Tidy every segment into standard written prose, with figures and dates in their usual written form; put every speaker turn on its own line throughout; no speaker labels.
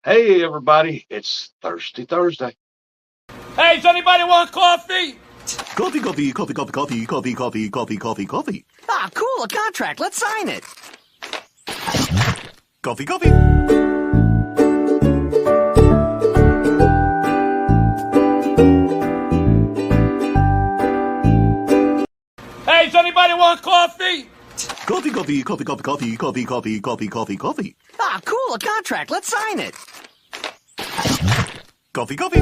Hey, everybody, it's Thirsty Thursday.
Hey, does anybody want coffee?
Coffee, coffee, coffee, coffee, coffee, coffee, coffee, coffee, coffee, coffee.
Ah, cool, a contract. Let's sign it.
Coffee, coffee.
Hey, does anybody want coffee?
Coffee, coffee, coffee, coffee, coffee, coffee, coffee, coffee, coffee, coffee.
Ah, cool, a contract. Let's sign it.
Coffee, coffee.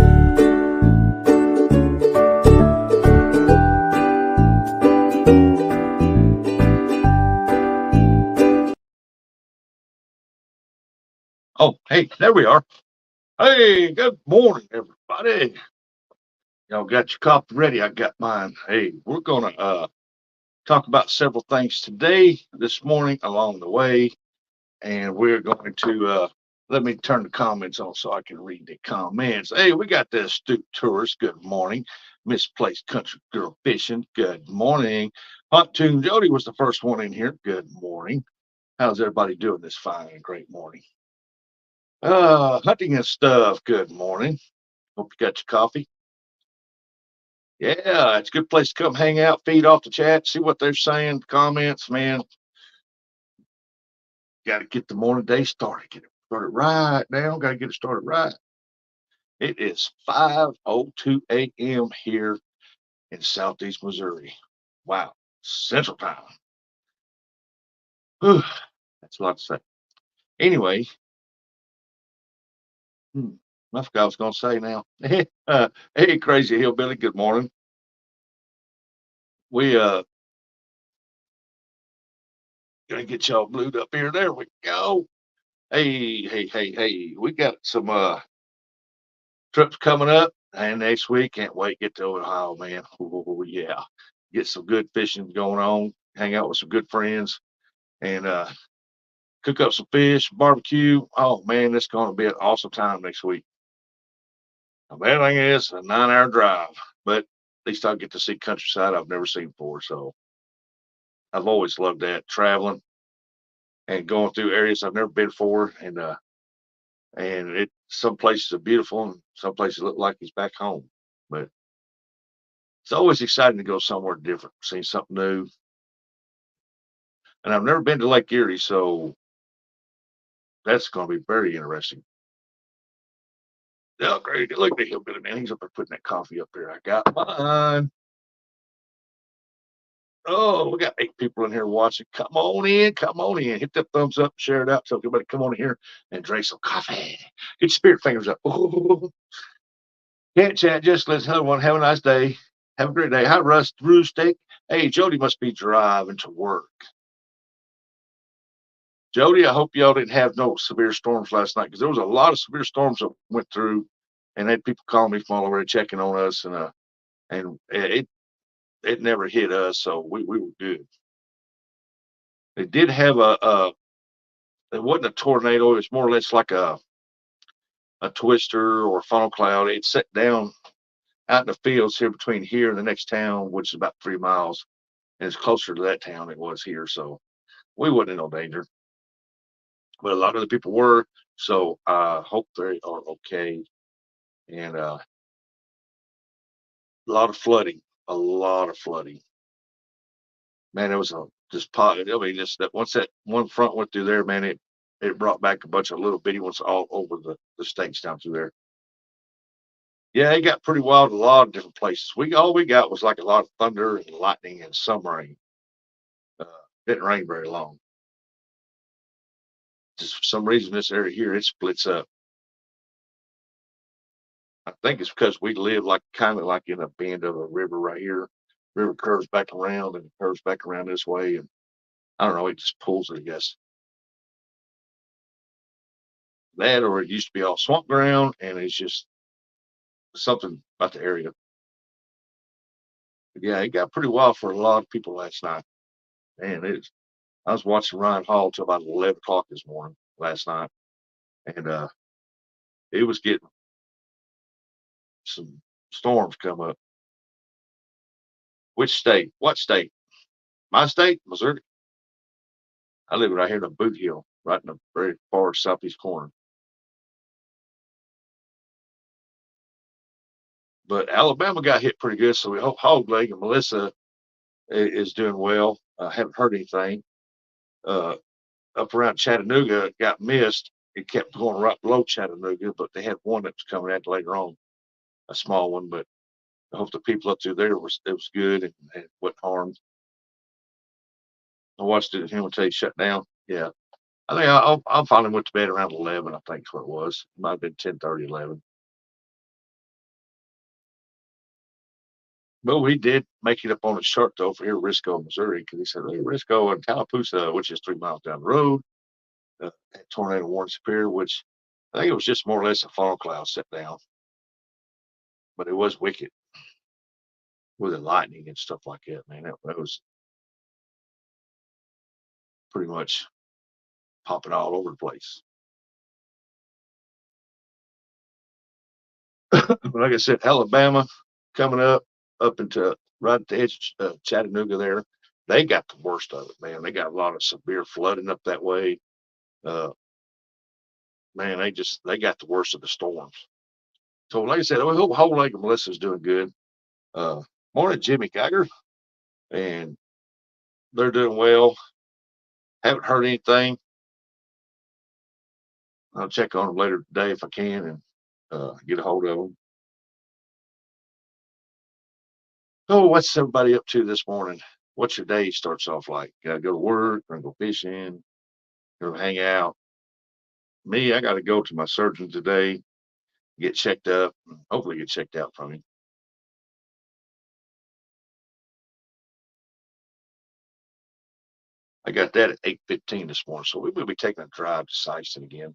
Oh, hey, there we are. Hey, good morning, everybody. Y'all got your coffee ready? I got mine. Hey, we're gonna talk about several things today, this morning, along the way, and we're going to let me turn the comments on so I can read the comments. Hey, we got the astute tourist. Good morning. Misplaced country girl fishing. Good morning. Pontoon Jody was the first one in here. Good morning. How's everybody doing this fine and great morning? Hunting and stuff. Good morning. Hope you got your coffee. Yeah, it's a good place to come hang out, feed off the chat, see what they're saying, comments, man. Got to get the morning day started. Get it started right now. Got to get it started right. It is 5:02 a.m. here in Southeast Missouri. Wow, Central Time. Whew, that's a lot to say. Anyway, I forgot what I was going to say now. Hey, crazy hillbilly. Good morning. We gonna get y'all glued up here. There we go. Hey. We got some trips coming up and next week. Can't wait to get to Ohio, man. Oh, yeah. Get some good fishing going on, hang out with some good friends, and cook up some fish, barbecue. Oh man, it's gonna be an awesome time next week. The bad thing is a 9-hour drive, but at least I'll get to see countryside I've never seen before. So I've always loved that, traveling and going through areas I've never been before, and it some places are beautiful and some places look like it's back home. But it's always exciting to go somewhere different, see something new. And I've never been to Lake Erie, so that's going to be very interesting. Oh, great. Look at the hillbilly man. He's up there putting that coffee up there. I got mine. Oh, we got 8 people in here watching. Come on in. Come on in. Hit that thumbs up, share it out. Tell everybody come on in here and drink some coffee. Get your spirit fingers up. Oh, can't chat. Just let's have one. Have a nice day. Have a great day. Hi, Roostek. Hey, Jody must be driving to work. Jody, I hope y'all didn't have no severe storms last night because there was a lot of severe storms that went through, and had people calling me from all over checking on us, and it never hit us, so we were good. It did have it wasn't a tornado. It was more or less like a twister or a funnel cloud. It set down out in the fields here between here and the next town, which is about 3 miles, and it's closer to that town than it was here, so we wasn't in no danger. But a lot of the people were, so I hope they are okay. And a lot of flooding, a lot of flooding. Man, it was a just pot. I mean, just that once that one front went through there, man, it brought back a bunch of little bitty ones all over the states down through there. Yeah, it got pretty wild in a lot of different places. All we got was like a lot of thunder and lightning and some rain. Uh, didn't rain very long. Just for some reason, this area here it splits up. I think it's because we live like kind of like in a bend of a river right here. River curves back around and curves back around this way, and I don't know, it just pulls it, I guess. That or it used to be all swamp ground, and it's just something about the area. But yeah, it got pretty wild for a lot of people last night. And I was watching Ryan Hall till about 11 o'clock this morning last night, and it was getting some storms come up. Which state? What state? My state, Missouri. I live right here in the Boot Hill, right in the very far southeast corner. But Alabama got hit pretty good, so we hope Hog Leg and Melissa is doing well. Haven't heard anything. Up around Chattanooga, it got missed. It kept going right below Chattanooga, but they had one that was coming out later on, a small one. But I hope the people up through there it was good and wasn't harmed. I watched it. Him until he shut down. Yeah, I think I finally went to bed around 11. I think is what it was. It might have been 10:30, 11. But we did make it up on a chart though for here, Risco, Missouri, because he said, "Hey, Risco and Tallapoosa, which is 3 miles down the road, had tornado warning Superior," which I think it was just more or less a funnel cloud set down, but it was wicked with the lightning and stuff like that. Man, that was pretty much popping all over the place. Like I said, Alabama coming up into right at the edge of Chattanooga there. They got the worst of it, man. They got a lot of severe flooding up that way. Uh, man, they got the worst of the storms. So, like I said, I hope whole leg of Melissa's doing good. Uh, Morning, Jimmy Geiger, and they're doing well. Haven't heard anything. I'll check on them later today if I can and get a hold of them. Oh, what's everybody up to this morning? What's your day starts off like? Gotta go to work, or go fishing, go hang out. Me, I got to go to my surgeon today, get checked up, hopefully get checked out from him. I got that at 8:15 this morning, so we will be taking a drive to Sykeston again.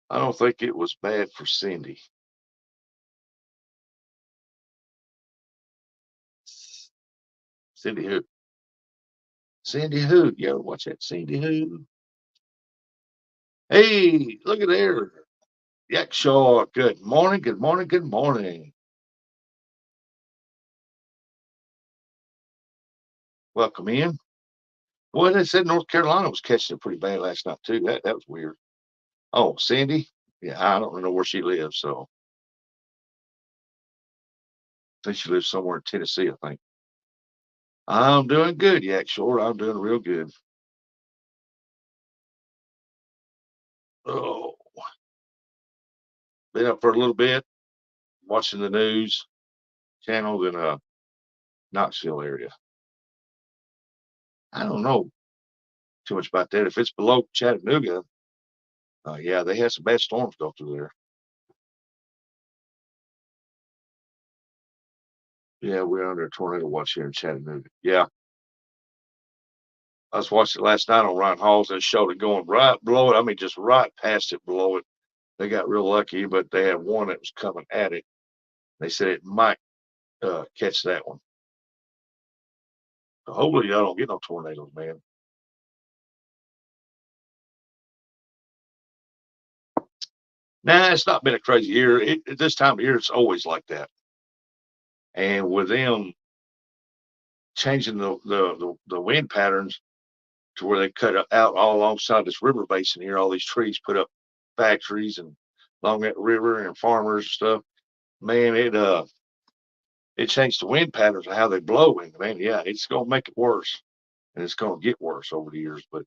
I don't think it was bad for Cindy. Cindy who? Cindy who? You ever watch that Cindy who? Hey, look at there. Yak Shaw. Good morning, good morning, good morning. Welcome in. Well, they said North Carolina was catching it pretty bad last night too. That was weird. Oh, Cindy? Yeah, I don't know where she lives, so I think she lives somewhere in Tennessee, I think. I'm doing good, Yak Shore. I'm doing real good. Oh, been up for a little bit, watching the news channels in Knoxville area. I don't know too much about that. If it's below Chattanooga, yeah, they had some bad storms go through there. Yeah, we're under a tornado watch here in Chattanooga. Yeah, I was watching it last night on Ryan Halls and it showed it going right below it. I mean, just right past it below it. They got real lucky, but they had one that was coming at it. They said it might catch that one. So hopefully, y'all don't get no tornadoes, man. Nah, it's not been a crazy year. At this time of year, it's always like that. And with them changing the wind patterns to where they cut out all alongside this river basin here, all these trees put up factories and along that river and farmers and stuff. Man, it changed the wind patterns of how they blow. And man, yeah, it's gonna make it worse, and it's gonna get worse over the years. But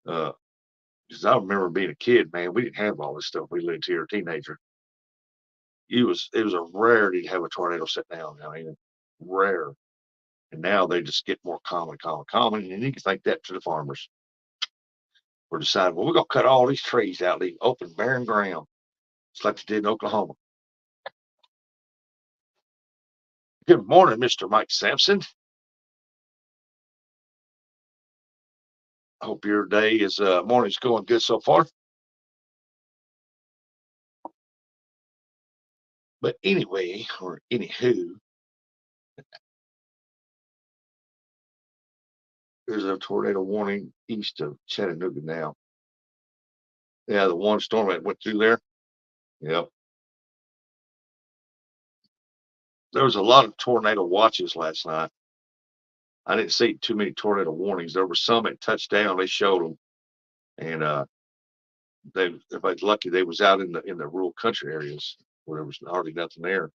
uh, because I remember being a kid, man, we didn't have all this stuff. We lived here, a teenager. It was a rarity to have a tornado set down. I mean, rare. And now they just get more common, common, common. And you can thank that to the farmers for deciding, well, we're gonna cut all these trees out, leave open, barren ground. It's like they did in Oklahoma. Good morning, Mr. Mike Sampson. I hope your day is morning's going good so far. But anyway, or anywho, there's a tornado warning east of Chattanooga now. Yeah, the one storm that went through there. Yep. there was a lot of tornado watches last night. I didn't see too many tornado warnings. There were some at touchdown. They showed them, and everybody's lucky they was out in the rural country areas where there was hardly nothing there.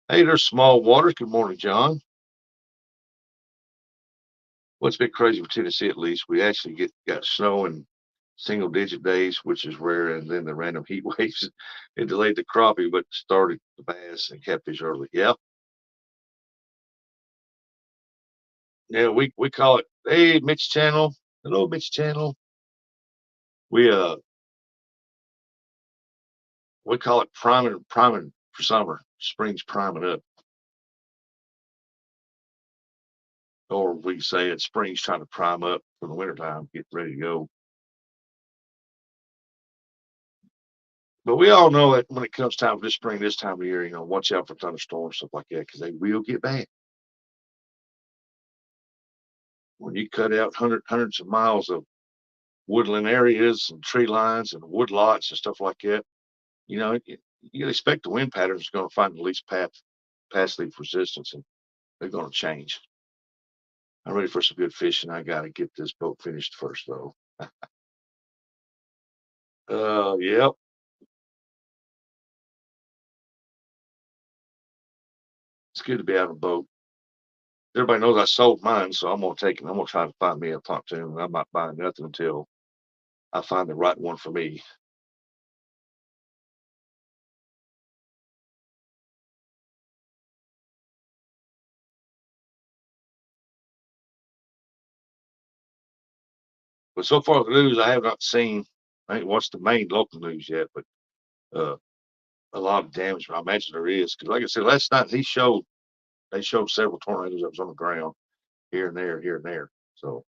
Hey, there's small waters. Good morning, John. What's been crazy with Tennessee, at least, we actually got snow in single digit days, which is rare, and then the random heat waves it delayed the crappie, but started the bass and catfish early. Yeah. Yeah, we call it, hey, Mitch Channel. Hello, Mitch Channel. We we call it priming for summer. Spring's priming up. Or we say it's spring's trying to prime up for the wintertime, get ready to go. But we all know that when it comes time for this spring, this time of year, watch out for thunderstorms, stuff like that, because they will get bad. When you cut out hundreds of miles of woodland areas and tree lines and wood lots and stuff like that, you can expect the wind patterns are going to find the least path leaf resistance, and they're going to change. I'm ready for some good fishing. I got to get this boat finished first, though. Yep. It's good to be out on a boat. Everybody knows I sold mine, so I'm gonna take it. I'm gonna try to find me a pontoon. I'm not buying nothing until I find the right one for me. But so far, the news I have not seen. I ain't watched the main local news yet, but uh, a lot of damage. I imagine there is because, like I said, last night they showed several tornadoes that was on the ground here and there, here and there. So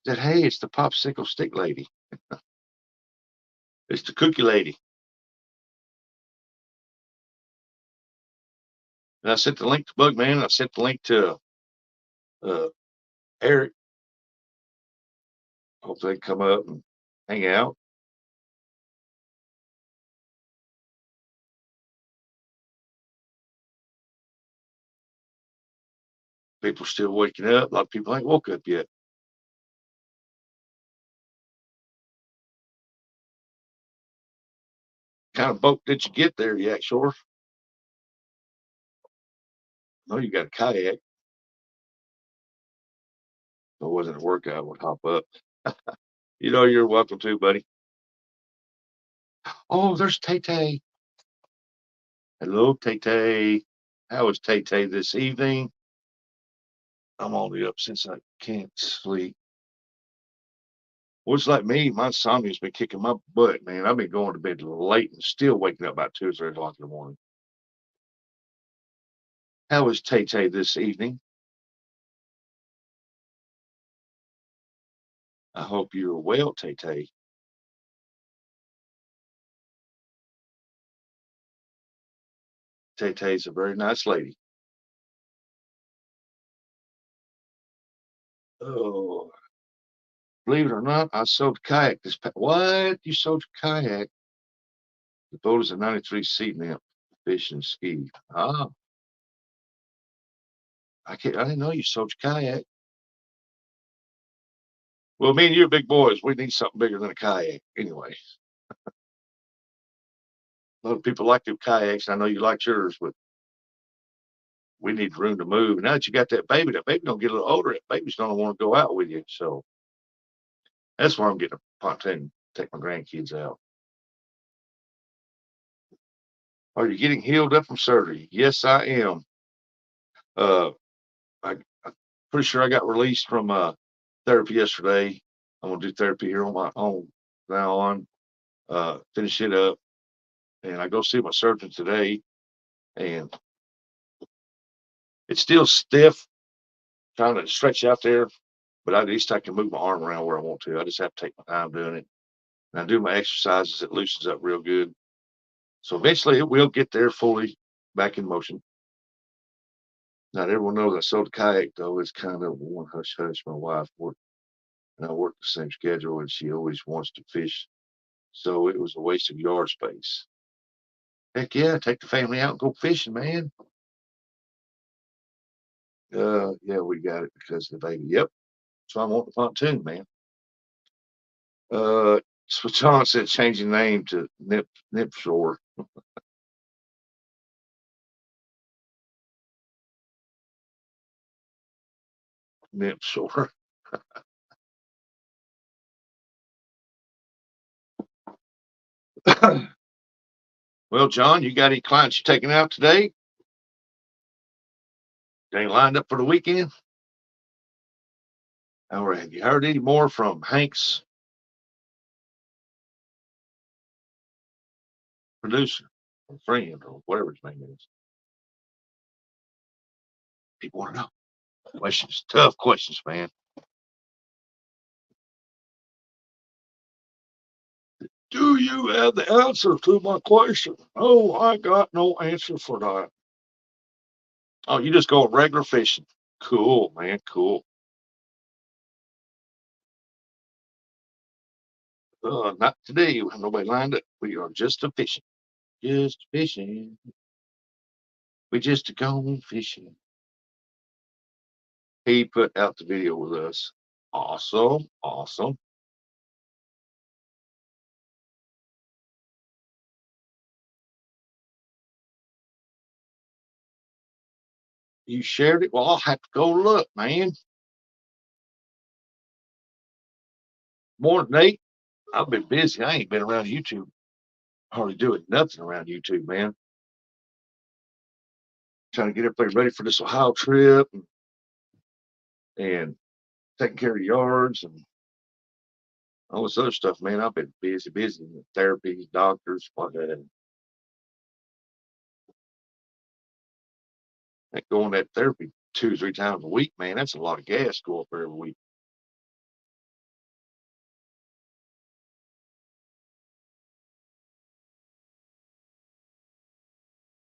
said, hey, it's the popsicle stick lady. It's the cookie lady. And I sent the link to Bugman. I sent the link to uh, Eric. Hope they come up and hang out. People still waking up. A lot of people ain't woke up yet. Kind of boat did you get there, Yak Shore? No, you got a kayak. If it wasn't a workout, I would hop up. You're welcome to, buddy. Oh, there's Tay Tay. Hello, Tay Tay. How is Tay Tay this evening? I'm only up since I can't sleep. Well, it's like me. My insomnia's been kicking my butt, man. I've been going to bed late and still waking up about 2 or 3 o'clock in the morning. How is Tay Tay this evening? I hope you're well, Tay Tay. Tay Tay's a very nice lady. Oh, believe it or not, I sold a kayak this past. What? You sold your kayak? The boat is a 93 seat nymph, fish and ski. Ah, I didn't know you sold your kayak. Well, me and you are big boys. We need something bigger than a kayak anyway. A lot of people like their kayaks. I know you like yours, but we need room to move. Now that you got that baby don't get a little older. That baby's gonna want to go out with you. So that's why I'm getting a pontoon. Take my grandkids out. Are you getting healed up from surgery? Yes, I am. Uh, I'm pretty sure I got released from therapy yesterday. I'm gonna do therapy here on my own now on. Finish it up, and I go see my surgeon today, and it's still stiff, trying to stretch out there, but at least I can move my arm around where I want to. I just have to take my time doing it. And I do my exercises, it loosens up real good. So eventually it will get there fully back in motion. Not everyone knows I sold a kayak though. It's kind of one hush hush. My wife worked and I work the same schedule and she always wants to fish. So it was a waste of yard space. Heck yeah, take the family out and go fishing, man. Yeah, we got it because of the baby. Yep. So I want the pontoon, man. So John said changing name to Nip Shore. Nip Shore. Well, John, you got any clients you taking out today? They lined up for the weekend? All right. Have you heard any more from Hank's producer or friend or whatever his name is? People want to know. Questions, tough questions, man. Do you have the answer to my question? Oh, I got no answer for that. Oh, you just go regular fishing. Cool, man. Cool. Not today. We have nobody lined up. We are just a fishing. Just fishing. We just going fishing. He put out the video with us. Awesome. Awesome. You shared it? Well, I'll have to go look, man. Morning, Nate. I've been busy. I ain't been around YouTube. Hardly doing nothing around YouTube, man. Trying to get everybody ready for this Ohio trip and taking care of yards and all this other stuff, man. I've been busy. Therapy, doctors, what that. Like going to that therapy 2 or 3 times a week, man. That's a lot of gas to go up there every week.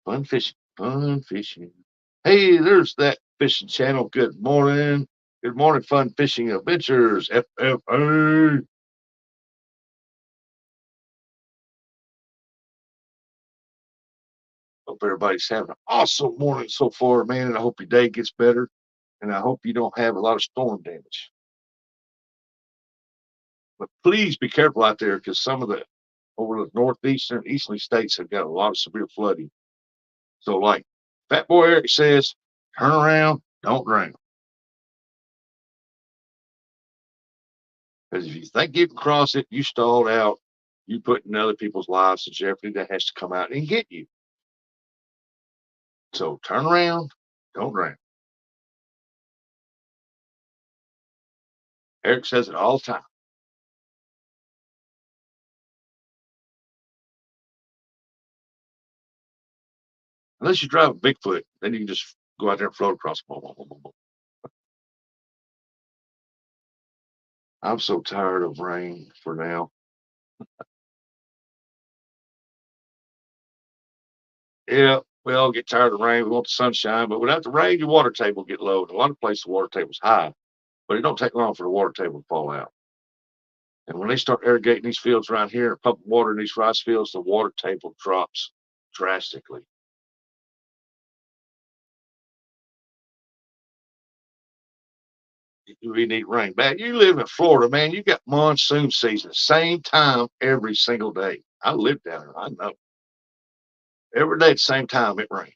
Fun fishing, fun fishing. Hey, there's that fishing channel. Good morning. Good morning, Fun Fishing Adventures. FFA. Hope everybody's having an awesome morning so far, man. And I hope your day gets better. And I hope you don't have a lot of storm damage. But please be careful out there because some of the over the northeastern, easterly states have got a lot of severe flooding. So, like Fat Boy Eric says, turn around, don't drown. Because if you think you can cross it, you stalled out, you put in other people's lives in jeopardy that has to come out and get you. So turn around, don't drown. Eric says it all the time. Unless you drive a Bigfoot, then you can just go out there and float across. I'm so tired of rain for now. Yeah, we all get tired of rain. We want the sunshine, but without the rain, your water table get low. In a lot of places, the water table's high, but it don't take long for the water table to fall out. And when they start irrigating these fields around here and pumping water in these rice fields, the water table drops drastically. We need rain. Man, you live in Florida, man. You got monsoon season, same time every single day. I live down there. I know. Every day at the same time it rains.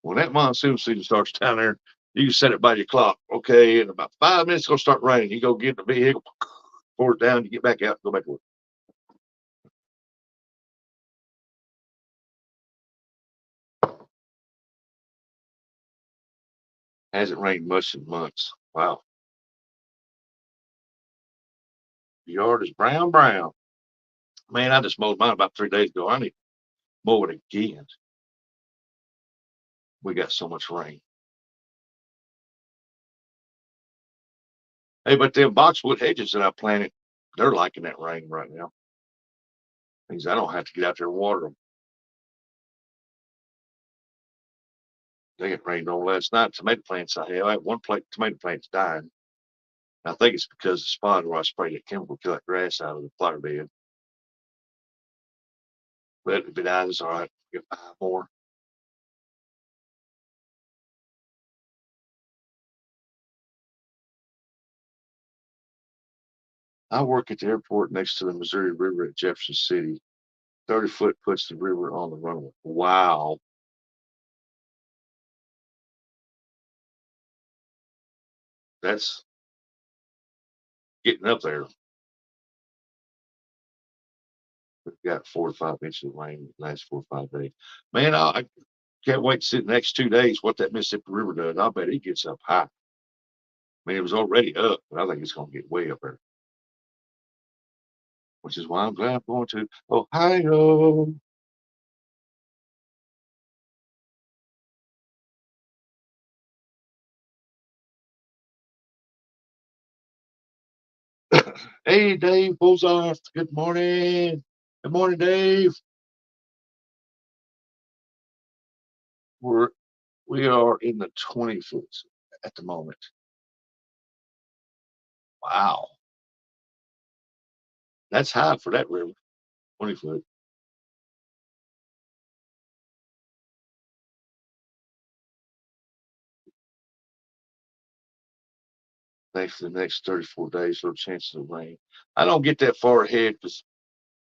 When that monsoon season starts down there, you can set it by your clock. Okay, in about 5 minutes, it's gonna start raining. You go get in the vehicle, pour it down, you get back out, go back to work. Hasn't rained much in months. Wow. The yard is brown. Man, I just mowed mine about 3 days ago. I need to mow it again. We got so much rain. Hey, but them boxwood hedges that I planted, they're liking that rain right now. Means I don't have to get out there and water them. They got rained on last night. Tomato plants I have one tomato plant's dying. I think it's because the spot where I sprayed that chemical kill that grass out of the flower bed. But it'd be nice. All right, get 5 more. I work at the airport next to the Missouri River at Jefferson City. 30 foot puts the river on the runway. Wow. That's getting up there. We've got 4 to 5 inches of rain the last 4 or 5 days. Man, I can't wait to see the next 2 days what that Mississippi River does. I bet it gets up high. I mean, it was already up, but I think it's going to get way up there, which is why I'm glad I'm going to Ohio. Hey, Dave Bozarth. Good morning. Good morning, Dave. We're we are in the 20 foot at the moment. Wow, that's high for that river. 20 foot. Thanks for the next 34 days, little chances of rain. I don't get that far ahead because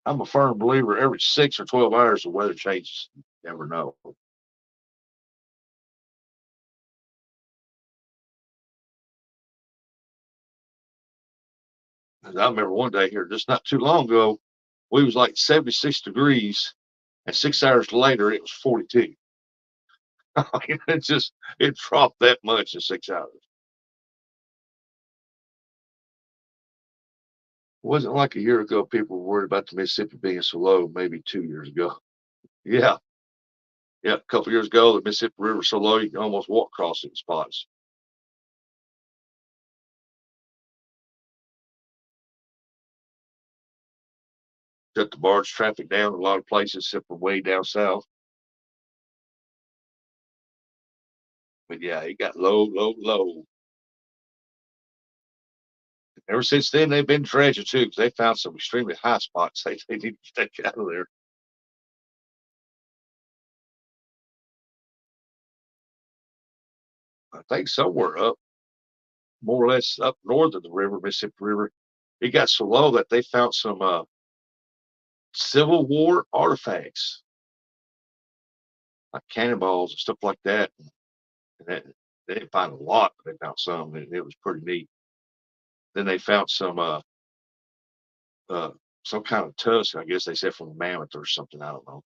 I'm a firm believer every 6 or 12 hours the weather changes. You never know. 'Cause I remember one day here, just not too long ago, we was like 76 degrees, and 6 hours later it was 42. It dropped that much in 6 hours. It wasn't like a year ago people were worried about the Mississippi being so low, maybe 2 years ago. Yeah, yeah. A couple years ago, the Mississippi River was so low you can almost walk across it in spots. Shut the barge traffic down in a lot of places, except for way down south. But yeah, it got low, low, low. Ever since then, they've been dredging too, because they found some extremely high spots. They need to get out of there. I think somewhere up, more or less up north of the river, Mississippi River, it got so low that they found some Civil War artifacts, like cannonballs and stuff like that. And they didn't find a lot, but they found some, and it was pretty neat. Then they found uh, some kind of tusk, I guess they said from a mammoth or something. I don't know.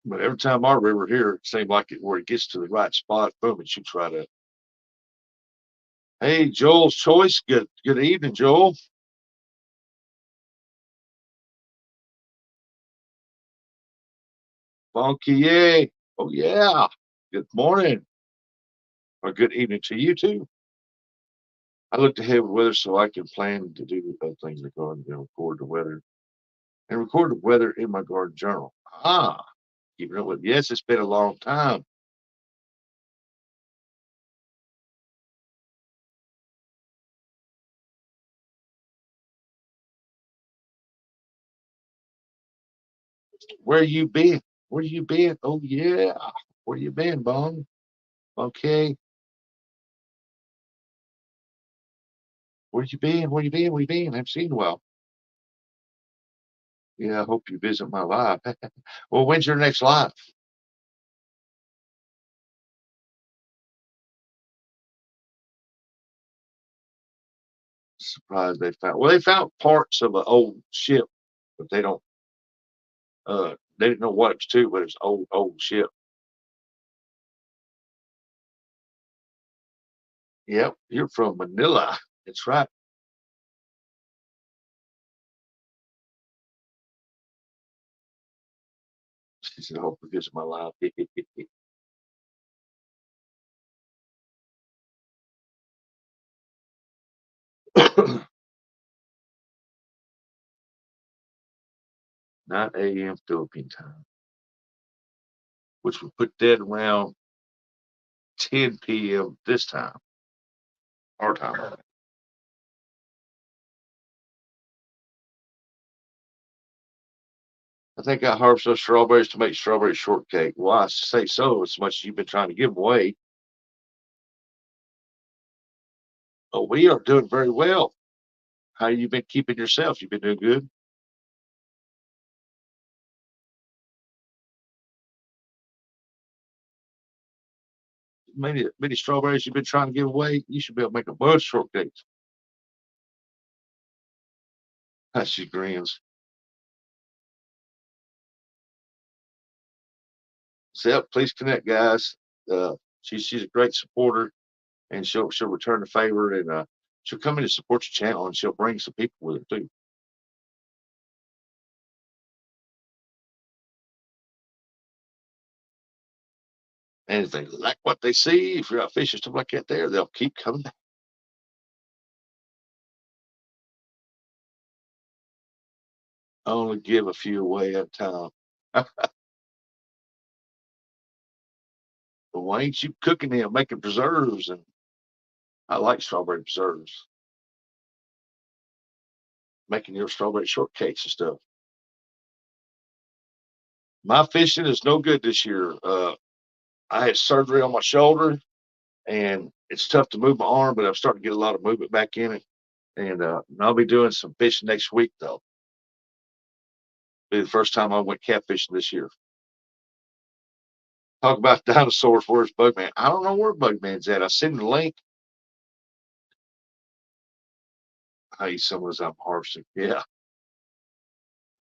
But every time our river here, it seemed like where it gets to the right spot, boom, it shoots right up. Hey, Joel's Choice. Good evening, Joel. Bonquier. Oh yeah. Good morning or good evening to you too. I looked ahead with weather so I can plan to do other things in the garden and record the weather in my garden journal. Ah, keeping up with. Yes, it's been a long time. Where you been? Where you been? Oh yeah. Where you been, Bon? Okay. Where you been? Where you been? Where you been? I haven't seen you in a while. Yeah, I hope you visit my live. Well, when's your next live? Surprised they found. Well, they found parts of an old ship, but they didn't know what it was to, but it was old ship. Yep, you're from Manila. That's right. She said, "Hope you visit my live." Not a.m. Philippine time, which would put that around 10 p.m. this time, our time. I think I harvested those strawberries to make strawberry shortcake. Well, I say so as much as you've been trying to give them away. Oh, we are doing very well. How you been keeping yourself? You've been doing good. Many strawberries you've been trying to give away. You should be able to make a bunch of shortcakes. She grins. So, yep, please connect, guys. She's a great supporter, and she'll return the favor, and she'll come in and support your channel, and she'll bring some people with her too. And if they like what they see, if you're out fishing stuff like that, they'll keep coming back. Only give a few away at a time. But why ain't you cooking them, making preserves? And I like strawberry preserves, making your strawberry shortcakes and stuff. My fishing is no good this year. I had surgery on my shoulder, and it's tough to move my arm, but I'm starting to get a lot of movement back in it. And I'll be doing some fishing next week, though. Be the first time I went catfishing this year. Talk about dinosaurs. Where's Bugman? I don't know where Bugman's at. I sent the link. I eat some as I'm harvesting. Yeah. I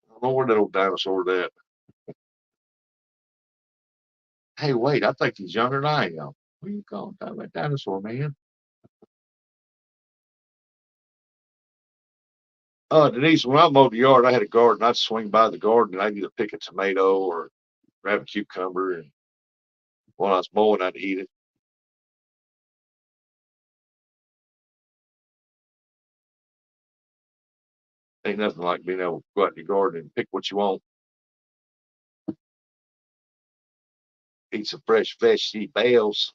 don't know where that old dinosaur's at. Hey, wait, I think he's younger than I am. What are you calling that dinosaur, man? Denise, when I mowed the yard, I had a garden. I'd swing by the garden and I'd either pick a tomato or grab a cucumber. And while I was mowing, I'd eat it. Ain't nothing like being able to go out in your garden and pick what you want, eat some fresh vegetables.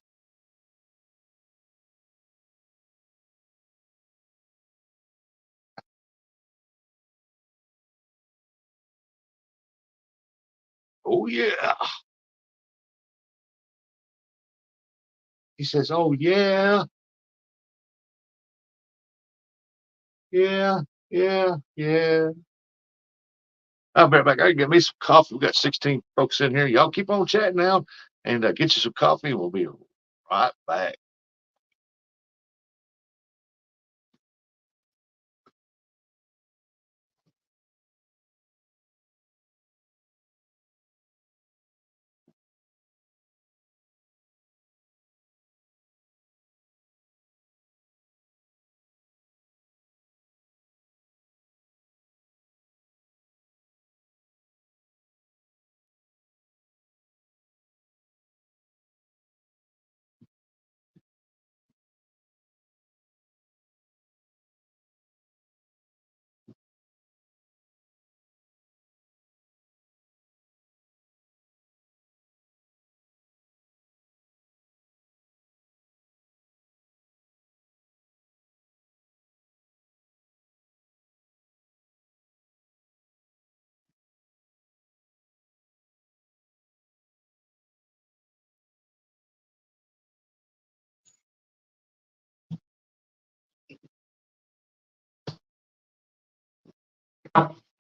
Oh, yeah. He says, oh, yeah, yeah, yeah, yeah. I'll be right back. I can get me some coffee. We got 16 folks in here. Y'all keep on chatting now and get you some coffee. We'll be right back.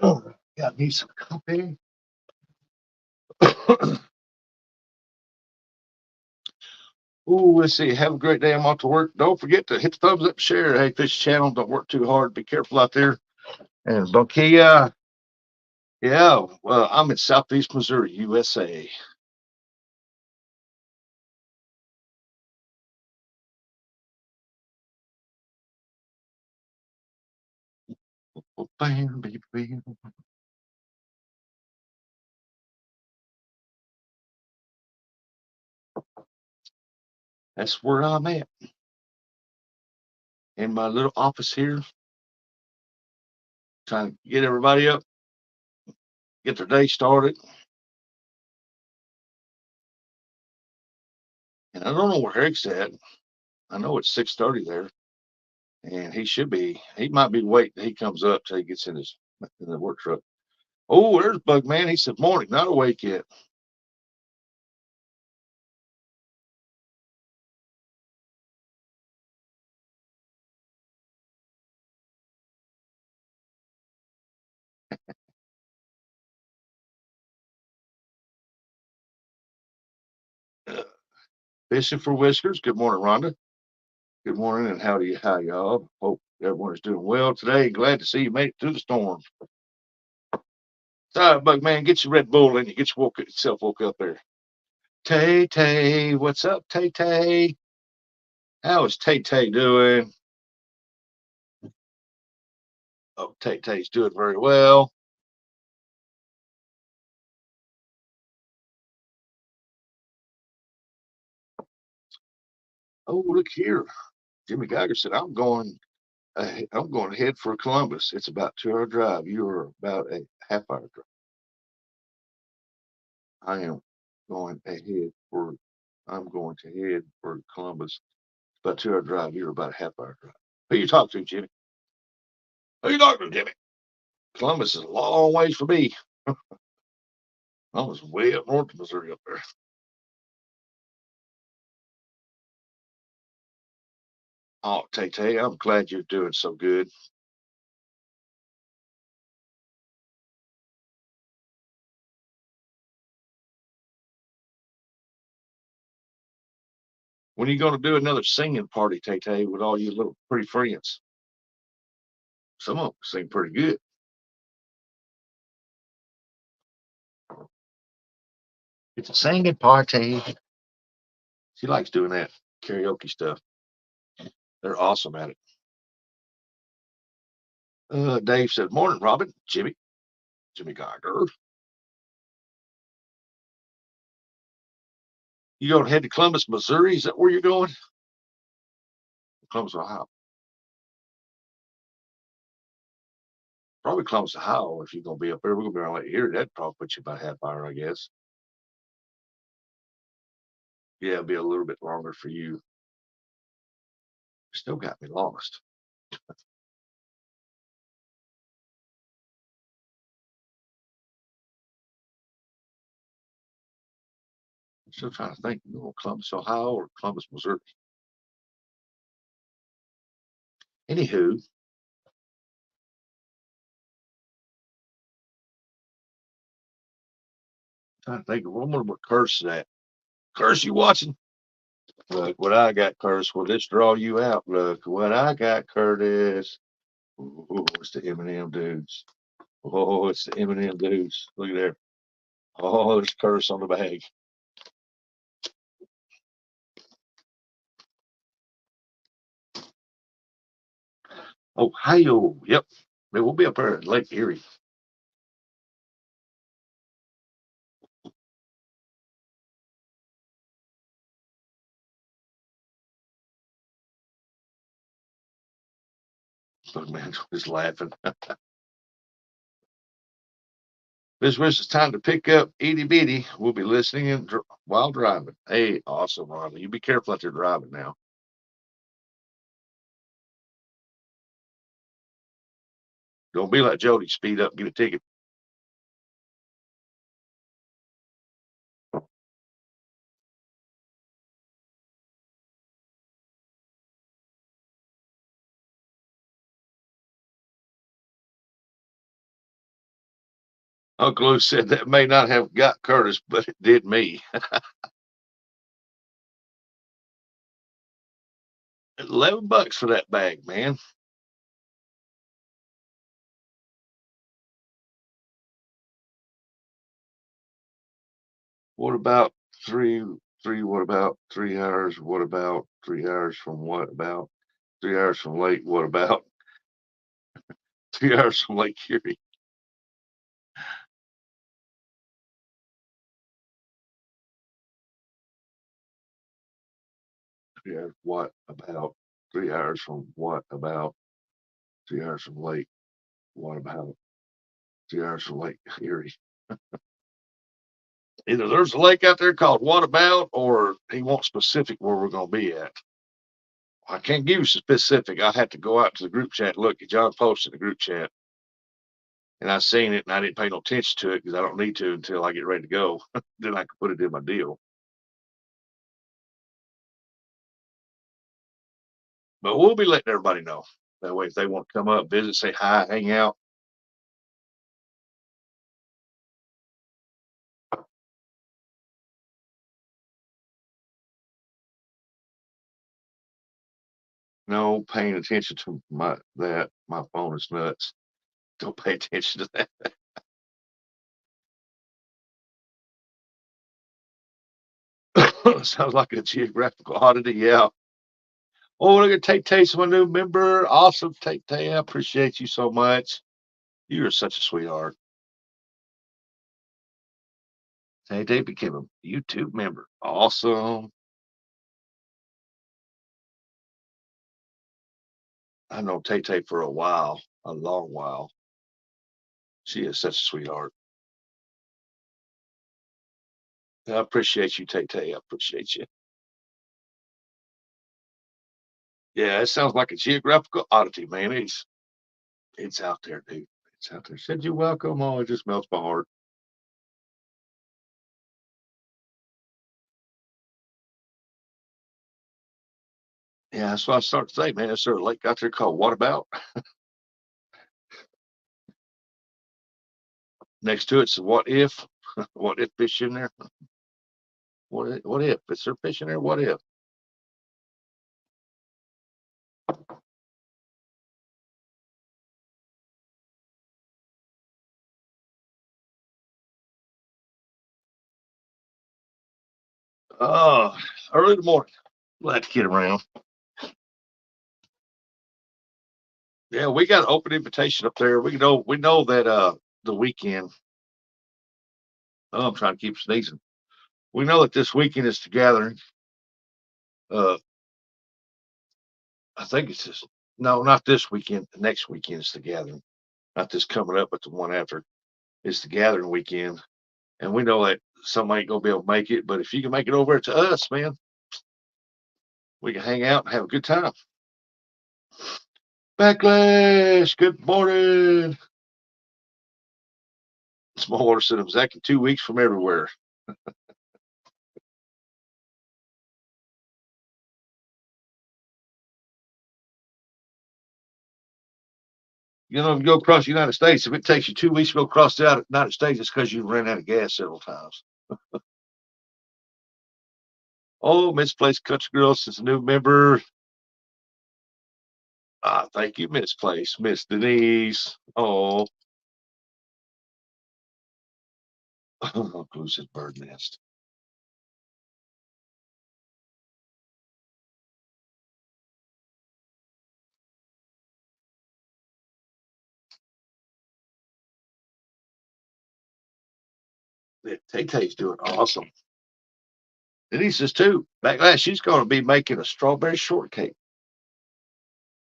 Oh, got me some coffee. Ooh, let's see. Have a great day. I'm off to work. Don't forget to hit the thumbs up, share. Hey, Fish Channel. Don't work too hard. Be careful out there. And Bunkia, yeah, well, I'm in Southeast Missouri, USA. Bam, baby, bam. That's where I'm at in my little office here, trying to get everybody up, get their day started. And I don't know where Eric's at. I know it's 6:30 there, and he might be waiting till he comes up till he gets in the work truck. Oh, there's Bug Man. He said, "Morning, not awake yet." Uh, Fishing for Whiskers. Good morning, Rhonda. Good morning, and how y'all? Hope everyone is doing well today. Glad to see you made it through the storm. Sorry, Bug Man, get your Red Bull in you. Get yourself woke up there. Tay Tay, what's up, Tay Tay? How is Tay Tay doing? Oh, Tay Tay's doing very well. Oh, look here. Jimmy Geiger said, I'm going ahead for Columbus. It's about 2 hour drive. You are about a half-hour drive. I am going ahead for I'm going to head for Columbus. It's about 2 hour drive. You're about a half-hour drive. Who you talking to, Jimmy? Who you talking to, Jimmy? Columbus is a long ways for me. I was way up north of Missouri up there. Oh, Tay Tay, I'm glad you're doing so good. When are you going to do another singing party, Tay Tay, with all your little pretty friends? Some of them sing pretty good. It's a singing party. She likes doing that karaoke stuff. They're awesome at it. Dave said, "Morning, Robin, Jimmy Geiger. You going to head to Columbus, Missouri? Is that where you're going? Columbus, Ohio. Probably Columbus, Ohio. If you're going to be up there, we're going to be around late here. That'd probably put you about a half hour, I guess. Yeah, it'll be a little bit longer for you. Still got me lost. I'm still trying to think. Columbus, Ohio, or Columbus, Missouri. Anywho, trying to think of what Curse is at. Curse, you watching? Look what I got, Curse. Well, let's draw you out. Look what I got, Curtis. Oh, it's the M&M dudes. Oh, it's the M&M dudes. Look at there. Oh, there's Curse on the bag. Ohio. Yep. We'll be up there at Lake Erie. Look, man, just laughing. This wish it's time to pick up Itty Bitty. We'll be listening while driving. Hey, awesome, Ronnie. You be careful out there driving now. Don't be like Jody. Speed up, get a ticket. Uncle Lou said that may not have got Curtis, but it did me. 11 bucks for that bag, man. What about what about 3 hours? What about 3 hours from what about 3 hours from late? What about 3 hours from Lake Erie? Yeah, what about 3 hours from what about 3 hours from Lake? What about 3 hours from Lake Erie? Either there's a lake out there called What About, or he wants specific where we're going to be at. I can't give you specific. I had to go out to the group chat. Look, John posted the group chat, and I seen it, and I didn't pay no attention to it because I don't need to until I get ready to go. Then I can put it in my deal. But we'll be letting everybody know. That way, if they want to come up, visit, say hi, hang out. No paying attention to my phone is nuts. Don't pay attention to that. Sounds like a geographical oddity. Yeah. Oh, look at Tay-Tay's my new member. Awesome, Tay-Tay. I appreciate you so much. You're such a sweetheart. Tay-Tay became a YouTube member. Awesome. I know Tay-Tay for a while, a long while. She is such a sweetheart. I appreciate you, Tay-Tay. I appreciate you. Yeah, it sounds like a geographical oddity, man. It's out there, dude. It's out there. Said you're welcome. Oh, it just melts my heart. Yeah, that's what I started to say, man. Is there a lake out there called What About? Next to it's What If? What if fish in there? What if? Is there fish in there? What if? Oh, early in the morning. Glad to get around. Yeah, we got an open invitation up there. We know that the weekend. Oh, I'm trying to keep sneezing. We know that this weekend is the gathering. Uh I think it's just no, not this weekend. The next weekend is the gathering. Not this coming up, but the one after. It's the gathering weekend. And we know that some ain't gonna be able to make it, but if you can make it over to us, man, we can hang out and have a good time. Backlash, good morning. Small water said I'm exactly 2 weeks from everywhere. You know, if you go across the United States, if it takes you 2 weeks to go across the United States, it's because you ran out of gas several times. Oh, Misplaced Country Girls is a new member. Thank you, Misplaced. Miss Denise. Oh, Uncle bird nest. Tay-Tay's doing awesome. Denise is too. Backlash, she's going to be making a strawberry shortcake.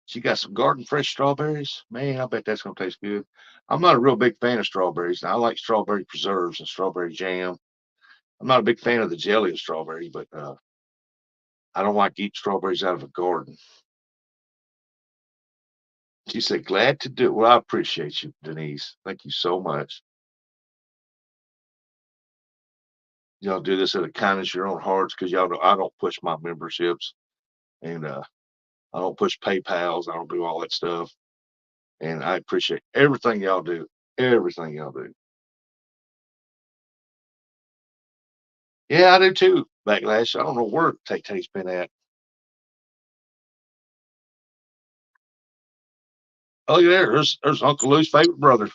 She got some garden fresh strawberries. Man, I bet that's going to taste good. I'm not a real big fan of strawberries. I like strawberry preserves and strawberry jam. I'm not a big fan of the jelly of strawberry, but I don't like eating strawberries out of a garden. She said, glad to do it. Well, I appreciate you, Denise. Thank you so much. Y'all do this out of kindness of your own hearts because y'all know I don't push my memberships and I don't push PayPals. I don't do all that stuff. And I appreciate everything y'all do. Everything y'all do. Yeah, I do too. Backlash. I don't know where Tay-Tay's been at. Oh, yeah, there's Uncle Lou's favorite brother.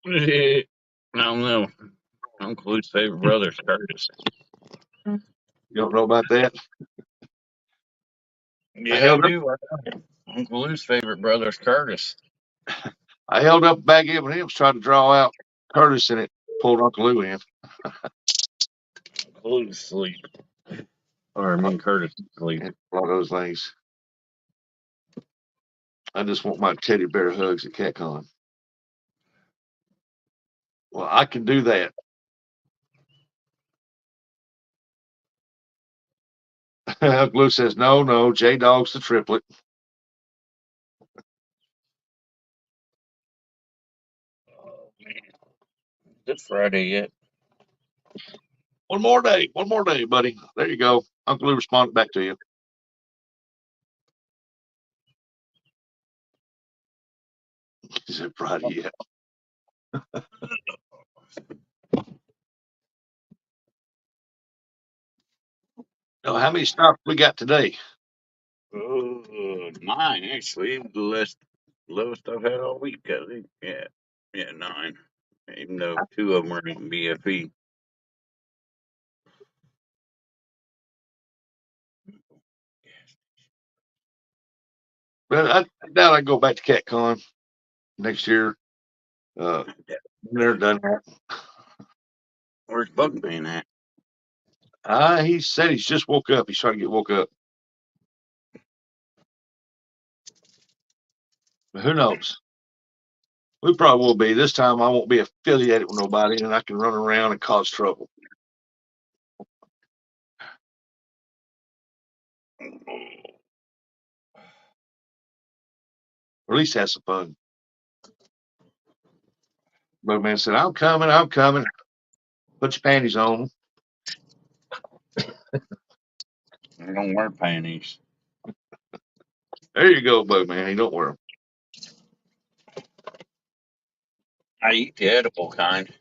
I don't know. Uncle Luke's favorite brother is Curtis.
You don't know about that?
Yeah, I
held up,
do. Uncle Luke's favorite brother is Curtis.
I held up a bag of M&M's, tried to draw out Curtis, and it pulled Uncle Lou in.
Uncle Luke's asleep. Or I mean Curtis is asleep.
A lot of those things. I just want my teddy bear hugs at CatCon. Well, I can do that. Uncle Lou says, no, J Dog's the triplet.
Oh, man. It's Friday yet.
One more day, buddy. There you go. Uncle Lou responded back to you. He said Friday yet. How many stops we got today?
Oh, 9 actually. The lowest I've had all week. I think. Yeah, 9. Even though 2 of them were on BFE.
Well, I doubt I go back to CatCon next year. They're done that.
Where's Bugman at?
He said he's just woke up. He's trying to get woke up. But who knows? We probably will be. This time I won't be affiliated with nobody and I can run around and cause trouble. Or at least have some fun. Bugman said, I'm coming. Put your panties on.
I don't wear panties.
There you go, Bugman. He don't wear them.
I eat the edible kind.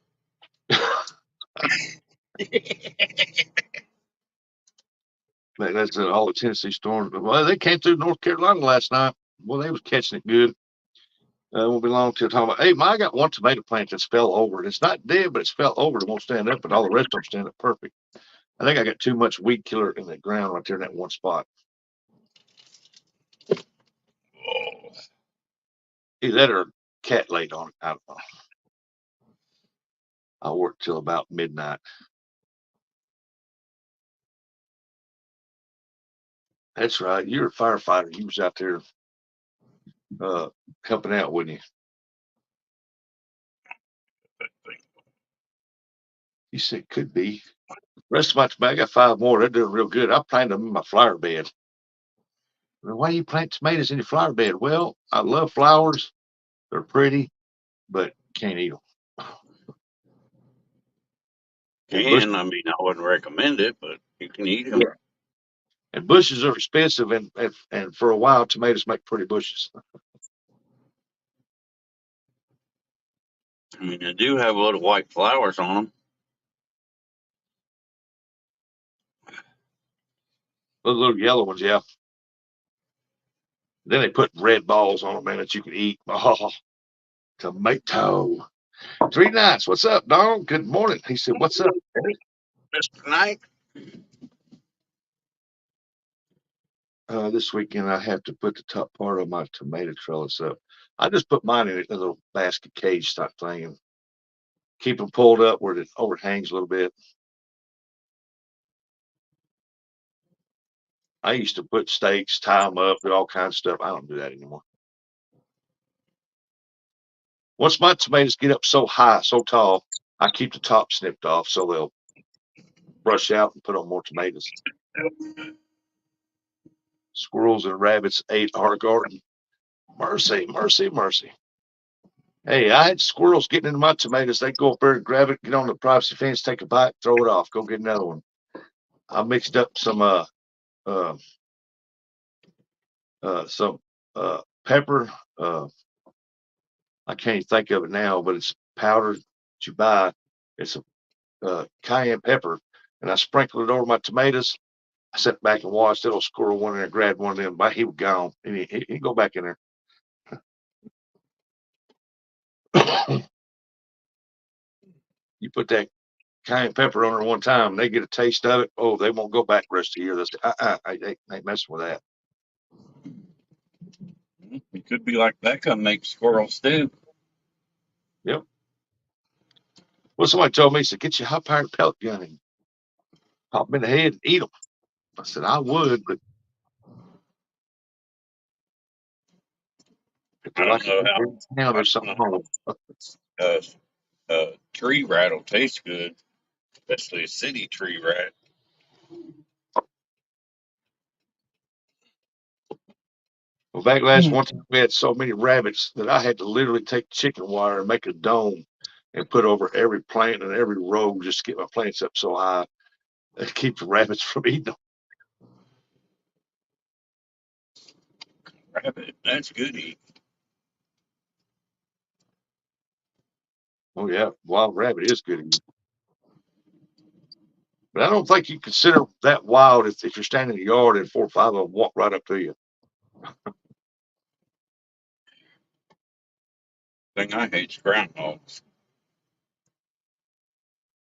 That's all the Tennessee storms. Well, they came through North Carolina last night. Well, they was catching it good. Won't be long till talking about. Hey, I got one tomato plant that's fell over. It's not dead, but it's fell over. It won't stand up, but all the rest of them stand up perfect. I think I got too much weed killer in the ground right there in that one spot.
Oh,
Either that or cat laid on it. I don't know. I worked till about midnight. That's right. You're a firefighter. You was out there helping out, wouldn't you? He said, could be. Rest of my tomato, I got 5 more. They're doing real good. I planted them in my flower bed. Well, why do you plant tomatoes in your flower bed? Well, I love flowers. They're pretty, but can't eat them.
I mean, I wouldn't recommend it, but you can eat them.
Yeah. And bushes are expensive, and for a while, tomatoes make pretty bushes.
I mean, they do have little white flowers on them.
The little yellow ones, yeah. Then they put red balls on them, man, that you can eat. Oh, tomato. 3 nights. What's up, Donald? Good morning. He said, what's up?
Just tonight.
This weekend, I have to put the top part of my tomato trellis up. I just put mine in a little basket cage type thing and keep them pulled up where it overhangs a little bit. I used to put stakes, tie them up, do all kinds of stuff. I don't do that anymore. Once my tomatoes get up so high, so tall, I keep the top snipped off so they'll brush out and put on more tomatoes. Squirrels and rabbits ate our garden. Mercy, mercy, mercy. Hey, I had squirrels getting into my tomatoes. They go up there and grab it, get on the privacy fence, take a bite, throw it off, go get another one. I mixed up some uh, some pepper. I can't even think of it now, but it's powder that you buy. It's a cayenne pepper, and I sprinkled it over my tomatoes. I sat back and watched. Little squirrel went in there, grabbed one of them, but he was gone. And he'd go back in there. You put that cayenne pepper on there one time, they get a taste of it. Oh, they won't go back the rest of the year. They'll say, I ain't messing with that.
It could be like that. Come make squirrel stew.
Yep. Well, somebody told me, he said, get your high powered pellet gun and pop them in the head and eat them. I said, I would, but if
I
they're
don't
like
know
now,
I
there's
don't
something
know
wrong with
how tree rattle tastes good, especially a city tree rat.
Well, back last one time we had so many rabbits that I had to literally take chicken wire and make a dome and put over every plant and every row just to get my plants up so high and keep the rabbits from eating them.
Rabbit, that's good to eat.
Oh yeah, wild rabbit is good to eat. But I don't think you consider that wild if you're standing in the yard and 4 or 5 of them walk right up to you.
Thing I hate is groundhogs.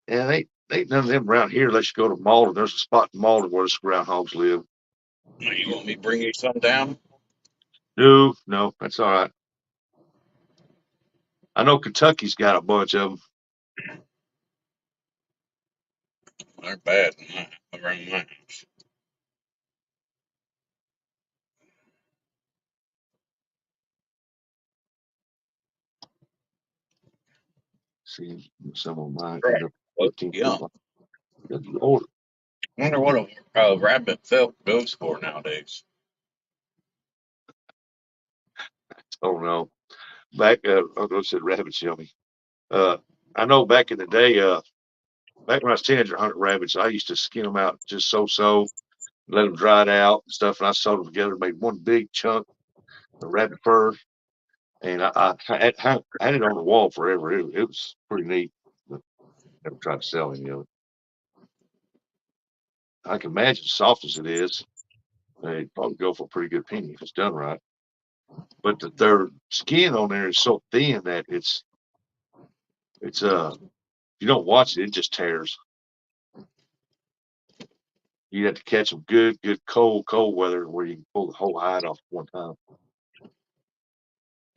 And ain't none of them around here unless you go to Malden. There's a spot in Malden where the groundhogs live.
Now, you want me to bring you some down?
No, that's all right. I know Kentucky's got a bunch of them.
They're bad around my house.
See, some of mine
Right.
end up
Well,
15
yeah.
foot long. Good Lord.
Wonder what a rabbit felt goes for nowadays.
Oh no. Back, I said rabbits, yummy. Uh, I know back in the day, back when I was a teenager hunting rabbits, I used to skin them out just so, let them dry it out and stuff, and I sewed them together, made one big chunk of rabbit fur, and I had it on the wall forever. It was pretty neat, but never tried to sell any of it. I can imagine soft as it is, they'd probably go for a pretty good penny if it's done right. But their skin on there is so thin that it's if you don't watch it, it just tears. You have to catch them good cold weather where you can pull the whole hide off at one time.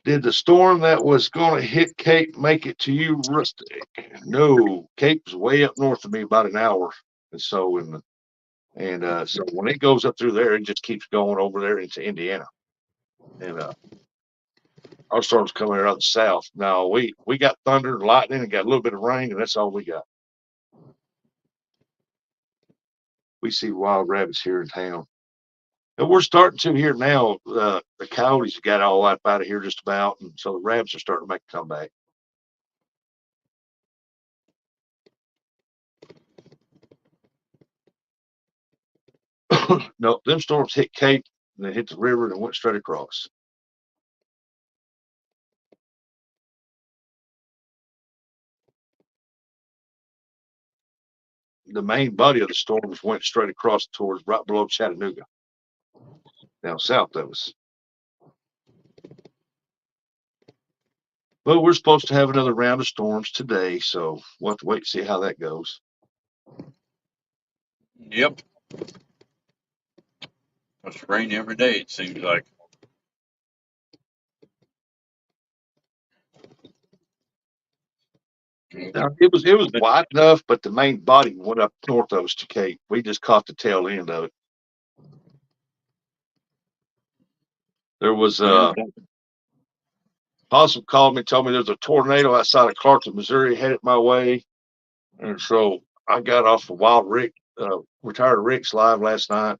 Did the storm that was going to hit Cape make it to you, Rustic? No, Cape was way up north of me about an hour, and so so when it goes up through there, it just keeps going over there into Indiana, and our storm's coming out of the south. Now we got thunder and lightning and got a little bit of rain, and that's all we got. We see wild rabbits here in town. And we're starting to here now. The coyotes got all wiped out of here just about, and so the rabbits are starting to make a comeback. No, them storms hit Cape and they hit the river and went straight across. The main body of the storms went straight across towards right below Chattanooga, down south of us. But we're supposed to have another round of storms today, so we'll have to wait and see how that goes.
Yep. It's rain every day, it seems like.
Now, it was wide enough, but the main body went up north of us to Cape. We just caught the tail end of it. There was Possum called me, told me there's a tornado outside of Clarkson, Missouri, headed my way, and so I got off of Wild Rick, retired Rick's live last night,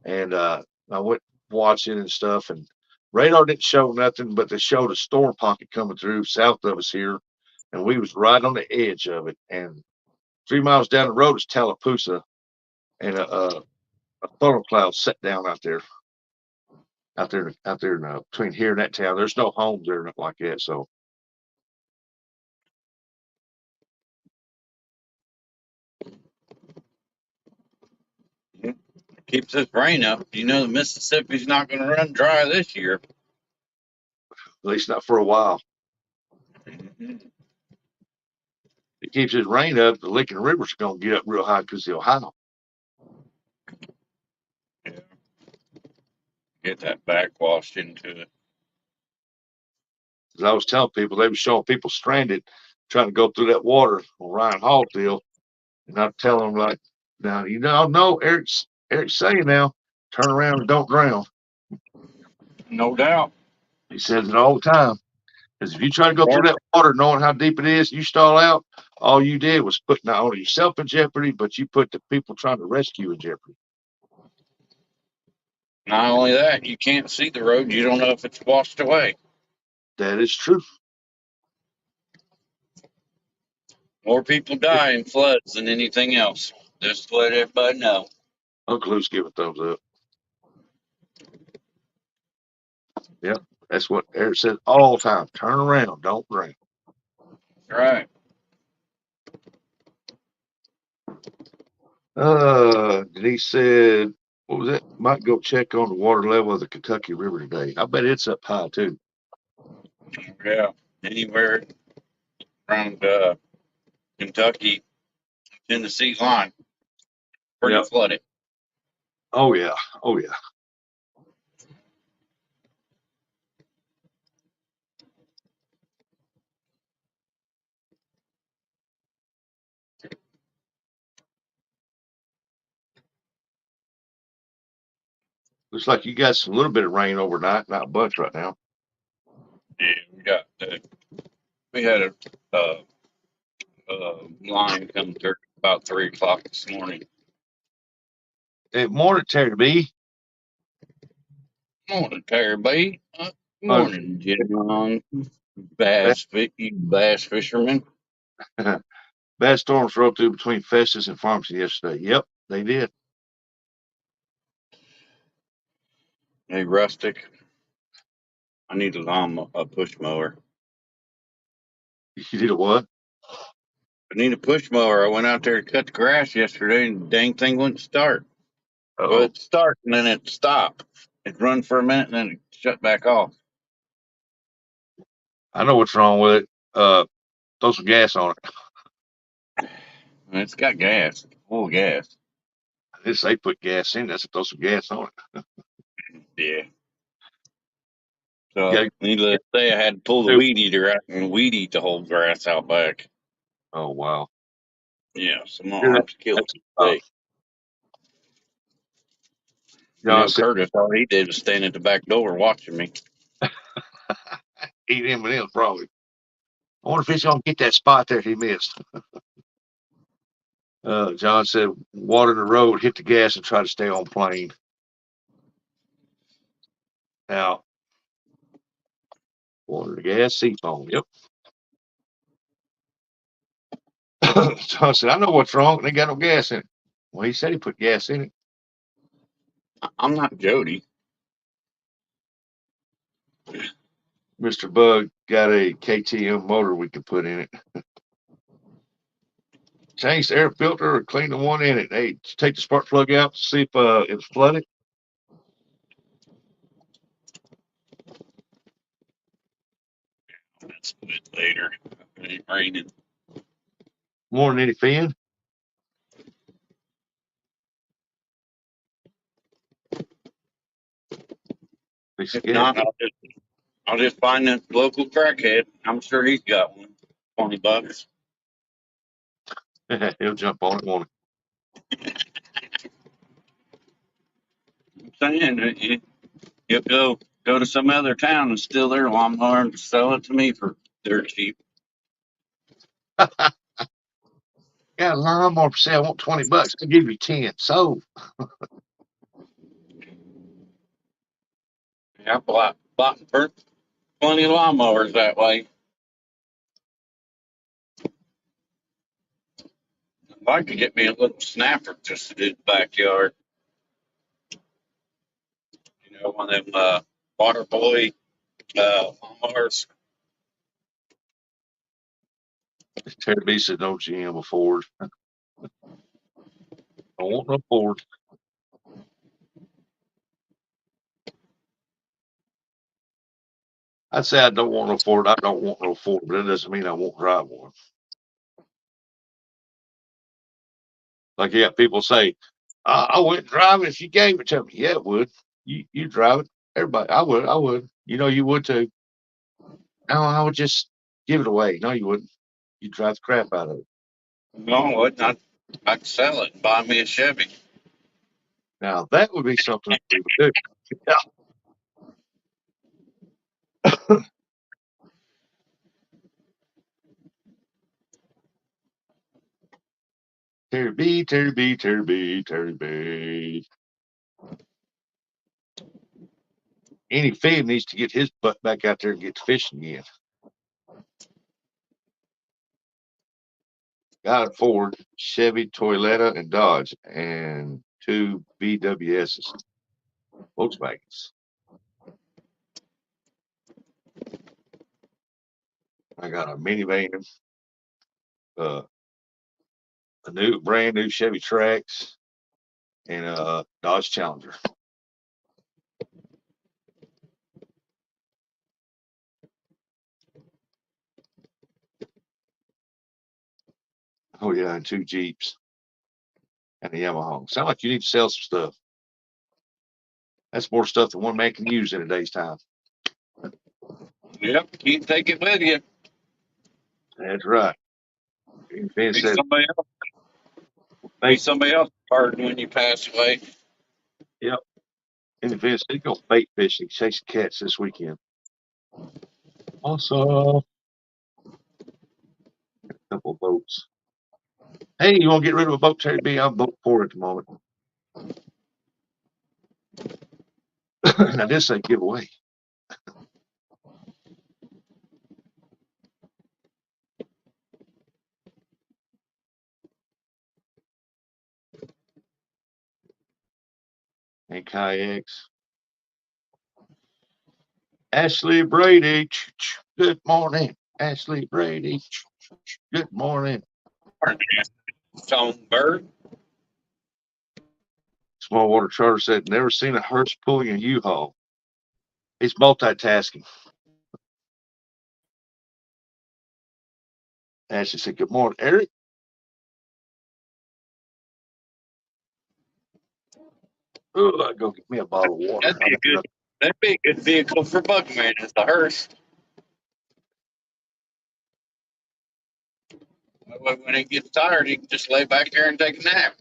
and I went watching and stuff. And radar didn't show nothing, but they showed a storm pocket coming through south of us here, and we was right on the edge of it. And 3 miles down the road is Tallapoosa, and a funnel cloud set down out there between here and that town. There's no homes there, nothing like that. So
Keeps this rain up. You know the Mississippi's not going to run dry this year.
at least not for a while. It keeps this rain up, the Licking River's going to get up real high because the Ohio.
Yeah. Get that backwashed into it.
As I was telling people, they were showing people stranded trying to go through that water on Ryan Hall deal. And I'm telling them, like, now, no, Eric's saying now, turn around and don't drown.
No doubt.
He says it all the time. Because if you try to go
Or
through that water knowing how deep it is, you stall out, all you did was put not only yourself in jeopardy, but you put the people trying to rescue in jeopardy.
Not only that, you can't see the road. You don't know if it's washed away.
That is true.
More people die in floods than anything else. Just to let everybody know.
Uncle Luke's give a thumbs up. Yep. That's what Eric says all the time. Turn around, don't drown.
Right.
Denise said, what was that? Might go check on the water level of the Kentucky River today. I bet it's up high too.
Yeah. Anywhere around Kentucky, Tennessee line, pretty
Yep.
flooded.
Oh yeah. Oh yeah. Looks like you got some little bit of rain overnight, not much right now.
Yeah, we had a line come through about 3 o'clock this morning.
Hey, morning, Terry B.
Morning, Terry B.
Oh,
Morning, John. Bass fisherman.
bad storms rolled through between Festus and Farmington yesterday. Yep, they did.
Hey, Rustic. I need a push mower.
You did a what?
I need a push mower. I went out there to cut the grass yesterday, and the dang thing wouldn't start. Well,
Uh-oh.
it start and then it stop. It run for a minute and then it shut back off.
I know what's wrong with it. Throw some gas on it.
And it's got gas, full gas.
I didn't say put gas in. That's throw some gas on it.
Yeah.
You
So,
gotta
needless to say, I had to pull the
do.
weed eater out and weed eat the whole grass out back.
Oh wow.
Yeah, so I'm
Yeah,
gonna have to kill
that's
it
tough.
today. You
John
know,
said
Curtis, all he did was stand at the back door watching me.
eat M&M's probably. I wonder if he's gonna get that spot there he missed. John said water the road, hit the gas, and try to stay on plane. Now, water the gas, seafoam. Yep. John said, I know what's wrong. They got no gas in it. Well, he said he put gas in it.
I'm not Jody.
Mr. Bug got a KTM motor we can put in it. Change the air filter or clean the one in it. Hey, take the spark plug out to see if it's flooded.
That's a bit later. It ain't raining.
More than any fin. Be
If
scared.
not, I'll just find that local crackhead. I'm sure he's got one. $20.
He'll jump on it, won't
I'm saying he'll go to some other town and steal their lawnmower and sell it to me for dirt cheap.
he? Got a lawnmower for sale. I want $20. I'll give you 10. So
Yeah, I bought and burnt plenty of lawnmowers that way. I'd like to get me a little snapper just to do the backyard. You know, one of them water boy lawnmowers.
Terry B said no GM or Ford. I don't want no Ford. I'd say I don't want no Ford. I don't want no Ford, but that doesn't mean I won't drive one. Like you got people say, I wouldn't drive it if you gave it to me. Yeah, it would. You drive it. Everybody, I would. You know you would too. No, I would just give it away. No, you wouldn't. You'd drive the crap out of it.
No, I wouldn't. I'd sell it and buy me a Chevy.
Now that would be something we would do. Yeah. Terry B, Terry B, Terry B, Terry B. Any Fib needs to get his butt back out there and get to fishing again. Got a Ford, Chevy, Toyota, and Dodge, and 2 BWSs, Volkswagens. I got a minivan, uh, a brand new Chevy Trax, and a Dodge Challenger. Oh yeah, and 2 Jeeps and a Yamaha. Sound like you need to sell some stuff. That's more stuff than one man can use in a day's time.
Yep, can't take it with you.
That's right. Ben
Be
said,
somebody else. Be somebody else's burden when you pass away.
yep. And Ben said, go bait fishing, chase cats this weekend. Also, a couple of boats. Hey, you want to get rid of a boat, Terry B? I'm boat poor at the moment. Now, this ain't giveaway. And kayaks. Ashley Brady, good morning. Ashley Brady, good morning.
Songbird.
Small Water Charter said, never seen a hearse pulling a U-Haul. He's multitasking. Ashley said, good morning, Eric. Oh, I go get me a bottle of water.
That'd be a good vehicle for Bugman is the hearse. That way when he gets tired, he can just lay back there and take a nap.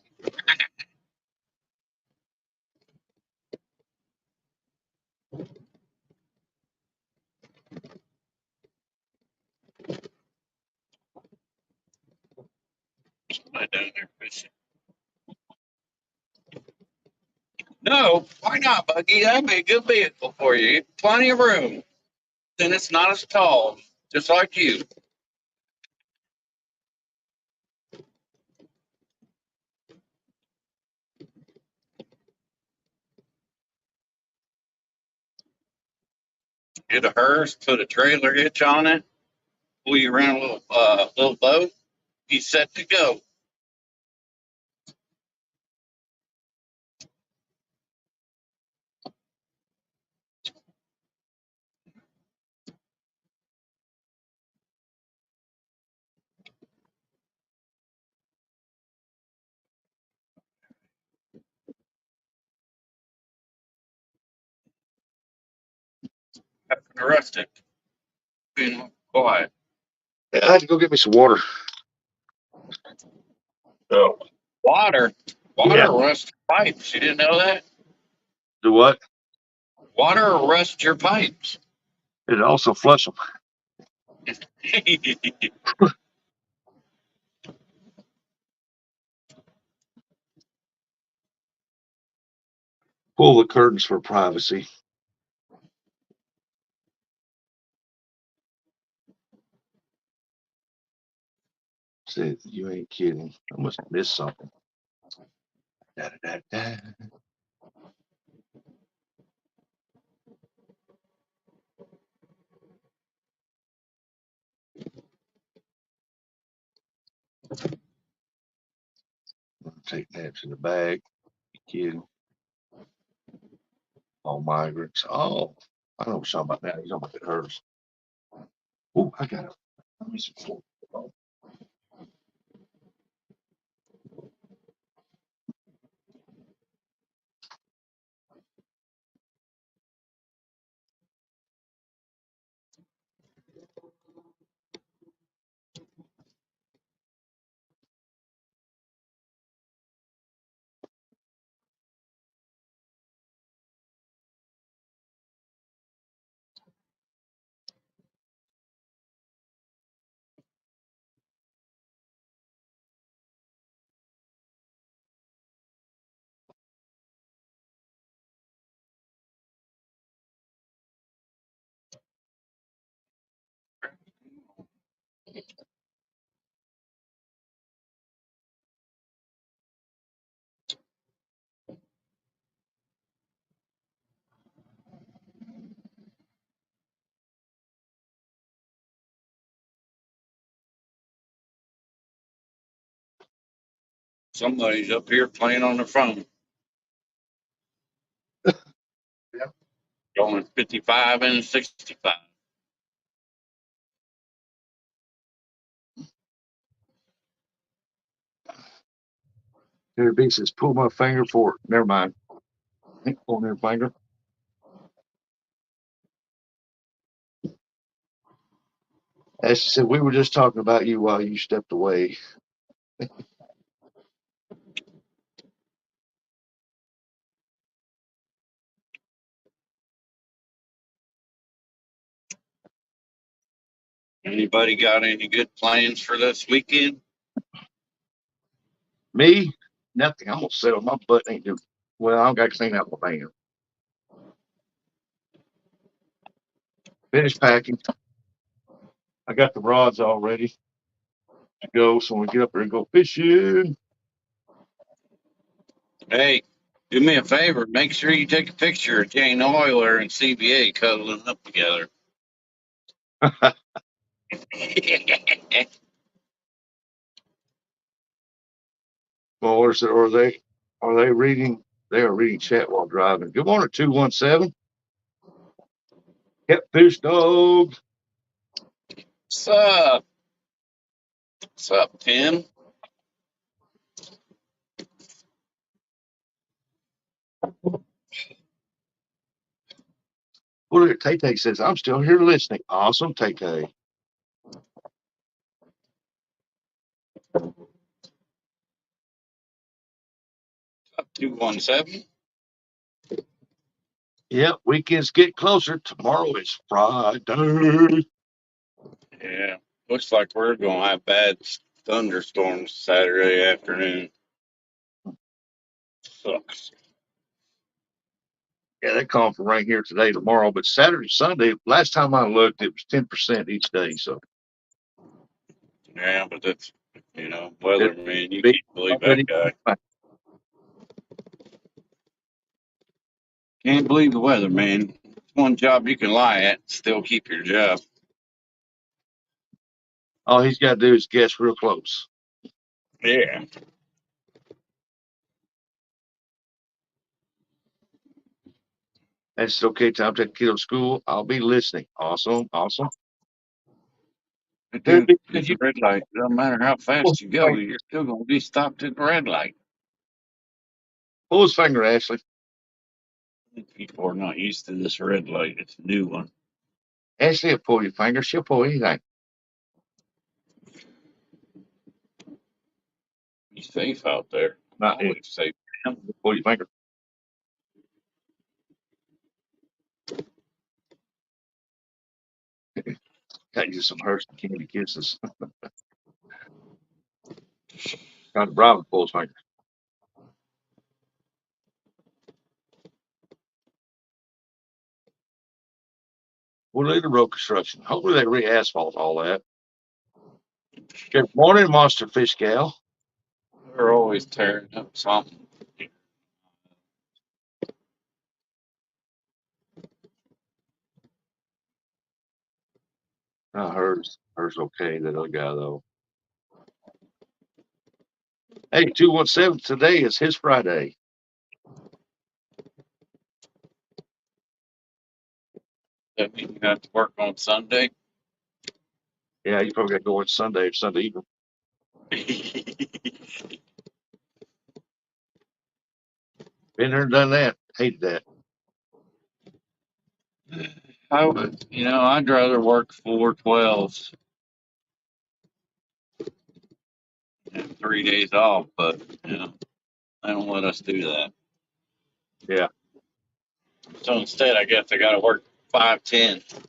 Somebody down there fishing. No, why not, Buggy? That'd be a good vehicle for you. Plenty of room. Then it's not as tall, just like you. Get a hearse, put a trailer hitch on it, pull you around a little boat. He's set to go. Having to rest it. Being quiet.
I had to go get me some water. Oh,
Water.
yeah.
Water rusts your pipes. You didn't know that?
Do what?
Water will rust your pipes.
It also flush them. Pull the curtains for privacy. Said, you ain't kidding. I must have missed something. Da, da, da, da. Take naps in the bag. You kidding? All migrants. Oh, I know what you're talking about now. You're talking about the hers. Oh, I got it. Let me see.
Somebody's up here playing on their phone.
Yeah.
Going 55 and 65.
Here, B says, pull my finger for it. Never mind. Ain't pulling her finger. As she said, we were just talking about you while you stepped away.
Anybody got any good plans for this weekend?
Me, nothing. I'm gonna sit on my butt. Ain't do well. I don't got to clean out my van. Finish packing. I got the rods all ready to go. So when we get up there and go fishing,
Hey, do me a favor. Make sure you take a picture of Jane Euler and CBA cuddling up together.
well, are they reading? They are reading chat while driving. Good morning, 217. Yep, fish dog.
What's up? What's up, Tim?
Well, look, Tay Tay says, I'm still here listening. Awesome, Tay Tay.
217.
Yep, weekends get closer. Tomorrow is Friday.
Yeah. Looks like we're going to have bad thunderstorms Saturday afternoon. Sucks.
Yeah, they calling for rain here today, tomorrow, but Saturday, Sunday, last time I looked, it was 10% each day. So
Yeah, but that's,
it's
weatherman. You
big
can't believe that
already.
guy. Can't believe the weatherman. It's one job you can lie at, still keep your job.
All he's got to do is guess real close.
Yeah.
That's okay. Time to take the kiddo to school. I'll be listening. Awesome. Awesome.
But
Dude,
dude,
did
it's a
you
red light. It doesn't matter how
pull
fast you go, you're still going to be stopped at the red light.
his finger, Ashley?
People are not used to this red light. It's a new one.
Ashley will pull your finger. She'll pull anything.
Be safe out there.
Not it.
Always safe. Man.
Pull your finger. Got you some Hershey candy kisses. Got the Bravo pull his finger. We'll leave the road construction. Hopefully they re-asphalt all that. Good morning, Monster Fish Gal.
They're always tearing up something.
Hers okay. That other guy though. Hey, 217. Today is his Friday.
That means you have to work on Sunday.
Yeah, you probably got to go in Sunday or Sunday evening. Been there and done that. Hated that.
I would, I'd rather work 4 12s and 3 days off, but they don't let us do that.
Yeah.
So instead, I guess I got to work 5 10. That's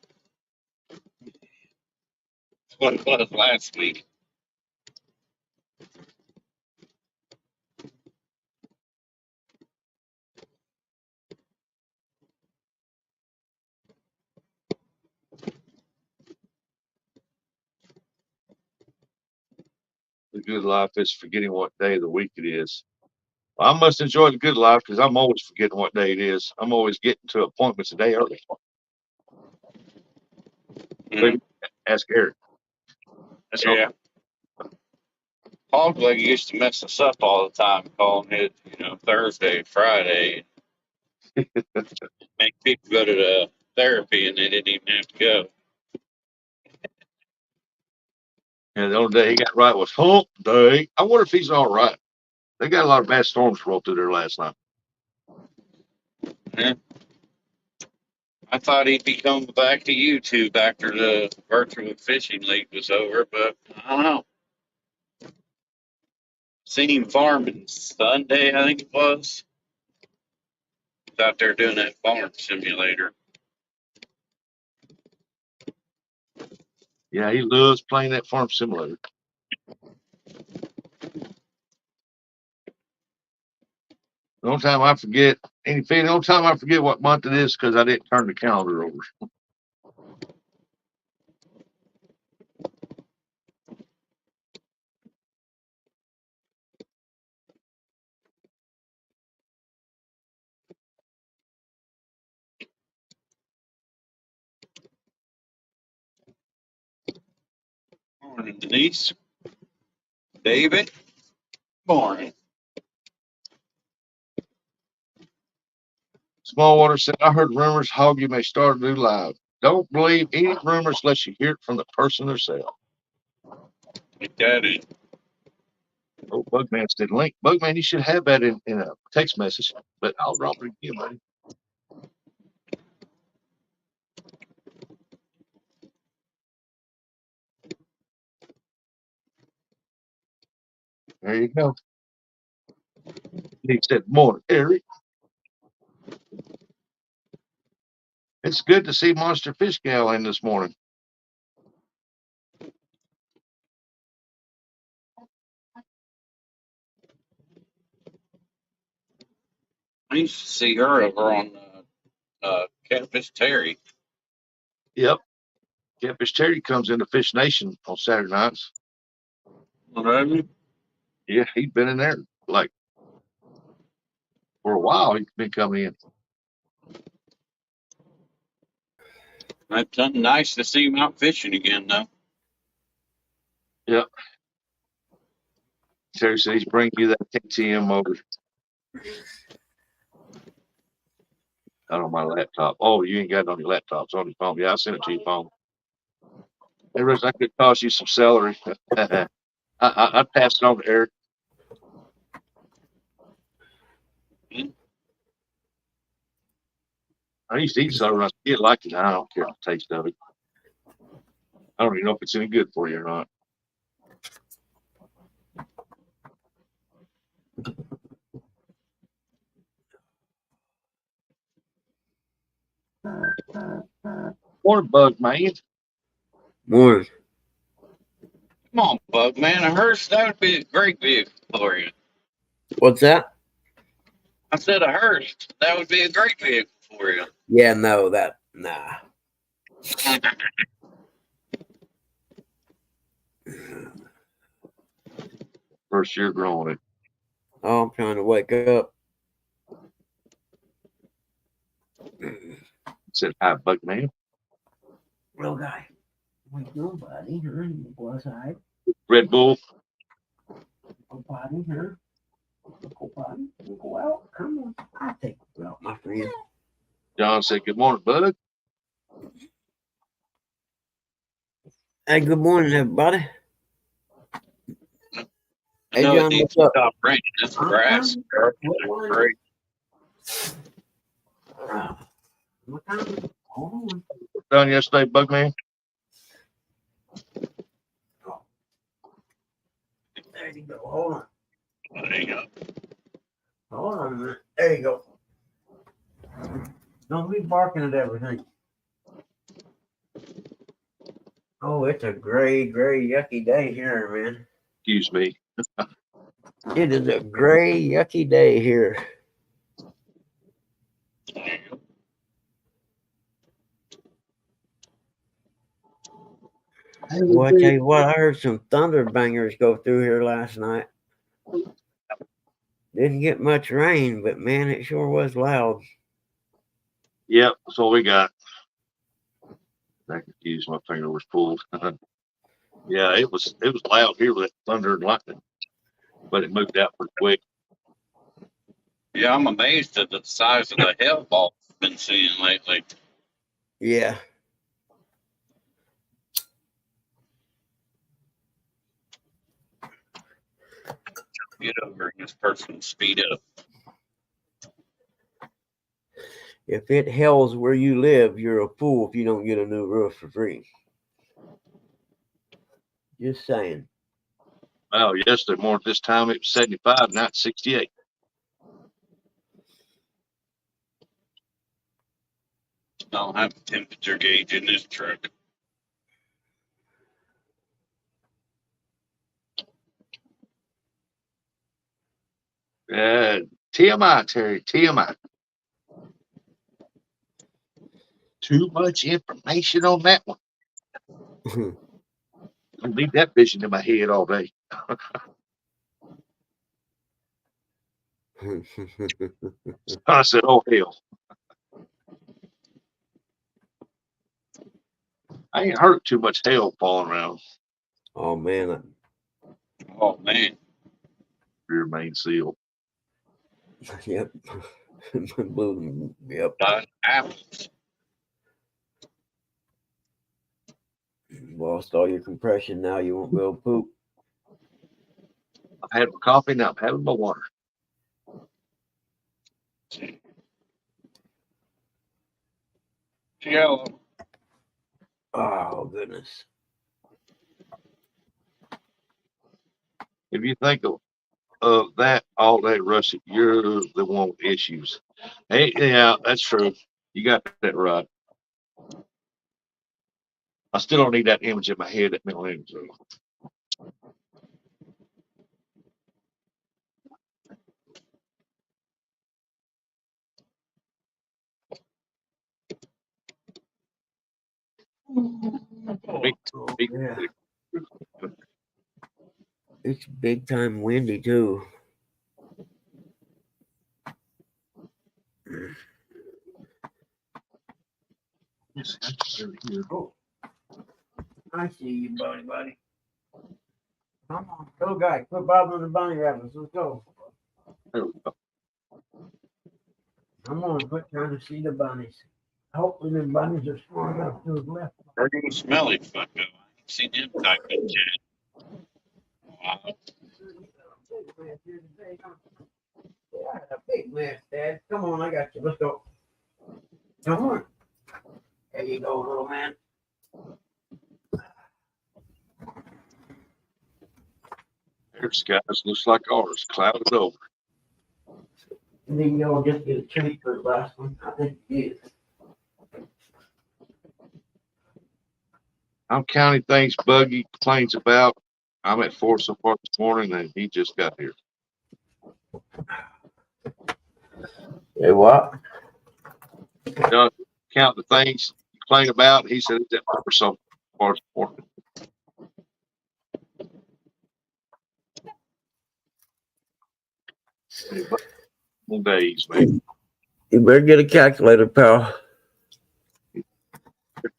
what it was last week.
The good life is forgetting what day of the week it is. Well, I must enjoy the good life because I'm always forgetting what day it is. I'm always getting to appointments a day early.
Mm,
Maybe ask Eric. That's all.
yeah. Hog leg used to mess us up all the time, calling it, Thursday, Friday, make people go to the therapy and they didn't even have to go.
And the only day he got right was hump day. I wonder if he's all right. They got a lot of bad storms roll through there last night.
Yeah. I thought he'd be coming back to YouTube after the virtual fishing league was over, but I don't know. Seen him farming Sunday, I think it was. He's out there doing that farm simulator.
Yeah, he loves playing that farm simulator. The only time I forget the only time I forget what month it is because I didn't turn the calendar over.
Morning, Denise. David. Morning.
Smallwater said, I heard rumors Hoggy may start a new live. Don't believe any rumors unless you hear it from the person herself.
Like that in.
Oh, Bugman said, link. Bugman, you should have that in a text message, but I'll drop it again, buddy. There you go. He said, morning, Eric. It's good to see Monster Fish Gal in this morning.
I used to see her over on Campus Terry.
Yep. Catfish Terry comes into Fish Nation on Saturday nights.
Whatever.
Yeah, he's been in there like for a while. He's been coming in.
It's nice to see him out fishing again, though.
Yep. Terry said he's bringing you that KTM motor. Not on my laptop. Oh, you ain't got it on your laptop. It's on your phone. Yeah, I sent it to your phone. Hey, Rich, I could cost you some celery. I passed it on to Eric. I used to eat celery. I did like it. I don't care the taste of it. I don't even know if it's any good for you or not. Morning, bug man.
Morning.
Come on, Bug, man. A hearse, that would be a great vehicle for you.
What's that?
I said a hearse, that would be a great vehicle for you.
Yeah, no, nah.
First year growing it.
Oh, I'm trying to wake up.
Said hi, bug man.
Real guy. Wait, nobody, huh? You go outside.
Red Bull.
Go potty, huh? Go potty. You go out. Come on. I'll take you out, my friend.
John said, good morning, bud.
Hey, good morning, everybody.
I
Hey,
know
John,
it needs
what's
to
up?
stop raining. This grass is great.
What time? Hold on.
Done yesterday, bug man.
There you go. Hold on.
There you go.
Hold on a minute. There you go. Don't be barking at everything. Oh, it's a gray, yucky day here, man.
Excuse me.
It is a gray, yucky day here. Well, I tell you what, I heard some thunder bangers go through here last night. Didn't get much rain, but man, it sure was loud.
Yep, that's all we got. That confused. My finger was pulled. Yeah, it was loud here with that thunder and lightning. but it moved out pretty quick.
Yeah, I'm amazed at the size of the hell balls I've been seeing lately.
Yeah.
Get over and this person speed up.
If it hells where you live, you're a fool if you don't get a new roof for free. Just saying.
Well, yesterday morning at this time it was 75, now it's 68.
I don't have a temperature gauge in this truck.
TMI, Terry, TMI. Too much information on that one. I leave that vision in my head all day. I said, oh, hell. I ain't heard too much hail falling around
Oh man.
Oh man,
rear main seal.
Yep. Blew. Yep.
apples.
Lost all your compression. Now you won't be able to poop.
I've had my coffee, now I'm having my water.
Yellow.
Oh goodness.
If you think of that all day, Rusty, you're the one with issues. Hey, yeah, that's true. You got that right. I still don't need that image in my head, that mental image. Big,
Oh,
big,
yeah. It's big time windy too. Oh, I see you, buddy. Come on, go, guy. Quit bothering the bunny rabbits. Let's go.
There we go.
Come on, quit trying to see the bunnies. Hopefully the bunnies are smart enough to have left.
They're gonna smell it, fucko. I ain't seen them type of chat. Wow.
Yeah, a big mess, Dad. Come on, I got you. Let's go. Come on. There you go, little man.
Their skies looks like ours, clouded over.
And then y'all just get a treat for the last one. I think it is.
I'm counting things Buggy complains about. I'm at 4 so far this morning, and he just got here.
Hey, what?
Count the things you complain about. He said it's at 4 so far this morning. Days, man.
You better get a calculator, pal.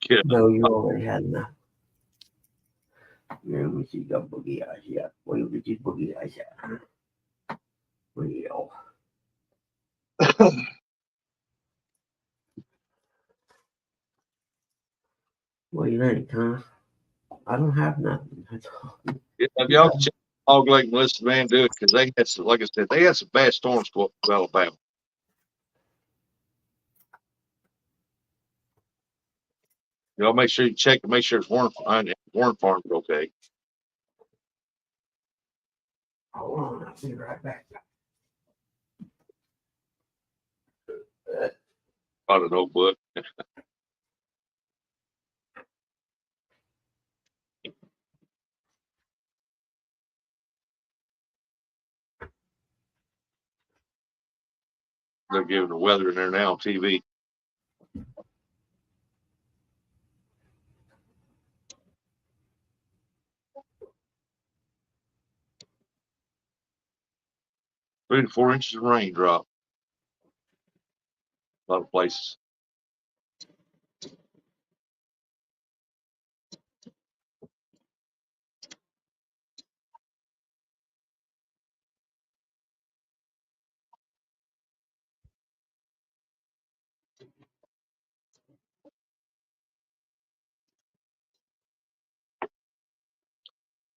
Yeah.
No, you already had enough. Yeah, let me see. You got boogie eyes. Yeah. Where you get your boogie eyes at? Huh? Real. What do you think, huh? I don't have nothing. That's all.
Yeah, y'all can check Hog Lake and Melissa Van do it because they had some, like I said, they had some bad storms go up to Alabama. Y'all make sure you check to make sure it's Warren Farm's okay.
Hold on, I'll be right back.
I don't know, but they're giving the weather in there now on TV. Three to 4 inches of rain drop. A lot of places.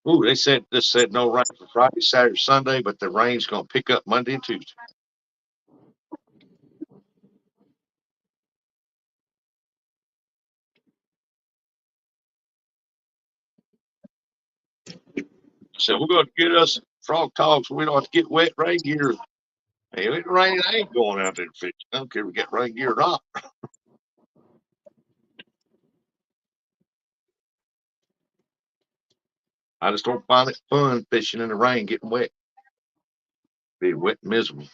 Ooh, they said no rain for Friday, Saturday, Sunday, but the rain's gonna pick up Monday and Tuesday. So we're gonna get us frog togs. We don't have to get wet rain gear. Hey, if it rain, I ain't going out there to fish. I don't care if we get rain gear or not. I just don't find it fun fishing in the rain, getting wet. Be wet and miserable.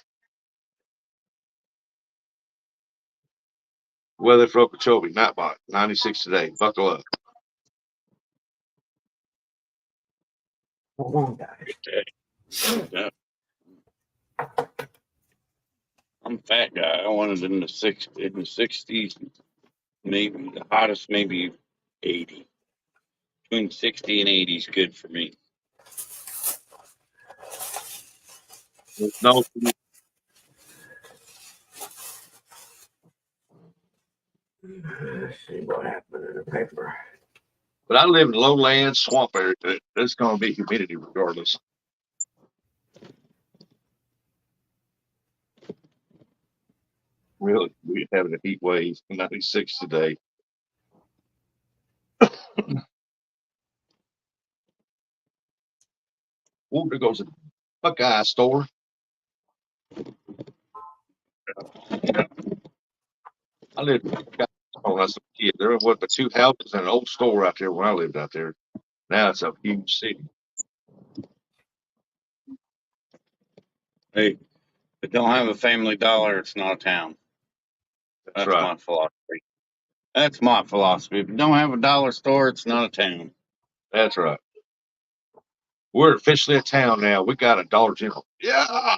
Weather for Okeechobee, Nightbot, 96 today. Buckle up.
Come on, guys.
Yeah. I'm a fat guy. I wanted in the 60s, maybe the hottest, maybe 80. Between 60 and 80 is good for me.
No,
Let's see what happened in the paper.
but I live in lowland swamp area. There's going to be humidity regardless. Really, we're having a heat wave, 96 today. Ooh, there goes a Buckeye store. I lived in Buckeye when I was a kid. There was the two houses and an old store out there when I lived out there. Now it's a huge city.
Hey, if it don't have a Family Dollar, it's not a town.
That's
That's
right.
my philosophy. That's my philosophy. If you don't have a dollar store, it's not a town.
That's right. We're officially a town now. We got a Dollar General. Yeah.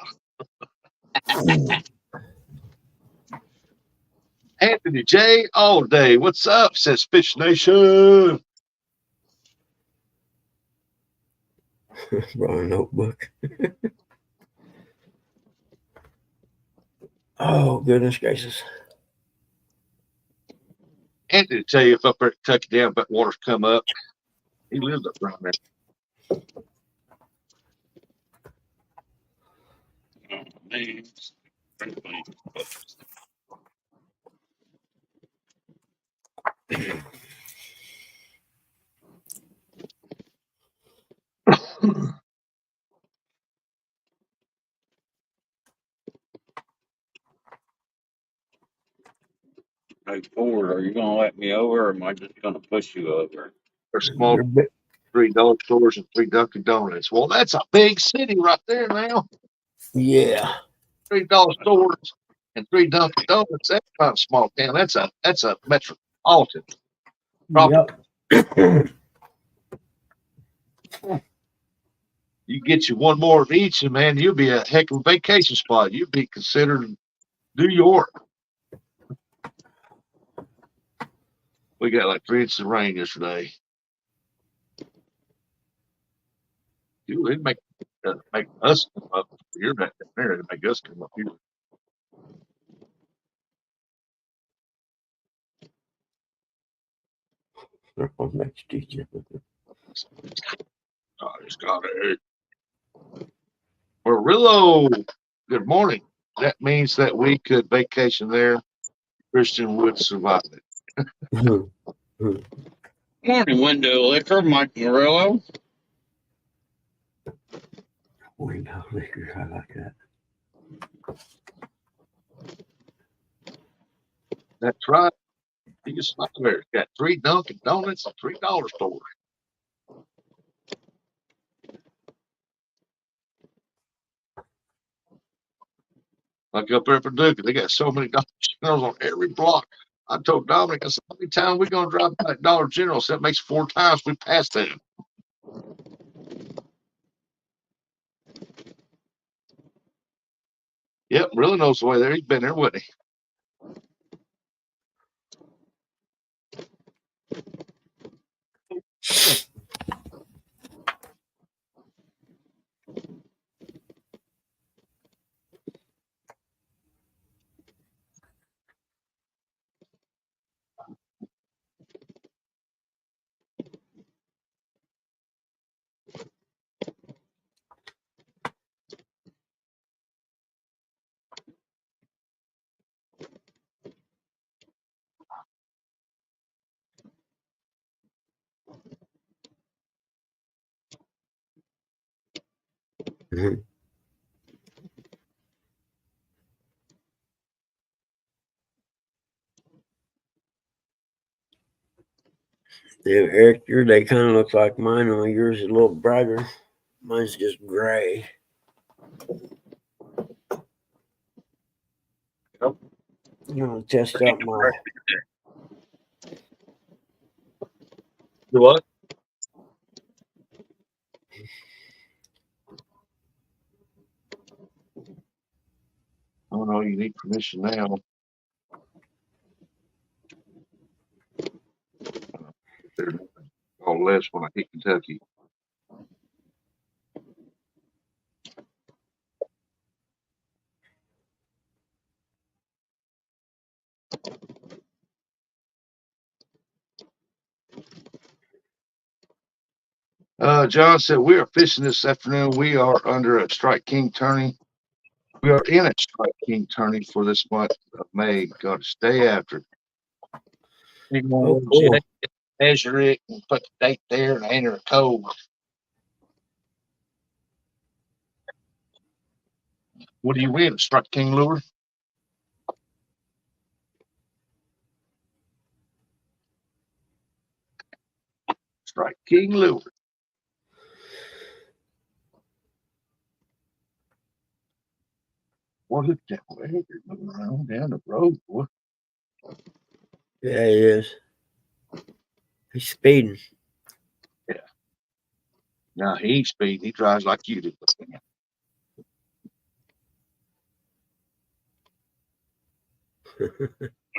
Anthony J. all day. What's up? Says Fish Nation.
Brought a notebook. Oh, goodness gracious.
Anthony tell you if up there at Kentucky Dam, that water's come up. He lives up around there.
Oh, man. Hey, Ford, are you going to let me over or am I just going to push you over?
There's small $3 stores and 3 Dunkin' Donuts. Well, that's a big city right there now.
Yeah.
$3 stores and 3 Dunkin' Donuts. That's not a small town. That's a metropolitan.
Yep.
You get you one more of each, and man, you'll be a heck of a vacation spot. You'll be considered New York. We got like 3 inches of rain yesterday. It'd make us come up. You're back there. It'd make us come up here.
Next teacher.
I just got it. Murillo, good morning. That means that we could vacation there. Christian would survive it.
Morning, window liquor, Mike Murillo.
Window liquor. I like that.
That's right. You can smell there. It's got 3 Dunkin' Donuts and $3 stores. Like up there for Duke, they got so many Dollar Generals on every block. I told Dominic, I said, how many times we gonna drive by Dollar General? So that makes 4 times we passed them. Yep, really knows the way there. He's been there, wouldn't he?
Mhm. Eric, your day kind of looks like mine, only yours is a little brighter. Mine's just gray.
Yep.
You want to test out my?
Do what? Oh no, you need permission now. There's all less when I hit Kentucky. John said we are fishing this afternoon. We are under a Strike King tourney. We are in a Strike King tourney for this month of May. Got to stay after it. You're
Oh,
going
cool.
to measure it and put the date there and enter a code. What do you win? Strike King lure? Strike King lure. What is that? Well, you're moving around down the road, boy.
Yeah, he is. He's speeding.
Yeah. No, he ain't speed. He drives like you do.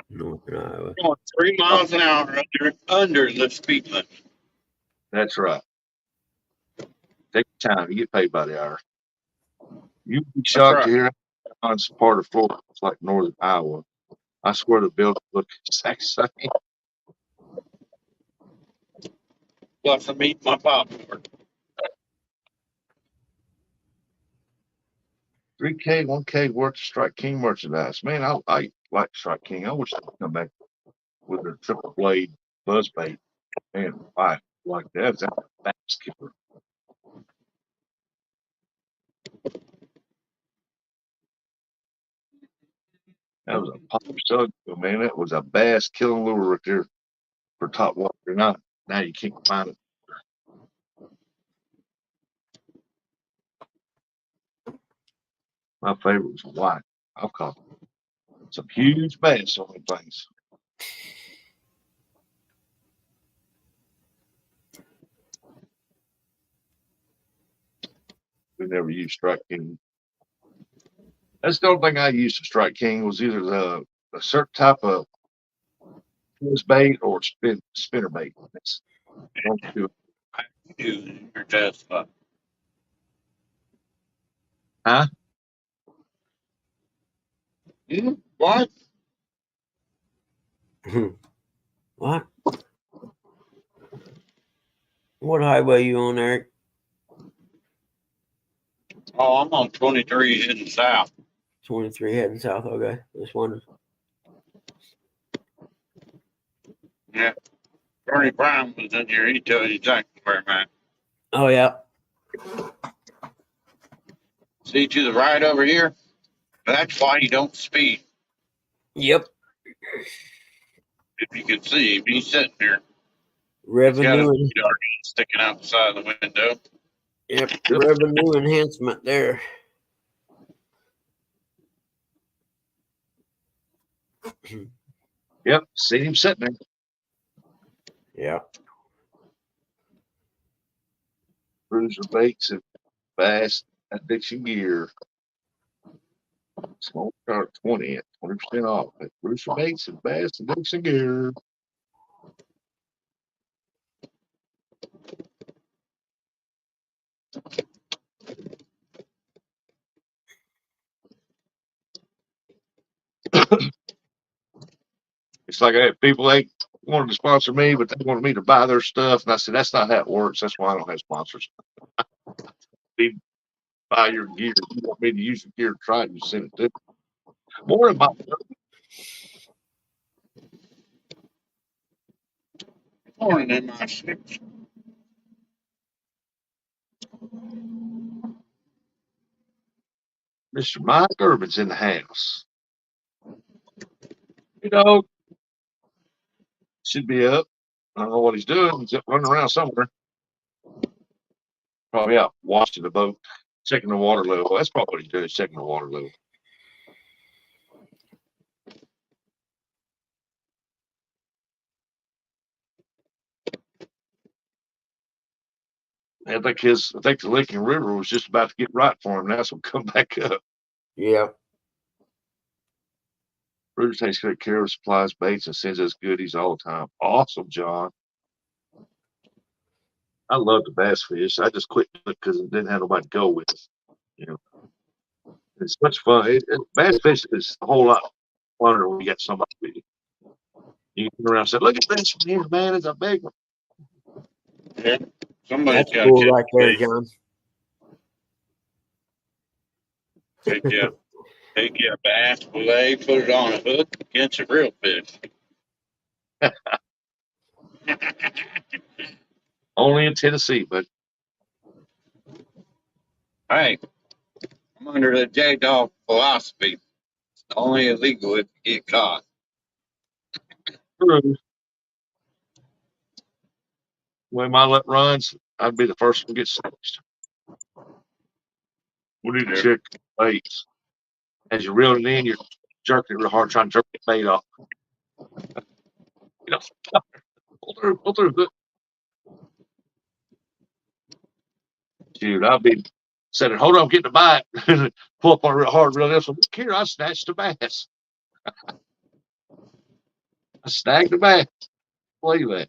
Northern Iowa.
Going 3 miles an hour under the speed limit.
That's right. Take your time. You get paid by the hour. You'd be
That's
shocked to
right.
hear it's part of Florida. It's like northern Iowa. I swear the buildings look exact same.
Plus, I'm eating my popcorn.
3K, 1K worth of Strike King merchandise. Man, I like Strike King. I wish they'd come back with their triple blade buzz bait. Man, why like that? That's a back skipper. That was a popular selling, man. That was a bass killing lure right there for top water. Now you can't find it. My favorite was white. I've caught some huge bass on them things. We never used Strike King. That's the only thing I used to Strike King was either a certain type of buzz bait or spinner bait. That's those two.
You, your test.
Huh?
What?
What? What highway you on, Eric?
Oh, I'm on 23 heading south.
23 heading south. Okay. Just wondering.
Yeah. Bernie Brown was in here. He tells you exactly where I'm at.
Oh, yeah.
See to the right over here? That's why you don't speed.
Yep.
If you can see him, he's sitting there. He's got his
Revenue.
radar sticking out the side of the window.
Yep. Revenue enhancement there.
Yep. See him sitting there.
Yeah.
Cruiser baits and bass addiction gear. Small start 20 at 20% off at Cruiser baits and bass addiction gear. It's like people ain't wanted to sponsor me, but they wanted me to buy their stuff. And I said, that's not how it works. That's why I don't have sponsors. They buy your gear. You want me to use your gear to try it, you send it to me. More about
Morning in my six.
Mr. Mike Urban's in the house. You know, should be up. I don't know what he's doing. He's up running around somewhere. Probably out washing the boat, checking the water level. That's probably what he's doing, checking the water level. I think the Licking River was just about to get right for him. Now it's gonna come back up.
Yeah.
Bruder takes great care of supplies, baits, and sends us goodies all the time. Awesome, John. I love the bass fish. I just quit because it didn't have nobody to go with. You know, it's much fun. Bass fishing is a whole lot funner when you got somebody with you. You can turn around and say, "Look at this one here, man! It's a big one."
Yeah. Somebody's
That's
got to
cool
catch
right
the
there,
bait.
John.
Take you a bass fillet, put it on a hook, catch a real fish.
Only in Tennessee, but
Hey, I'm under the J Dog philosophy. It's only illegal if you get caught.
true. The way my luck runs, I'd be the first one to get snatched. We need to
Sure.
check baits. As you reel it in, you're jerking it real hard, trying to jerk the bait off. You know, pull through. Good. Dude, I'll be saying, "Hold on, I'm getting a bite." Pull up on it real hard, reel this one. Look here, I snatched a bass. I snagged a bass. Believe that.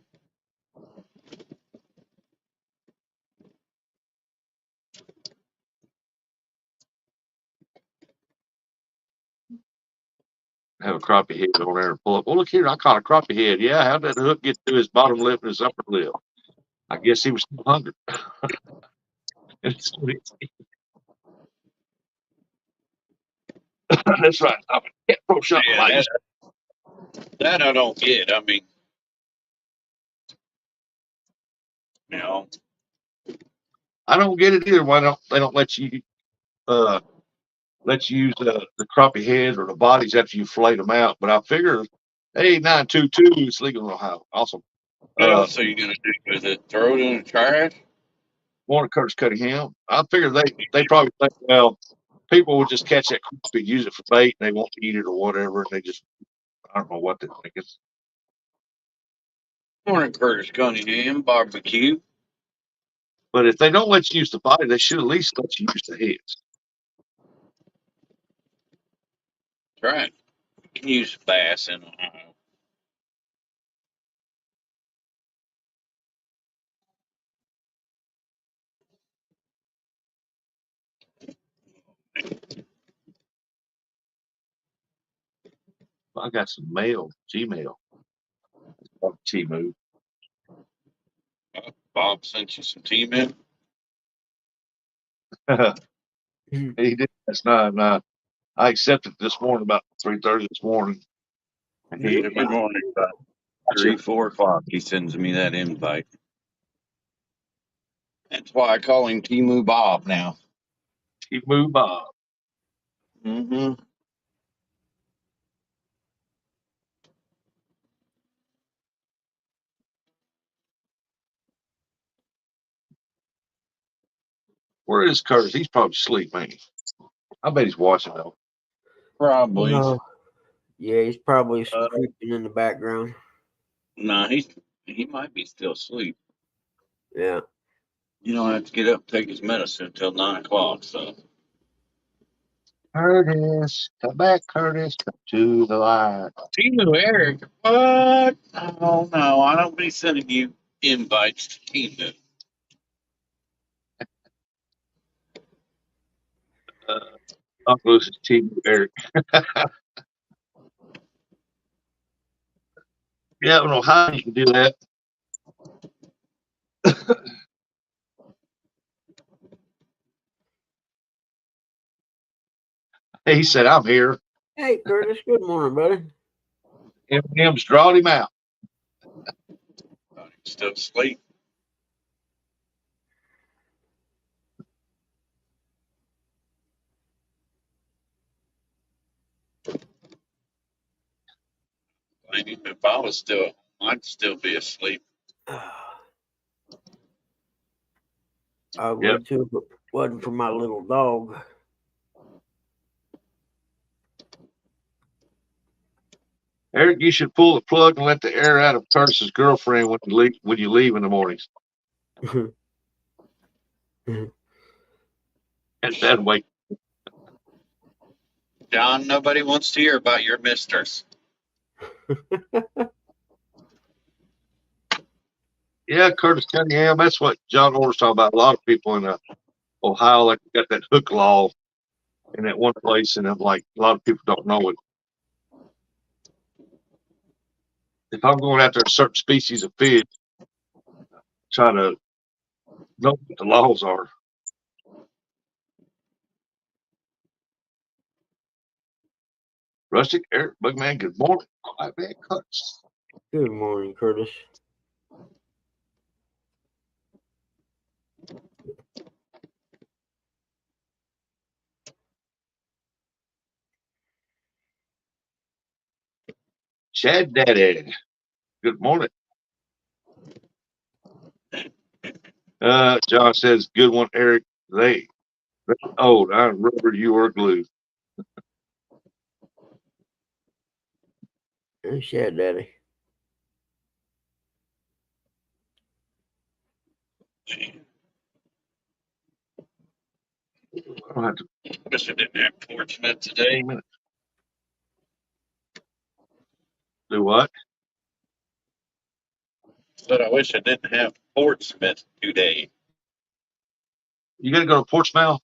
Have a crappie head on there and pull up. Well, look here, I caught a crappie head. Yeah, how did the hook get to his bottom lip and his upper lip? I guess he was still hungry. That's right. I can't throw something
Yeah,
like this.
that I don't get. I mean, you know,
I don't get it either. Why don't they don't uh let you use the crappie head or the bodies after you flayed them out? But I figure, hey, 922 is legal in Ohio. Awesome.
what else are you going to do with it? Throw it in the trash?
Morning, Curtis Cunningham. I figure they probably think, well, people will just catch that crappie, use it for bait, and they won't eat it or whatever. And they just, I don't know what they're thinking.
Morning, Curtis Cunningham, barbecue.
But if they don't let you use the body, they should at least let you use the heads.
That's right. You can use bass in Ohio.
I got some mail, Gmail, T-Move.
Bob sent you some T-men.
He did. That's not. I accepted this morning about 3:30 this morning. And he
Every morning about
gotcha.
3, 4 o'clock, he sends me that invite. That's why I call him Timu Bob now.
T-Move Bob.
Mm-hmm.
Where is Curtis? He's probably asleep, man. I bet he's watching though.
Probably.
Yeah, he's probably
Uh,
sleeping in the background.
nah, he might be still asleep.
Yeah.
You don't have to get up and take his medicine until 9 o'clock. So
Curtis, come back, Curtis, come to the light.
Timu Eric, what? Oh no, I don't be sending you invites to Timu.
Uh, Uncle Lucy's team, Eric. Yeah, I don't know how you can do that. He said, "I'm here."
Hey, Curtis. Good morning, buddy.
M&M's drawed him out.
Still asleep. mean, if I was still, I'd still be asleep.
I
Yep.
would too, if it wasn't for my little dog.
Eric, you should pull the plug and let the air out of Curtis's girlfriend when you leave in the mornings. And that way,
John, nobody wants to hear about your mistress.
yeah, Curtis Cunningham. That's what John Orr's talking about. A lot of people in Ohio, like, got that hook law in that one place, and I'm like, a lot of people don't know it. If I'm going after a certain species of fish, try to know what the laws are. Rustic, Eric, Bugman, good morning. Quiet man, Curtis.
Good morning, Curtis.
Chad Daddy, good morning. John says, good one, Eric. They're old. I'm rubber, you are glue.
Hey, Shad Daddy.
I don't have to
Wish I didn't have Portsmouth today.
do what?
But I wish I didn't have Portsmouth today.
You got to go to Portsmouth?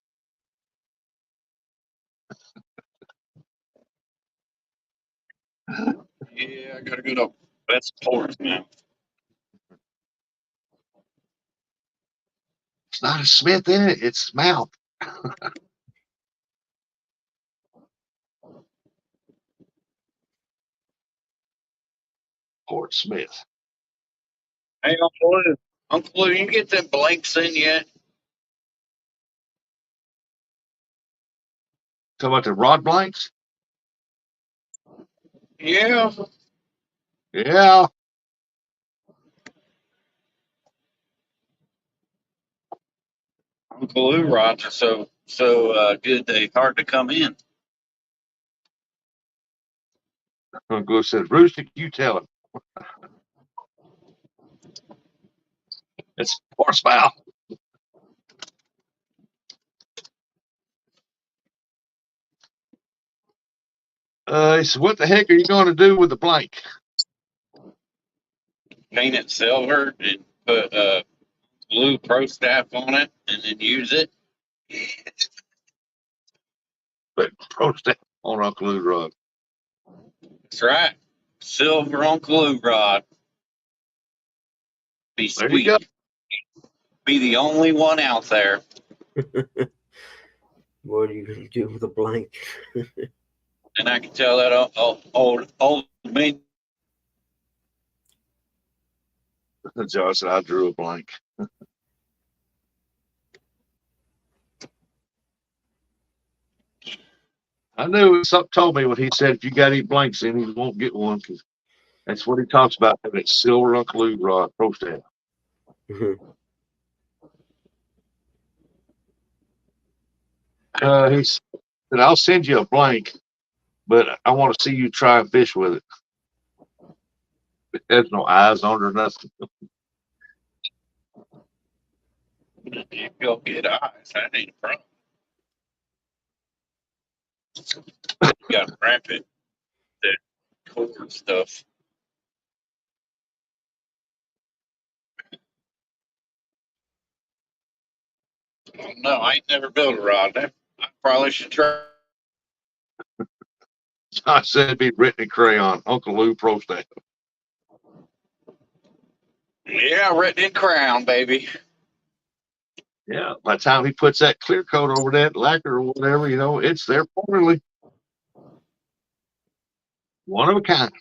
Yeah, I gotta go to West Portsmouth.
It's not a Smith in it. It's Mouth. Portsmouth.
Hey, Uncle Lou, you get them blanks in yet?
Talking about the rod blanks?
Yeah.
Yeah.
Uncle Lou rods are so good they hard to come in.
Uncle says, Rooster, you tell him. It's Portsmouth. He said, what the heck are you going to do with the blank?
Paint it silver and put blue pro staff on it and then use it.
But protest on Uncle Lou's rod.
That's right. Silver Uncle Lou rod. Be
There you go.
sweet. Be the only one out there.
What are you going to do with a blank?
And I can tell that old man.
John said, I drew a blank. I knew something told me when he said, if you got any blanks in, he won't get one because that's what he talks about. That silver Uncle Lou rod, protest. He said, I'll send you a blank, but I want to see you try and fish with it. There's no eyes on it or nothing.
You go get eyes. That ain't a problem. You got to wrap it. That cord stuff. No, I ain't never built a rod. I probably should try.
I said it'd be written in crayon, Uncle Lou protest.
Yeah, written in crown, baby.
Yeah, by the time he puts that clear coat over that lacquer or whatever, it's there permanently. One of a kind.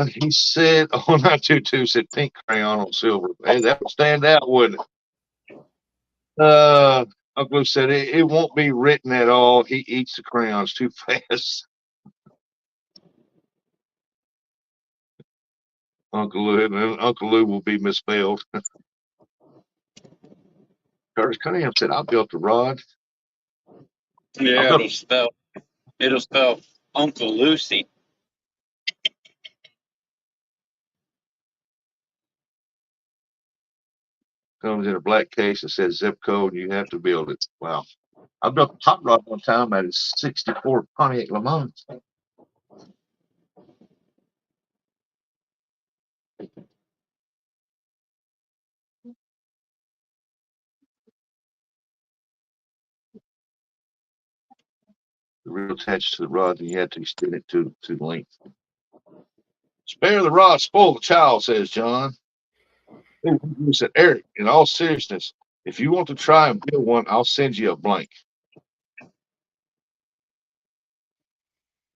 He said, oh, 922 said pink crayon on silver. Hey, that would stand out, wouldn't it? Uncle Lou said it won't be written at all. He eats the crayons too fast. Uncle Lou will be misspelled. Curtis Cunningham said, I built the rod.
Yeah, it'll spell Uncle Lucy.
Comes in a black case that says zip code, and you have to build it. Wow. I built a top rod one time at a 64 Pontiac Le Mans. The reel attached to the rod, and you had to extend it to the length. Spare the rod, spoil the child, says John. He said, Eric, in all seriousness, if you want to try and build one, I'll send you a blank.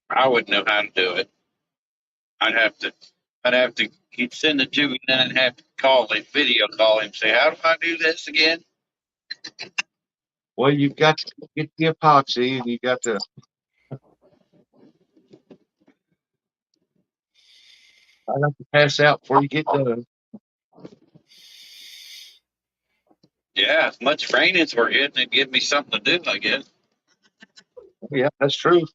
I wouldn't know how to do it. I'd have to he'd send it to me, and then I'd have to call him, video call him, say, how do I do this again?
Well, you've got to get the epoxy, and you got to. I have to pass out before you get done.
Yeah, as much training as we're getting, it'd give me something to do, I guess.
Yeah, that's true.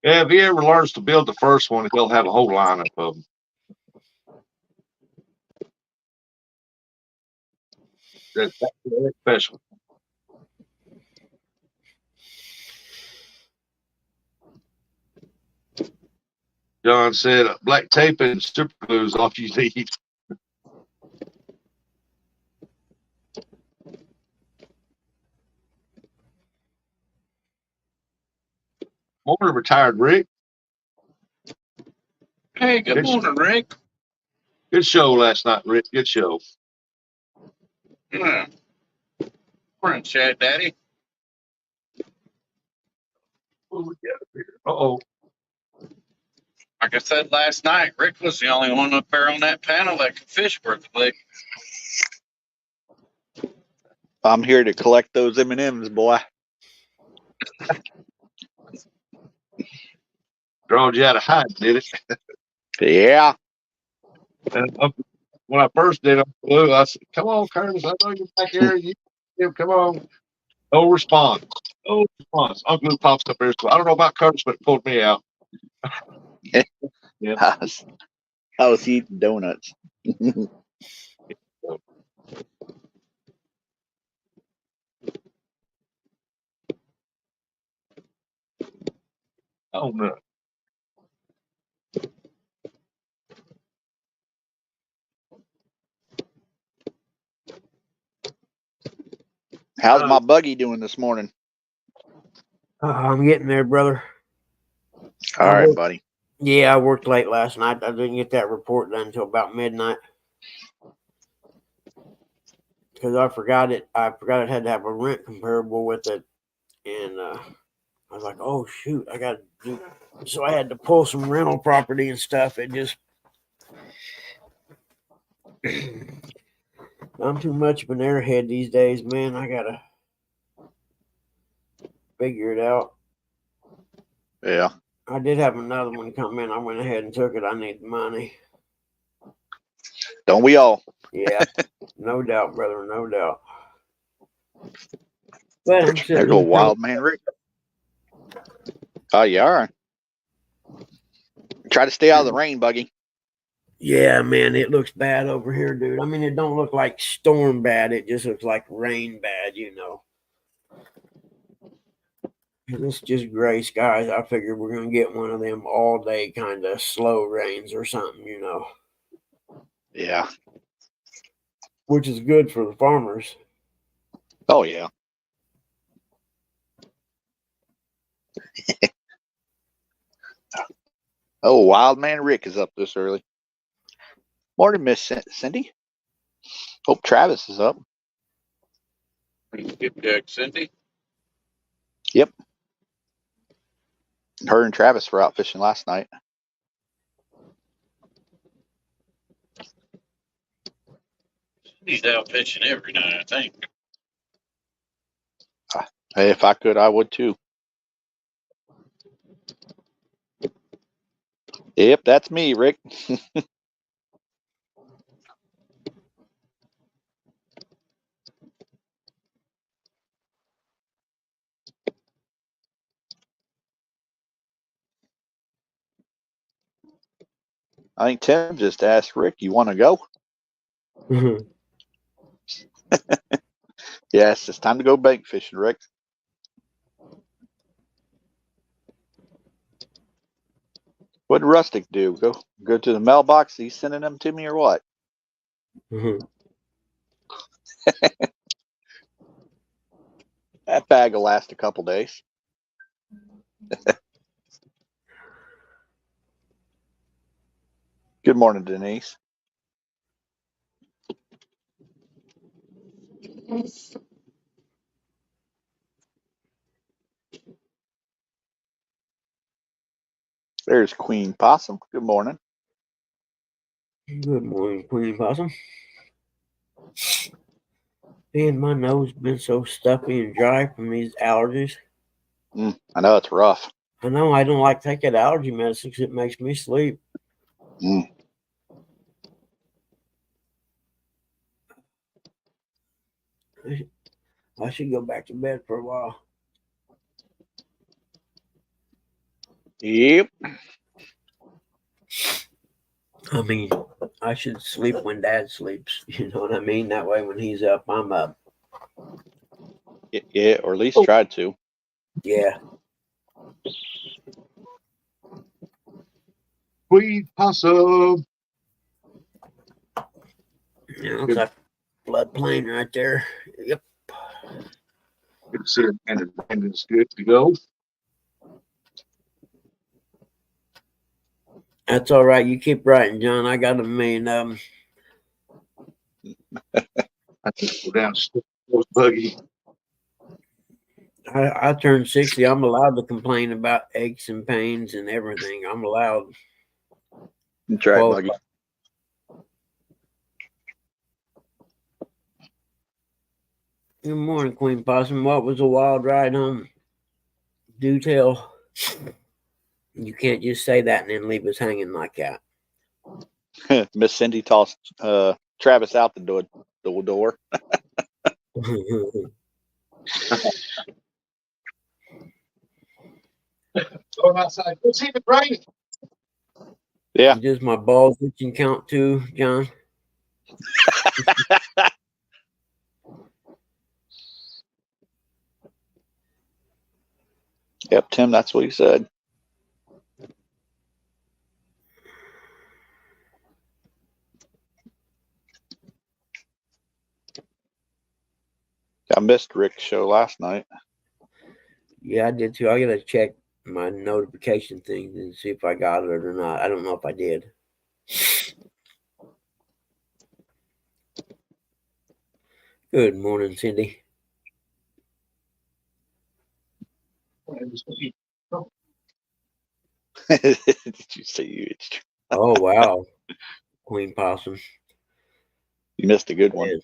Yeah, if he ever learns to build the first one, he'll have a whole lineup of them. That's special. John said, black tape and super glue is all you need. Morning, retired Rick.
Hey, good morning, Rick.
Good show last night, Rick. Good show.
Yeah. Morning, Chad Daddy.
Uh-oh.
Like I said last night, Rick was the only one up there on that panel that could fish worth a lick.
I'm here to collect those M&Ms, boy.
Drawed you out of hide, did it?
Yeah.
And when I first did Uncle Lou, I said, come on, Curtis, I know you're back here. Come on. No response. No response. Uncle Lou pops up here. So I don't know about Curtis, but it pulled me out. Yeah.
I was eating donuts.
Oh, no.
How's my buggy doing this morning?
I'm getting there, brother.
All right, buddy.
Yeah, I worked late last night. I didn't get that report done until about midnight because I forgot it. I forgot it had to have a rent comparable with it, and I was like, "Oh shoot, I got to do." So I had to pull some rental property and stuff. It just I'm too much of an airhead these days, man. I gotta figure it out.
Yeah.
I did have another one come in. I went ahead and took it. I need the money.
Don't we all?
Yeah, no doubt, brother. No doubt. But I'm
There's a wild man, Rick. Oh, you are. Try to stay out of the rain, buggy.
Yeah, man, it looks bad over here, dude. I mean, it don't look like storm bad. It just looks like rain bad, you know. It's just gray skies. I figure we're going to get one of them all day kind of slow rains or something, you know.
Yeah.
Which is good for the farmers.
Oh, yeah. Oh, wild man Rick is up this early. Morning, Miss Cindy. Hope Travis is up.
Skip deck, Cindy.
Yep. Her and Travis were out fishing last night.
He's out fishing every night, I think.
Hey, if I could, I would too. Yep, that's me, Rick. I think Tim just asked Rick, "You want to go?" Yes, it's time to go bank fishing, Rick. What did Rustic do? Go to the mailbox? He's sending them to me or what? That bag will last a couple days. Good morning, Denise. There's Queen Possum. Good morning.
Good morning, Queen Possum. Man, my nose been so stuffy and dry from these allergies.
I know it's rough.
I know I don't like taking allergy medicine because it makes me sleep. I should go back to bed for a while.
Yep.
I mean, I should sleep when Dad sleeps. You know what I mean? That way, when he's up, I'm up.
Yeah, or at least try to.
Yeah.
Queen Possum.
Yeah, looks like floodplain right there. Yep.
Good to see it, and it's good to go.
That's all right. You keep writing, John. I got a million of them.
I think go down the buggy.
I turned 60. I'm allowed to complain about aches and pains and everything. I'm allowed.
That's right, Buggy.
Good morning, Queen Possum. What was a wild ride home? Do tell. You can't just say that and then leave us hanging like that.
Miss Cindy tossed Travis out the door.
Going outside. It's even raining.
Yeah.
Does my balls itching count too, John?
Yep, Tim, that's what he said. I missed Rick's show last night.
Yeah, I did too. I gotta check my notification things and see if I got it or not. I don't know if I did. Good morning, Cindy.
Did you say you itched?
Oh wow, Queen Possum.
You missed a good one.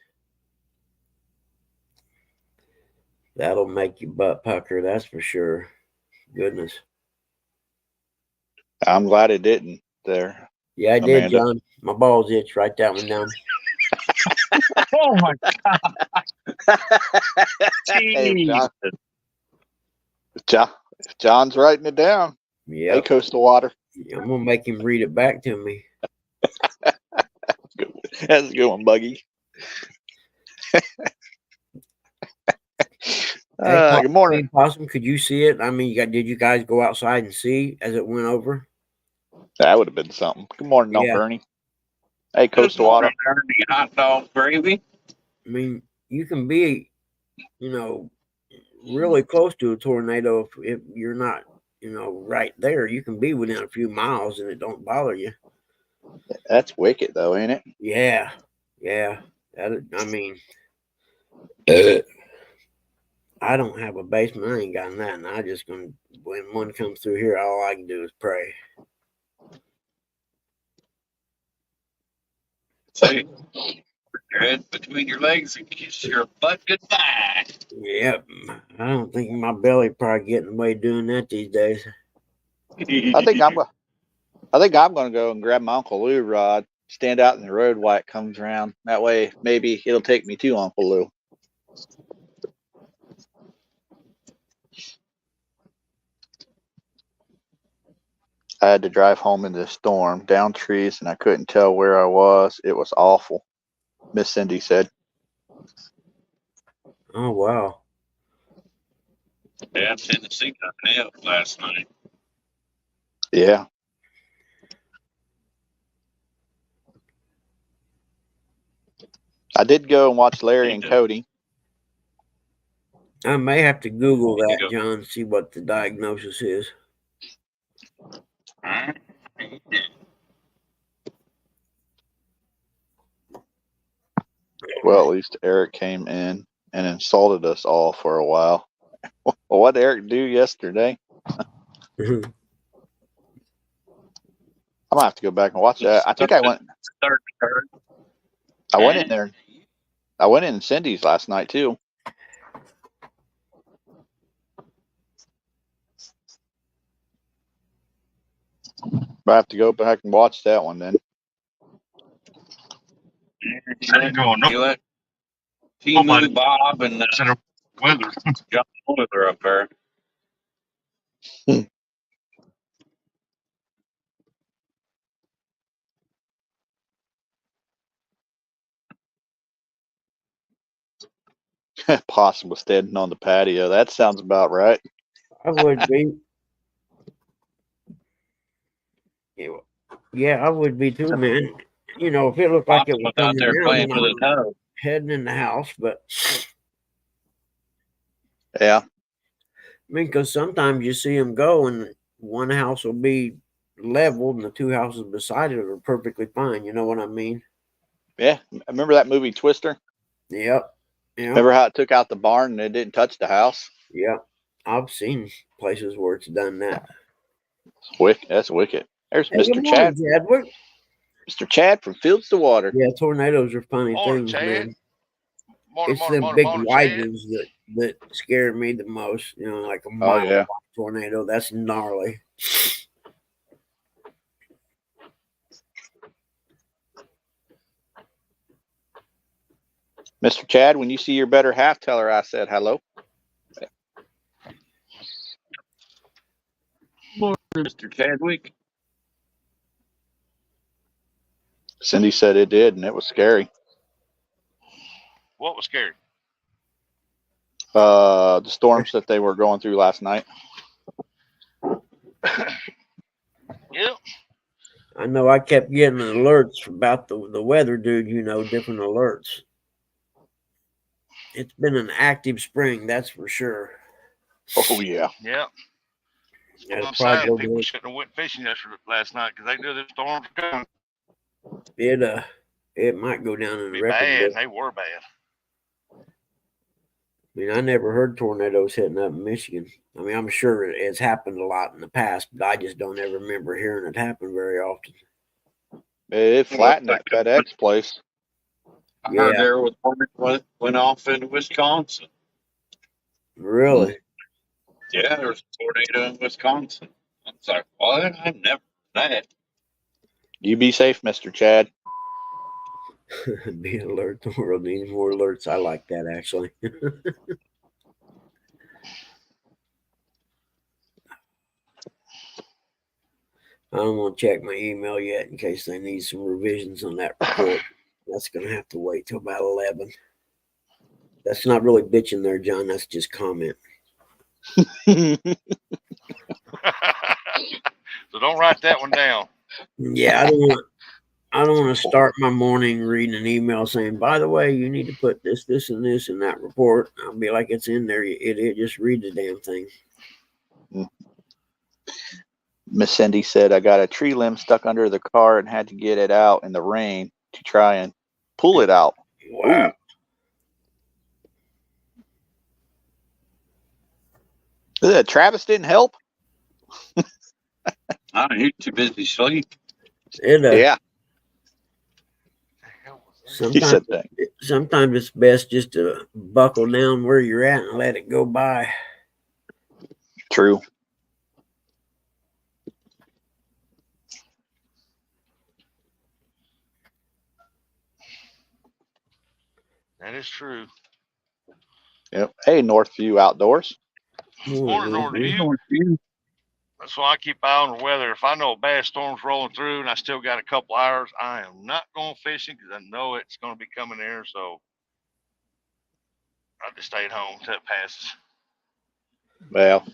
That'll make your butt pucker, that's for sure. Goodness.
I'm glad it didn't there.
Yeah, I did,
Amanda.
John. My balls itch. Write that one down.
Oh my God.
Hey, John's writing it down.
Yeah.
Hey, Coastal Water.
I'm gonna make him read it back to me.
That's a good one, Buggy.
Hey,
good morning.
Possum, could you see it? I mean, did you guys go outside and see as it went over?
That would have been something. Good morning,
Yeah.
Uncle Ernie. Hey, Coastal Water.
Ernie, hot dog gravy.
I mean, you can be, really close to a tornado if you're not, right there. You can be within a few miles and it don't bother you.
That's wicked, though, ain't it?
Yeah. I mean, I don't have a basement. I ain't got nothing. I just gonna when one comes through here, all I can do is pray.
Say, put your head between your legs and kiss your butt goodbye.
Yep. I don't think my belly probably getting away doing that these days.
I think I'm gonna go and grab my Uncle Lou rod, stand out in the road while it comes around. That way, maybe it'll take me to Uncle Lou. I had to drive home in this storm, down trees, and I couldn't tell where I was. It was awful. Miss Cindy said.
Oh wow.
Yeah, Tennessee got nailed last night.
Yeah. I did go and watch Larry and Cody.
I may have to Google
There you
that,
go.
John, see what the diagnosis is.
Well, at least Eric came in and insulted us all for a while. Well, what did Eric do yesterday? I'm gonna have to go back and watch that. I think I went in there. I went in Cindy's last night too. I have to go back and watch that one then.
You let T-Moo Bob and
Weather.
John Weather up there.
Possum was standing on the patio. That sounds about right.
I would be. Yeah, I would be too, man. You know, if it looked like it
Possum
was
was out
coming
there
down,
playing
then
for
I
the
was
toe.
heading in the house. But
Yeah.
I mean, because sometimes you see them go, and one house will be leveled, and the two houses beside it are perfectly fine. You know what I mean?
Yeah. Remember that movie Twister?
Yep. Yeah.
Remember how it took out the barn and it didn't touch the house?
Yep. I've seen places where it's done that.
That's wicked. There's
Hey,
Mr.
good
Chad.
morning, Chadwick.
Mr. Chad from Fields to Water.
Yeah, tornadoes are funny
Morning,
things,
Chad.
man.
Morning,
It's the
morning,
big
morning,
white
Chad.
ones that scare me the most. You know, like a
Oh,
mile
yeah.
tornado. That's gnarly.
Mr. Chad, when you see your better half, tell her I said hello.
Mr. Chadwick.
Cindy said it did, and it was scary.
What was scary?
The storms that they were going through last night.
Yeah.
I know I kept getting alerts about the weather, dude. You know, different alerts. It's been an active spring, that's for sure.
Oh, yeah.
Yeah.
I'd
I'm
probably
saying
go
people
to
shouldn't have went fishing last night because they knew the storms were coming.
it might go down in the
Be
record
bad.
book.
They were bad.
I mean, I never heard tornadoes hitting up in Michigan. I mean, I'm sure it's happened a lot in the past, but I just don't ever remember hearing it happen very often.
It flattened at FedEx place.
I heard there was one that went off in Wisconsin.
Really?
Yeah, there was a tornado in Wisconsin. I was like, what? I've never heard that.
You be safe, Mr. Chad.
Be alert. The world needs more alerts. I like that, actually. I don't want to check my email yet in case they need some revisions on that report. That's going to have to wait till about 11. That's not really bitching there, John. That's just comment.
So don't write that one down.
Yeah, I don't want to start my morning reading an email saying, by the way, you need to put this, this, and this in that report. I'll be like, it's in there, you idiot. Just read the damn thing.
Miss Cindy said, I got a tree limb stuck under the car and had to get it out in the rain to try and pull it out.
Wow.
Travis didn't help.
He's too busy sleep.
It
Yeah, he
sometimes
said that.
sometimes it's best just to buckle down where you're at and let it go by.
True.
That is true.
Yep. Hey, Northview Outdoors.
Morning, Northview. That's why I keep eye on the weather. If I know a bad storm's rolling through and I still got a couple hours, I am not going fishing because I know it's going to be coming there. So I just stay at home until it passes.
Well,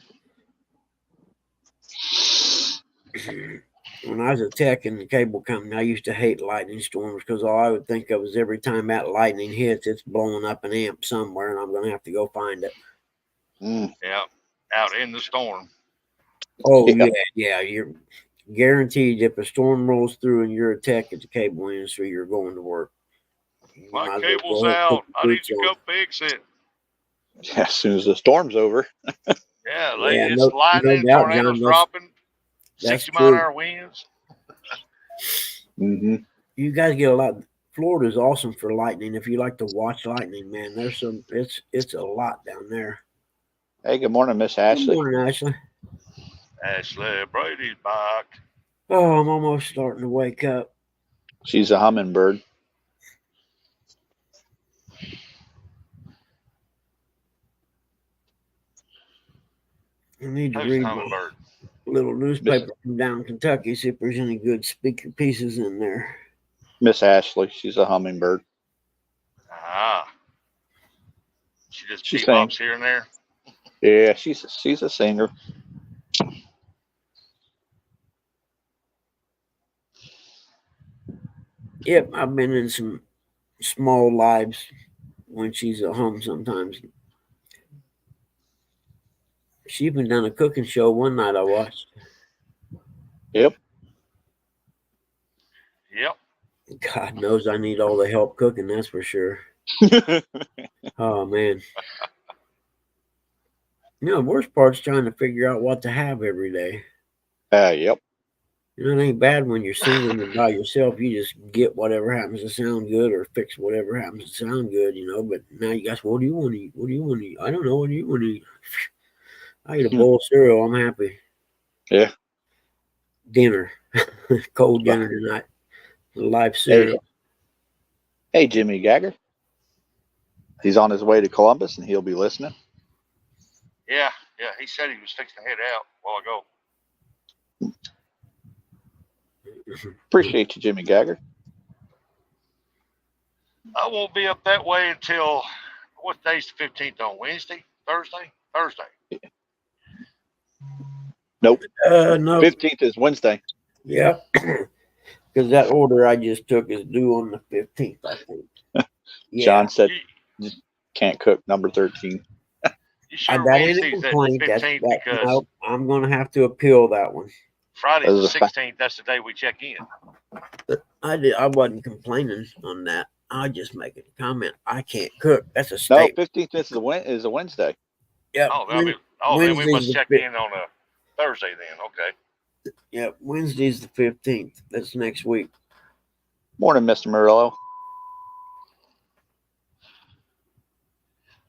When I was a tech in the cable company, I used to hate lightning storms because all I would think of was every time that lightning hits, it's blowing up an amp somewhere, and I'm going to have to go find it.
Yeah, out in the storm.
Oh yeah. You're guaranteed if a storm rolls through and you're a tech at the cable industry, you're going to work.
My cable's out. I need to go fix it.
as soon as the storm's over.
Yeah,
Yeah,
it's lightning,
no doubt,
tornadoes
John,
dropping,
that's
60-mile-an-hour winds.
Mm-hmm.
You guys get a lot. Florida's awesome for lightning. If you like to watch lightning, man, there's some. It's a lot down there.
Hey, good morning, Miss Ashley.
Good morning, Ashley.
Ashley Brady's back.
Oh, I'm almost starting to wake up.
She's a hummingbird.
I need to
Who's
read
the
my
hummingbird?
little newspaper from down in Kentucky, see if there's any good speaker pieces in there.
Miss Ashley. She's a hummingbird.
Ah. She just
She
bebops
sings.
here and there.
Yeah, she's a singer.
Yep, I've been in some small lives when she's at home sometimes. She even done a cooking show one night I watched.
Yep.
Yep.
God knows I need all the help cooking, that's for sure. Oh, man. The worst part's trying to figure out what to have every day.
Yep.
It ain't bad when you're single and by yourself. You just get whatever happens to sound good or fix whatever happens to sound good, But now you guys, what do you want to eat? What do you want to eat? I don't know. What do you want to eat? I eat a bowl of cereal. I'm happy.
Yeah.
Dinner. Cold dinner tonight. Live cereal.
Hey, Jimmy Gagger. He's on his way to Columbus, and he'll be listening.
Yeah. He said he was fixing to head out a while ago.
Appreciate you, Jimmy Gagger.
I won't be up that way until, what day's the 15th on? Wednesday? Thursday?
Nope.
No.
15th is Wednesday.
Yeah. Because that order I just took is due on the 15th, I think. Yeah.
John said can't cook number 13.
You sure
that ain't a
Wednesday's
complaint.
the 15th because
nope, I'm going to have to appeal that one.
Friday's the 16th. That's the day we check in.
I wasn't complaining on that. I just making a comment. I can't cook. That's a state.
No, 15th is a Wednesday.
Yeah.
Then we must check in on a Thursday then. Okay.
Yeah, Wednesday's the 15th. That's next week.
Morning, Mr. Murillo.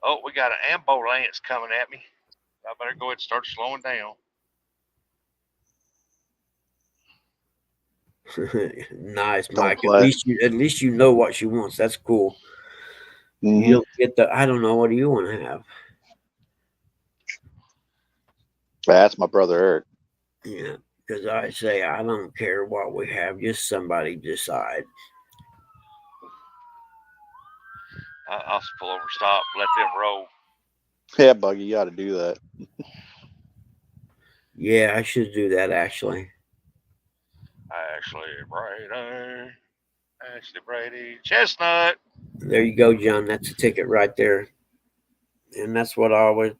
Oh, we got an ambulance coming at me. I better go ahead and start slowing down.
Nice, Mike. At least you know what she wants. That's cool. Mm-hmm. You don't get the. I don't know. What do you want to have?
That's my brother Eric.
Yeah, because I say I don't care what we have. Just somebody decide.
I'll pull over, stop, let them roll.
Yeah, Buggy, you got to do that.
Yeah, I should do that actually.
Ashley Brady, Chestnut.
There you go, John. That's a ticket right there. And that's what I always,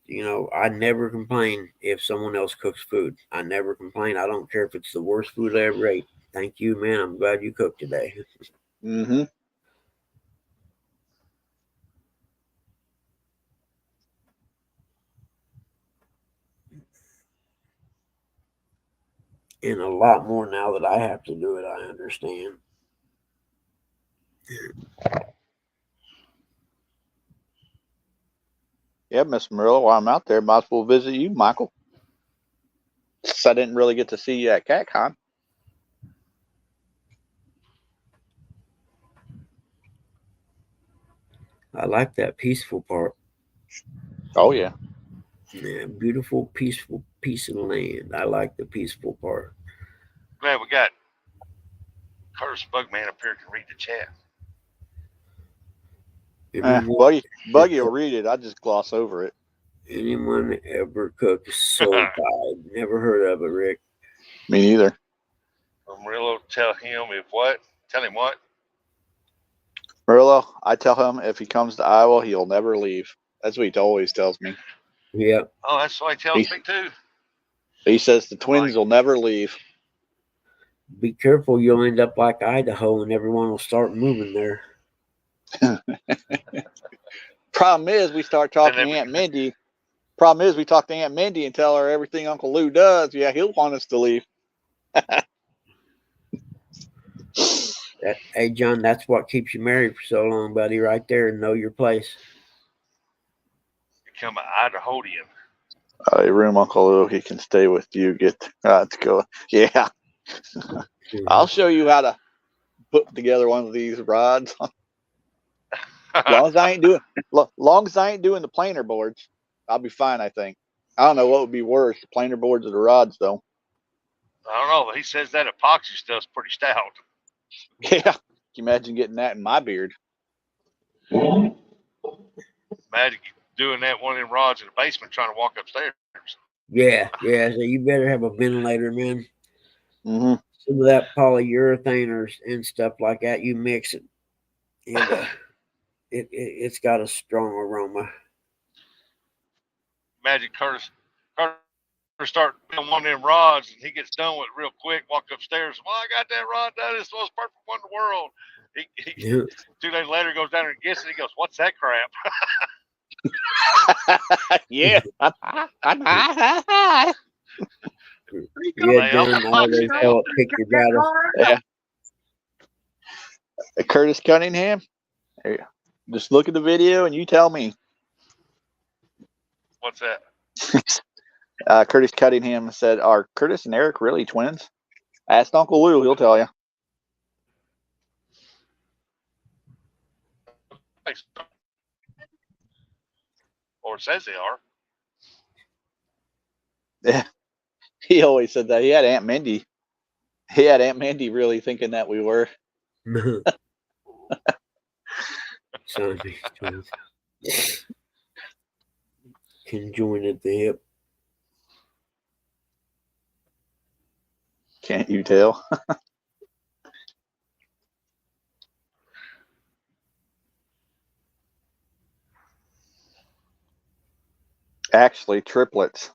I never complain if someone else cooks food. I never complain. I don't care if it's the worst food I ever ate. Thank you, man. I'm glad you cooked today.
Mm-hmm.
And a lot more now that I have to do it, I understand.
Yeah, Miss Murillo, while I'm out there, might as well visit you, Michael. So I didn't really get to see you at CatCon.
I like that peaceful part.
Oh, yeah.
Yeah, beautiful, peaceful piece of land. I like the peaceful part.
Glad we got Curtis Bugman up here can read the chat.
Buggy will read it. I just gloss over it.
Anyone ever cook soul pie? Never heard of it, Rick.
Me neither.
Murillo, tell him what? Tell him what?
Murillo, I tell him if he comes to Iowa, he'll never leave. That's what he always tells me.
Yeah.
Oh, that's what he tells me too.
He says the Twins will never leave.
Be careful, you'll end up like Idaho and everyone will start moving there.
Problem is, we start talking to Aunt Mindy. Problem is, we talk to Aunt Mindy and tell her everything Uncle Lou does. Yeah, he'll want us to leave.
Hey, John, that's what keeps you married for so long, buddy, right there. Know your place.
Become an Idahoan.
Room Uncle Lou, he can stay with you. Get to go. Yeah. I'll show you how to put together one of these rods. long as I ain't doing the planer boards, I'll be fine, I think. I don't know what would be worse, the planer boards or the rods, though.
I don't know, but he says that epoxy stuff's pretty stout.
Yeah. Can you imagine getting that in my beard?
Imagine doing that one of them rods in the basement trying to walk upstairs.
Yeah. So you better have a ventilator, man.
Mm-hmm.
Some of that polyurethane and stuff like that, you mix it, and it's got a strong aroma.
Imagine Curtis start doing one of them rods, and he gets done with it real quick, walk upstairs. Well, I got that rod done. It's the most perfect one in the world.
Yeah.
2 days later, he goes down there and gets it. He goes, "What's that crap?"
Yeah.
Yeah, John, I always call it pick your battle.
Yeah. Curtis Cunningham, just look at the video and you tell me.
What's that?
Curtis Cunningham said, "Are Curtis and Eric really twins?" Ask Uncle Lou; he'll tell you.
Or it says they are.
Yeah, he always said that. He had Aunt Mindy. He had Aunt Mindy really thinking that we were.
Conjoined at the hip.
Can't you tell? Actually, triplets.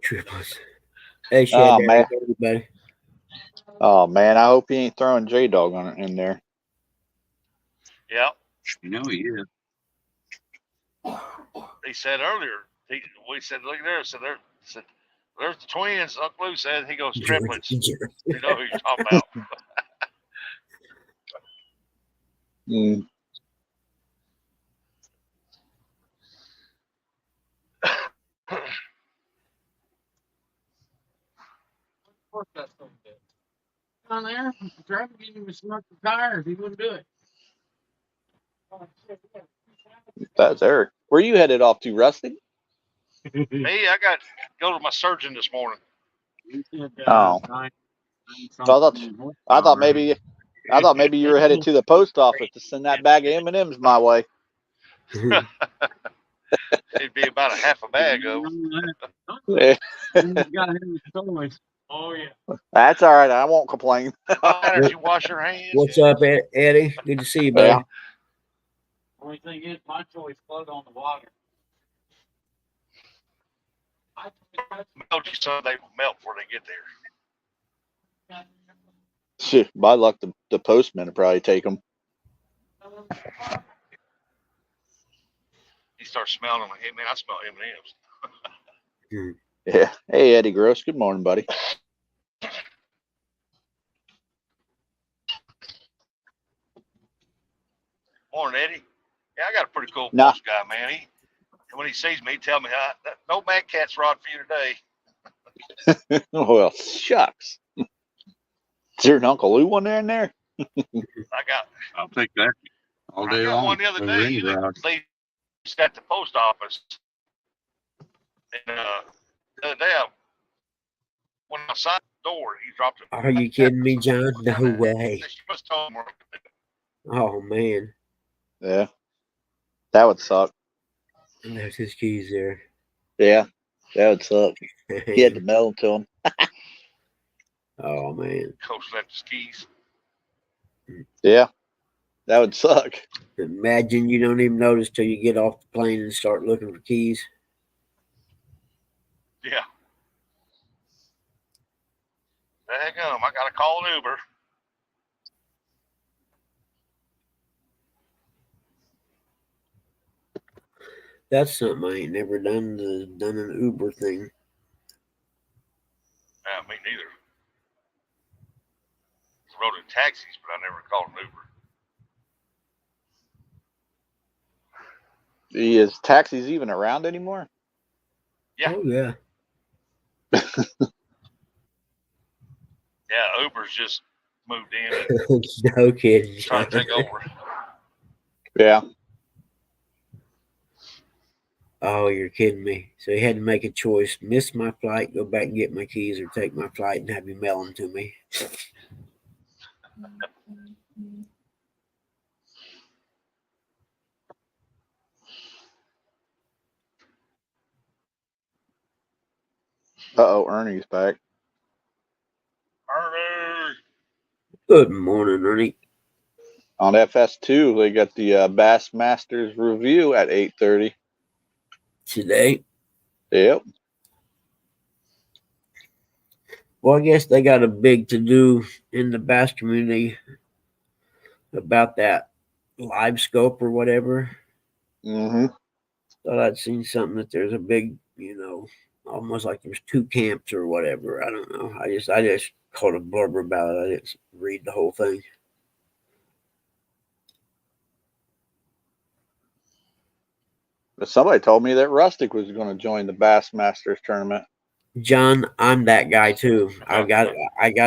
Triplets. Hey,
Oh man.
Everybody.
Oh man, I hope he ain't throwing J-Dog in there.
Yeah.
You know he is.
He said earlier. We said, look at there. Said there's the twins. Uncle Lou said. He goes triplets. You know who you're talking about.
Mm.
On there, trying to get him to smoke the tires. He wouldn't do it.
That's Eric. Where you headed off to, Rusty?
Me, I got to go to my surgeon this morning.
Oh. I thought maybe you were headed to the post office to send that bag of M&Ms my way.
It'd be about a half a bag of them.
Oh yeah.
That's all right. I won't complain.
Did you wash your hands?
What's up, Eddie? Good to see you, buddy.
Yeah.
Only thing is, my choice float on the water.
So they will melt before they get there.
Shit, by luck, the postman will probably take them.
He starts smelling them like, hey man, I smell M&Ms.
Yeah. Hey, Eddie Gross. Good morning, buddy.
Morning, Eddie. Yeah, I got a pretty cool
Nah.
post guy, man. When he sees me, he tell me, no Mad Cat's rod for you today.
Well, shucks. Is there an Uncle Lou one there in there?
I'll take that all
I
day
got
long.
one the other
Put it in
day.
the garage.
They at the post office, and the other day when I signed the door, he dropped it.
Are you kidding me, John? No way.
She must tell him where.
Oh man,
Yeah. That would suck.
left his keys there.
Yeah. That would suck. He had to mail them to him.
Oh man.
Coach left his keys.
Yeah. That would suck.
Imagine you don't even notice till you get off the plane and start looking for keys.
Yeah. Daggum, I gotta call an Uber.
That's something I ain't never done. Done an Uber thing.
Yeah, me neither. I rode in taxis, but I never called an Uber.
Is taxis even around anymore?
Yeah.
Oh yeah.
Yeah, Uber's just moved in and
No kidding.
trying to take over.
Yeah.
Oh, you're kidding me. So he had to make a choice: miss my flight, go back and get my keys, or take my flight and have you mail them to me.
Uh-oh, Ernie's back.
Ernie!
Good morning, Ernie.
On FS2, they got the Bassmasters review at 8:30.
Today.
Yep.
Well, I guess they got a big to do in the bass community about that live scope or whatever.
Mm-hmm.
Thought I'd seen something that there's a big, almost like there's two camps or whatever. I don't know. I just caught a blurb about it. I didn't read the whole thing.
But somebody told me that Rustic was going to join the Bassmasters tournament.
John, I'm that guy too. I got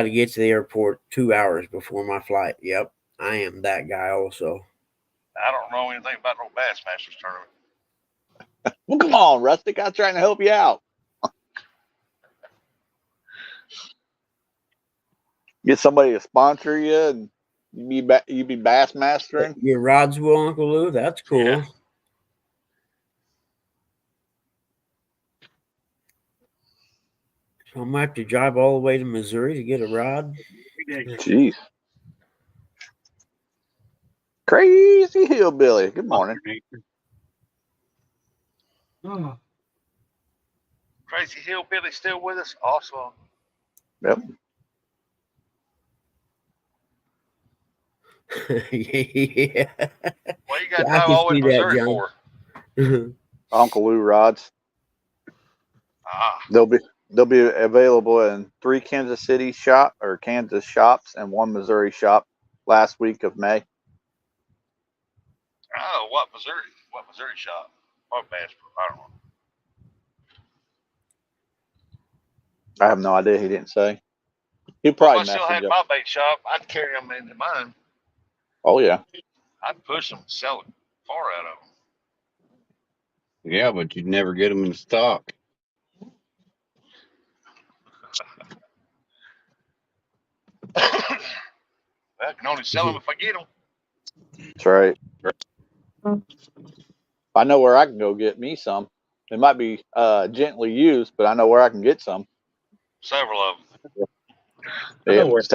to get to the airport 2 hours before my flight. Yep, I am that guy also.
I don't know anything about no Bassmasters tournament.
Well, come on, Rustic. I'm trying to help you out. Get somebody to sponsor you, and you be bass mastering.
Your rods will, Uncle Lou. That's cool.
Yeah.
So I might have to drive all the way to Missouri to get a rod.
Jeez. Crazy hillbilly. Good morning.
Oh,
Crazy Hillbilly still with us? Awesome.
Yep.
Yeah.
What you got to
I
drive
can
all the way to
see that,
Missouri
John.
for?
Uncle Lou rods.
Ah,
They'll be available in 3 Kansas City Kansas shops and 1 Missouri shop last week of May.
oh, what Missouri? What Missouri shop? What bass? I don't know.
I have no idea. He didn't say. He'll
Well,
probably
if I still
message
had
you.
my bait shop, I'd carry them into mine.
Oh yeah.
I'd push them, sell it far out of them.
Yeah, but you'd never get them in stock.
I can only sell them if I get them.
That's right. I know where I can go get me some. It might be gently used, but I know where I can get some.
Several of them.
Yeah, just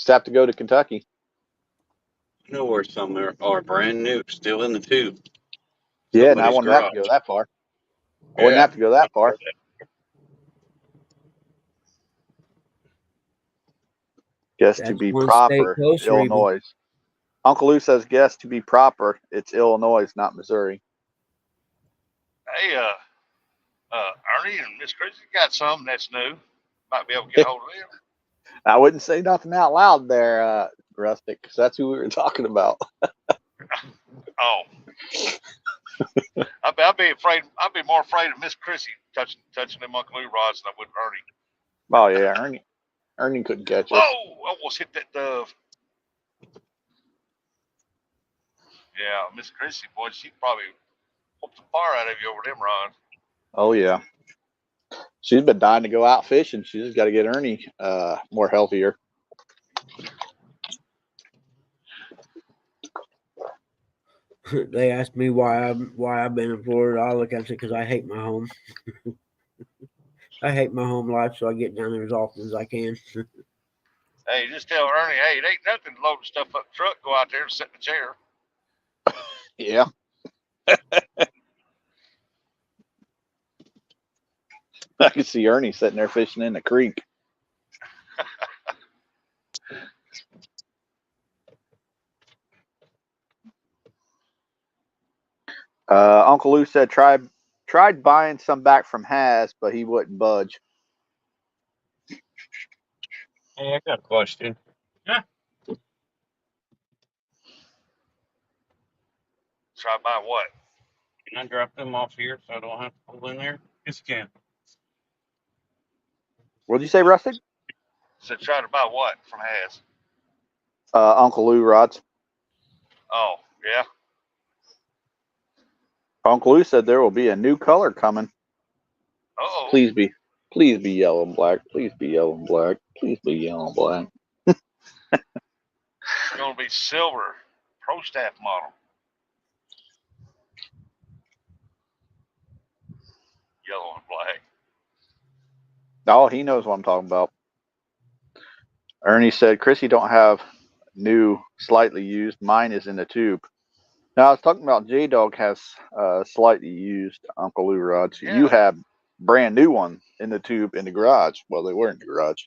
have to go to Kentucky.
I know where some are brand new, still in the tube.
Yeah, and I
Somebody's
wouldn't have to go that far. I wouldn't have to go that far. Guess to be proper, Illinois. Uncle Lou says guess to be proper, it's Illinois, not Missouri.
Hey, Ernie and Miss Chrissy got something that's new. Might be able to get hold of them.
I wouldn't say nothing out loud there, Rustic, because that's who we were talking about.
Oh. I'd be afraid. I'd be more afraid of Miss Chrissy touching them Uncle Lou rods than I would Ernie.
Oh yeah, Ernie couldn't catch us.
Whoa! Almost hit that dove. Yeah, Miss Chrissy, boy, she probably whooped the fire out of you over them rods.
Oh yeah. She's been dying to go out fishing. She's just got to get Ernie more healthier.
They asked me why I've been in Florida. I look at it because I hate my home. I hate my home life, so I get down there as often as I can.
Hey, just tell Ernie, hey, it ain't nothing to load the stuff up the truck, go out there and sit in the chair.
Yeah. I can see Ernie sitting there fishing in the creek. Uncle Lou said tried buying some back from Has, but he wouldn't budge.
Hey, I got a question.
Try buy what?
Can I drop them off here so I don't have to pull in there? Yes, you can.
What'd you say, Rustic?
Said try to buy what from Has?
Uncle Lou rods.
Oh, yeah.
Uncle Lou said there will be a new color coming.
Uh-oh.
Please be yellow and black. Please be yellow and black. Please be yellow and black.
It's going to be silver Pro Staff model. Yellow and black.
Oh, he knows what I'm talking about. Ernie said, Chrissy don't have new, slightly used. Mine is in the tube. Now, I was talking about J-Dog has slightly used Uncle Lou rods.
Yeah.
You have brand new one in the tube in the garage. Well, they were in the garage.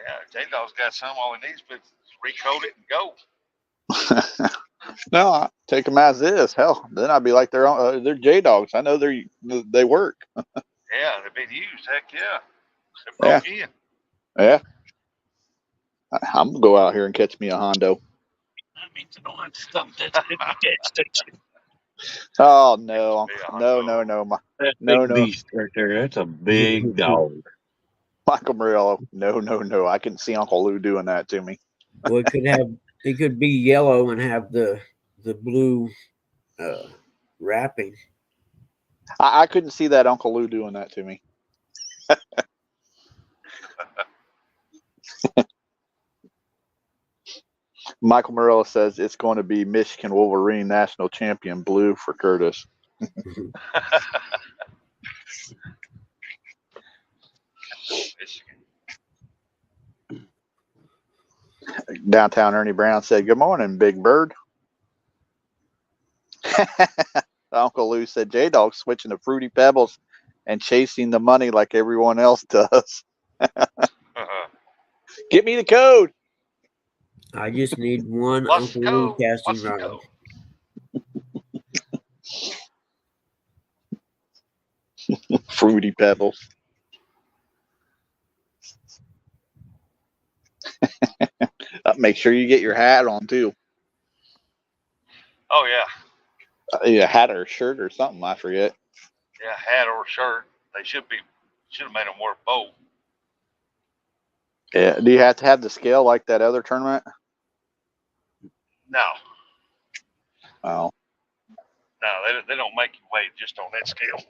Yeah, J-Dog's got some. All he needs is recoat it and go.
No, I take them as is. Hell, then I'd be like they're J-Dogs. I know they work.
Yeah, they've been used. Heck yeah. They broke in.
Yeah. I'm going to go out here and catch me a Hondo.
That means I don't have to stop at the gas station.
Oh, no. No.
That
No,
big beast right there. That's a big dog.
Michael Murillo. No. I can see Uncle Lou doing that to me.
Well, it could be yellow and have the blue wrapping.
I couldn't see that Uncle Lou doing that to me. Michael Murillo says it's going to be Michigan Wolverine National Champion blue for Curtis. Downtown Ernie Brown said, "Good morning, Big Bird." Uncle Lou said, J-Dog switching to Fruity Pebbles and chasing the money like everyone else does. Get me the code.
I just need one
What's
Uncle
the
Lou
code?
casting
What's the
rod.
code?
Fruity Pebbles. Make sure you get your hat on too.
Oh, yeah.
A hat or a shirt or something. I forget.
Yeah, hat or shirt. They should have made them wear both.
Yeah. Do you have to have the scale like that other tournament?
No.
Oh.
No, they don't make you weigh just on that scale.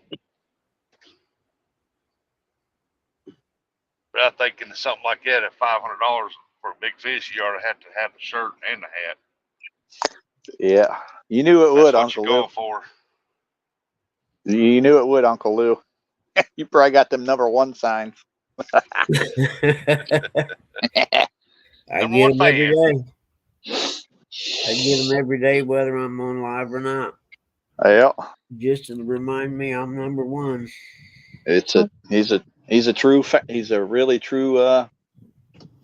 But I think in something like that, at $500 for a big fish, you ought to have the shirt and the hat.
Yeah. You knew it would,
That's what
Uncle
you're
Lou.
going for.
You knew it would, Uncle Lou. You probably got them #1 signs.
I get them every day. I get them every day, whether I'm on live or not.
Yeah.
Just to remind me I'm #1.
He's a really true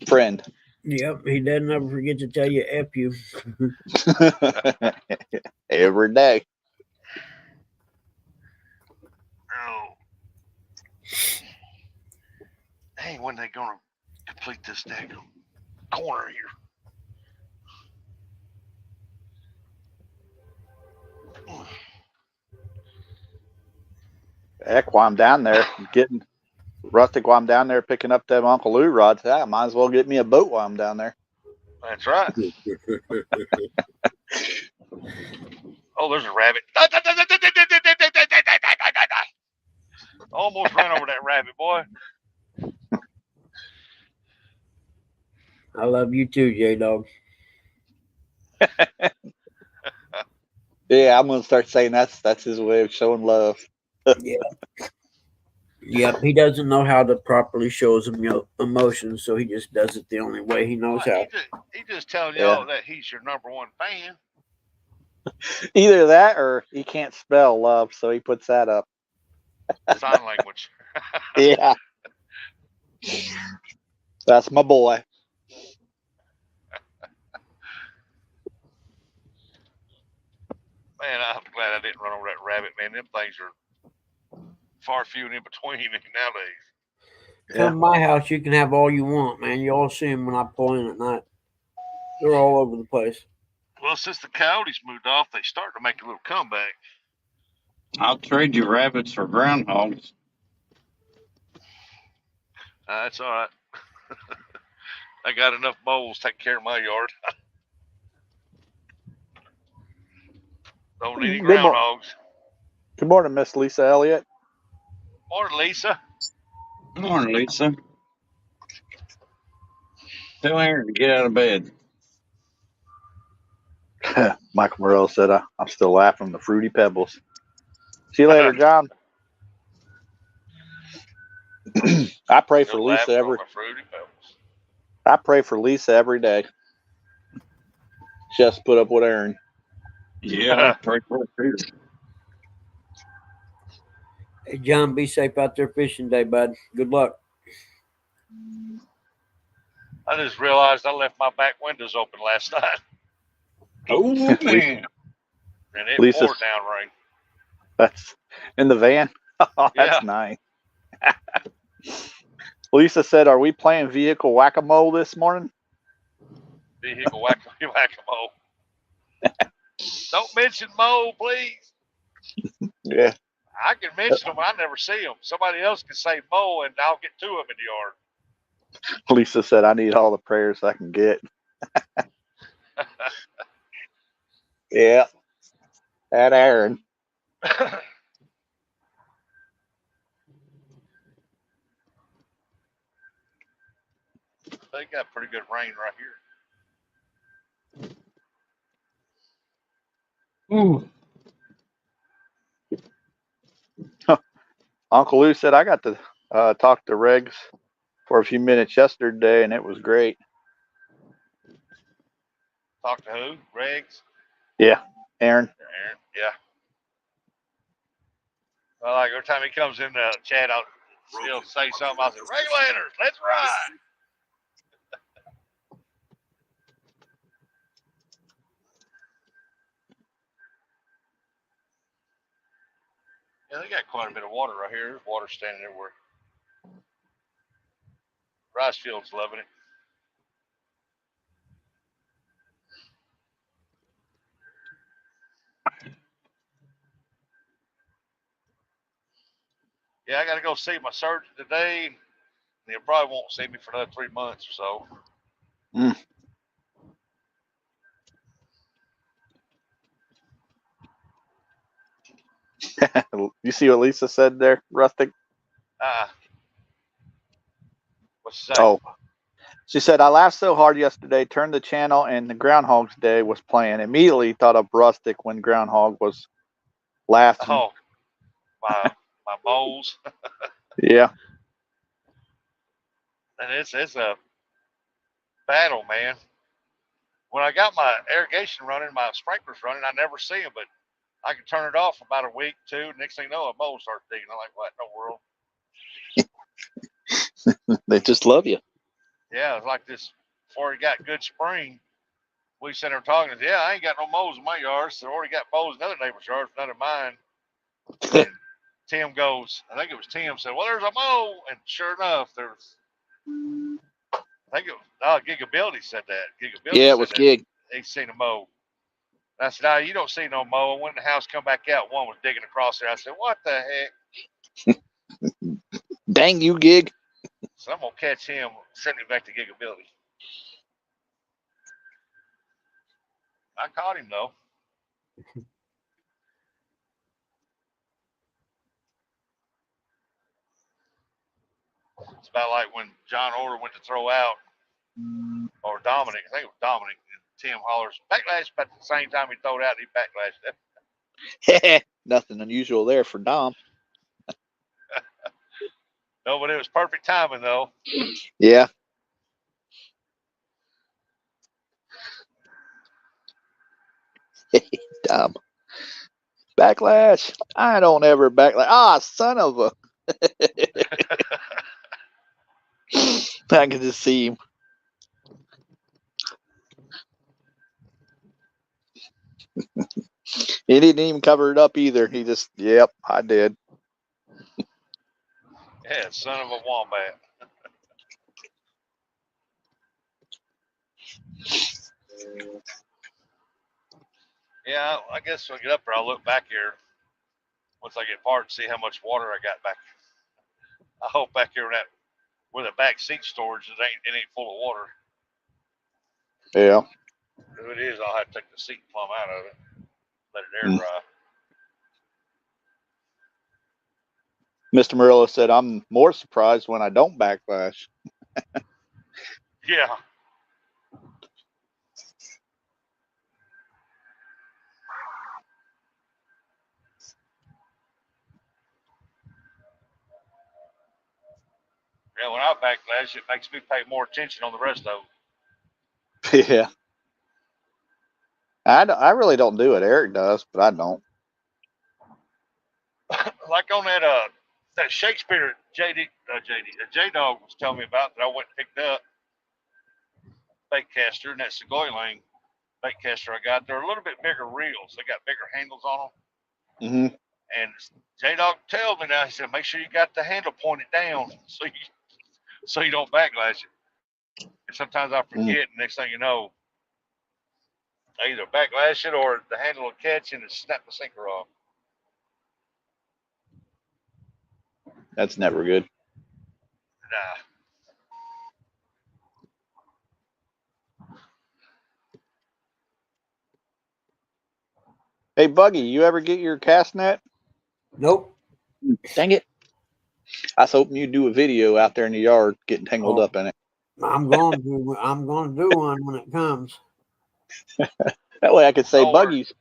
friend.
Yep, he doesn't ever forget to tell you F you.
Every day.
Oh. Dang, when they gonna complete this daggone corner here?
Heck, while I'm down there getting rustic, while I'm down there picking up them Uncle Lou rods, I might as well get me a boat while I'm down there.
That's right. Oh, there's a rabbit. Almost ran over that rabbit, boy.
I love you too, J Dog.
Yeah, I'm gonna start saying that's his way of showing love.
Yeah. Yep, he doesn't know how to properly show his emotions, so he just does it the only way he knows how.
He just telling
Yeah.
y'all that he's your number one fan.
Either that or he can't spell love, so he puts that up.
Sign language.
Yeah. That's my boy.
Man, I'm glad I didn't run over that rabbit, man. Them things are far few and in between nowadays.
Come to my house, you can have all you want, man. You all see them when I pull in at night. They're all over the place.
Well, since the coyotes moved off, they started to make a little comeback.
I'll trade you rabbits for groundhogs.
That's all right. I got enough moles taking care of my yard. Don't need any groundhogs.
Good morning, Miss Lisa Elliott.
Morning, Lisa.
Good morning, Lisa. Tell Aaron to get out of bed.
Michael Morrell said, I'm still laughing the fruity pebbles. See you later, John. I pray for Lisa every. I pray for Lisa every day. Just put up with Aaron.
Yeah, I pray for it too.
Hey, John, be safe out there fishing day, bud. Good luck.
I just realized I left my back windows open last night.
Oh, man.
And it
Lisa,
poured down rain.
That's in the van. Oh, that's nice. Lisa said, "Are we playing vehicle whack-a-mole this morning?"
Vehicle whack-a-mole. Don't mention Mo, please.
Yeah.
I can mention them. I never see them. Somebody else can say Mo, and I'll get to them in the yard.
Lisa said, "I need all the prayers I can get." Yeah. That Aaron.
They got pretty good rain right here.
Ooh.
Uncle Lou said, "I got to talk to Regs for a few minutes yesterday, and it was great."
Talk to who? Regs?
Yeah, Aaron.
Aaron, yeah. Well, like every time he comes in the chat, I'll still say something. I'll say, "Regulators, let's ride." Yeah, they got quite a bit of water right here. There's water standing everywhere. Rice Field's loving it. Yeah, I got to go see my surgeon today. He probably won't see me for another 3 months or so.
You see what Lisa said there, Rustic?
What's she say?
Oh, she said, "I laughed so hard yesterday, turned the channel, and the Groundhog's Day was playing. Immediately thought of Rustic when Groundhog was laughing."
Oh, my moles.
Yeah.
And it's a battle, man. When I got my irrigation running, my sprinklers running, I never see them, but I can turn it off for about a week, two. Next thing you know, a mole starts digging. I'm like, what in the world?
They just love you.
Yeah, it's like this. Before it got good spring, we sat there talking. And, yeah, I ain't got no moles in my yard. So I already got moles in other neighbor's yards, none of mine. And Tim goes, I think it was Tim said, "Well, there's a mole," and sure enough, there was I think it was, Gigability said that. Gigability
Yeah, it
said
was
that
Gig.
he seen a mow. I said, "No, you don't see no mow." And when the house come back out, one was digging across there. I said, "What the heck?"
Dang you, Gig.
So I'm gonna catch him, send him back to Gigability. I caught him though. It's about like when John Order went to throw out, or Dominic. I think it was Dominic. And Tim hollers backlash, but at the same time he threw it out, he backlashed it.
Nothing unusual there for Dom.
No, but it was perfect timing though.
Yeah. Dom. Backlash. I don't ever backlash. Ah, son of a. I can just see him. He didn't even cover it up either. He just, yep, I did.
Yeah, son of a wombat. Yeah, I guess when I get up there, I'll look back here once I get parked, see how much water I got back. I hope back here where the back seat storage, it ain't full of water.
Yeah.
If it is, I'll have to take the seat plumb out of it, let it air dry.
Mr. Murillo said, I'm more surprised when I don't backlash.
Yeah. Yeah, when I backlash, it makes me pay more attention on the rest of them.
Yeah. I really don't do it. Eric does, but I don't.
Like on that Shakespeare J Dog was telling me about that I went and picked up bait caster and that Segoy bait caster I got. They're a little bit bigger reels. They got bigger handles on them.
Mm-hmm.
And J Dog tells me now, he said, make sure you got the handle pointed down so you don't backlash it. And sometimes I forget, and next thing you know, I either backlash it or the handle will catch and it snap the sinker off.
That's never good.
Nah.
Hey, Buggy, you ever get your cast net?
Nope.
Dang it. I was hoping you'd do a video out there in the yard getting tangled up in it.
I'm going to do one when it comes.
That way I could say Buggy's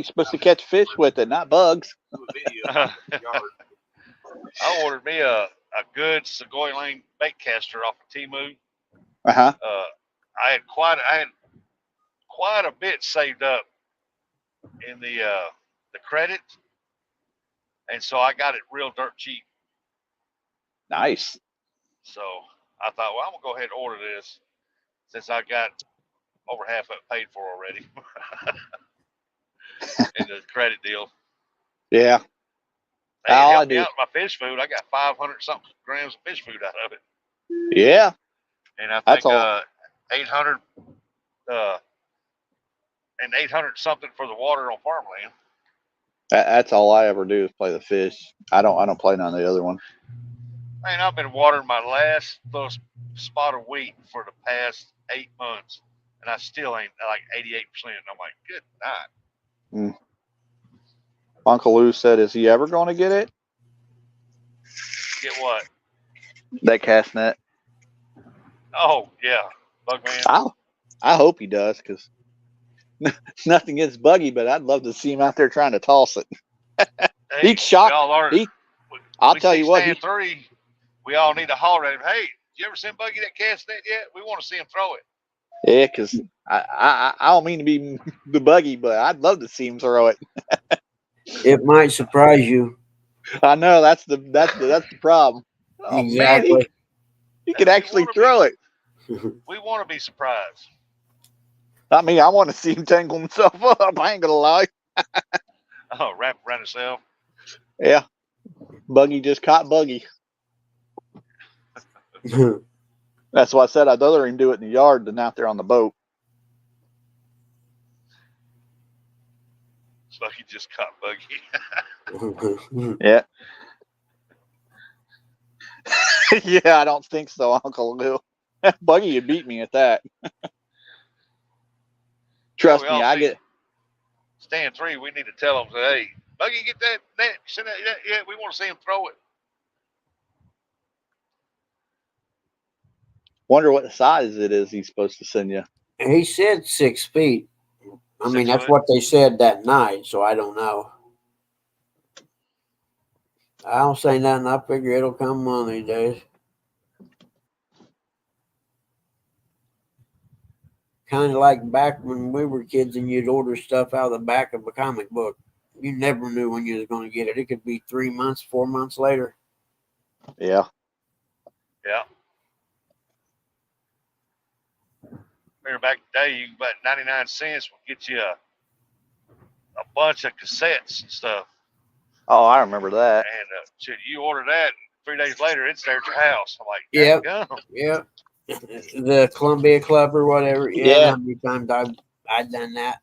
supposed to catch fish with it, not bugs.
I ordered me a good Segoy Lane bait caster off of Temu.
Uh-huh.
I had quite a bit saved up in the credit, and so I got it real dirt cheap.
Nice.
So I thought, well, I'm gonna go ahead and order this since I got over half of it paid for already in the credit deal.
Yeah.
Hey, it helped me out with my fish food. I got 500 something grams of fish food out of it.
Yeah.
And I think 800 and 800 something for the water on farmland.
That's all I ever do is play the fish. I don't play none of the other one.
Man, I've been watering my last little spot of wheat for the past 8 months, and I still ain't like 88%. I'm like, good night.
Uncle Lou said, is he ever going to get it?
Get what?
That cast net.
Oh, yeah. Bugman.
I hope he does, because nothing against Buggy, but I'd love to see him out there trying to toss it.
Hey,
He's shocked. I'll tell you what.
Three, we all need to holler at him. Hey, did you ever send Buggy that cast net yet? We want to see him throw it.
Yeah, because I don't mean to be the Buggy, but I'd love to see him throw it.
It might surprise you.
I know that's the problem. Oh,
Exactly.
Man, he could actually throw it.
We want to be surprised.
I mean, I want to see him tangle himself up. I ain't gonna lie.
Oh, wrap around himself.
Yeah, Buggy just caught Buggy. That's why I said I'd rather him do it in the yard than out there on the boat.
So he just caught Buggy.
Yeah. Yeah, I don't think so, Uncle Lou. Buggy, you beat me at that. Trust
we
me,
all
I
see
get.
stand 3. We need to tell them, hey, Buggy, get that net. Send that. Yeah, we want to see him throw it.
Wonder what size it is he's supposed to send you.
He said 6 feet. I mean,
6
that's
foot.
what they said that night, so I don't know. I don't say nothing. I figure it'll come one of these days. Kind of like back when we were kids and you'd order stuff out of the back of a comic book. You never knew when you was going to get it. It could be 3 months, 4 months later.
Yeah.
Yeah. Remember back in the day, you about 99 cents would get you a bunch of cassettes and stuff.
Oh, I remember that.
And shit, you order that, and 3 days later, it's there at your house. I'm like,
Yep.
go.
Yep. The Columbia Club or whatever. Yeah. How many times I've done that.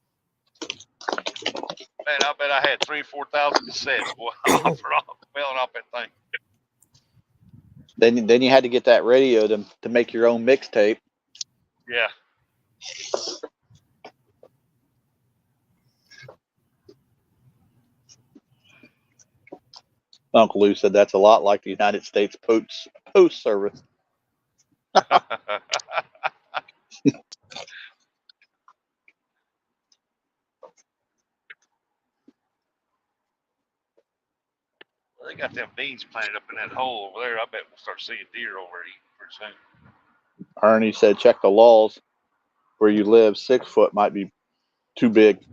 Man, I bet I had 3,000 or 4,000 cassettes, boy, mailing off that thing.
Then you had to get that radio to make your own mixtape.
Yeah.
Uncle Lou said that's a lot like the United States Post Service.
Well, they got them beans planted up in that hole over there. I bet we'll start seeing deer over there eating pretty soon.
Ernie said check the laws where you live. 6 foot might be too big.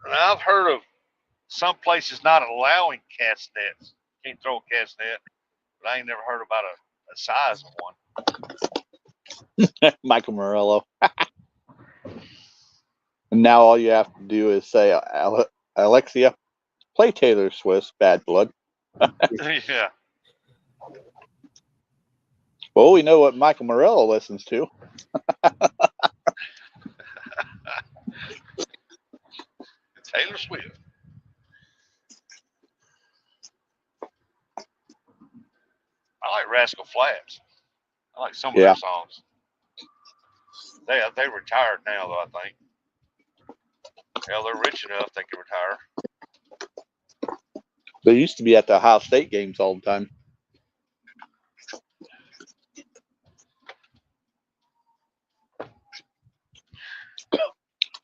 I've heard of some places not allowing cast nets. Can't throw a cast net, but I ain't never heard about a size of one.
Michael Morello. And now all you have to do is say, Alexia, play Taylor Swift's Bad Blood.
Yeah.
Well, we know what Michael Morello listens to.
Taylor Swift. I like Rascal Flatts. I like some of their songs. They retired now, though, I think. Hell, they're rich enough they can retire.
They used to be at the Ohio State games all the time.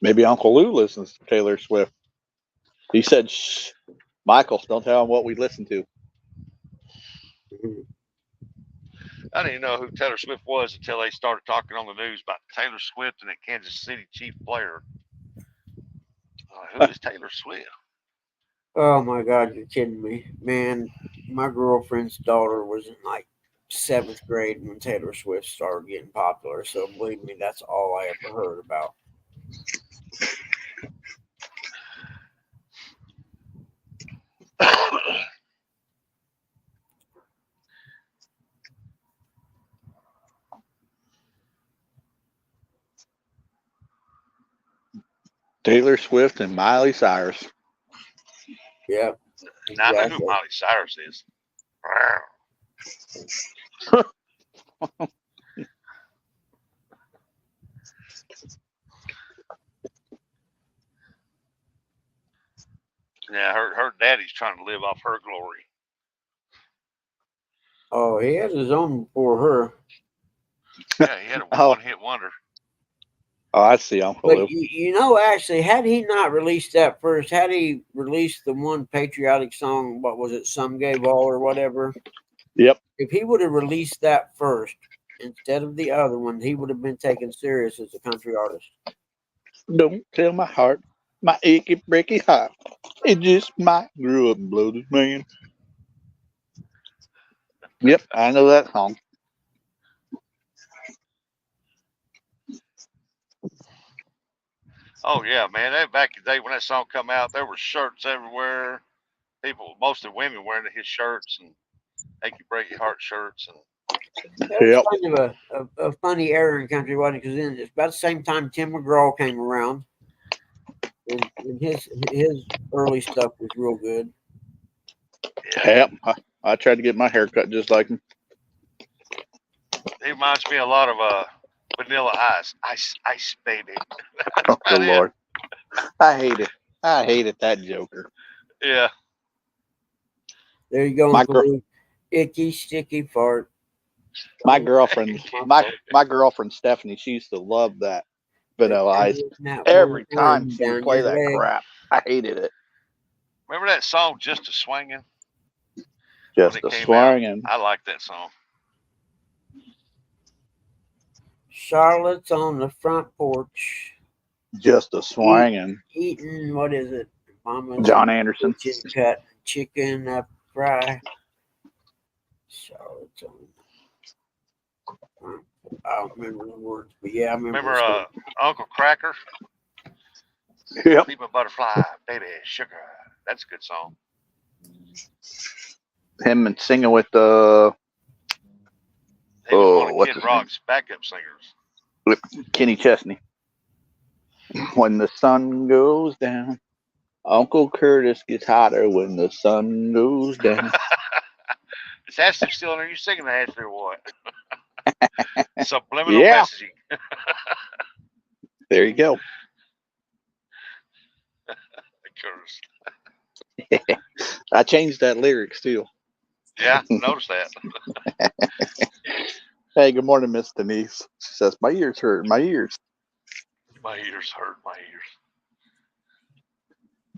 Maybe Uncle Lou listens to Taylor Swift. He said, shh, Michael, don't tell him what we listen to.
I didn't even know who Taylor Swift was until they started talking on the news about Taylor Swift and the Kansas City Chief player. Who is Taylor Swift?
Oh my God, you're kidding me. Man, my girlfriend's daughter was in like 7th grade when Taylor Swift started getting popular. So believe me, that's all I ever heard about.
Taylor Swift and Miley Cyrus.
Yep.
Now I know who Miley Cyrus is. Yeah, her daddy's trying to live off her glory.
Oh, he has his own before her.
Yeah, he had a one-hit wonder.
Oh, I see, Uncle
But
Lou.
you know, actually, had he not released that first, had he released the one patriotic song, what was it, Some Gave All or whatever?
Yep.
If he would have released that first instead of the other one, he would have been taken serious as a country artist.
Don't tell my heart, my achy breaky heart. It just might grow up and blow this man. Yep, I know that song.
Oh yeah, man! That back in the day when that song come out, there were shirts everywhere. people, mostly women, wearing his shirts and "Make You Break Your Heart" shirts, and
That
Yep.
was kind of a funny era in country, wasn't it? Because then it's about the same time Tim McGraw came around, and his early stuff was real good.
Yep. I tried to get my hair cut just like him.
he reminds me a lot of Vanilla Ice, Ice Baby.
Oh,
About it.
Lord. I hate it. I hated that Joker.
Yeah,
There you go,
My
Uncle Luke. Icky, sticky fart.
My girlfriend, my girlfriend Stephanie, she used to love that Vanilla Ice. Every time she would play that crap, I hated it.
remember that song "Just a Swingin'"?
Just
when
a
it came
swinging.
out? I like that song.
Charlotte's on the front porch.
Just a swinging.
Eating, what is it? Mama's
John Anderson.
kitchen cut chicken fry. Charlotte's on. I don't remember the words, but yeah, I remember.
Remember Uncle Cracker?
Yep.
Leave a butterfly, baby, sugar. That's a good song.
Him and singing with the
He was one of
what's
Kid
his
Rock's backup singers.
Kenny Chesney. When the sun goes down, Uncle Curtis gets hotter when the sun goes down.
Is Ashley still in there? You singing to Ashley or what? Subliminal
Yeah.
messaging.
There you go.
Curtis.
I changed that lyrics too.
Yeah, notice that.
Hey, good morning, Miss Denise. She says, my ears hurt. My ears.
My ears hurt. My ears.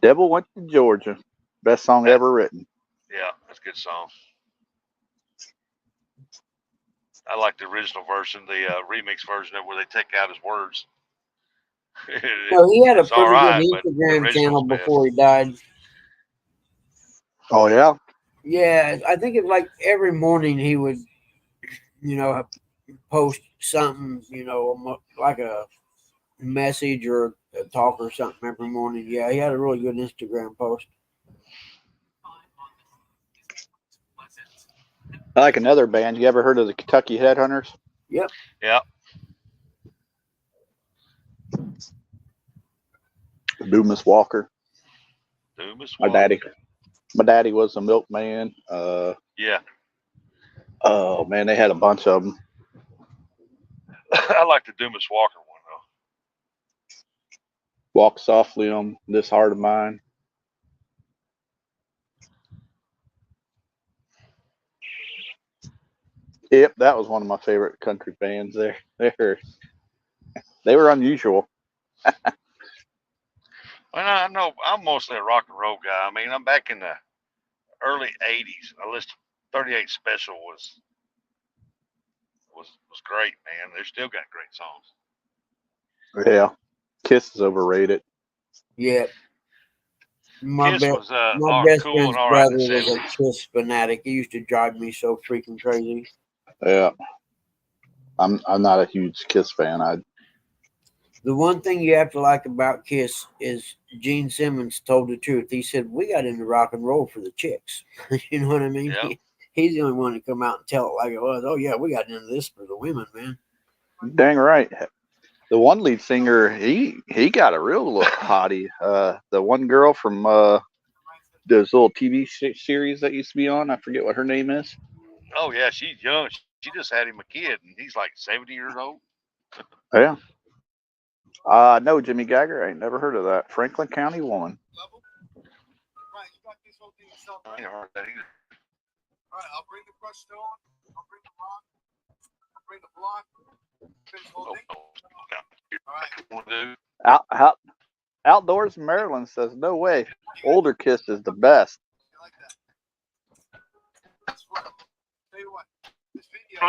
Devil Went to Georgia. Best song ever written.
Yeah, that's a good song. I like the original version, the remix version of where they take out his words.
No, he had a
It's all
pretty
right,
good
but the
Instagram
original's
channel
best.
before he died.
Oh, yeah?
Yeah, I think it's like every morning he would, post something, like a message or a talk or something every morning. Yeah, he had a really good Instagram post.
I like another band. You ever heard of the Kentucky Headhunters?
Yep.
Yeah.
Dumas Walker.
Dumas
My
Walker.
daddy was a milkman.
Yeah.
Oh man, they had a bunch of them.
I like the Dumas Walker one though.
Walk softly on this heart of mine. Yep, that was one of my favorite country bands. They were unusual.
Well, I know I'm mostly a rock and roll guy. I mean, I'm back in the early '80s. I listened. 38 Special was great, man. They still got great songs.
Yeah, Kiss is overrated.
Yep. My
Kiss
best,
was
my best
cool
friend's
and all right in
brother
the
was a
70s.
Kiss fanatic. He used to drive me so freaking crazy.
Yeah, I'm not a huge Kiss fan.
The one thing you have to like about Kiss is Gene Simmons told the truth. He said, we got into rock and roll for the chicks. You know what I mean?
Yep.
He's the only one to come out and tell it like it was. Oh, yeah, we got into this for the women, man.
Dang right. The one lead singer, he got a real little hottie. The one girl from those little TV series that used to be on, I forget what her name is.
Oh yeah, she's young. She just had him a kid, and he's like 70 years old.
Yeah. No, Jimmy Gagger. I ain't never heard of that. Franklin County woman.
I ain't heard that either.
All right, I'll bring the crushed stone. I'll bring the rock. I'll bring the block. Finish the whole thing. All right.
Outdoors in Maryland says no way. Older Kiss is the best.
You like that? That's what. Tell you what. This video. 10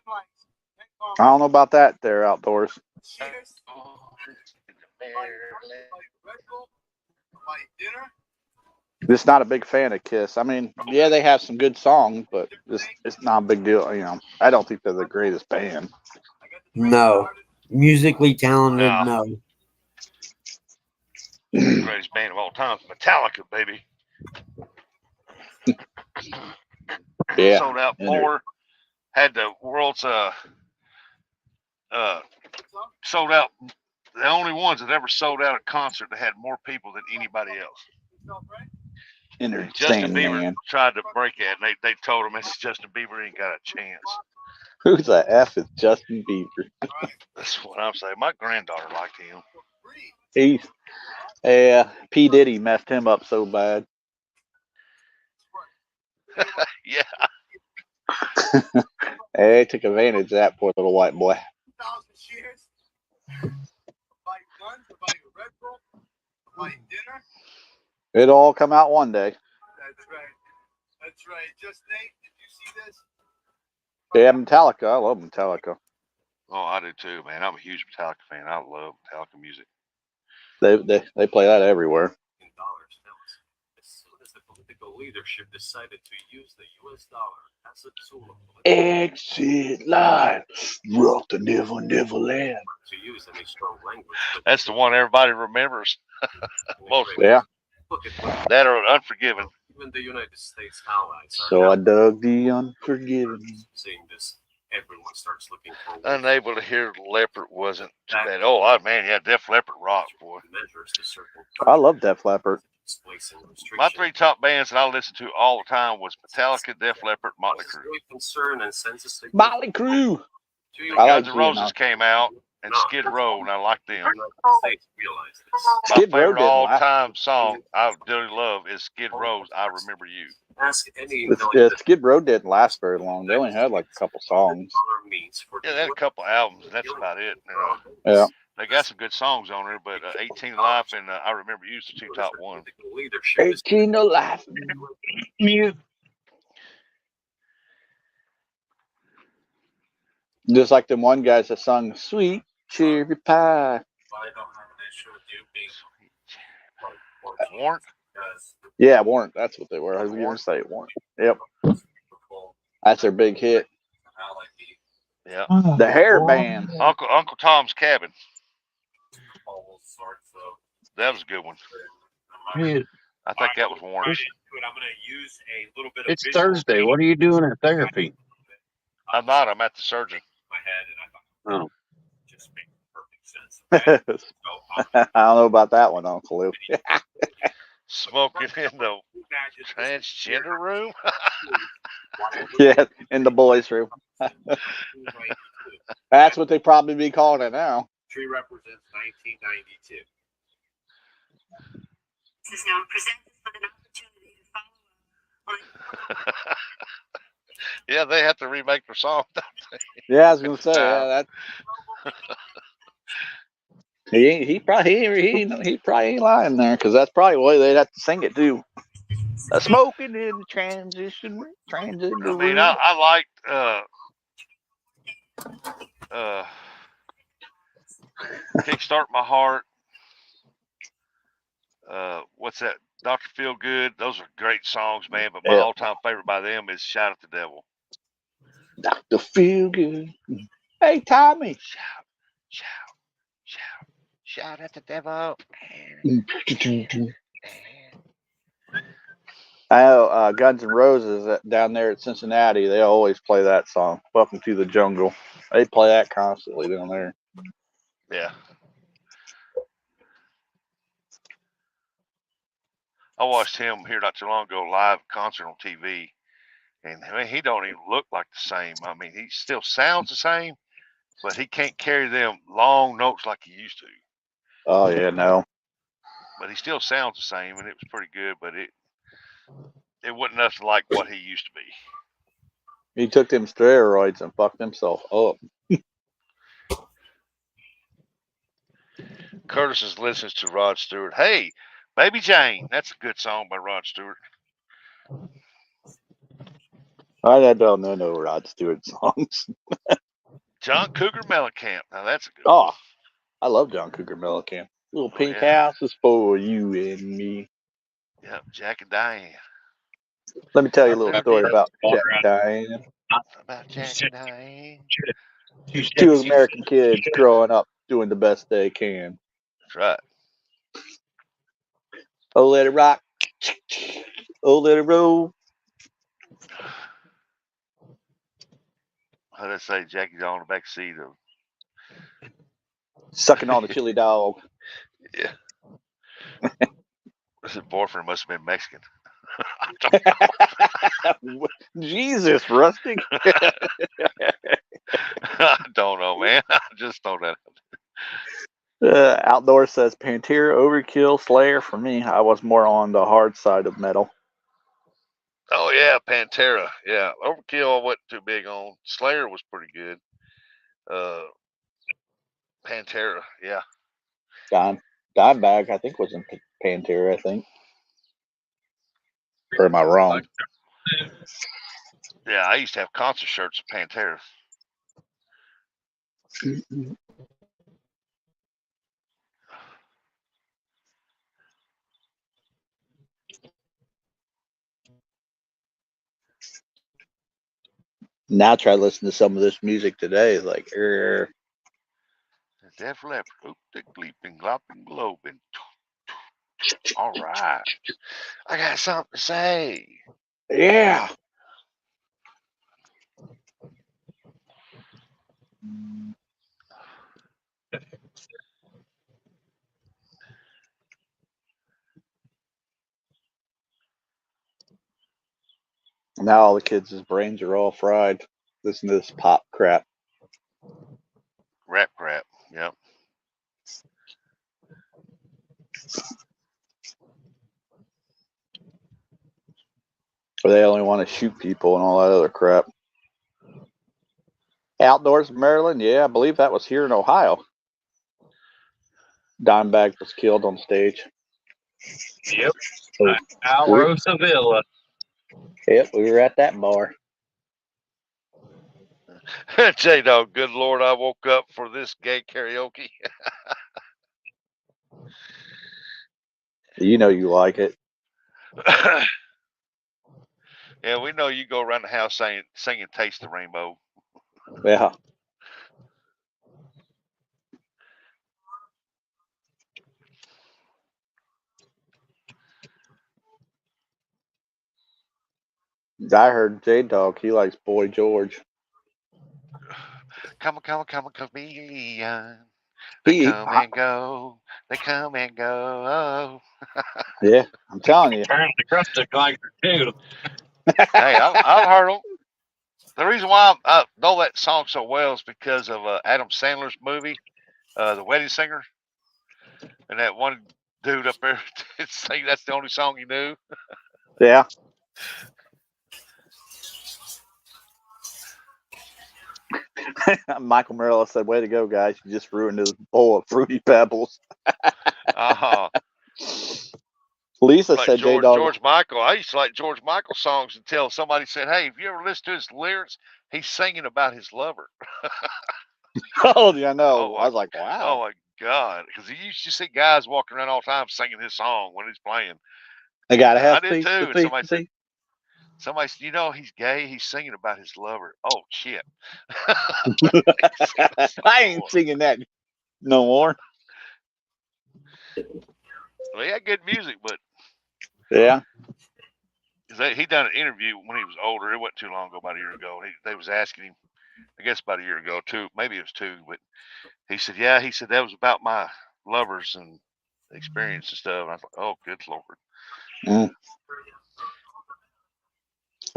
likes. 10 comments.
I don't know about that there, Outdoors.
Cheers. Buy Red Bull. Buy dinner.
Just not a big fan of Kiss. I mean, yeah, they have some good songs, but it's not a big deal. I don't think they're the greatest band.
No. Musically talented, no.
Greatest band of all time, Metallica, baby.
Yeah.
Sold out
and they're-
more. Had the world's sold out. The only ones that ever sold out a concert that had more people than anybody else.
And they're
Justin
saying,
Bieber
man,
tried to break it, and they told him it's Justin Bieber ain't got a chance.
who the F is Justin Bieber?
That's what I'm saying. My granddaughter liked him.
He's, P. Diddy messed him up so bad.
Yeah.
They took advantage of that poor little white boy.
2,000 shares. Buy guns, buy a Red Bull, buy dinner.
It'll all come out one day.
That's right. That's right. Just Nate, did you see this?
Yeah, Metallica. I love Metallica.
Oh, I do too, man. I'm a huge Metallica fan. I love Metallica music.
They play that everywhere.
In dollars bills. As soon as the political leadership decided to use the US dollar as a tool of political
Exit live. Rock the devil, never land.
to use any strong language. But
That's the one everybody remembers. Mostly.
Yeah.
look at what
That or Unforgiven.
even the United States allies are
So
now
I dug the Unforgiven.
seeing this. Everyone starts looking for ways
Unable to hear Leopard wasn't too
That-
bad. Oh, man, yeah, Def Leppard rock, boy.
measures to certain
I love Def Leppard.
displacing restrictions.
My three top bands that I listened to all the time was Metallica, Def Leppard, Motley Crue.
Great concern and census
Motley Crue.
to you.
I like
Guns N' Roses
Juvenile.
came out, and Skid Row, and I liked them.
The United States realize this.
My
Skid Row
favorite
didn't last.
all-time song I really love is Skid Row's "I Remember You."
Ask any
Skid Row didn't last very long. They only had like a couple songs.
means for
Yeah, they had a couple albums, and that's about it.
Yeah.
They got some good songs on there, but 18 Life and I Remember You's the two top ones.
leadership is
18 to life.
Mute.
Just like them one guys that sung Sweet Cherry Pie.
I don't have an issue with you being
Warrant?
Yeah, Warrant. That's what they were. I was going to say Warrant. Yep. That's their big hit.
Yeah.
The hair band.
Uncle Tom's Cabin.
all sorts of
That was a good one.
Mute.
I think that was Warrant.
I'm going to use a little bit of
It's Thursday. What are you doing at therapy?
I'm not. I'm at the surgeon.
my head, and I thought,
Oh.
just makes perfect sense.
I don't know about that one, Uncle Lou.
Smoking in the transgender room.
Yeah, in the boys' room. That's what they probably be calling it now.
Tree represents 1992.
This is now presented with an opportunity to follow up.
Yeah, they have to remake their song.
Yeah, I was gonna say, yeah, that. He probably ain't lying there, because that's probably the way they'd have to sing it too. Smoking in the transition room.
I mean, I liked Kickstart My Heart. What's that? Dr. Feel Good. Those are great songs, man. But my all-time favorite by them is Shout at the Devil.
Dr. Feel Good. Hey, Tommy.
Shout at the devil.
I know Guns N' Roses down there at Cincinnati, they always play that song, Welcome to the Jungle. They play that constantly down there.
Yeah. I watched him here not too long ago, live concert on TV. And I mean, he don't even look like the same. I mean, he still sounds the same, but he can't carry them long notes like he used to.
Oh, yeah, no.
But he still sounds the same, and it was pretty good. But it wasn't nothing like what he used to be.
He took them steroids and fucked himself up.
Curtis listens to Rod Stewart. Hey, Baby Jane. That's a good song by Rod Stewart.
I don't know no Rod Stewart songs.
John Cougar Mellencamp. Now that's a good one.
Oh, I love John Cougar Mellencamp. Little pink house is for you and me.
Yep, Jack and Diane.
Let me tell you a little story about Jack and Diane.
About Jack and Diane.
Two American kids growing up doing the best they can.
That's right.
Oh, let it rock. Oh, let it roll.
How did I say Jackie's on the back seat of?
Sucking on the chili dog.
Yeah. His boyfriend must have been Mexican.
Jesus, Rustic.
I don't know, man. I just throw that.
Outdoor says Pantera, Overkill, Slayer. For me, I was more on the hard side of metal.
Oh yeah, Pantera. Yeah, Overkill I wasn't too big on. Slayer was pretty good. Pantera. Yeah.
Dimebag, I think, was in Pantera. I think. Or am I wrong?
Yeah, I used to have concert shirts of Pantera.
Now try to listen to some of this music today. Like,
Def Leppard, oop, gleeping, glopping, globing. All right, I got something to say.
yeah. Now all the kids' brains are all fried. Listen to this pop crap.
Rap crap. Yep.
Or they only want to shoot people and all that other crap. Outdoors, Maryland. Yeah, I believe that was here in Ohio. Dimebag was killed on stage.
Yep.
So,
Alvaro Sevilla.
yep, we were at that bar.
J-Dog, good Lord, I woke up for this gay karaoke.
You know you like it.
Yeah, we know you go around the house singing Taste the Rainbow.
Yeah. I heard J-Dog, he likes Boy George.
Come on, chameleon. They come and go. They come and go.
Yeah, I'm telling you.
Apparently, Rustic likes her too.
Hey, I've heard them. The reason why I know that song so well is because of Adam Sandler's movie, The Wedding Singer, and that one dude up there saying that's the only song he knew.
Yeah. Michael Morello said, "Way to go, guys! You just ruined his bowl of Fruity Pebbles." Lisa
Like
said,
George Michael. I used to like George Michael songs until somebody said, "Hey, have you ever listened to his lyrics? He's singing about his lover."
Oh, yeah, I know.
Oh,
I was like, wow.
Oh my God! Because you used to see guys walking around all the time singing his song when he's playing.
I gotta have
I did
faith.
too. And somebody said, you know, he's gay. He's singing about his lover. Oh shit!
I ain't singing that no more.
Well, he had good music, but
yeah,
he done an interview when he was older. It wasn't too long ago, about a year ago. They was asking him, I guess about a year ago, too. Maybe it was 2, but he said, yeah, he said that was about my lovers and experience and stuff. And I was like, oh, good Lord.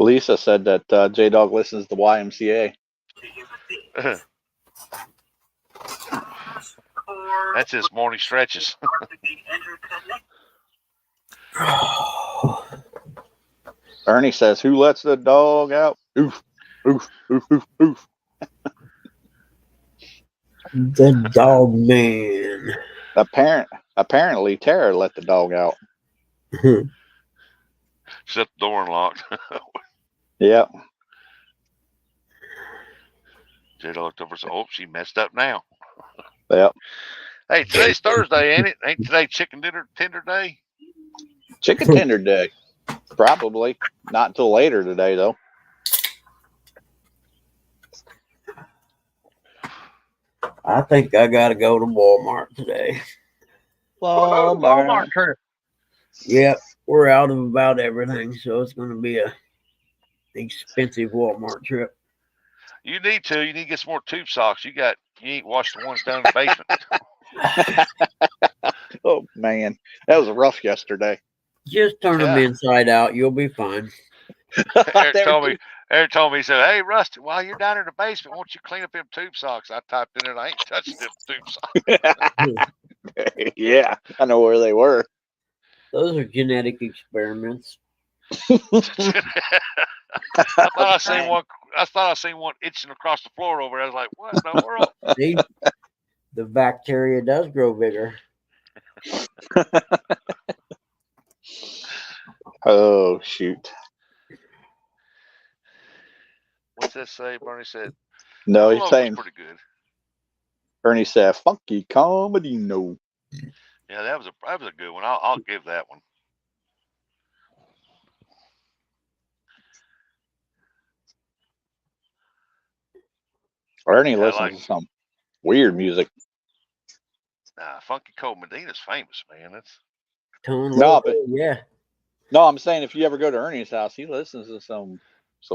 Lisa said that J-Dog listens to YMCA.
That's his morning stretches.
Ernie says, "Who lets the dog out?" Oof, oof, oof, oof, oof.
The dog man.
Apparently, Tara let the dog out.
Shut the door and locked.
Yep.
J-Dog looked over and said, oh, she messed up now.
Yep.
Hey, today's Thursday, ain't it? Ain't today chicken tender day?
Chicken tender day. Probably. Not until later today, though.
I think I gotta go to Walmart today.
Walmart trip.
Yep. we're out of about everything, so it's going to be a expensive Walmart trip.
You need to. You need to get some more tube socks. You ain't washed the ones down in the basement.
Oh man, that was rough yesterday.
Just turn them
Yeah.
inside out. You'll be fine.
Eric told me. He said, "Hey, Rusty, while you're down in the basement, won't you clean up them tube socks?" I typed in it. I ain't touched them tube socks.
Yeah, I know where they were.
Those are genetic experiments.
I thought I seen one. I thought I seen one itching across the floor over there. I was like, "What in the world?"
See, the bacteria does grow bigger.
Oh shoot!
What's that say? Bernie said.
No,
"The
he's
logo's
saying.
pretty good."
Ernie said, "Funky comedy, no."
Yeah, that was a good one. I'll give that one.
Ernie
Yeah,
listens to some weird music.
Funky Cole Medina's famous, man. That's
Tone
No,
logo,
but
yeah.
no, I'm saying if you ever go to Ernie's house, he listens to some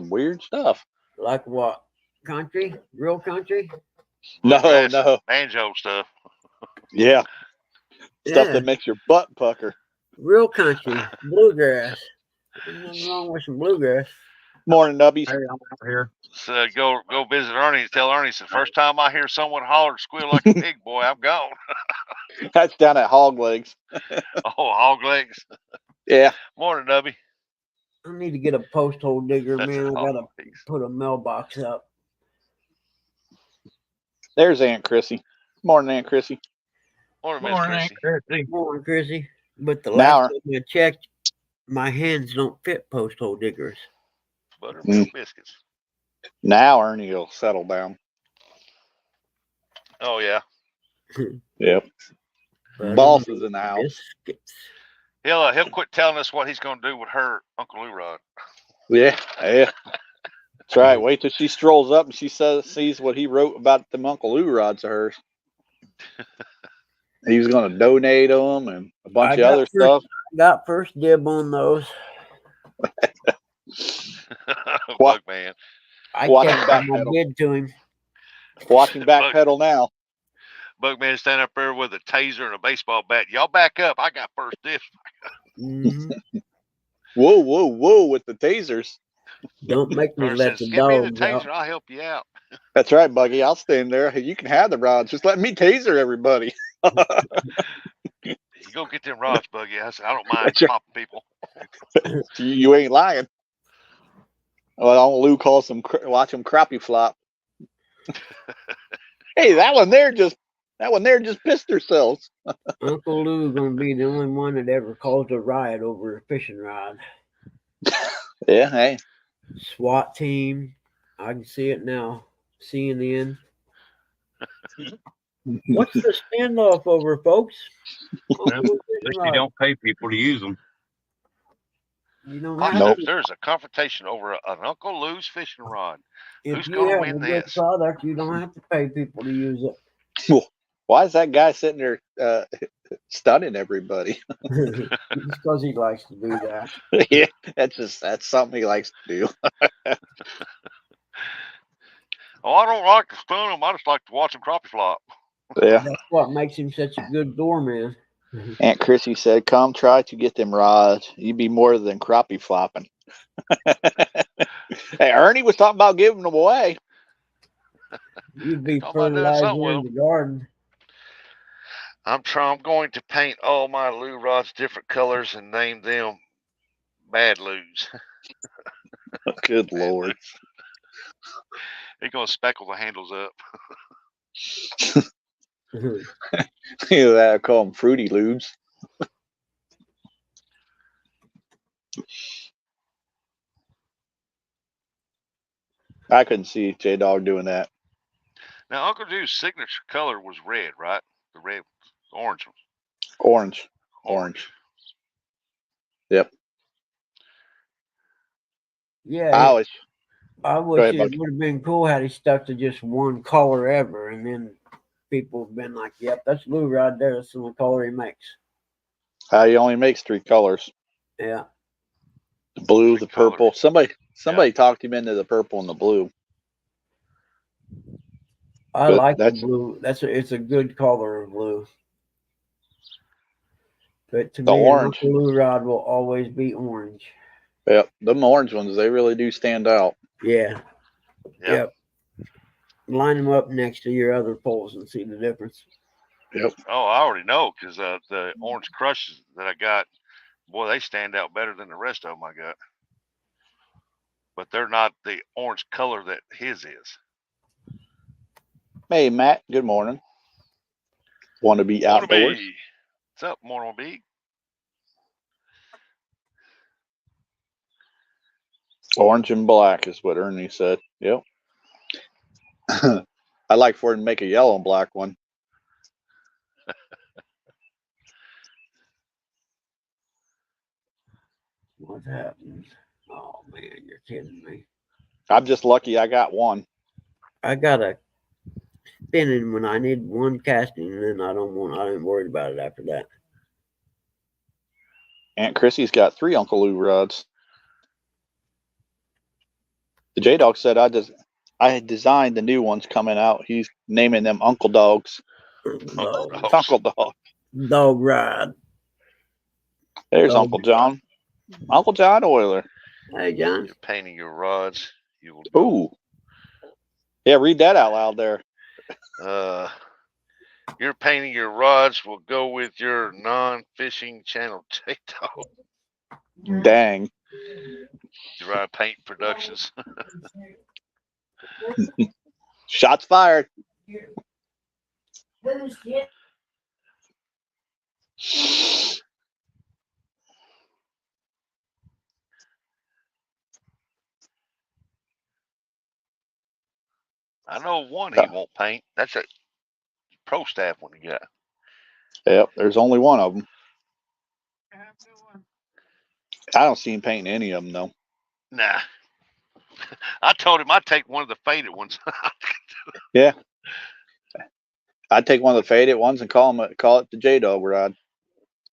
weird stuff.
Like what? Country? Real country?
No,
bluegrass,
no,
banjo stuff.
yeah, stuff
Yeah.
that makes your butt pucker.
Real country. Bluegrass. There's nothing wrong with some bluegrass.
Morning, Nubbies.
Hey, I'm out here.
So go visit Ernie and tell Ernie. The first time I hear someone holler and squeal like a pig, boy, I'm gone.
That's down at Hog Legs.
Oh, hog legs.
Yeah.
Morning, Nubby.
I need to get a post hole digger,
That's
man.
at
I
Hog
gotta
Legs.
put a mailbox up.
There's Aunt Chrissy. Morning, Aunt Chrissy.
Morning, Miss
Morning,
Chrissy.
Chrissy.
Morning, Chrissy. But the
Now,
last time I checked, my hands don't fit post hole diggers.
Buttermilk biscuits.
now Ernie will settle down.
Oh yeah.
Yep. Boss is in the house.
Biscuits.
He'll quit telling us what he's gonna do with her Uncle Lou-Rod.
Yeah. That's right. Wait till she strolls up and she sees what he wrote about them Uncle Lou rods of hers. He was going to donate them and a bunch of other stuff.
Got first dib on those.
Bug man.
I
Watching
kept my bid to him.
Watching backpedal now.
Bugman standing up there with a taser and a baseball bat. Y'all back up. I got first dibs.
Mm-hmm.
Whoa, with the tasers.
Don't make me let the
Give me the
dogs
taser.
out.
I'll help you out.
That's right, Buggy. I'll stand there. You can have the rods. Just let me taser everybody.
You go get them rods, Buggy. I said, I don't mind popping people.
You ain't lying. Well, Lou calls them, watch them crappie flop. Hey, that one there just pissed herself.
Uncle Lou gonna be the only one that ever caused a riot over a fishing rod.
Yeah, hey.
SWAT team. I can see it now. CNN. What's the standoff over, folks?
At least you don't pay people to use them.
You don't
Pops
have
says there's a confrontation over an Uncle Lou's fishing rod.
If
Who's
you
going to
have
win
a good
this?
product, you don't have to pay people to use it.
Why is that guy sitting there stunning everybody?
Because he likes to do that.
Yeah, that's something he likes to do.
Oh, I don't like to stun him. I just like to watch him crappie flop.
Yeah.
That's what makes him such a good doorman.
Aunt Chrissy said, "Come try to get them rods. You'd be more than crappie flopping." Hey, Ernie was talking about giving them away.
You'd be
Talking about doing something
fertilizer
with
in the garden.
I'm going to paint all my Lou rods different colors and name them Bad Lou's.
Good Lord.
He's going to speckle the handles up.
I call them Fruity Lubes. I couldn't see J-Dog doing that.
Now, Uncle Drew's signature color was red, right? The red, orange.
Orange. Yep.
Yeah.
I
wish
ahead,
it would have been cool had he stuck to just one color ever, and then people have been like, "Yep, that's Lou right there. That's the only color he makes."
He only makes 3 colors.
Yeah.
The blue, the
Color.
purple. Somebody talked him into the purple and the blue.
I
But
like the
that's
blue. It's a good color of blue. But to
the
me, an
orange.
Uncle Lou rod will always be orange.
Yep, them orange ones, they really do stand out.
Yeah.
Yep.
Line them up next to your other poles and see the difference.
Yep.
Oh, I already know because the orange crushes that I got, boy, they stand out better than the rest of them I got. But they're not the orange color that his is.
Hey, Matt, good morning. Want to be outdoors?
What's up, Morning Big?
Orange and black is what Ernie said. Yep. I'd like for him to make a yellow and black one.
What happened? Oh man, you're kidding me.
I'm just lucky I got one.
I got a spinning when I need one casting, and then I ain't worried about it after that.
Aunt Chrissy's got 3 Uncle Lou rods. The J Dog said I had designed the new ones coming out. He's naming them Uncle Dogs. Uncle Dog.
Dog ride.
There's
Dog
Uncle John. Uncle John Oiler.
Hey, John.
You're painting your rods. You will go.
Ooh. Yeah, read that out loud there.
You're painting your rods will go with your non-fishing channel, J-Dog.
Dang.
Dry Paint Productions.
Shots fired.
I know one he won't paint. That's a pro staff one he got.
Yep, there's only one of them. I don't see him painting any of them, though.
Nah. I told him I'd take one of the faded ones.
Yeah. I'd take one of the faded ones and call it the J Dog rod.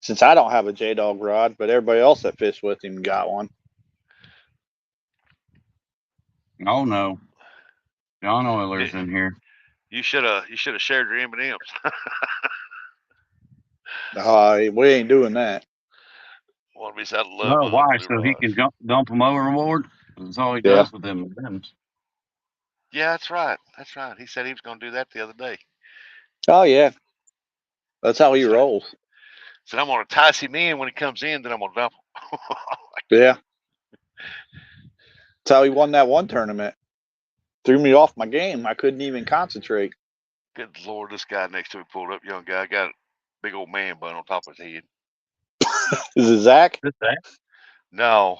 Since I don't have a J Dog rod, but everybody else that fished with him got one.
Oh no, John Oiler's in here.
You should have shared your M&Ms.
We ain't doing that.
One of these I love.
Oh, why? So he can dump them overboard? That's all he does with them.
Yeah, that's right. That's right. He said he was going to do that the other day.
Oh yeah, that's how he rolls.
Said I'm going to entice him in when he comes in, then I'm going to dump him.
Yeah. That's how he won that one tournament. Threw me off my game. I couldn't even concentrate.
Good Lord, this guy next to me pulled up, young guy, got a big old man bun on top of his head.
Is it Zach?
Is that?
No.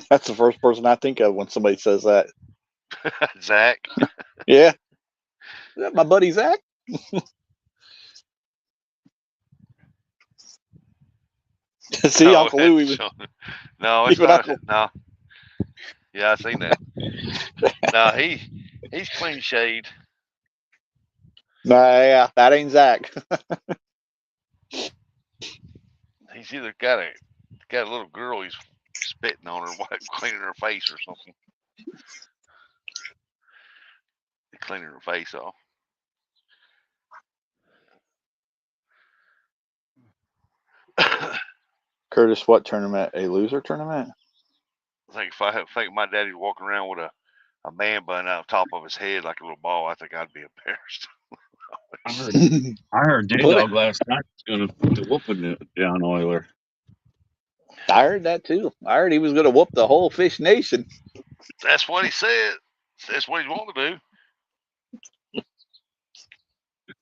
That's the first person I think of when somebody says that.
Zach.
Yeah. Is that my buddy Zach? See,
no,
Uncle Lou.
No, it's not. No. Yeah, I seen that. No, he's clean shaved.
Nah, yeah, that ain't Zach.
He's either got a little girl he's spitting on her, cleaning her face or something. Cleaning her face off.
Curtis, what tournament? A loser tournament?
I think my daddy's walking around with a man bun out top of his head like a little ball, I think I'd be embarrassed.
I heard J Dog last night was going to whooping John Oiler.
I heard that too. I heard he was going to whoop the whole Fish Nation.
That's what he said. That's what he's wanting to do.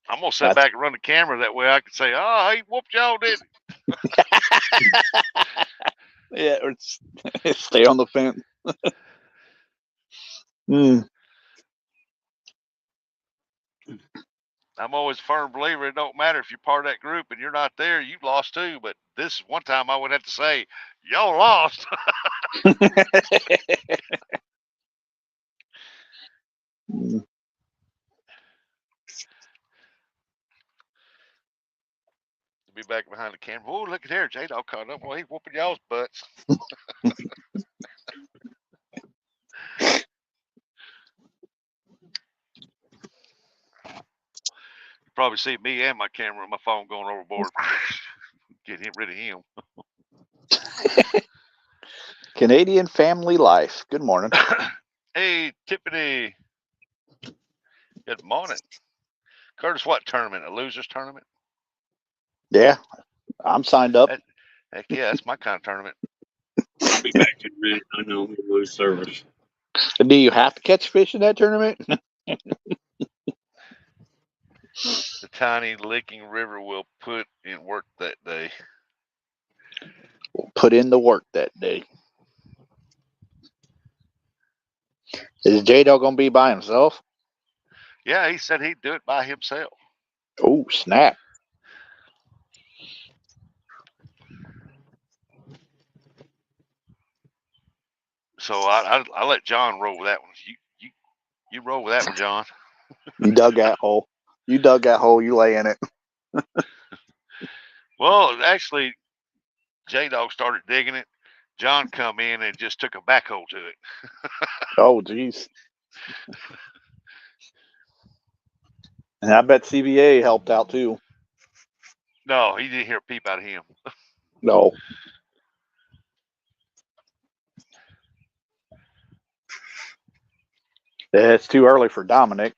I'm gonna sit back and run the camera that way I can say, "Oh, he whooped y'all, didn't he?"
Yeah, stay on the fence.
I'm always a firm believer. It don't matter if you're part of that group and you're not there, you lost too. But this one time I would have to say, y'all lost. Be back behind the camera. Oh, look at there. J-Dog caught up. Well, he's whooping y'all's butts. You probably see me and my camera and my phone going overboard. Get rid of him.
Canadian family life. Good morning.
Hey, Tiffany. Good morning. Curtis, what tournament? A losers tournament?
Yeah, I'm signed up.
Heck yeah, that's my kind of tournament.
I'll be back in a minute. I know we lose service.
Do you have to catch fish in that tournament?
The tiny licking river will put in work that day.
We'll put in the work that day. Is J-Dog going to be by himself?
Yeah, he said he'd do it by himself.
Oh, snap.
So I let John roll with that one. You roll with that one, John.
You dug that hole. You dug that hole. You lay in it.
Well, actually, J-Dog started digging it. John come in and just took a backhoe to it.
Oh, jeez. And I bet CBA helped out too.
No, he didn't hear a peep out of him.
No. It's too early for Dominic.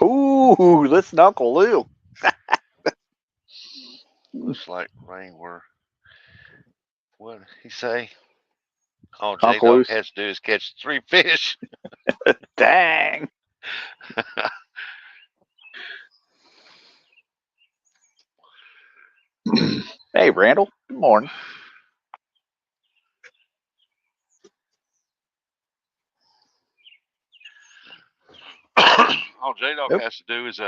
Ooh, listen, Uncle Lou.
Looks like rain were. What did he say? All
Uncle
J-Dog
Lou's.
has to do is catch 3 fish.
Dang. Hey, Randall. Good morning.
All J-Dog has to do is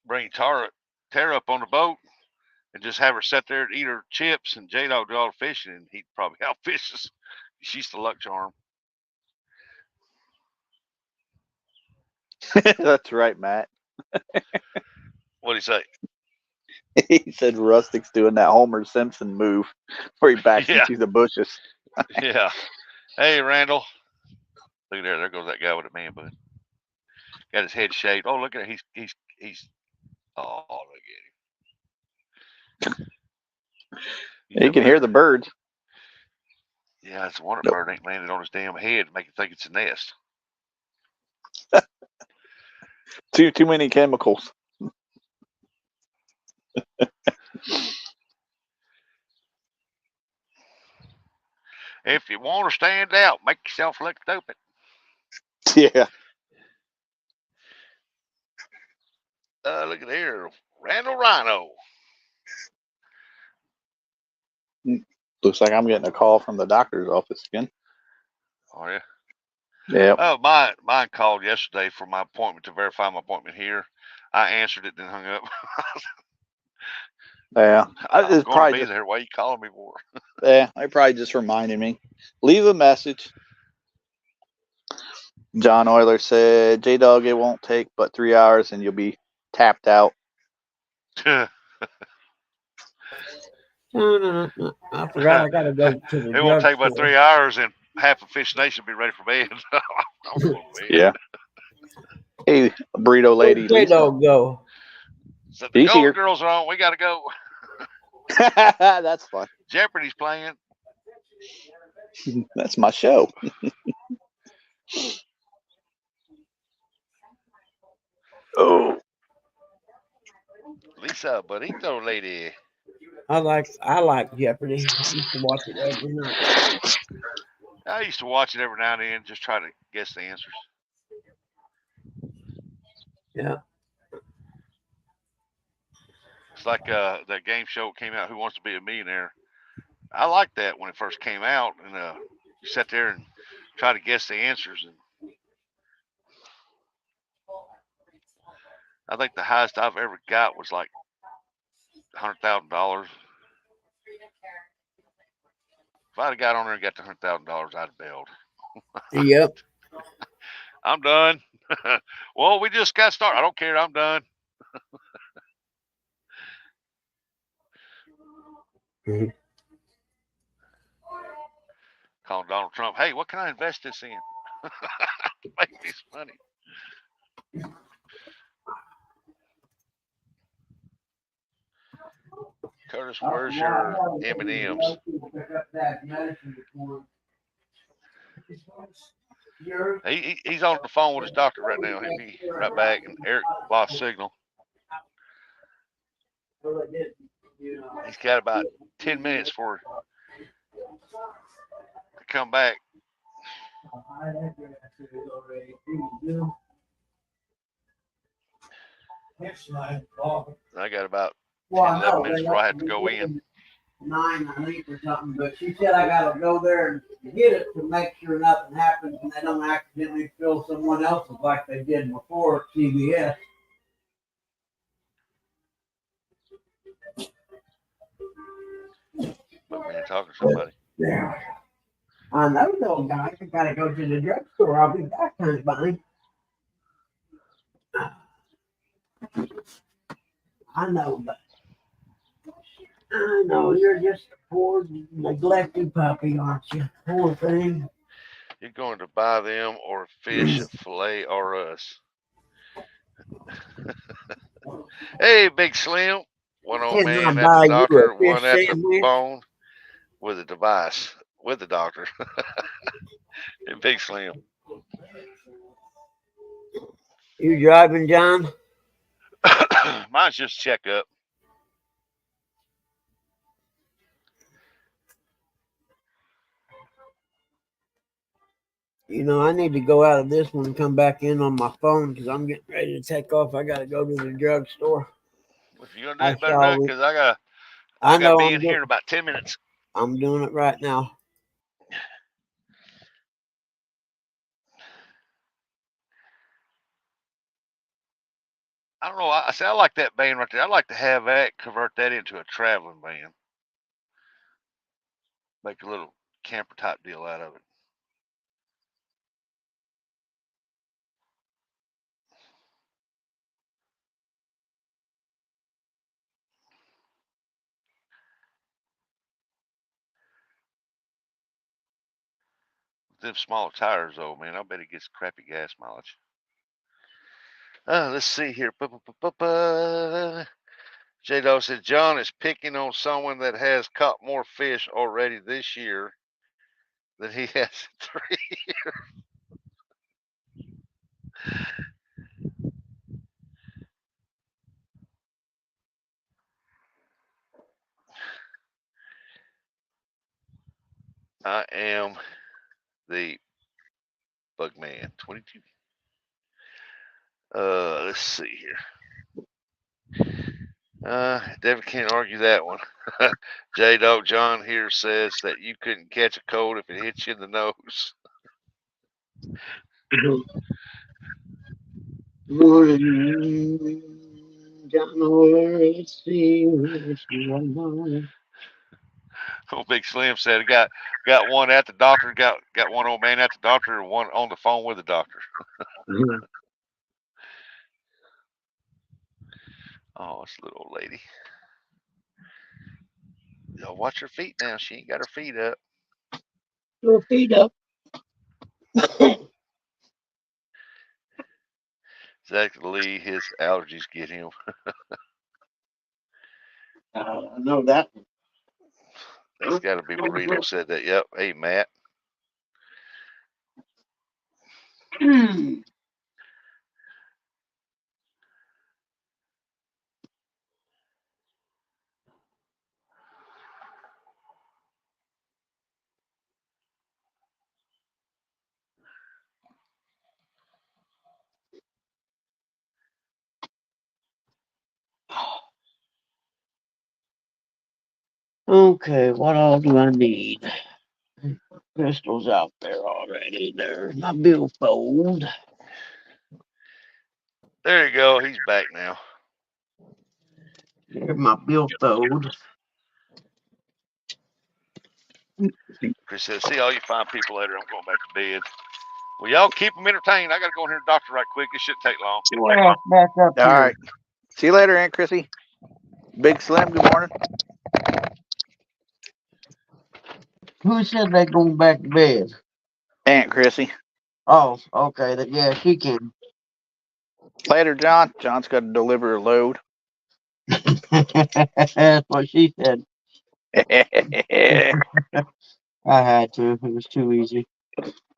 bring Tara up on the boat and just have her sit there and eat her chips, and J-Dog do all the fishing, and he'd probably outfish us. She's the luck charm.
That's right, Matt.
What'd he say?
He said Rustic's doing that Homer Simpson move where he backs into the bushes.
Yeah. Hey, Randall. Look at there. There goes that guy with a man bun. Got his head shaved. Oh, look at it. He's. Oh, look at him.
You can hear the birds.
Yeah, it's a wonder bird ain't landed on his damn head, make it think it's a nest.
Too many chemicals.
If you want to stand out, make yourself look stupid.
Yeah.
Look at here. Randall Rhino.
Looks like I'm getting a call from the doctor's office again.
Oh, yeah.
Yeah.
Oh, mine called yesterday for my appointment to verify my appointment here. I answered it, then hung up.
Yeah.
I'm going to be there. Why are you calling me for?
Yeah, they probably just reminded me. Leave a message. John Euler said, J-Dog, it won't take but 3 hours and you'll be tapped out.
I forgot I gotta go to the
It won't take but 3 hours and half of Fish Nation will be ready for bed.
Yeah. Hey, burrito lady.
J-Dog go.
So the
He's
Golden
here.
Girls are on. We got to go.
That's fun.
Jeopardy's playing.
That's my show. Oh.
Lisa Burrito lady.
I like Jeopardy. I used to watch it every night.
I used to watch it every now and then, just try to guess the answers.
Yeah.
It's like that game show came out, Who Wants to Be a Millionaire. I liked that when it first came out, and you sat there and try to guess the answers. And I think the highest I've ever got was like $100,000. If I'd have got on there and got the $100,000, I'd have bailed.
Yep.
I'm done. Well, we just got started. I don't care. I'm done.
Mhm.
Calling Donald Trump. Hey, what can I invest this in? Make me some money. Curtis, where's your M&Ms? He's on the phone with his doctor right now. He'll be right back. And Eric lost signal. He's got about 10 minutes for to come back. I got about 10, 11 minutes before I have to go in.
9, I think, or something. But she said I got to go there and get it to make sure nothing happens and they don't accidentally fill someone else's like they did before at CBS.
But man, talking to somebody.
Yeah. I know, though, guys. I got to go to the drugstore. I'll be back, honey bunny. I know, but I know you're just a poor, neglected puppy, aren't you? Poor thing.
You're going to buy them or fish, fillet, or us. Hey, Big Slim. One old
Can I
man at the
buy you
doctor,
a
one
fish
at the
sandwich?
phone with a device with the doctor. Hey, Big Slim.
You driving, John?
Mine's just checkup.
You know, I need to go out of this one and come back in on my phone because I'm getting ready to take off. I got to go to the drugstore.
If you're gonna do
I
it, better do it
shall.
because I
I
gotta
know
be in here in about 10 minutes.
I'm doing it right now.
I don't know. I say I like that van right there. I'd like to have that, convert that into a traveling van. Make a little camper type deal out of it. Them smaller tires, though, man, I bet it gets crappy gas mileage. Let's see here. J-Dog said John is picking on someone that has caught more fish already this year than he has in 3 years. I am the Bug Man 22. Let's see here. Devin can't argue that one. J Dog John here says that you couldn't catch a cold if it hits you in the nose.
Morning, John. Let's see.
Oh, Big Slim said got one at the doctor, got one old man at the doctor, and one on the phone with the doctor. Oh, it's a little old lady. Yo, watch her feet now. She ain't got her feet up.
Your feet up.
Zach Lee, his allergies get him.
I know that.
That's got to be Burrito said that. Yep. Hey, Matt.
Okay, what all do I need? Crystal's out there already. There's my billfold.
There you go. He's back now.
There's my billfold.
Chris says, "See all you fine people later. I'm going back to bed." Well, y'all keep them entertained. I got to go in here to the doctor right quick. It shouldn't take long.
Well, back up
All
here.
right. See you later, Aunt Chrissy. Big Slim, good morning.
Who said they going back to bed?
Aunt Chrissy.
Oh, okay. Yeah, she can.
Later, John. John's got to deliver a load.
That's what she said. I had to. It was too easy.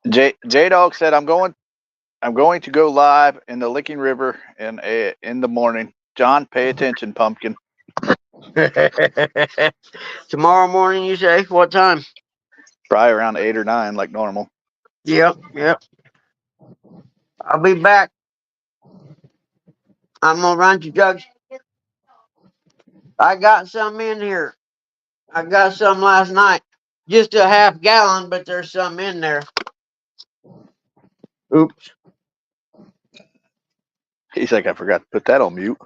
J Dog said, I'm going to go live in the Licking River in the morning. John, pay attention, pumpkin.
Tomorrow morning, you say? What time?
Probably around 8 or 9 like normal.
Yep. I'll be back. I'm gonna run to jugs. I got some in here. I got some last night. Just a half gallon, but there's some in there. Oops.
He's like, I forgot to put that on mute.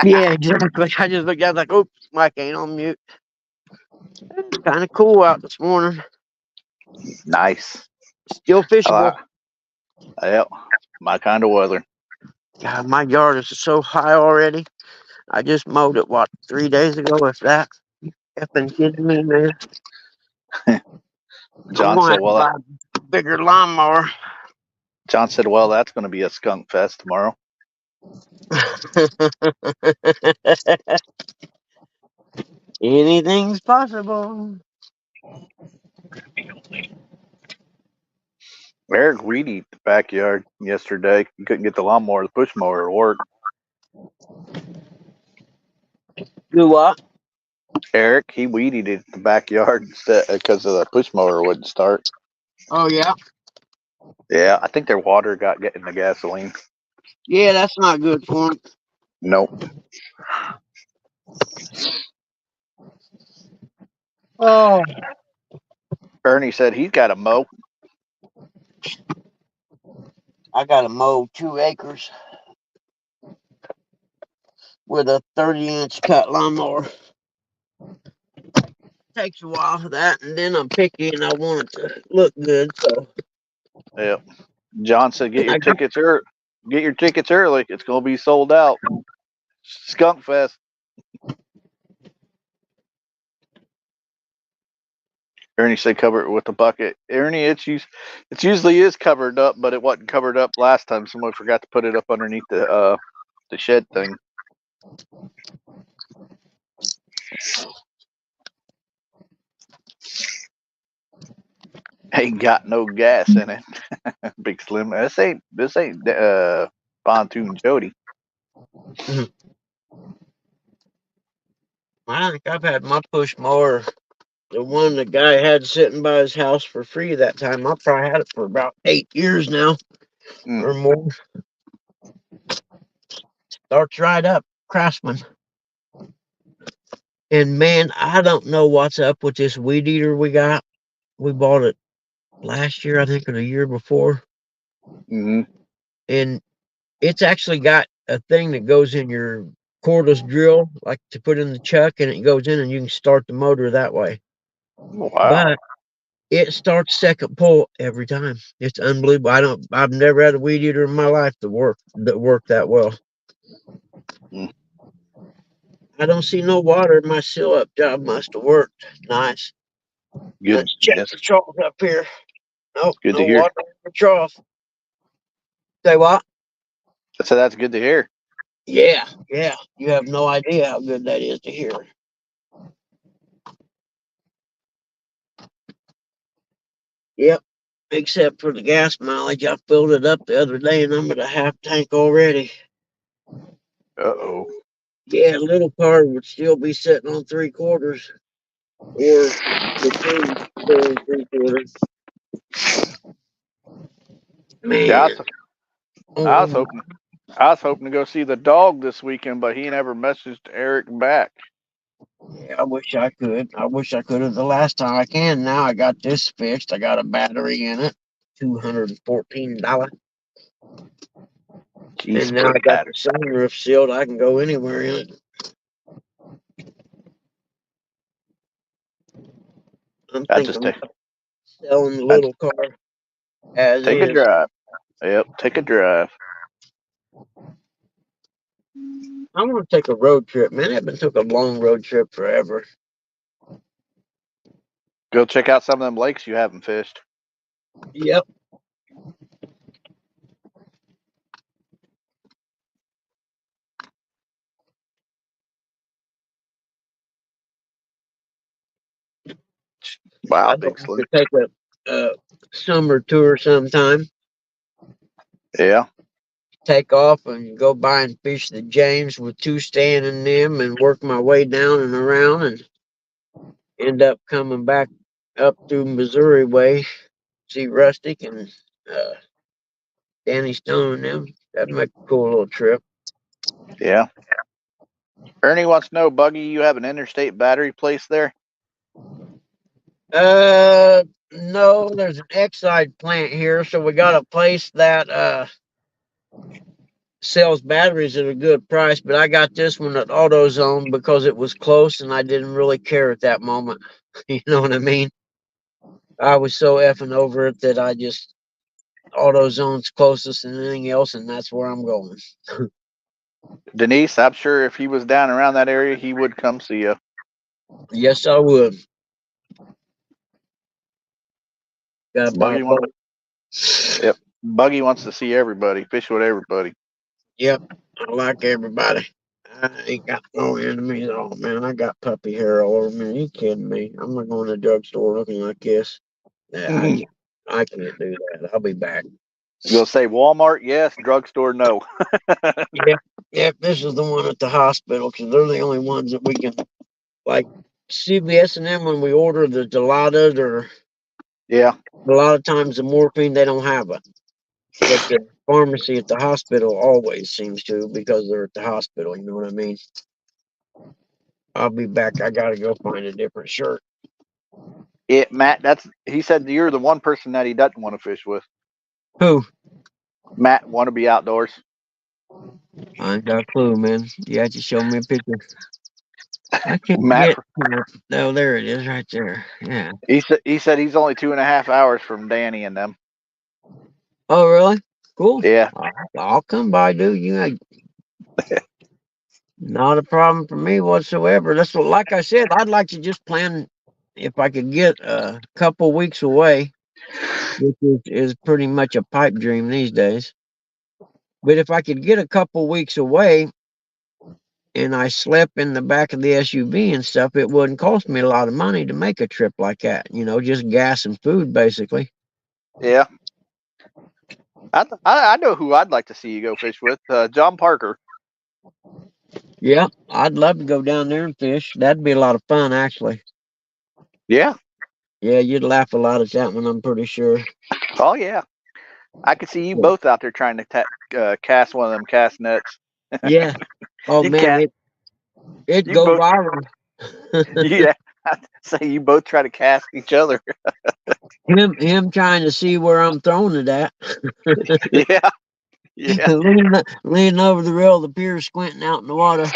Yeah, exactly. I just looked out like, oops, mic ain't on mute. It's kind of cool out this morning.
Nice.
Still fishable.
Yep. My kind of weather.
God, my yard is so high already. I just mowed it, 3 days ago, if that. You effing kidding me, man?
John
I'm gonna
said,
have to buy a bigger lawnmower.
John said, well, that's going to be a skunk fest tomorrow.
Anything's possible.
Eric weeded the backyard yesterday. He couldn't get the lawnmower, the push mower to work.
Do what?
Eric, he weeded it in the backyard because of the push mower wouldn't start.
Oh, yeah?
Yeah, I think their water got getting the gasoline.
Yeah, that's not good for them.
Nope.
Oh.
Ernie said he's got a mow.
I got to mow 2 acres with a 30-inch cut lawnmower. Takes a while for that, and then I'm picky and I want it to look good. So
Yep. John said, get your tickets early. Get your tickets early. It's going to be sold out. Skunk Fest. Ernie said, cover it with a bucket. Ernie, it usually is covered up, but it wasn't covered up last time. Someone forgot to put it up underneath the shed thing. Ain't got no gas in it. Big Slim. This ain't Pontoon Jody.
I think I've had my push mower, the one the guy had sitting by his house for free that time. I probably had it for about 8 years now or more. Starts right up, Craftsman. And man, I don't know what's up with this weed eater we got. We bought it last year, I think, or the year before.
Mm-hmm.
And it's actually got a thing that goes in your cordless drill, like to put in the chuck, and it goes in and you can start the motor that way.
Wow.
But it starts second pull every time. It's unbelievable. I've never had a weed eater in my life that worked that well. I don't see no water. My seal up job must have worked. Nice.
Good.
Let's check the trough up here. Nope,
Good
no
to hear.
water in the trough. Say what?
So that's good to hear.
Yeah. You have no idea how good that is to hear. Yep. Except for the gas mileage. I filled it up the other day and I'm at a half tank already.
Uh-oh.
Yeah, a little car would still be sitting on 3/4 or between 4 and 3/4. Man.
Yeah, I was hoping to go see the dog this weekend, but he never messaged Eric back.
Yeah, I wish I could. I wish I could have the last time. I can now. I got this fixed. I got a battery in it, $214.
Jeez,
And now I got the sunroof sealed. I can go anywhere in it. I'm
I just
thinking about selling the little car as
take a
is.
drive. Yep, take a drive.
I want to take a road trip, man. I haven't took a long road trip forever.
Go check out some of them lakes you haven't fished.
Yep.
Wow,
I'd
big
like
slim.
to take a summer tour sometime.
Yeah.
Take off and go by and fish the James with 2 staying in them and work my way down and around and end up coming back up through Missouri way, see Rustic and uh, Danny Stone and them. That'd make a cool little trip.
Yeah. Ernie wants to know, Buggy, you have an interstate battery place there?
No, there's an Exide plant here, so we got a place that sells batteries at a good price, but I got this one at AutoZone because it was close and I didn't really care at that moment. You know what I mean? I was so effing over it that I just AutoZone's closest than anything else, and that's where I'm going.
Denise, I'm sure if he was down around that area, he would come see you.
Yes, I would. Got to buy a
Buggy wants,
boat.
yep. Buggy wants to see everybody, fish with everybody.
Yep, I like everybody. I ain't got no enemies at all, man. I got puppy hair all over me. Are you kidding me? I'm not going to the drugstore looking like this. Yeah, I can't do that. I'll be back.
You'll say Walmart, yes. Drugstore, no.
Yep, this is the one at the hospital because they're the only ones that we can, like CVS and them, when we order the Dilaudid or
Yeah.
a lot of times the morphine, they don't have it. But the pharmacy at the hospital always seems to because they're at the hospital. You know what I mean? I'll be back. I got to go find a different shirt.
Matt, he said you're the one person that he doesn't want to fish with.
Who?
Matt, want to be outdoors.
I ain't got a clue, man. You have to show me a picture. I can't
Matt,
get. Oh, there it is, right there. Yeah.
he said he's only 2.5 hours from Danny and them.
Oh, really? Cool.
Yeah.
I'll come by, dude. Not a problem for me whatsoever. That's what, like I said, I'd like to just plan if I could get a couple weeks away, which is pretty much a pipe dream these days. But if I could get a couple weeks away and I slept in the back of the SUV and stuff, it wouldn't cost me a lot of money to make a trip like that. Just gas and food, basically.
Yeah. I know who I'd like to see you go fish with. John Parker.
Yeah, I'd love to go down there and fish. That'd be a lot of fun, actually.
Yeah.
Yeah, you'd laugh a lot at that one, I'm pretty sure.
Oh, yeah. I could see you both out there trying to cast one of them cast nets.
Yeah. Oh,
You
man,
can't.
it'd
You
go
both.
viral.
Yeah. I'd say you both try to cast each other.
Him trying to see where I'm throwing it at.
Yeah. Yeah.
leaning over the rail of the pier, squinting out in the water.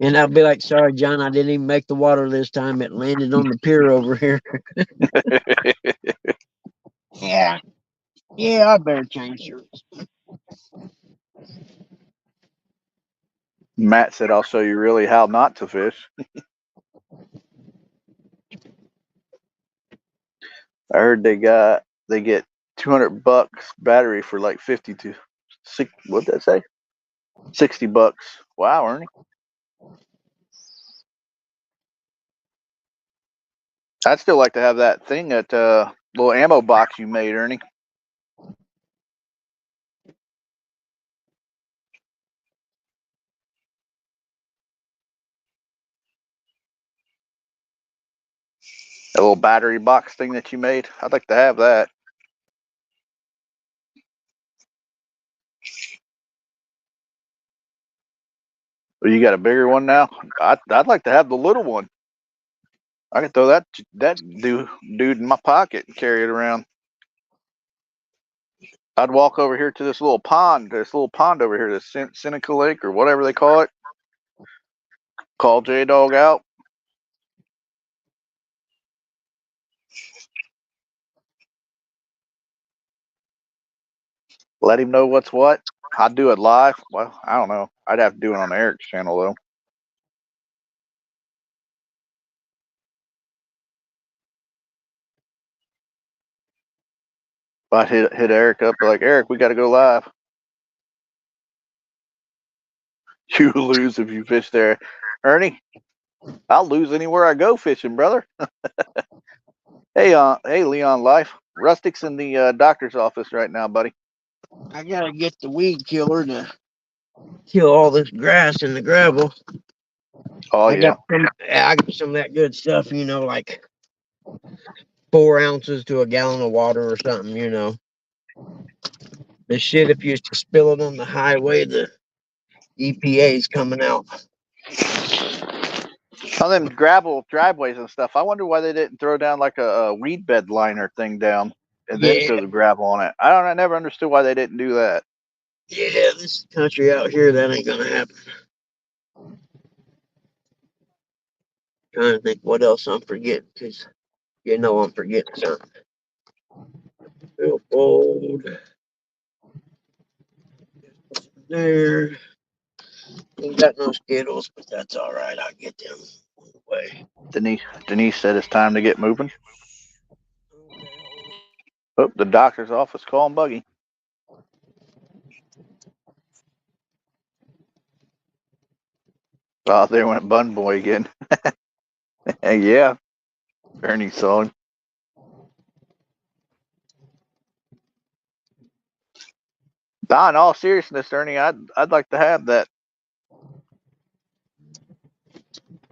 And I'll be like, sorry, John, I didn't even make the water this time. It landed on the pier over here. Yeah. Yeah, I better change shirts.
Matt said, I'll show you really how not to fish. I heard they get $200 battery for like 52. What'd that say? $60. Wow, Ernie. I'd still like to have that thing, that little ammo box you made, Ernie. That little battery box thing that you made. I'd like to have that. Well, you got a bigger one now? I'd like to have the little one. I could throw that dude in my pocket and carry it around. I'd walk over here to this little pond over here, this Seneca Lake or whatever they call it. Call J-Dog out. Let him know what's what. I'd do it live. Well, I don't know. I'd have to do it on Eric's channel though. But hit Eric up like, Eric, we got to go live. You lose if you fish there, Ernie. I'll lose anywhere I go fishing, brother. Hey, Leon Life. Rustic's in the doctor's office right now, buddy.
I gotta get the weed killer to kill all this grass in the gravel.
Oh yeah.
I got some of that good stuff, like 4 ounces to a gallon of water or something, The shit, if you used to spill it on the highway, the EPA's coming out.
On them gravel driveways and stuff, I wonder why they didn't throw down like a weed bed liner thing down and then
Yeah.
throw the gravel on it. I never understood why they didn't do that.
Yeah, this country out here, that ain't gonna happen. Trying to think what else I'm forgetting, because I'm forgetting something. Real bold. There. Ain't got no Skittles, but that's all right. I'll get them away.
Denise said it's time to get moving.
Okay, hold on.
Oh, the doctor's office calling Buggy. Oh, there went Bun Boy again. Yeah, Ernie saw him. Nah, in all seriousness, Ernie, I'd like to have that.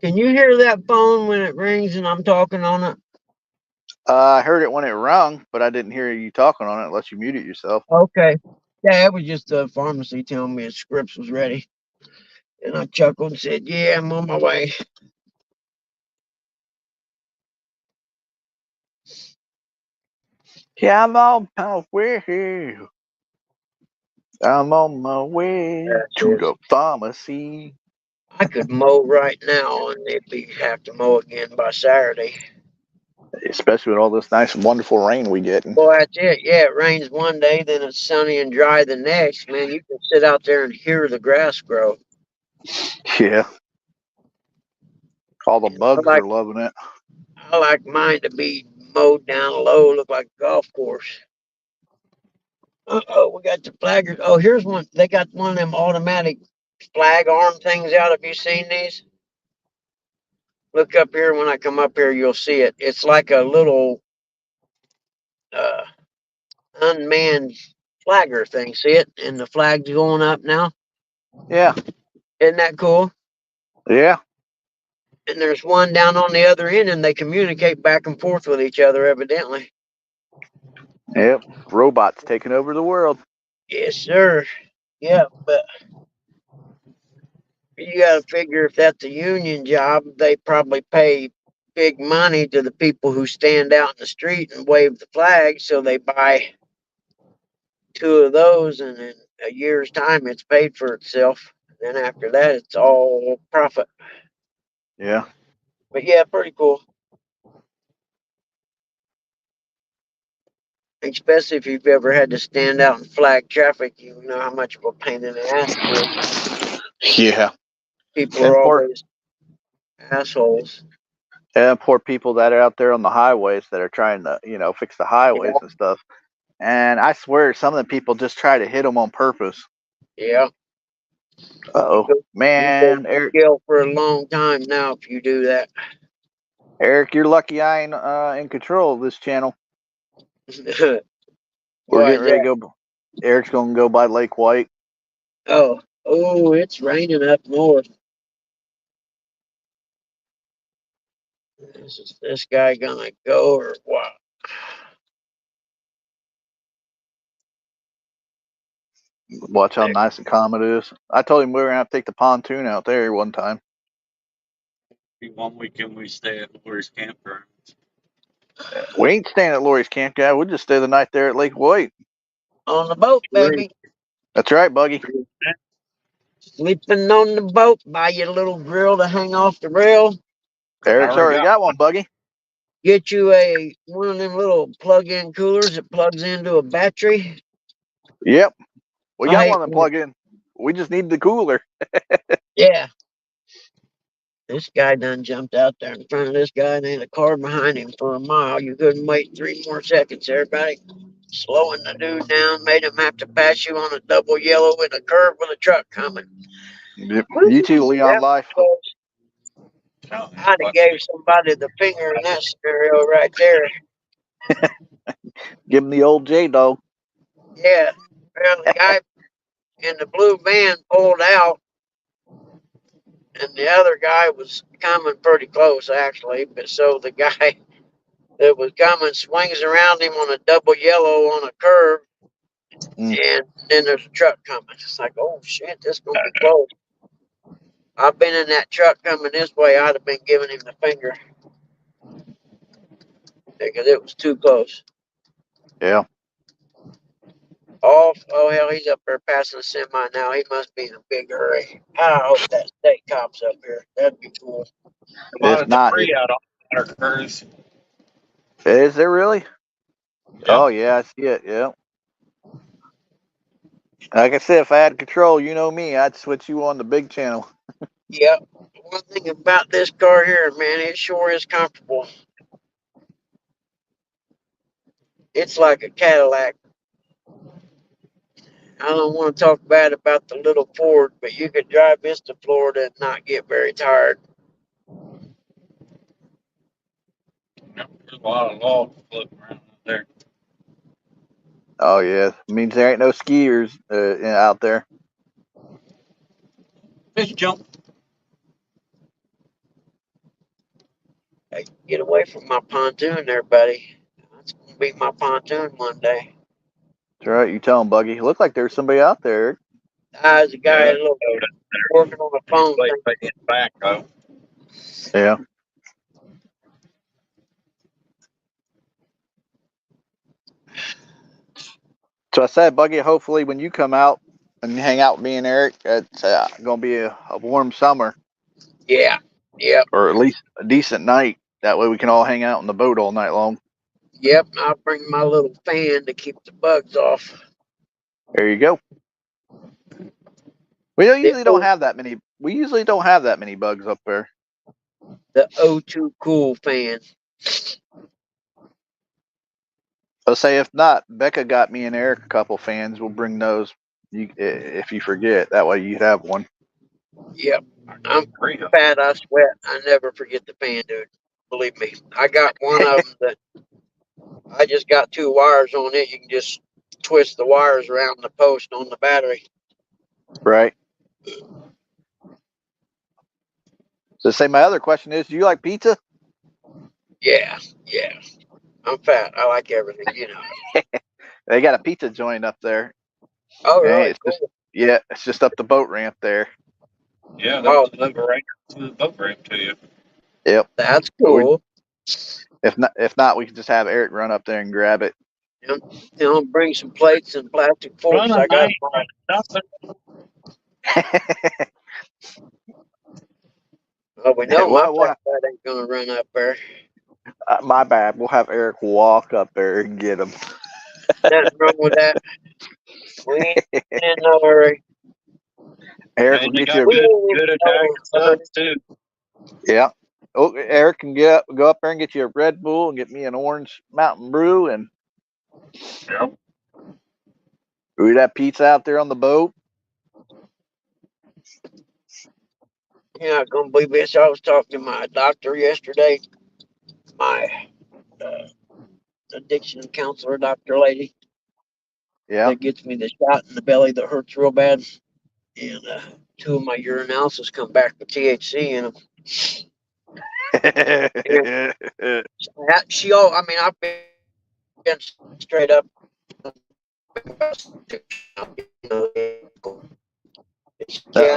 Can you hear that phone when it rings and I'm talking on it?
I heard it when it rung, but I didn't hear you talking on it unless you muted yourself.
Okay. Yeah, it was just the pharmacy telling me his scripts was ready. And I chuckled and said, yeah, I'm on my way.
Yeah, I'm on my way. I'm on my way to the pharmacy.
I could mow right now and they'd have to mow again by Saturday.
Especially with all this nice, wonderful rain we get.
Boy, that's it. Yeah, it rains one day, then it's sunny and dry the next. Man, you can sit out there and hear the grass grow.
Yeah. All the bugs are loving it.
I like mine to be mowed down low, look like a golf course. We got the flaggers. Oh, here's one. They got one of them automatic flag arm things out. Have you seen these? Look up here. When I come up here, you'll see it. It's like a little unmanned flagger thing. See it? And the flag's going up now.
Yeah.
Isn't that cool?
Yeah.
And there's one down on the other end, and they communicate back and forth with each other, evidently.
Yep. Robots taking over the world.
Yes, sir. Yeah, but you got to figure if that's a union job, they probably pay big money to the people who stand out in the street and wave the flag. So they buy 2 of those, and in a year's time, it's paid for itself. Then after that, it's all profit.
Yeah.
But yeah, pretty cool. Especially if you've ever had to stand out and flag traffic, you know how much of a pain in the ass it is.
Yeah.
People are always assholes.
Yeah, poor people that are out there on the highways that are trying to, fix the highways and stuff. And I swear some of the people just try to hit them on purpose.
Yeah.
Uh-oh. Man, Eric.
Jail for a long time now if you do that.
Eric, you're lucky I ain't in control of this channel. We're getting ready to go. Eric's going to go by Lake White.
Oh, it's raining up north. Is this guy gonna go or what?
Watch how nice and calm it is. I told him we were going to have to take the pontoon out there one time.
One weekend we stay at Lori's campground.
We ain't staying at Lori's camp, guy. We'll just stay the night there at Lake White.
On the boat, baby.
That's right, Buggy.
Sleeping on the boat, buy you a little grill to hang off the rail.
Eric's already got one, Buggy.
Get you one of them little plug-in coolers that plugs into a battery.
Yep. We
I
got
hate
one to plug in. We just need the cooler.
Yeah. This guy done jumped out there in front of this guy and ain't a car behind him for a mile. You couldn't wait 3 more seconds, everybody. Slowing the dude down, made him have to pass you on a double yellow in a curve with a truck coming.
Yep.
Woo,
You too, Leon
that was
Life.
close. I'd have gave somebody the finger in that scenario right there.
Give him the old J dog.
Yeah. Well, the guy in the blue van pulled out, and the other guy was coming pretty close, actually. But so the guy that was coming swings around him on a double yellow on a curve, and then there's a truck coming. It's like, oh shit, this gonna be close. I've been in that truck coming this way. I'd have been giving him the finger because it was too close.
Yeah.
Oh hell, he's up there passing a semi now. He must be in a big hurry. I hope that state cop's up here. That'd be cool.
A lot
If
of
not,
debris out on our cars.
is there really?
Yep.
Oh, yeah, I see it. Yeah. Like I said, if I had control, you know me, I'd switch you on the big channel.
Yep. One thing about this car here, man, it sure is comfortable. It's like a Cadillac. I don't want to talk bad about the little Ford, but you could drive this to Florida and not get very tired.
There's a lot of logs floating around out there.
Oh, yeah. It means there ain't no skiers out there.
Fish jump.
Hey, get away from my pontoon there, buddy. That's going to be my pontoon one day.
That's right. You tell him, Buggy. Look like there's somebody out there.
There's a guy
Yeah,
working on the phone
play
thing.
in back though.
Yeah. So I said, Buggy, hopefully when you come out and hang out with me and Eric, it's going to be a warm summer.
Yeah. Yep.
Or at least a decent night. That way we can all hang out on the boat all night long.
Yep. I'll bring my little fan to keep the bugs off.
There you go. We usually don't have that many. We usually don't have that many bugs up there.
The O2 Cool fan.
I'll say if not, Becca got me and Eric a couple fans. We'll bring those. If you forget, that way you'd have one.
Yep. I'm fat. I sweat. I never forget the fan, dude. Believe me. I got one of them that I just got 2 wires on it. You can just twist the wires around the post on the battery.
Right. So say my other question is, do you like pizza?
Yeah. Yeah. I'm fat. I like everything, you know.
They got a pizza joint up there.
Oh,
Hey,
really?
it's
Cool.
it's just up the boat ramp there.
Yeah, they'll deliver right to the boat ramp to you.
Yep.
That's cool.
If not, we can just have Eric run up there and grab it.
You know, bring some plates and plastic forks. I got Oh, we know my fat ain't gonna run up there.
My bad. We'll have Eric walk up there and get him.
Nothing wrong with that. We ain't in no hurry.
Eric will get you
good Italian subs too.
Yeah. Oh, Eric can go up there and get you a Red Bull and get me an orange Mountain Brew, and we have pizza out there on the boat.
You're not gonna believe this. I was talking to my doctor yesterday. My addiction counselor doctor lady.
Yeah.
That gets me the shot in the belly that hurts real bad. And 2 of my urinalysis come back with THC in them. I've been straight up.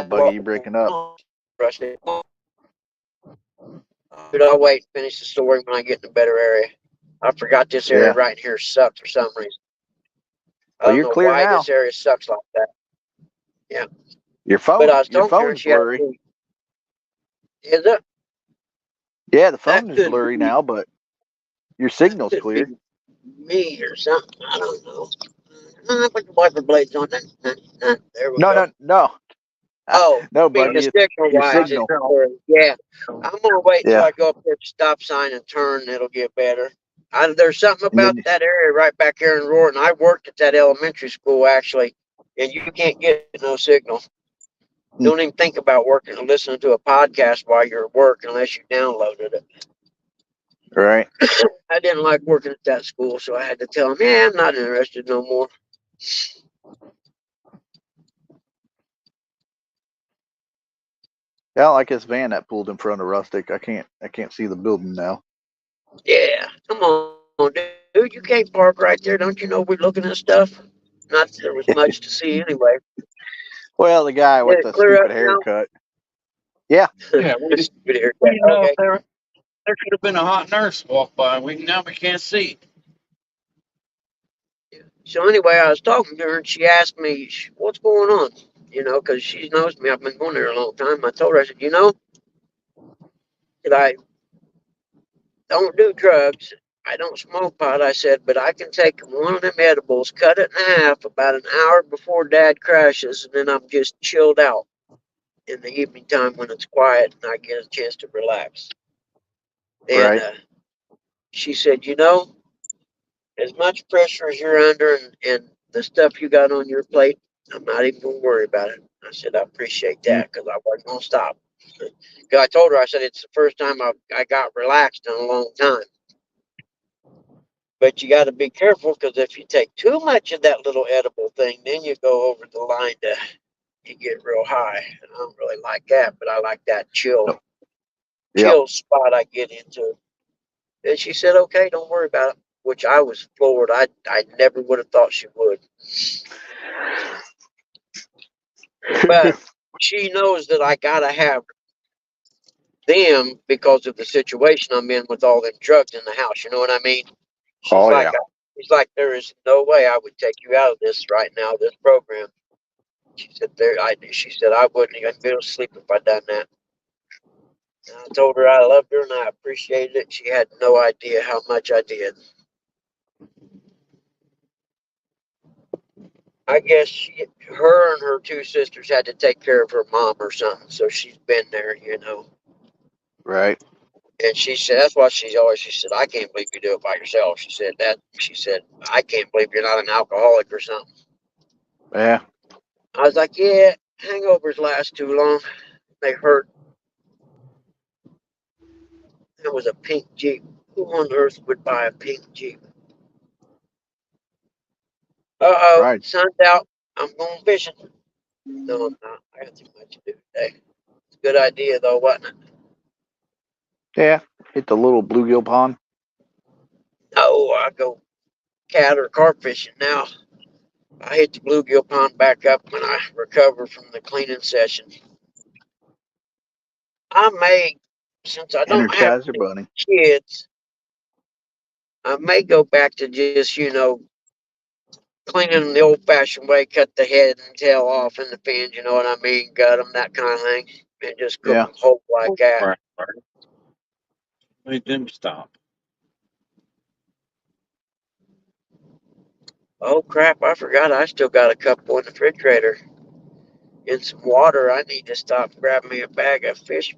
Buggy, you breaking up.
Dude, I'll wait and finish the story when I get in a better area. I forgot this area right here sucks for some reason. I don't know why this area sucks like that. Yeah.
Your phone,
but I was
your
telling her
phone's
she had
blurry.
to, is it?
Yeah, the phone is blurry now, but your signal's clear.
Me or something. I don't know. Put the wiper blades on. There we
No,
go.
no, no.
Oh,
No,
speaking
buddy.
of
It's
signal
your
wise, it's
signal.
not working. Yeah, I'm gonna wait till
Yeah.
I go up there to the stop sign and turn. It'll get better. There's something
And
about
then,
that area right back here in Rorton. I worked at that elementary school actually, and you can't get no signal. Don't even think about working or listening to a podcast while you're at work unless you downloaded it.
right.
I didn't like working at that school, so I had to tell them, yeah, I'm not interested no more.
Yeah, I like his van that pulled in front of Rustic. I can't see the building now.
Yeah, come on, dude. You can't park right there. Don't you know we're looking at stuff? Not that there was much to see anyway.
Well, the guy
Did
with
it
the
clear up
stupid
now?
haircut. Yeah.
Yeah,
Stupid haircut.
we didn't know
Okay.
if there could have been a hot nurse walk by. Now we can't see.
So anyway, I was talking to her and she asked me, "What's going on?" You know, because she knows me. I've been going there a long time. I told her, I said, "You know, that I don't do drugs. I don't smoke pot." I said, "But I can take one of them edibles, cut it in half about an hour before Dad crashes, and then I'm just chilled out in the evening time when it's quiet and I get a chance to relax." And
Right.
she said, "You know, as much pressure as you're under and the stuff you got on your plate, I'm not even going to worry about it." I said, "I appreciate
Mm,
that because I wasn't going to stop." Because I told her, I said, "It's the first time I got relaxed in a long time. But you got to be careful because if you take too much of that little edible thing, then you go over the line to you get real high. And I don't really like that, but I like that
no. Yep.
chill spot I get into." And she said, "Okay, don't worry about it." Which I was floored. I never would have thought she would. But she knows that I gotta have them because of the situation I'm in with all them drugs in the house. You know what I mean? She's
Oh
like,
yeah.
she's like, "There is no way I would take you out of this right now, this program." She said, She said, "I wouldn't even be able to sleep if I'd done that." And I told her I loved her and I appreciated it. She had no idea how much I did. I guess her and her two sisters had to take care of her mom or something, so she's been there, you know.
Right.
And she said, that's why she said, "I can't believe you do it by yourself." She said, "I can't believe you're not an alcoholic or something."
Yeah.
I was like, "Yeah, hangovers last too long. They hurt." It was a pink Jeep. Who on earth would buy a pink Jeep?
Right.
Sun's out. I'm going fishing. No, I'm not. I got too much to do today. It's a good idea, though, wasn't it?
Yeah. Hit the little bluegill pond.
No, I go cat or carp fishing now. I hit the bluegill pond back up when I recover from the cleaning session. I may, since I don't have
Energizer bunny.
kids, I may go back to just, cleaning them the old fashioned way, cut the head and tail off in the fins, you know what I mean? Gut them, that kind of thing, and just cook
Yeah.
them whole like that.
Right. Made them stop.
Oh crap, I forgot I still got a couple in the refrigerator and some water. I need to stop and grab me a bag of fish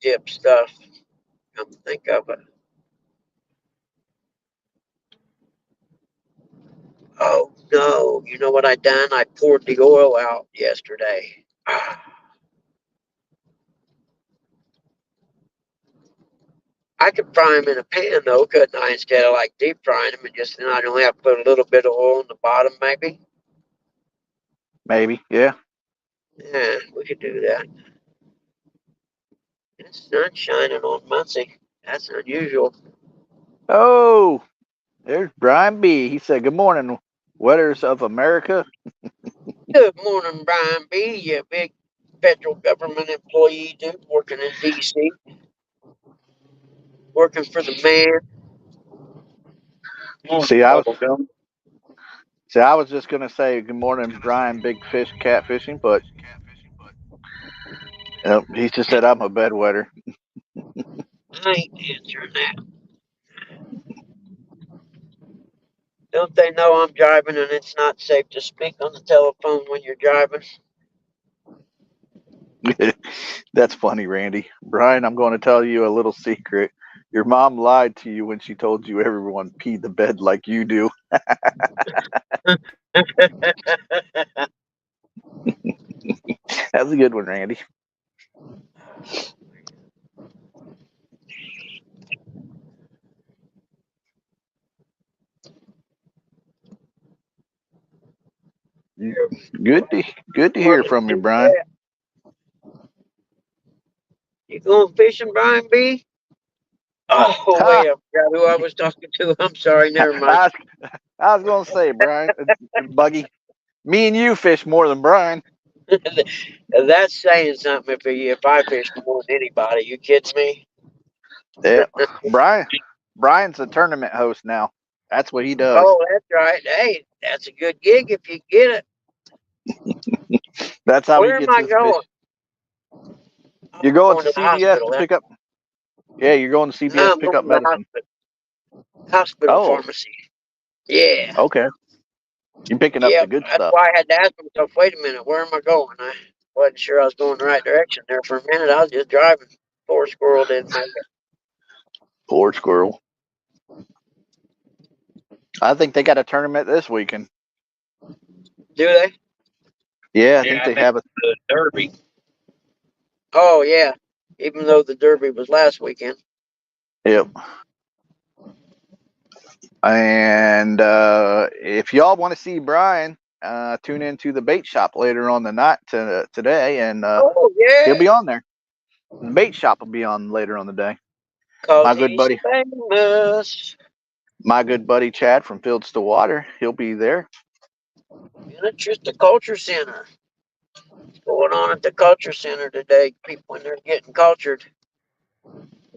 dip stuff. Come to think of it. Oh no, you know what I done? I poured the oil out yesterday. I could fry them in a pan though, couldn't I? Instead of like deep frying them, and just then I'd only have to put a little bit of oil on the bottom, maybe.
Maybe. Yeah.
Yeah, we could do that. The sun's shining on Muncie. That's unusual.
Oh, there's Brian B. He said, "Good morning, wetters of America."
Good morning, Brian B. You big federal government employee, dude, working in D.C., working for the man.
More
See,
bubble gum.
I was just gonna say good morning, Brian. Big fish catfishing, but he just said I'm a bedwetter.
I ain't answering that. Don't they know I'm driving and it's not safe to speak on the telephone when you're driving?
That's funny, Randy. Brian, I'm going to tell you a little secret. Your mom lied to you when she told you everyone peed the bed like you do. That's a good one, Randy. Good to hear from you, Brian.
You going fishing, Brian B? Oh,
Ha!
wait, I forgot who I was talking to. I'm sorry, never mind.
I was going to say, Brian, Buggy, me and you fish more than Brian.
That's saying something if I fish more than anybody. You kidding me?
Yeah, Brian's a tournament host now. That's what he does.
Oh, that's right. Hey, that's a good gig if you get it.
That's how he
Where am
gets
I
his fish.
going?
You're
I'm
going to
the
CVS
hospital.
to pick up. Yeah, you're going to
No,
CVS to
I'm
pick
going
up
to the
medicine.
hospital
Oh,
pharmacy. Yeah.
okay. You're picking up the
Yep.
good
That's
stuff.
why I had to ask myself, wait a minute, where am I going? I wasn't sure I was going the right direction there for a minute. I was just driving. Poor squirrel didn't make it.
Poor squirrel. I think they got a tournament this weekend.
Do they?
Yeah, I
Yeah,
think
I
they
think
have a.
the Derby.
Oh, yeah. Even though the Derby was last weekend.
Yep. And if y'all want to see Brian, tune into the bait shop later on the night today, and
Oh, yeah.
he'll be on there. The bait shop will be on later on the day.
Because
My good
he's
buddy,
famous.
Chad from Fields to Water, he'll be there.
Miniatures to Culture Center. What's going on at the Culture Center today? People when they're getting cultured.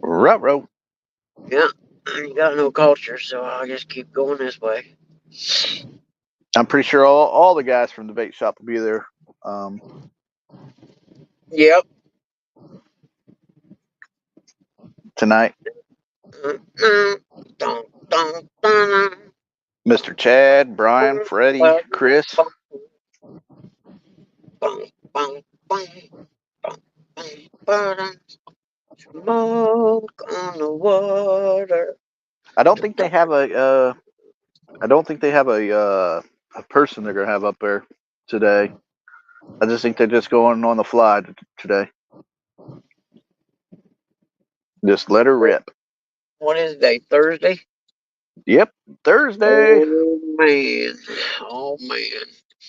Ruh-roh.
Yeah. I ain't got no culture, so I'll just keep going this way.
I'm pretty sure all the guys from the bait shop will be there
Yep.
tonight.
Dun, dun, dun,
Mr. Chad, Brian, Freddie, Chris.
Smoke on the water.
I don't think they have a person they're gonna have up there today. I just think they're just going on the fly today. Just let her rip.
What is day? Thursday?
Yep, Thursday.
Oh man. Oh man.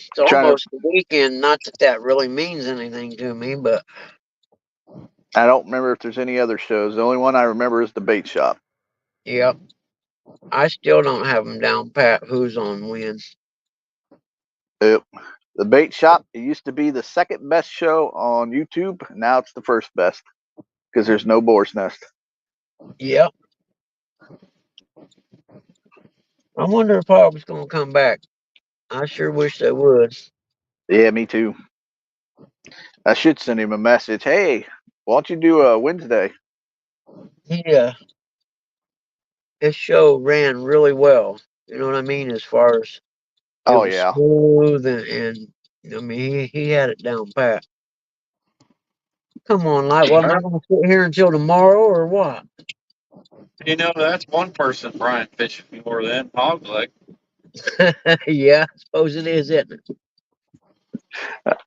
It's
Trying to.
almost the weekend. Not that that really means anything to me, but
I don't remember if there's any other shows. The only one I remember is the bait shop.
yep. I still don't have them down pat who's on when.
Yep. The bait shop. It used to be the second best show on YouTube. Now it's the first best because there's no boar's nest.
Yep. I wonder if Hog's gonna come back. I sure wish they would.
Yeah, me too. I should send him a message. Hey, why don't you do a Wednesday?
Yeah. His show ran really well. You know what I mean? As far as it
Oh
was
yeah.
smooth and I mean he had it down pat. Come on, like, what am I gonna sit here until tomorrow or what?
You know, that's one person Brian fishing more than hog leg.
Yeah, I suppose it is, isn't it?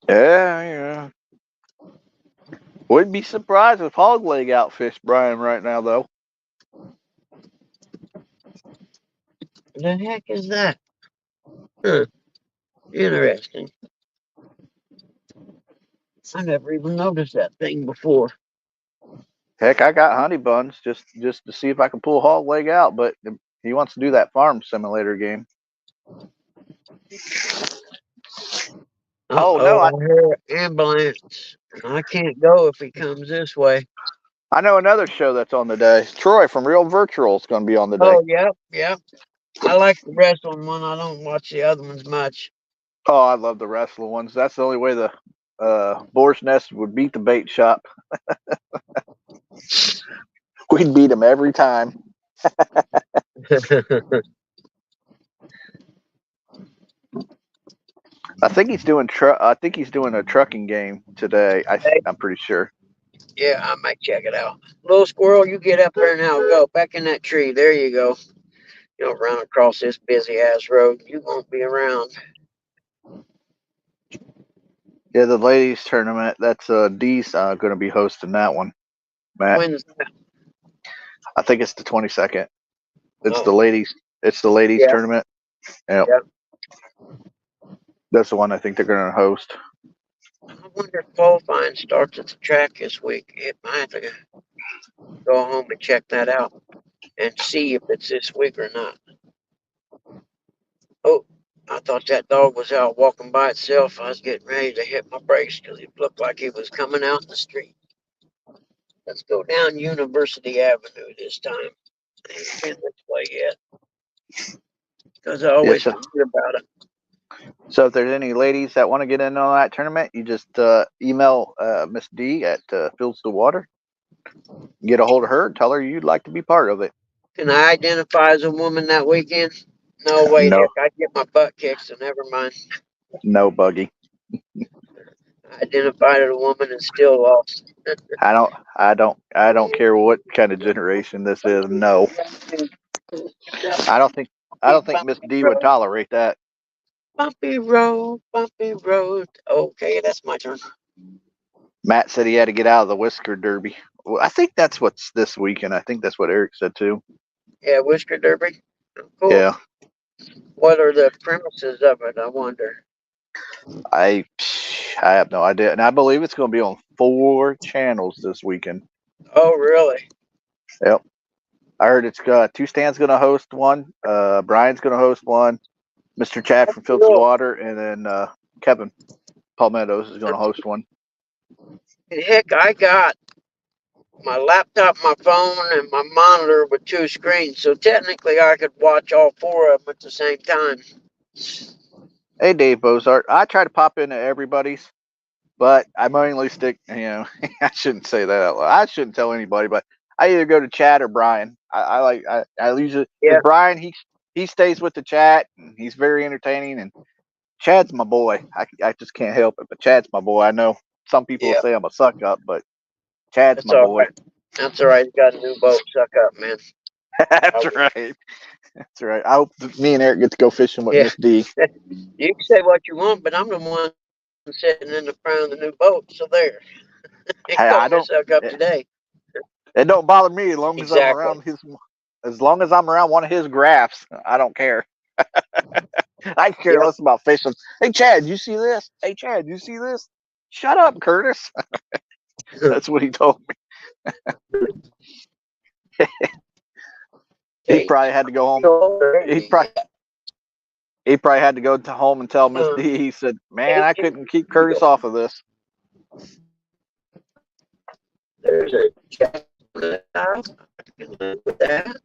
Yeah. Wouldn't be surprised if hog leg outfished Brian right now though.
The heck is that? Huh. Interesting. I never even noticed that thing before.
Heck, I got honey buns just to see if I can pull hog leg out, but he wants to do that farm simulator game. Oh no,
I hear ambulance. I can't go if he comes this way.
I know another show that's on the day. Troy from Real Virtual is going to be on the day.
Oh, yep. I like the wrestling one. I don't watch the other ones much.
Oh, I love the wrestling ones. That's the only way the boar's nest would beat the bait shop. We'd beat them every time. I think he's doing I think he's doing a trucking game today. I'm pretty sure.
Yeah, I might check it out. Little squirrel, you get up there now. Go back in that tree. There you go. You don't run across this busy ass road. You won't be around.
Yeah, the ladies tournament. That's Dee's going to be hosting that one. Matt,
When's that?
I think it's the 22nd. It's
Oh,
the ladies. It's the ladies
yeah,
tournament. Yep.
yeah.
That's the one I think they're going to host.
I wonder if qualifying starts at the track this week. It might have to go home and check that out and see if it's this week or not. Oh, I thought that dog was out walking by itself. I was getting ready to hit my brakes because it looked like it was coming out in the street. Let's go down University Avenue this time. I ain't been this way yet because I always
so,
forget about it.
So if there's any ladies that want to get in on that tournament, you just email Miss D at Fields to Water. Get a hold of her and tell her you'd like to be part of it.
Can I identify as a woman that weekend? No, wait,
No.
heck, I'd get my butt kicked, so never mind.
No, Buggy.
I identified as a woman and still lost.
I don't care what kind of generation this is. No. I don't think Miss D would tolerate that.
Bumpy road, bumpy road. Okay, that's my turn.
Matt said he had to get out of the Whisker Derby. Well, I think that's what's this weekend. I think that's what Eric said too.
Yeah, Whisker Derby. Cool.
Yeah.
What are the premises of it, I wonder?
I have no idea. And I believe it's going to be on 4 channels this weekend.
Oh, really?
Yep. I heard it's Two Stands going to host one. Brian's going to host one. Mr. Chad from Fields of Water, and then Kevin Palmettos is going to host one.
Heck, I got my laptop, my phone, and my monitor with 2 screens, so technically I could watch all 4 of them at the same time.
Hey, Dave Bozart. I try to pop into everybody's, but I mainly stick, I shouldn't say that out loud. I shouldn't tell anybody, but I either go to Chad or Brian. I usually, because Brian, he stays with the chat, and he's very entertaining, and Chad's my boy. I just can't help it, but Chad's my boy. I know some people say I'm a suck up, but Chad's my boy.
Right. That's all right. He's got a new boat. Suck up, man.
That's right. That's right. I hope me and Eric get to go fishing with Miss D.
You can say what you want, but I'm the one sitting in the front of the new boat. So there.
I don't
suck up today.
It don't bother me as long as I'm around as long as I'm around one of his graphs. I don't care. I care less about fishing. Hey Chad, you see this? Hey Chad, you see this? Shut up, Curtis. That's what he told me. He probably had to go home. He probably had to go to home and tell Miss D. He said, "Man, I couldn't keep Curtis off of this."
There's a chat I can live with that.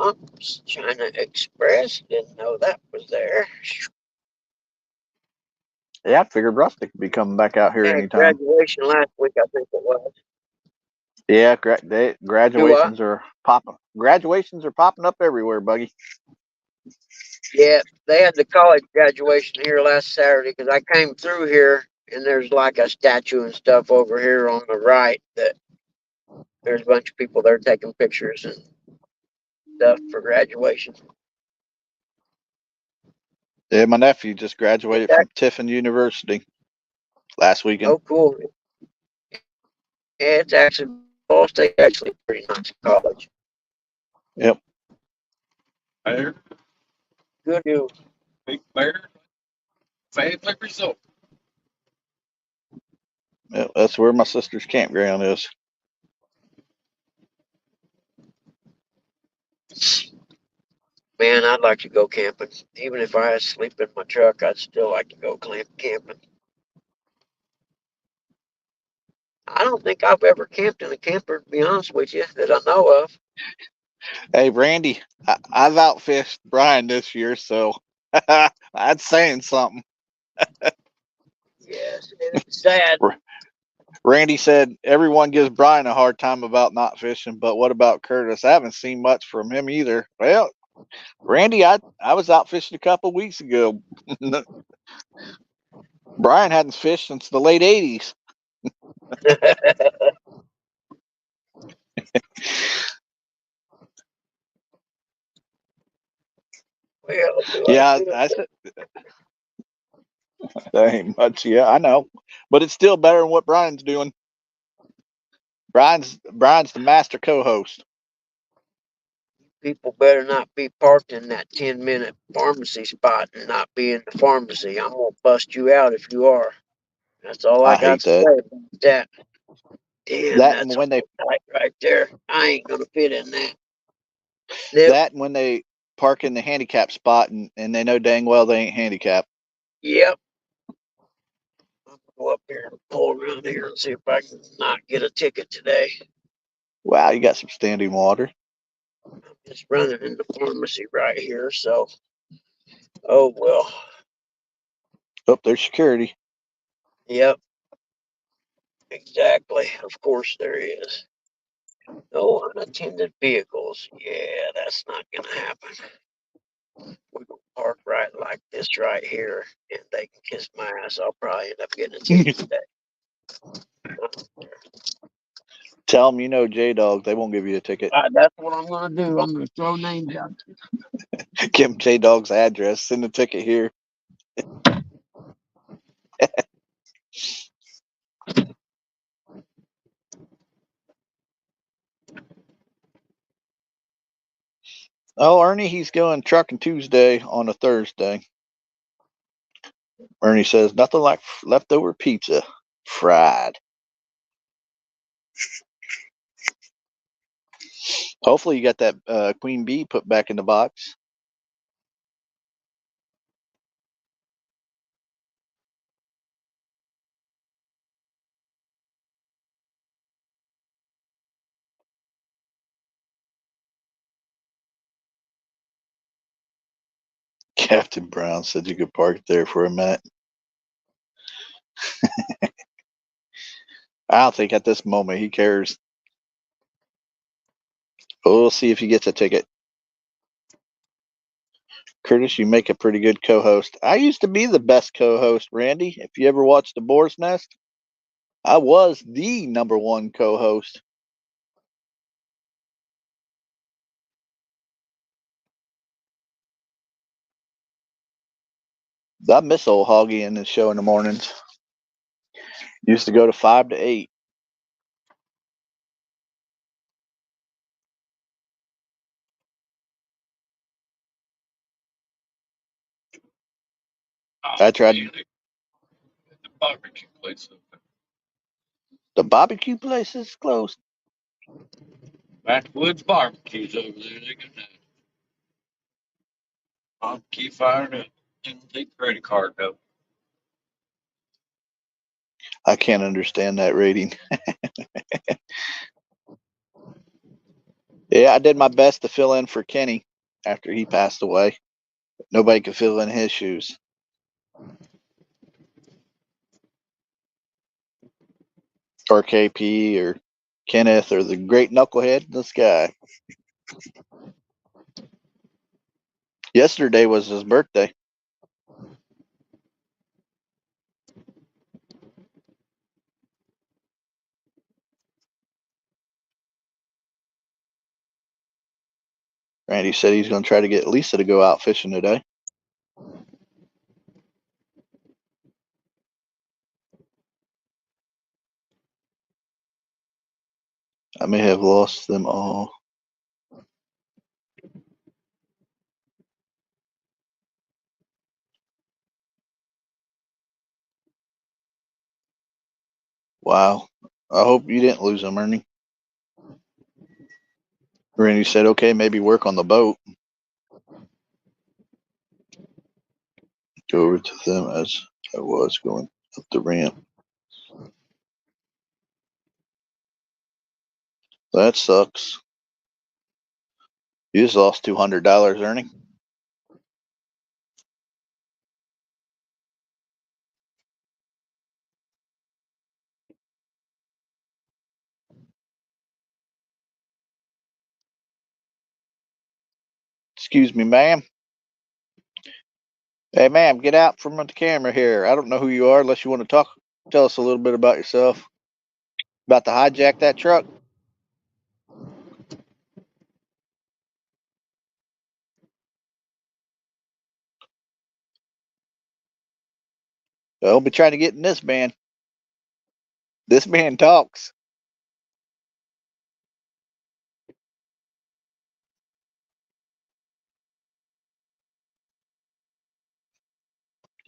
Oops, China Express. Didn't know that was there.
Yeah, I figured Rustic would be coming back out here anytime.
Graduation last week, I think it was.
Yeah, graduations are popping. Graduations are popping up everywhere, Buggy.
Yeah, they had the college graduation here last Saturday because I came through here and there's like a statue and stuff over here on the right that there's a bunch of people there taking pictures and stuff for graduation.
Yeah, my nephew just graduated from Tiffin University last weekend.
Oh, cool. Yeah, it's actually, Ball State actually a pretty nice college.
Yep.
Bear.
Good deal.
Big Bear. Family resort.
Yep, that's where my sister's campground is.
Man, I'd like to go camping. Even if I had to sleep in my truck, I'd still like to go camping. I don't think I've ever camped in a camper, to be honest with you, that I know of.
Hey, Randy, I've outfished Brian this year, so that's saying something.
Yes, it's sad.
Randy said everyone gives Brian a hard time about not fishing, but what about Curtis? I haven't seen much from him either. Well, Randy, I was out fishing a couple weeks ago. Brian hadn't fished since the late 80s.
Well, do I
Yeah,
do
I said that ain't much. Yeah, I know, but it's still better than what Brian's doing. Brian's the master co-host.
people better not be parked in that 10-minute pharmacy spot and not be in the pharmacy. I'm gonna bust you out if you are. That's all I
I
got
hate
to say
that.
about that. Damn,
That and
that's
when they
tight right there. I ain't gonna fit in that. Nope.
that and when they park in the handicap spot and they know dang well they ain't handicapped.
Yep. I'm gonna go up here and pull around here and see if I can not get a ticket today.
Wow, you got some standing water.
I'm just running in the pharmacy right here, so oh well.
Oh, there's security.
Yep, exactly. Of course there is. No unattended vehicles. Yeah, that's not gonna happen. We're gonna park right like this right here, and they can kiss my ass. I'll probably end up getting a ticket today.
Tell them you know J-Dog. They won't give you a ticket.
That's what I'm gonna do. I'm gonna throw names out.
Give them J-Dog's address. Send the ticket here. Oh, Ernie, he's going trucking Tuesday on a Thursday. Ernie says nothing like leftover pizza, fried. Hopefully, you got that queen bee put back in the box. Captain Brown said you could park there for a minute. I don't think at this moment he cares. We'll see if he gets a ticket. Curtis, you make a pretty good co-host. I used to be the best co-host, Randy. If you ever watched The Boar's Nest, I was the number one co-host. I miss old Hoggy and his show in the mornings. Used to go to 5 to 8. I tried
The barbecue place.
the barbecue place is closed.
Backwoods barbecues over there. They got that barbecue fired up. Didn't take credit card though.
I can't understand that rating. Yeah, I did my best to fill in for Kenny after he passed away. Nobody could fill in his shoes. Or KP or Kenneth or the great knucklehead in the sky. Yesterday was his birthday. Randy said he's going to try to get Lisa to go out fishing today. I may have lost them all. Wow. I hope you didn't lose them, Ernie. Randy said, okay, maybe work on the boat. Go over to them as I was going up the ramp. That sucks. You just lost $200, Ernie. Excuse me, ma'am. Hey, ma'am, get out from the camera here. I don't know who you are unless you want to talk. Tell us a little bit about yourself. About to hijack that truck? I'll be trying to get in this man. This man talks.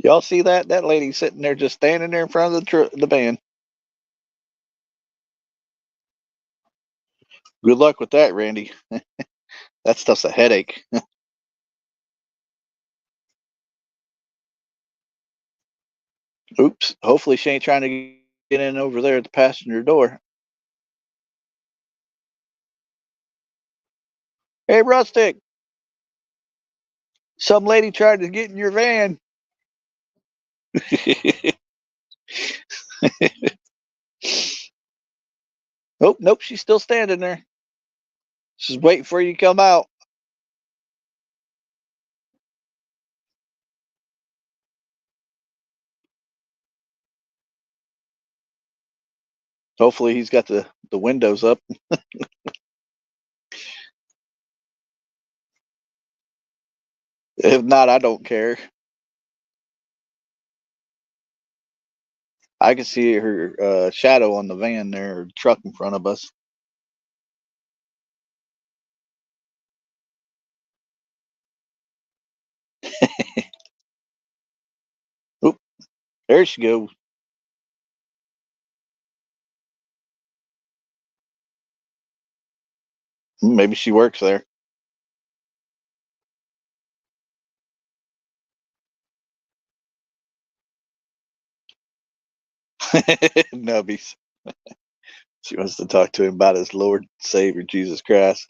Y'all see that? That lady sitting there, just standing there in front of the van. Good luck with that, Randy. That stuff's a headache. Oops. Hopefully she ain't trying to get in over there at the passenger door. Hey, Rustic. Some lady tried to get in your van. Oh, nope. She's still standing there. She's waiting for you to come out. Hopefully he's got the windows up. If not, I don't care. I can see her shadow on the van there, or truck in front of us. Oop, there she goes. Maybe she works there. Nubbies. She wants to talk to him about his Lord and Savior Jesus Christ.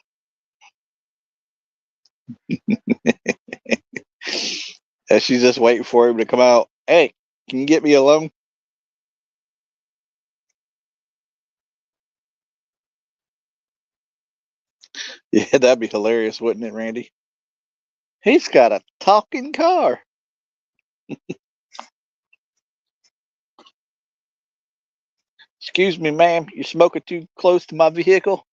And she's just waiting for him to come out. Hey, can you get me alone? Yeah, that'd be hilarious, wouldn't it, Randy? He's got a talking car. Excuse me, ma'am, you're smoking too close to my vehicle.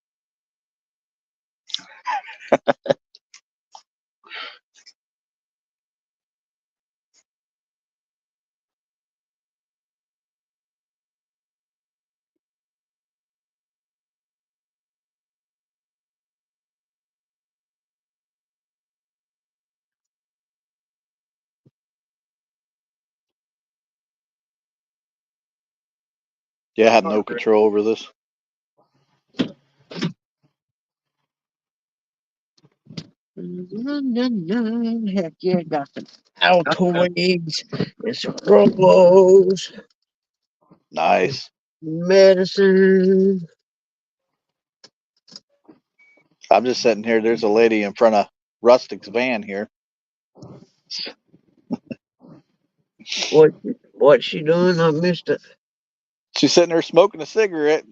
Yeah, I have no control over this.
Heck yeah, got some Altoids and some Rolos,
Nice.
medicine.
I'm just sitting here. There's a lady in front of Rustic's van here.
What's she doing? I missed it.
She's sitting there smoking a cigarette,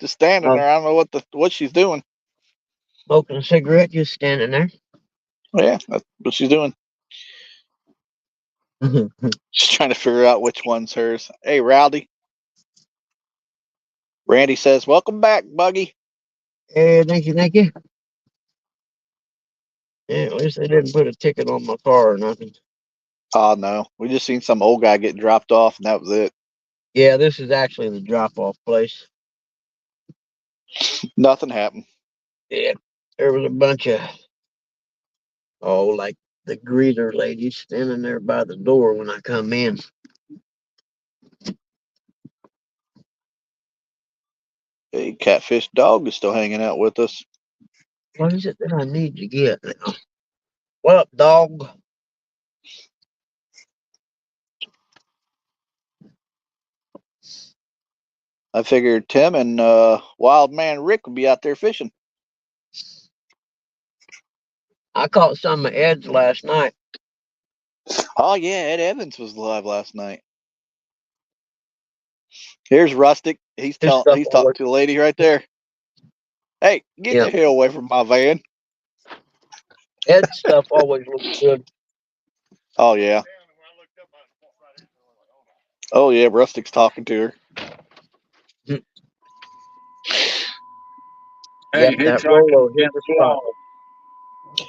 just standing there. I don't know what she's doing.
Smoking a cigarette, just standing there.
Oh, yeah, that's what she's doing. She's trying to figure out which one's hers. Hey, Rowdy. Randy says, "Welcome back, Buggy."
Hey, thank you, thank you. Yeah, at least they didn't put a ticket on my car or nothing.
Oh no, we just seen some old guy get dropped off, and that was it.
Yeah, this is actually the drop-off place.
Nothing happened.
Yeah, there was a bunch of like the greeter ladies standing there by the door when I come in.
Hey, Catfish Dog is still hanging out with us.
What is it that I need to get now? What up, dog?
I figured Tim and Wild Man Rick would be out there fishing.
I caught some of Ed's last night.
Oh yeah, Ed Evans was live last night. Here's Rustic. He's talking to the lady right there. Hey, get the hell away from my van.
Ed stuff always looks good.
Oh yeah. Oh yeah. Rustic's talking to her.
Hey,
Yep, that
hitchhiking
Rolo hit
can't
the spot.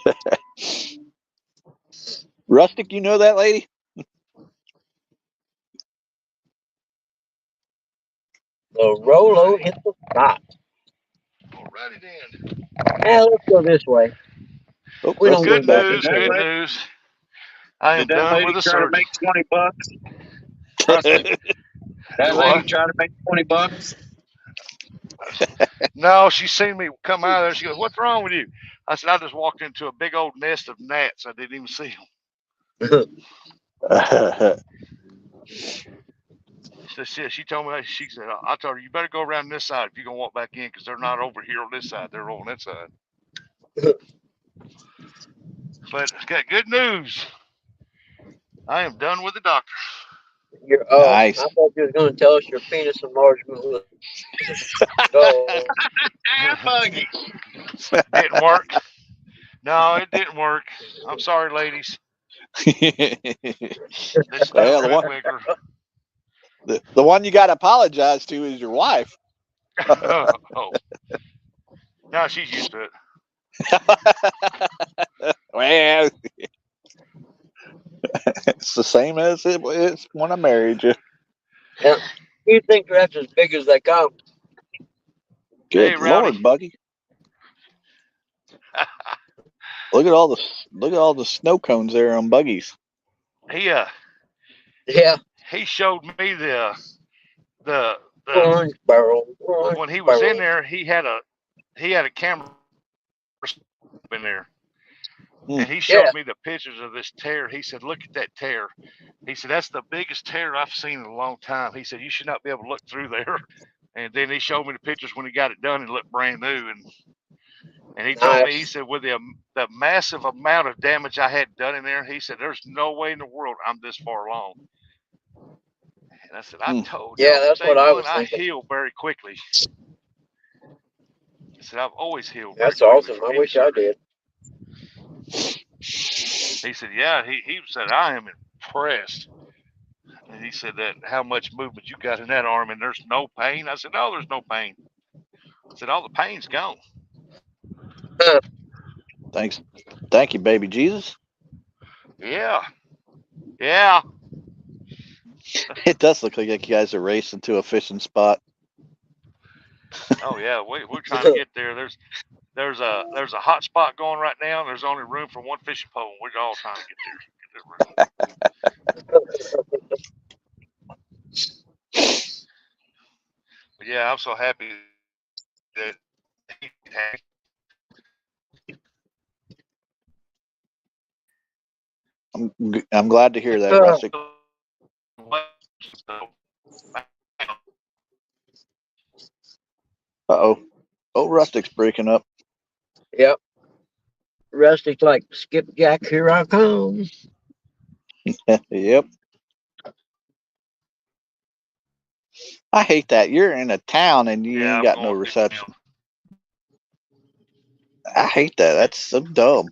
slow.
Rustic, you know that lady?
The Rolo hit the spot.
Alrighty then.
Now let's go this way.
Oh,
We don't go
Good
Rustic's back.
back
news.
this
That
Good
way.
lady,
news. I am
did that
done
lady
with the
try to
surgery.
make 20 bucks? Rusty, that
Do
lady
what?
try to make 20 bucks?
No, she seen me come out of there. She goes, "What's wrong with you?" I said, "I just walked into a big old nest of gnats. I didn't even see them." She told me that. She said, "I told her you better go around this side if you're gonna walk back in because they're not over here on this side. They're on that side." But got good news. I am done with the doctor.
Nice.
I thought you was going to tell us your penis enlargement was go.
Ah, buggy.
Didn't work. No, it didn't work. I'm sorry, ladies. They said they were
Well,
gonna make bigger.
the one you got to apologize to is your wife.
Oh, no, she's used to it.
Well, it's the same as it was when I married you.
Yeah. You think that's as big as they come?
Good
Hey, Rowdy.
Lord, Buggy! Look at all the snow cones there on Buggies.
He
Yeah.
he showed me the
Orange barrel.
when he was in there. He had a camera in there, and he showed me the pictures of this tear. He said, "Look at that tear." He said, "That's the biggest tear I've seen in a long time." He said, "You should not be able to look through there." And then he showed me the pictures when he got it done and it looked brand new. And he told me, he said, with the massive amount of damage I had done in there, he said, "There's no way in the world I'm this far along." And I said, "I told you
Yeah,
on
that's
day
what I
one,
was
I
thinking.
heal very quickly." I said, "I've always healed very
That's
quickly
awesome.
from
I
any
wish I
surgery."
did.
He said, "Yeah." He said, "I am impressed." And he said that how much movement you got in that arm and there's no pain. I said, "No, there's no pain." I said, "All the pain's gone."
Thanks, thank you, baby Jesus.
Yeah. Yeah.
It does look like you guys are racing to a fishing spot.
Oh yeah, we're trying to get there. There's a hot spot going right now. And there's only room for one fishing pole. And we're all trying to get there. But yeah, I'm so happy that he had.
I'm glad to hear that, Rustic. Uh-oh. Oh, Rustic's breaking up.
Yep. Rusty's like, skipjack, here I come.
Yep. I hate that. You're in a town and you
Yeah,
ain't
I'm
got no
going
reception. I hate that. That's so dumb.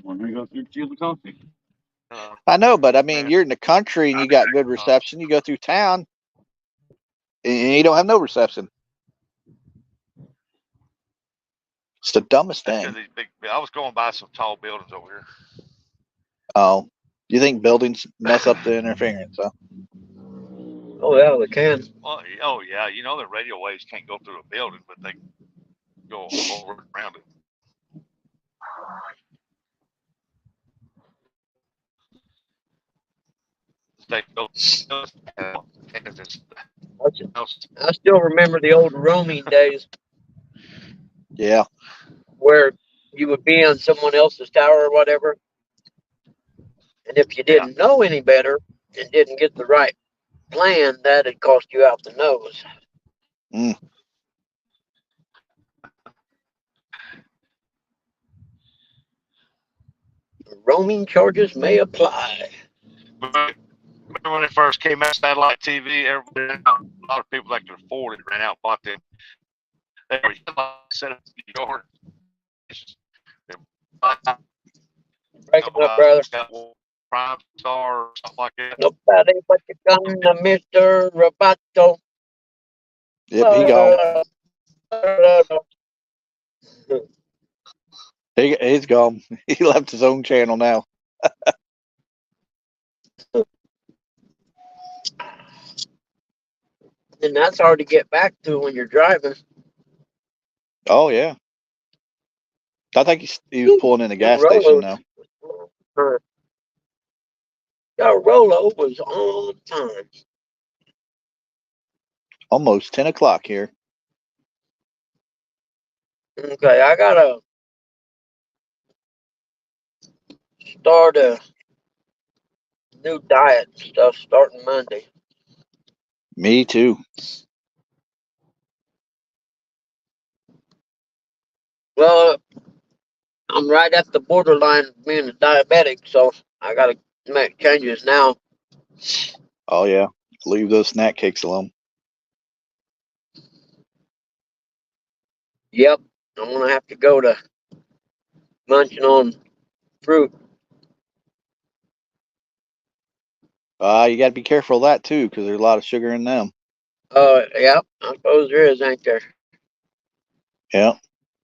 When we go through Chile Coffee.
I know, but I mean, you're in the country and you got good reception. You go through town and you don't have no reception. It's the dumbest
That's
thing.
because these big. I was going by some tall buildings over here.
Oh, you think buildings mess up the interference, huh?
Oh, yeah, they can.
Well, oh yeah, you know the radio waves can't go through a building, but they go over around it. They go.
I still remember the old roaming days
Yeah.
where you would be on someone else's tower or whatever. And if you didn't know any better and didn't get the right plan, that'd cost you out the nose.
Mm.
Roaming charges may apply.
Remember when it first came out, satellite TV? Everybody, a lot of people that could afford it ran out and bought them. They were set up in your
Breaking up, brother.
Prime Star or something like that.
Nobody but the gun, Mr. Roboto.
Yep, he gone. He's gone. He left his own channel now.
And that's hard to get back to when you're driving.
Oh yeah. I think he was pulling in a gas station now.
Rolo was on time.
Almost 10 o'clock here.
Okay, I gotta start a new diet and stuff starting Monday.
Me too.
Well, I'm right at the borderline of being a diabetic, so I gotta make changes now.
Oh yeah. Leave those snack cakes alone.
Yep, I'm gonna have to go to munching on fruit.
You got to be careful of that too, because there's a lot of sugar in them.
Yep, I suppose there is, ain't there?
Yeah.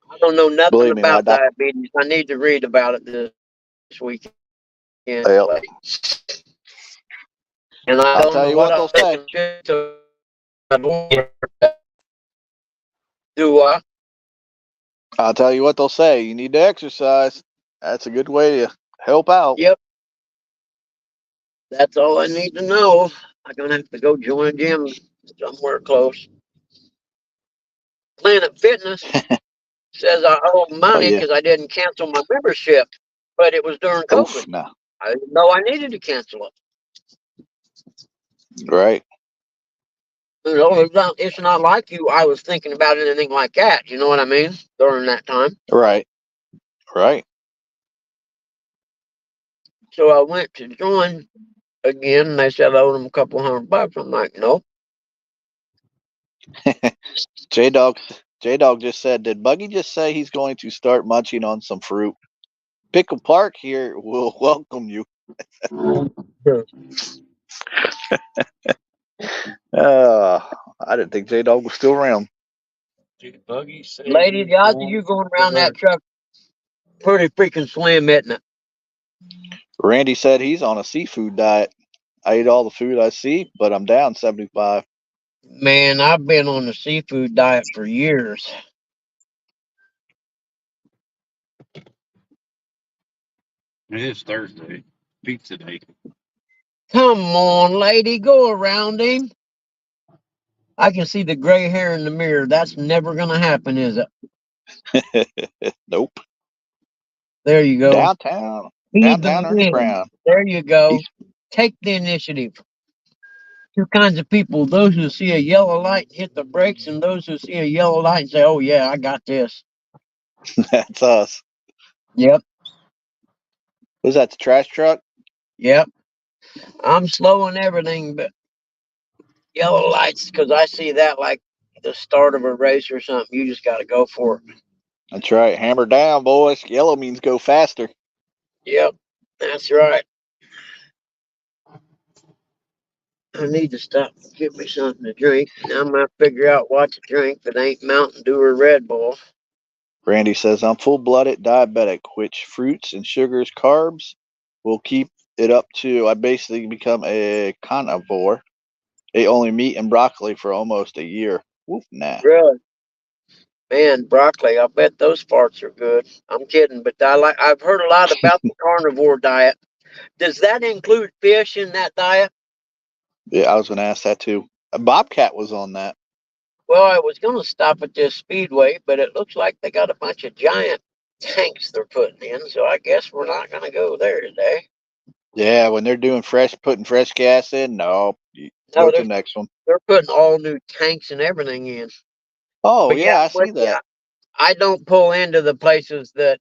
I don't know nothing
Believe me, my
about
doctor.
diabetes. I need to read about it this weekend.
Yep.
And I
I'll
don't
tell
know
you
what
what they'll say.
Do I?
I'll tell you what they'll say. You need to exercise. That's a good way to help out.
Yep. That's all I need to know. I'm gonna have to go join a gym somewhere close. Planet Fitness says I owe money
yeah.
because I didn't cancel my membership, but it was during COVID.
Oof, no.
I didn't know I needed to cancel it.
Right.
You know, it's not like you. I was thinking about anything like that. You know what I mean? During that time.
Right. Right.
So I went to join again, and they said I owed them a couple $100. I'm like, nope.
J Dog just said, did Buggy just say he's going to start munching on some fruit? Pickle Park here will welcome you. I didn't think J Dog was still around.
Did Buggy say
Lady, the odds of you going around that truck pretty freaking slim, isn't it?
Randy said he's on a seafood diet. I eat all the food I see, but I'm down 75.
Man, I've been on the seafood diet for years.
It is Thursday. Pizza day.
Come on, lady, go around him. I can see the gray hair in the mirror. That's never going to happen, is it?
Nope.
There you go.
Downtown Ernie Brown.
There you go. Take the initiative. Two kinds of people: those who see a yellow light and hit the brakes, and those who see a yellow light and say, "Oh yeah, I got this."
That's us.
Yep.
Was that the trash truck?
Yep. I'm slow on everything, but yellow lights, because I see that like the start of a race or something. You just got to go for it.
That's right. Hammer down, boys. Yellow means go faster.
Yep, that's right. I need to stop and get me something to drink. Now I'm going to figure out what to drink that ain't Mountain Dew or Red Bull.
Randy says, I'm full-blooded diabetic, which fruits and sugars, carbs will keep it up to. I basically become a carnivore. Ate only meat and broccoli for almost a year. Woof, nah.
Really? Man, broccoli, I bet those parts are good. I'm kidding, but I've heard a lot about the carnivore diet. Does that include fish in that diet?
Yeah, I was going to ask that too. A Bobcat was on that.
Well, I was going to stop at this speedway, but it looks like they got a bunch of giant tanks they're putting in, so I guess we're not going to go there today.
Yeah, when they're doing putting fresh gas in, no, go to the next one.
They're putting all new tanks and everything in.
Oh,
But
yeah, I see that.
Yeah, I don't pull into the places that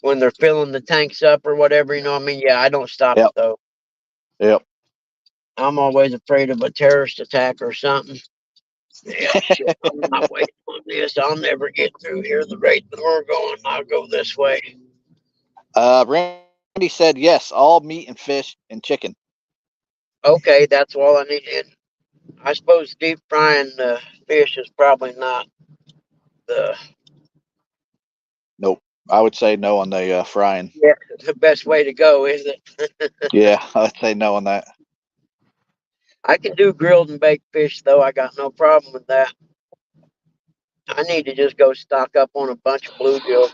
when they're filling the tanks up or whatever, you know what I mean? Yeah, I don't stop it though.
Yep.
I'm always afraid of a terrorist attack or something. Yeah, shit, I'm not waiting on doing this, I'll never get through here the rate that we're going. I'll go this way.
Randy said yes, all meat and fish and chicken.
Okay, that's all I need. And I suppose deep frying the fish is probably not the
Nope. I would say no on the frying.
the best way to go, is it?
Yeah, I would say no on that.
I can do grilled and baked fish though. I got no problem with that. I need to just go stock up on a bunch of bluegill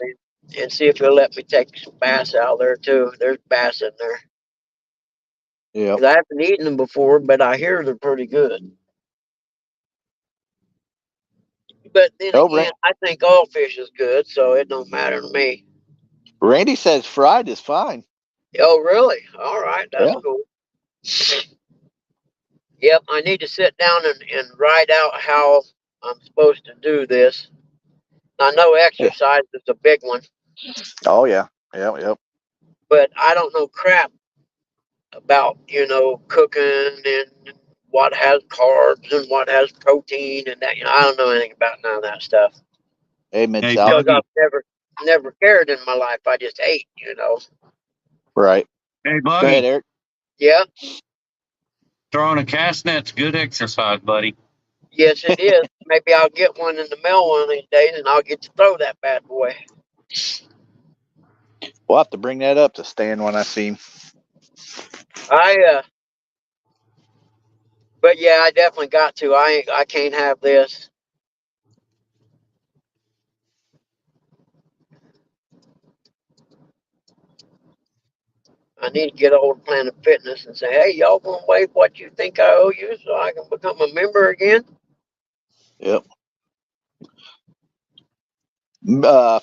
and see if he'll let me take some bass out there too. There's bass in there.
Yeah.
'Cause I haven't eaten them before, but I hear they're pretty good. But then
Oh,
again, I think all fish is good, so it don't matter to me.
Randy says fried is fine.
Oh, really? All right, that's
Yeah.
cool. Yep, I need to sit down and write out how I'm supposed to do this. I know
Yeah.
exercise is a big one,
Oh yeah. Yep.
but I don't know crap about, cooking and what has carbs and what has protein and that. I don't know anything about none of that stuff
Hey, Mid
Hey,
South.
because
Buggy.
I've never cared in my life. I just ate.
Right.
Hey,
Go ahead,
Buggy.
Eric.
Yeah,
Throwing a cast net's good exercise, buddy.
yes, it is. Maybe I'll get one in the mail one of these days and I'll get to throw that bad boy.
We'll have to bring that up to Stan when I see him.
But yeah, I definitely got to. I can't have this. I need to get a hold of Planet Fitness and say, hey, y'all gonna waive what you think I owe you so I can become a member again?
Yep.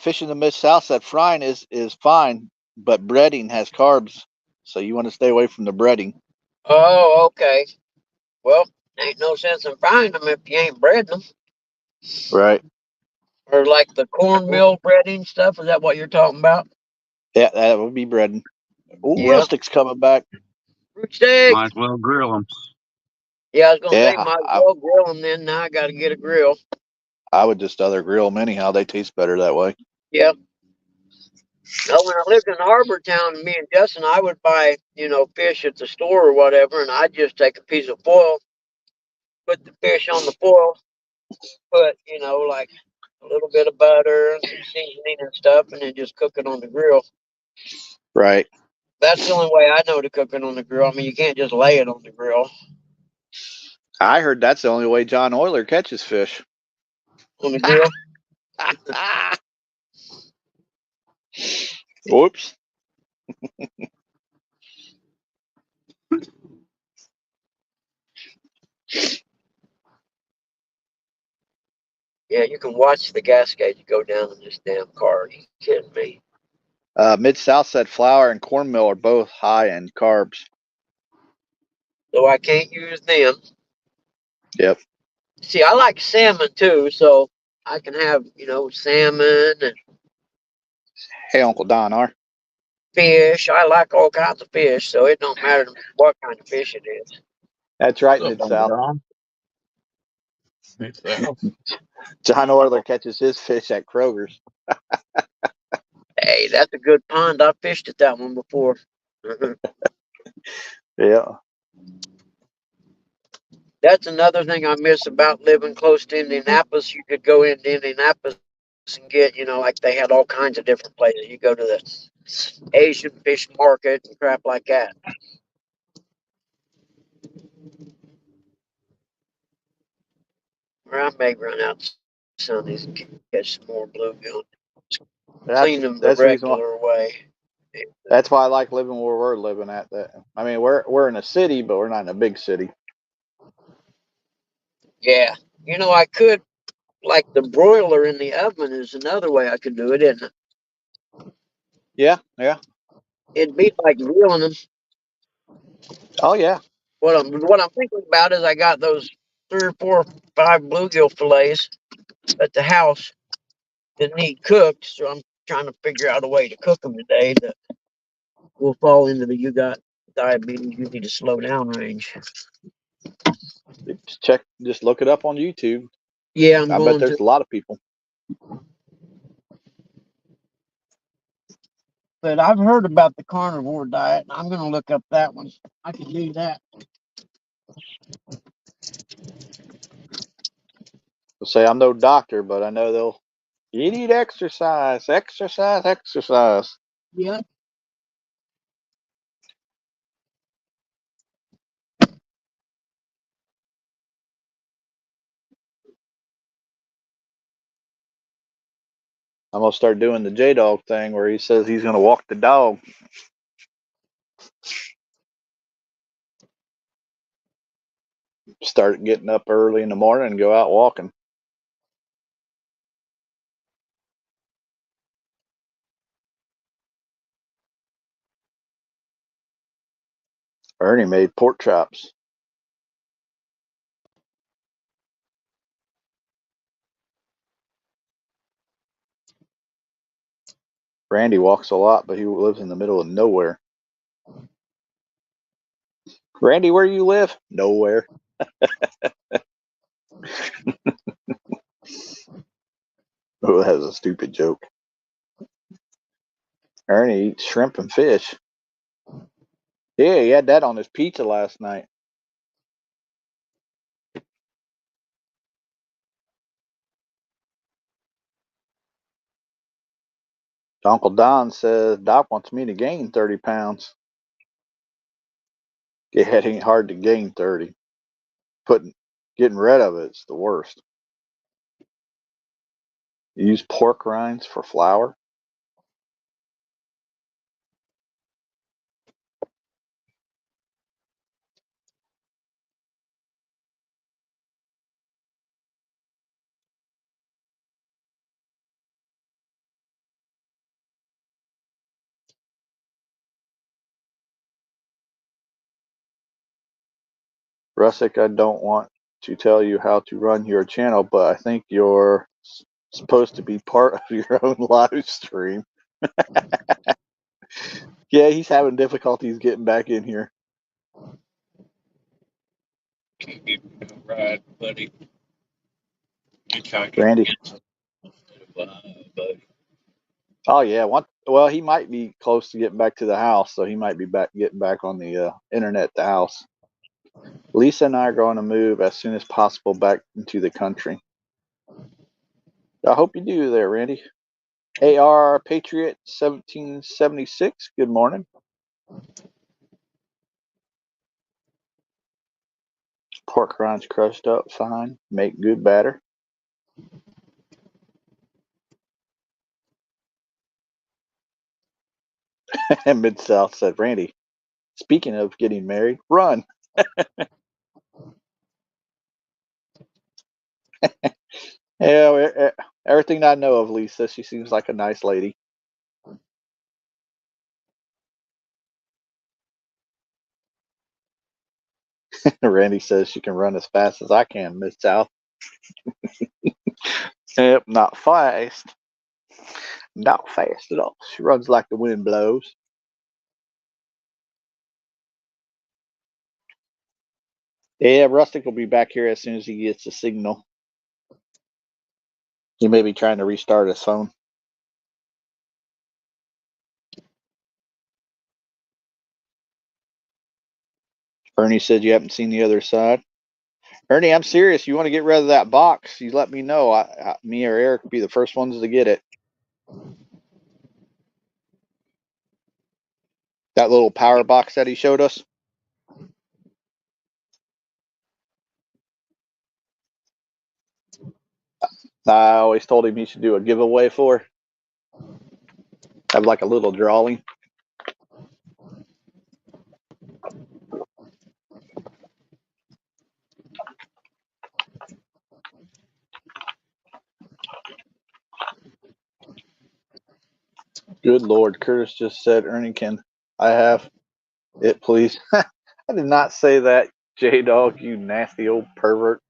Fish in the Mid South said frying is fine, but breading has carbs, so you want to stay away from the breading.
Oh, okay. Well, ain't no sense in frying them if you ain't breading them.
Right.
Or like the cornmeal breading stuff. Is that what you're talking about?
Yeah, that would be breading. Ooh,
Yeah.
rustic's coming back.
Fruit steak.
Might as well grill them.
Yeah, I was gonna say,
Yeah,
might as well grill them then. Now I got to get a grill.
I would just other grill them anyhow. They taste better that way.
Yep. Now, when I lived in Harbor Town, me and Justin, I would buy, fish at the store or whatever, and I'd just take a piece of foil, put the fish on the foil, put, like a little bit of butter and some seasoning and stuff, and then just cook it on the grill.
Right.
That's the only way I know to cook it on the grill. I mean, you can't just lay it on the grill.
I heard that's the only way John Oyler catches fish.
On the grill.
Whoops.
Yeah, you can watch the gas gauge go down in this damn car. Are you kidding me?
Mid South said flour and cornmeal are both high in carbs.
So I can't use them.
Yep.
See, I like salmon too, so I can have, salmon and
Hey, Uncle Don R.
fish. I like all kinds of fish, so it don't matter to me what kind of fish it is.
That's right,
What's up,
Mid
Uncle
South.
Don? Mid-South.
John Oyler catches his fish at Kroger's.
Hey, that's a good pond. I fished at that one before.
Yeah.
That's another thing I miss about living close to Indianapolis. You could go into Indianapolis and get, like they had all kinds of different places. You go to the Asian fish market and crap like that. Or I may run out some of these and catch some more bluegill. Clean them the
That's the reason why.
regular way.
That's why I like living where we're living at. I mean, we're in a city, but we're not in a big city.
Yeah. I could, like the broiler in the oven is another way I could do it, isn't it?
Yeah.
It'd be like grilling them.
Oh yeah.
What I'm thinking about is I got those 3 or 4, 5 bluegill fillets at the house that need cooked, so I'm trying to figure out a way to cook them today that will fall into the you got diabetes, you need to slow down range.
Just look it up on YouTube.
Yeah, I'm
I bet
going
there's
to.
a lot of people.
But I've heard about the carnivore diet, and I'm going to look up that one. I can do that.
I'll say I'm no doctor, but I know you need exercise, exercise, exercise.
Yeah.
I'm gonna start doing the J Dog thing where he says he's gonna walk the dog. Start getting up early in the morning and go out walking. Ernie made pork chops. Randy walks a lot, but he lives in the middle of nowhere. Randy, where you live? Nowhere. Oh, that was a stupid joke. Ernie eats shrimp and fish. Yeah, he had that on his pizza last night. Uncle Don says Doc wants me to gain 30 pounds. Yeah, it ain't hard to gain 30. Getting rid of it's the worst. You use pork rinds for flour. Russick, I don't want to tell you how to run your channel, but I think you're supposed to be part of your own live stream. Yeah, he's having difficulties getting back in here.
Can't give you no ride, buddy. Hitchhiking
Randy.
against buddy.
Oh yeah, well he might be close to getting back to the house, so he might be getting back on the internet at the house. Lisa and I are going to move as soon as possible back into the country. I hope you do there, Randy. AR Patriot 1776. Good morning. Pork rinds crushed up fine. Make good batter. And Mid South said, Randy, speaking of getting married, run. Yeah, everything I know of Lisa, she seems like a nice lady. Randy says she can run as fast as I can, Miss South. Yep, not fast. Not fast at all. She runs like the wind blows. Yeah, Rustic will be back here as soon as he gets the signal. He may be trying to restart his phone. Ernie said you haven't seen the other side. Ernie, I'm serious. You want to get rid of that box? You let me know. Me or Eric will be the first ones to get it. That little power box that he showed us. I always told him he should do a giveaway for. Have like a little drawing. Good Lord, Curtis just said, Ernie, can I have it, please? I did not say that, J-Dog, you nasty old pervert.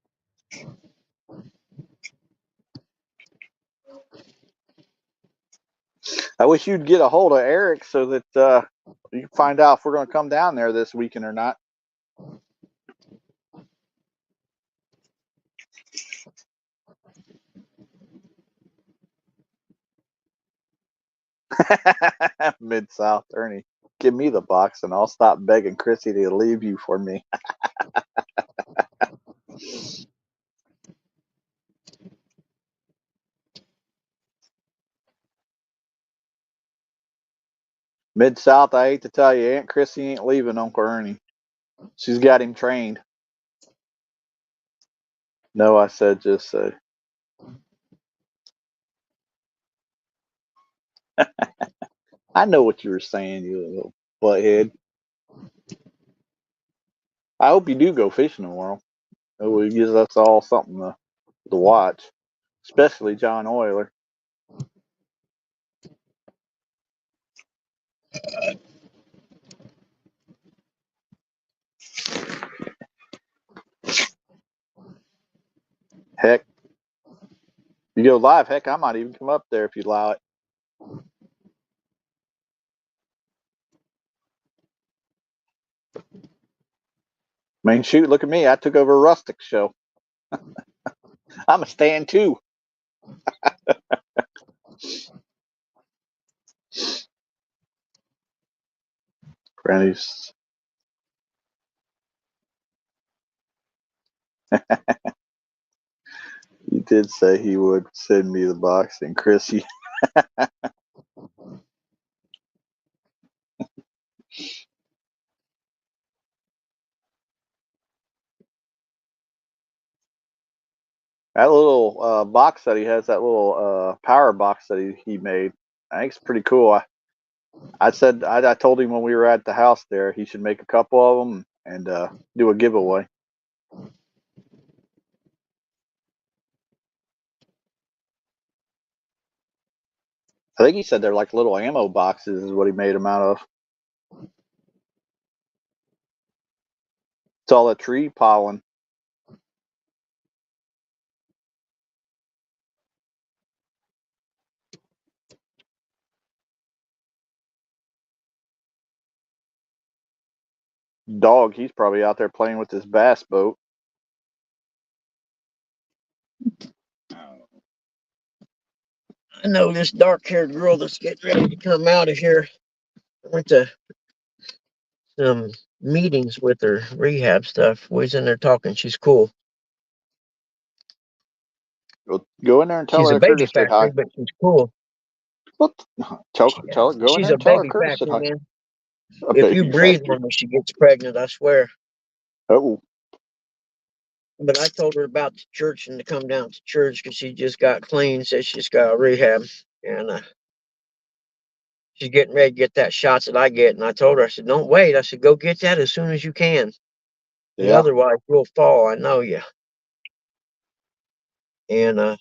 I wish you'd get a hold of Eric so that you can find out if we're going to come down there this weekend or not. Mid-South, Ernie. Give me the box and I'll stop begging Chrissy to leave you for me. Mid-South, I hate to tell you, Aunt Chrissy ain't leaving Uncle Ernie. She's got him trained. No, I said just say. I know what you were saying, you little butthead. I hope you do go fishing tomorrow. It gives us all something to watch, especially John Oyler. Heck, you go live. Heck, I might even come up there if you allow it. I mean, shoot, look at me. I took over Rustic show. I'm a stand too. Granny's. He did say he would send me the box, and Chrissy. That little box that he has, that little power box that he made, I think it's pretty cool. I told him when we were at the house there, he should make a couple of them and do a giveaway. I think he said they're like little ammo boxes is what he made them out of. It's all that tree pollen. Dog, he's probably out there playing with his bass boat.
I know this dark-haired girl that's getting ready to come out of here. I went to some meetings with her, rehab stuff. We was in there talking. She's cool.
Go in there and tell
She's a
her
baby
Curtis said hi.
factory, but she's cool.
What? Tell her. Go in
She's
there
a
and tell her
baby
Curtis said
factory,
hi.
man.
A
If you
baby
breathe
factory.
on her, she gets pregnant, I swear.
Oh.
But I told her about the church and to come down to church because she just got clean, said she's got a rehab. And she's getting ready to get that shots that I get. And I told her, I said, don't wait. I said, go get that as soon as you can.
Yeah.
Otherwise, you'll fall. I know you. And so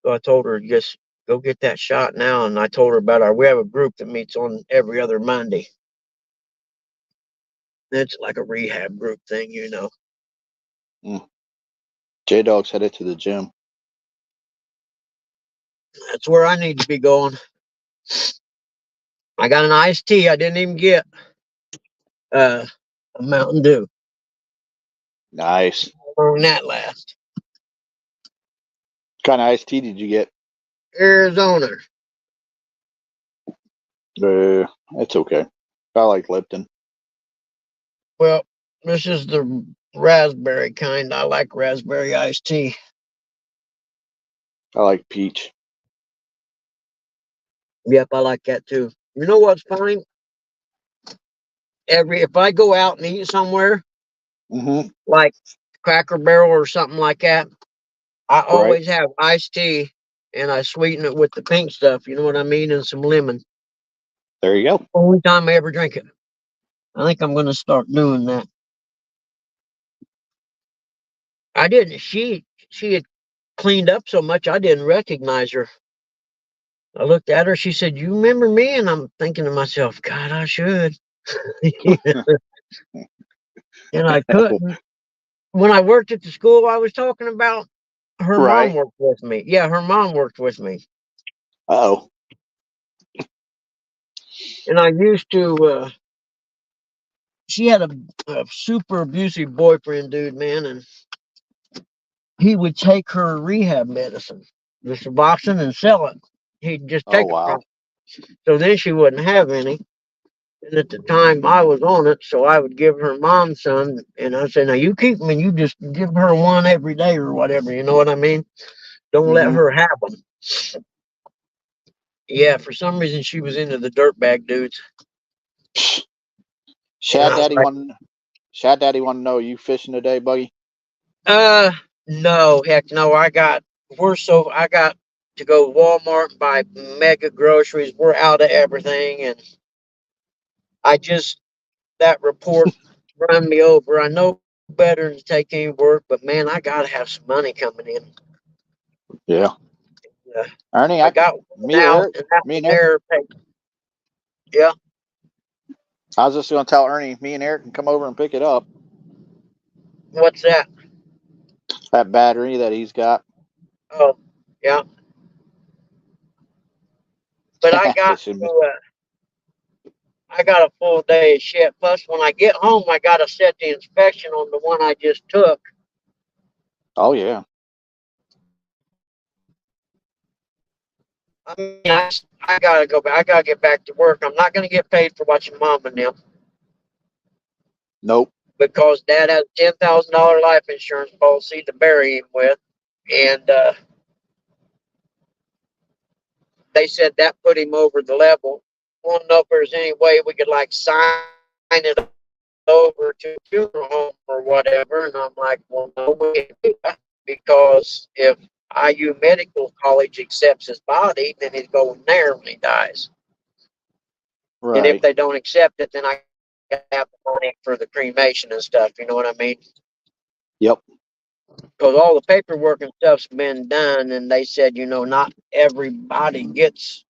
I told her, just go get that shot now. And I told her about we have a group that meets on every other Monday. It's like a rehab group thing, you know.
J-Dog's headed to the gym.
That's where I need to be going. I got an iced tea. I didn't even get a Mountain Dew.
Nice.
How long that last?
What kind of iced tea did you get?
Arizona.
It's okay. I like Lipton.
Well, this is the raspberry kind. I like raspberry iced tea.
I like peach.
Yep, I like that too. You know what's funny? If I go out and eat somewhere, like Cracker Barrel or something like that, I always have iced tea and I sweeten it with the pink stuff. You know what I mean? And some lemon.
There you go.
Only time I ever drink it. I think I'm going to start doing that. I didn't. She had cleaned up so much I didn't recognize her. I looked at her. She said, "You remember me?" And I'm thinking to myself, "God, I should." And I couldn't. When I worked at the school I was talking about, her mom worked with me. Yeah, her mom worked with me.
Oh.
And I used to. She had a super abusive boyfriend, dude, man, and he would take her rehab medicine, the Suboxone, and sell it. He'd just
Oh,
take them
wow.
from her. So then she wouldn't have any. And at the time I was on it, so I would give her mom some, and I said, "Now you keep them, and you just give her one every day or whatever." You know what I mean? Don't let
Hmm.
her have them. Yeah, for some reason she was into the dirtbag dudes, and
Shad
I was
Daddy
like,
want Shad Daddy want to know, are you fishing today, Buggy?
no, heck no. I got to go to Walmart and buy mega groceries. We're out of everything, and I just that report run me over. I know better than to take any work, but man, I gotta have some money coming in.
Yeah.
Uh,
Ernie,
I got one
me,
out,
Eric,
and that
me
one
and Eric.
there. Yeah,
I was just going to tell Ernie, me and Eric can come over and pick it up.
what's that?
That battery that he's got.
Oh, yeah. But
Fishing.
I got a full day of shit. Plus, when I get home, I got to set the inspection on the one I just took.
Oh, yeah.
I mean, I gotta go back. I gotta get back to work. I'm not gonna get paid for watching mom and them
Nope.
because dad has a $10,000 life insurance policy to bury him with, and they said that put him over the level. Want to know if there's any way we could like sign it over to a funeral home or whatever? And I'm like, well, no, we can't do that because if IU Medical College accepts his body, then he's going there when he dies. And if
Right.
they don't accept it, then I have the money for the cremation and stuff. You know what I mean?
Yep.
Because all the paperwork and stuff's been done, and they said, not everybody gets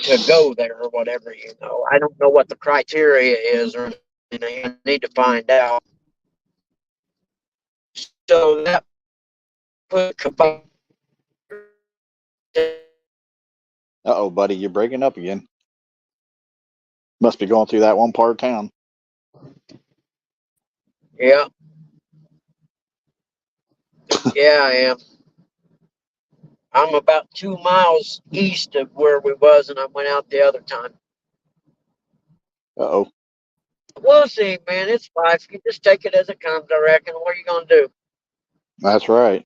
to go there or whatever. I don't know what the criteria is, or I need to find out. So that put
Uh-oh, buddy, you're breaking up again. Must be going through that one part of town.
yeah, yeah, I am. I'm about 2 miles east of where we was, and I went out the other time.
Uh-oh.
We'll see, man. It's life. You just take it as it comes, I reckon. What are you gonna do?
That's right.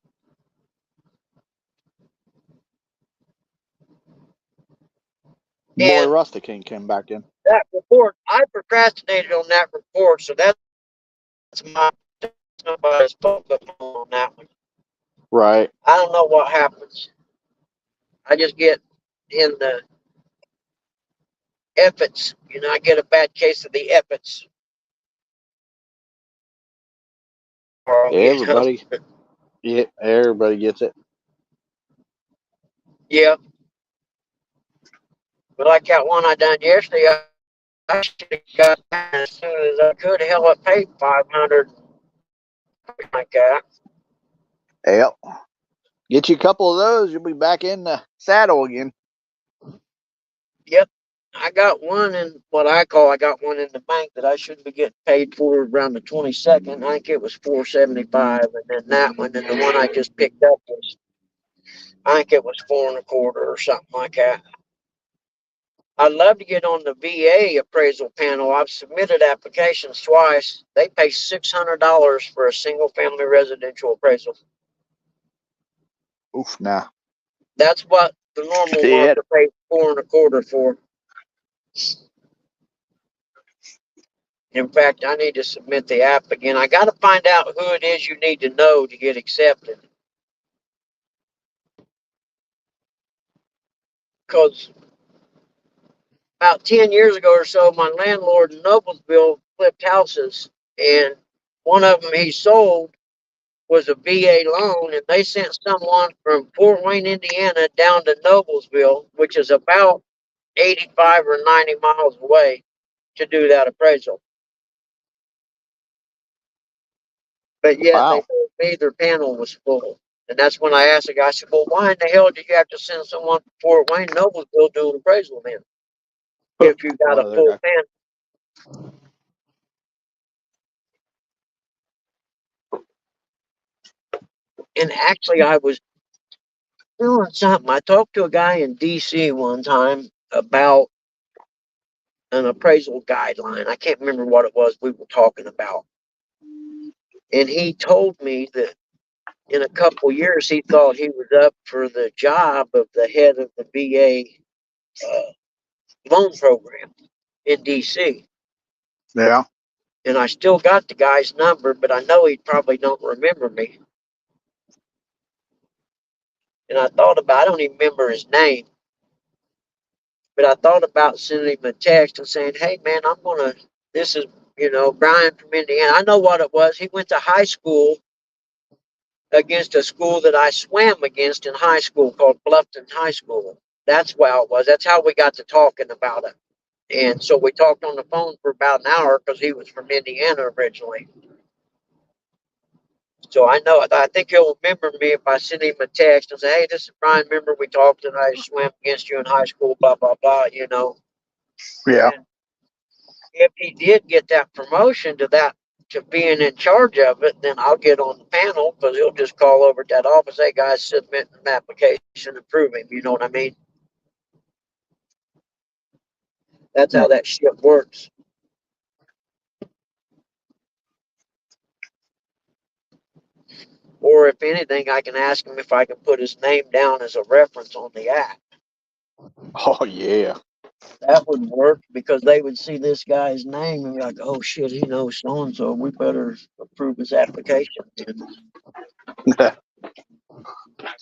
Boy,
And
Rusty King came back in.
that report, I procrastinated on that report, so that's my nobody's fault but on that one.
Right.
I don't know what happens. I just get in the efforts. I get a bad case of the efforts.
Everybody. Yeah, everybody gets it.
Yeah. But like that one I done yesterday, I should have got that as soon as I could. Hell, I paid 500 like that.
Yep. Get you a couple of those, you'll be back in the saddle again.
Yep. I got one I got one in the bank that I should be getting paid for around the 22nd. I think it was 475, and then that one, and the one I just picked up I think it was 4 and a quarter or something like that. I'd love to get on the VA appraisal panel. I've submitted applications twice. They pay $600 for a single family residential appraisal.
Oof, nah.
That's what the normal
Yeah.
market pays 4 and a quarter for. In fact, I need to submit the app again. I got to find out who it is you need to know to get accepted. Because about 10 years ago or so, my landlord in Noblesville flipped houses, and one of them he sold was a VA loan, and they sent someone from Fort Wayne, Indiana, down to Noblesville, which is about 85 or 90 miles away, to do that appraisal. But yet they
Wow.
told me their panel was full. And that's when I asked the guy, I said, well, why in the hell did you have to send someone from Fort Wayne, Noblesville, do an appraisal then? If you got
One
a
of their
full
guys.
panel. And actually, I was doing something. I talked to a guy in DC one time about an appraisal guideline. I can't remember what it was we were talking about. And he told me that in a couple years he thought he was up for the job of the head of the VA loan program in DC.
Yeah.
And I still got the guy's number, but I know he probably don't remember me. And I thought about, I don't even remember his name, but I thought about sending him a text and saying, hey man, this is, Brian from Indiana. I know what it was. He went to high school against a school that I swam against in high school called Bluffton High School. That's how it was. That's how we got to talking about it. And so we talked on the phone for about an hour because he was from Indiana originally. So I think he'll remember me if I send him a text and say, hey, this is Brian. Remember we talked and I swam against you in high school, blah, blah, blah,
Yeah.
And if he did get that promotion to being in charge of it, then I'll get on the panel because he'll just call over to that office. Hey, guys, submit an application and prove him. You know what I mean? That's how that shit works. Or if anything, I can ask him if I can put his name down as a reference on the app.
Oh yeah.
That would work because they would see this guy's name and be like, oh shit, he knows so and so. We better approve his application.
At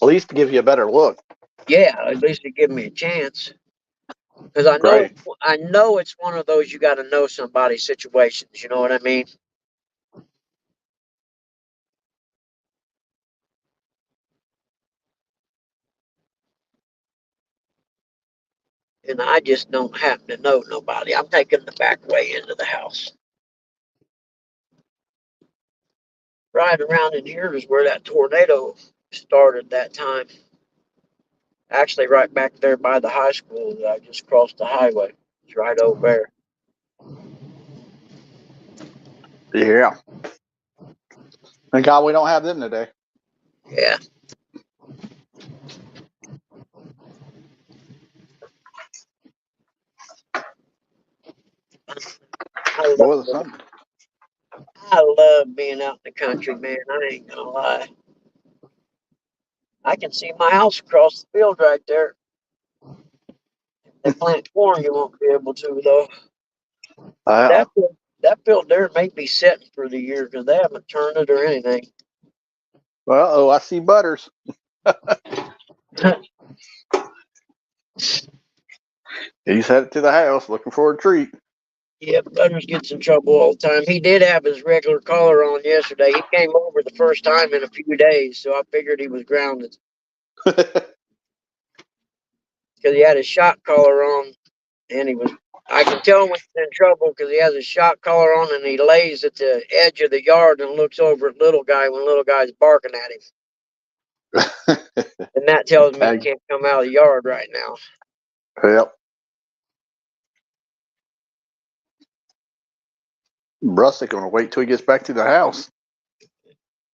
least to give you a better look.
Yeah, at least to give me a chance. Because
Right.
I know it's one of those you got to know somebody situations. You know what I mean? And I just don't happen to know nobody. I'm taking the back way into the house. Right around in here is where that tornado started that time. Actually, right back there by the high school that I just crossed the highway. It's right over there.
Yeah. Thank God we don't have them today.
Yeah. I love being out in the country, man. I ain't gonna lie. I can see my house across the field right there. If they plant corn, you won't be able to, though.
Wow.
That field there may be setting for the year because they haven't turned it or anything.
Well, I see Butters. He's headed to the house looking for a treat.
Yeah, Butters gets in trouble all the time. He did have his regular collar on yesterday. He came over the first time in a few days, so I figured he was grounded. Because he had his shot collar on, and I can tell when he's in trouble because he has his shot collar on and he lays at the edge of the yard and looks over at little guy when little guy's barking at him. And that tells me he can't come out of the yard right now.
Yep. Russ is going to wait till he gets back to the house.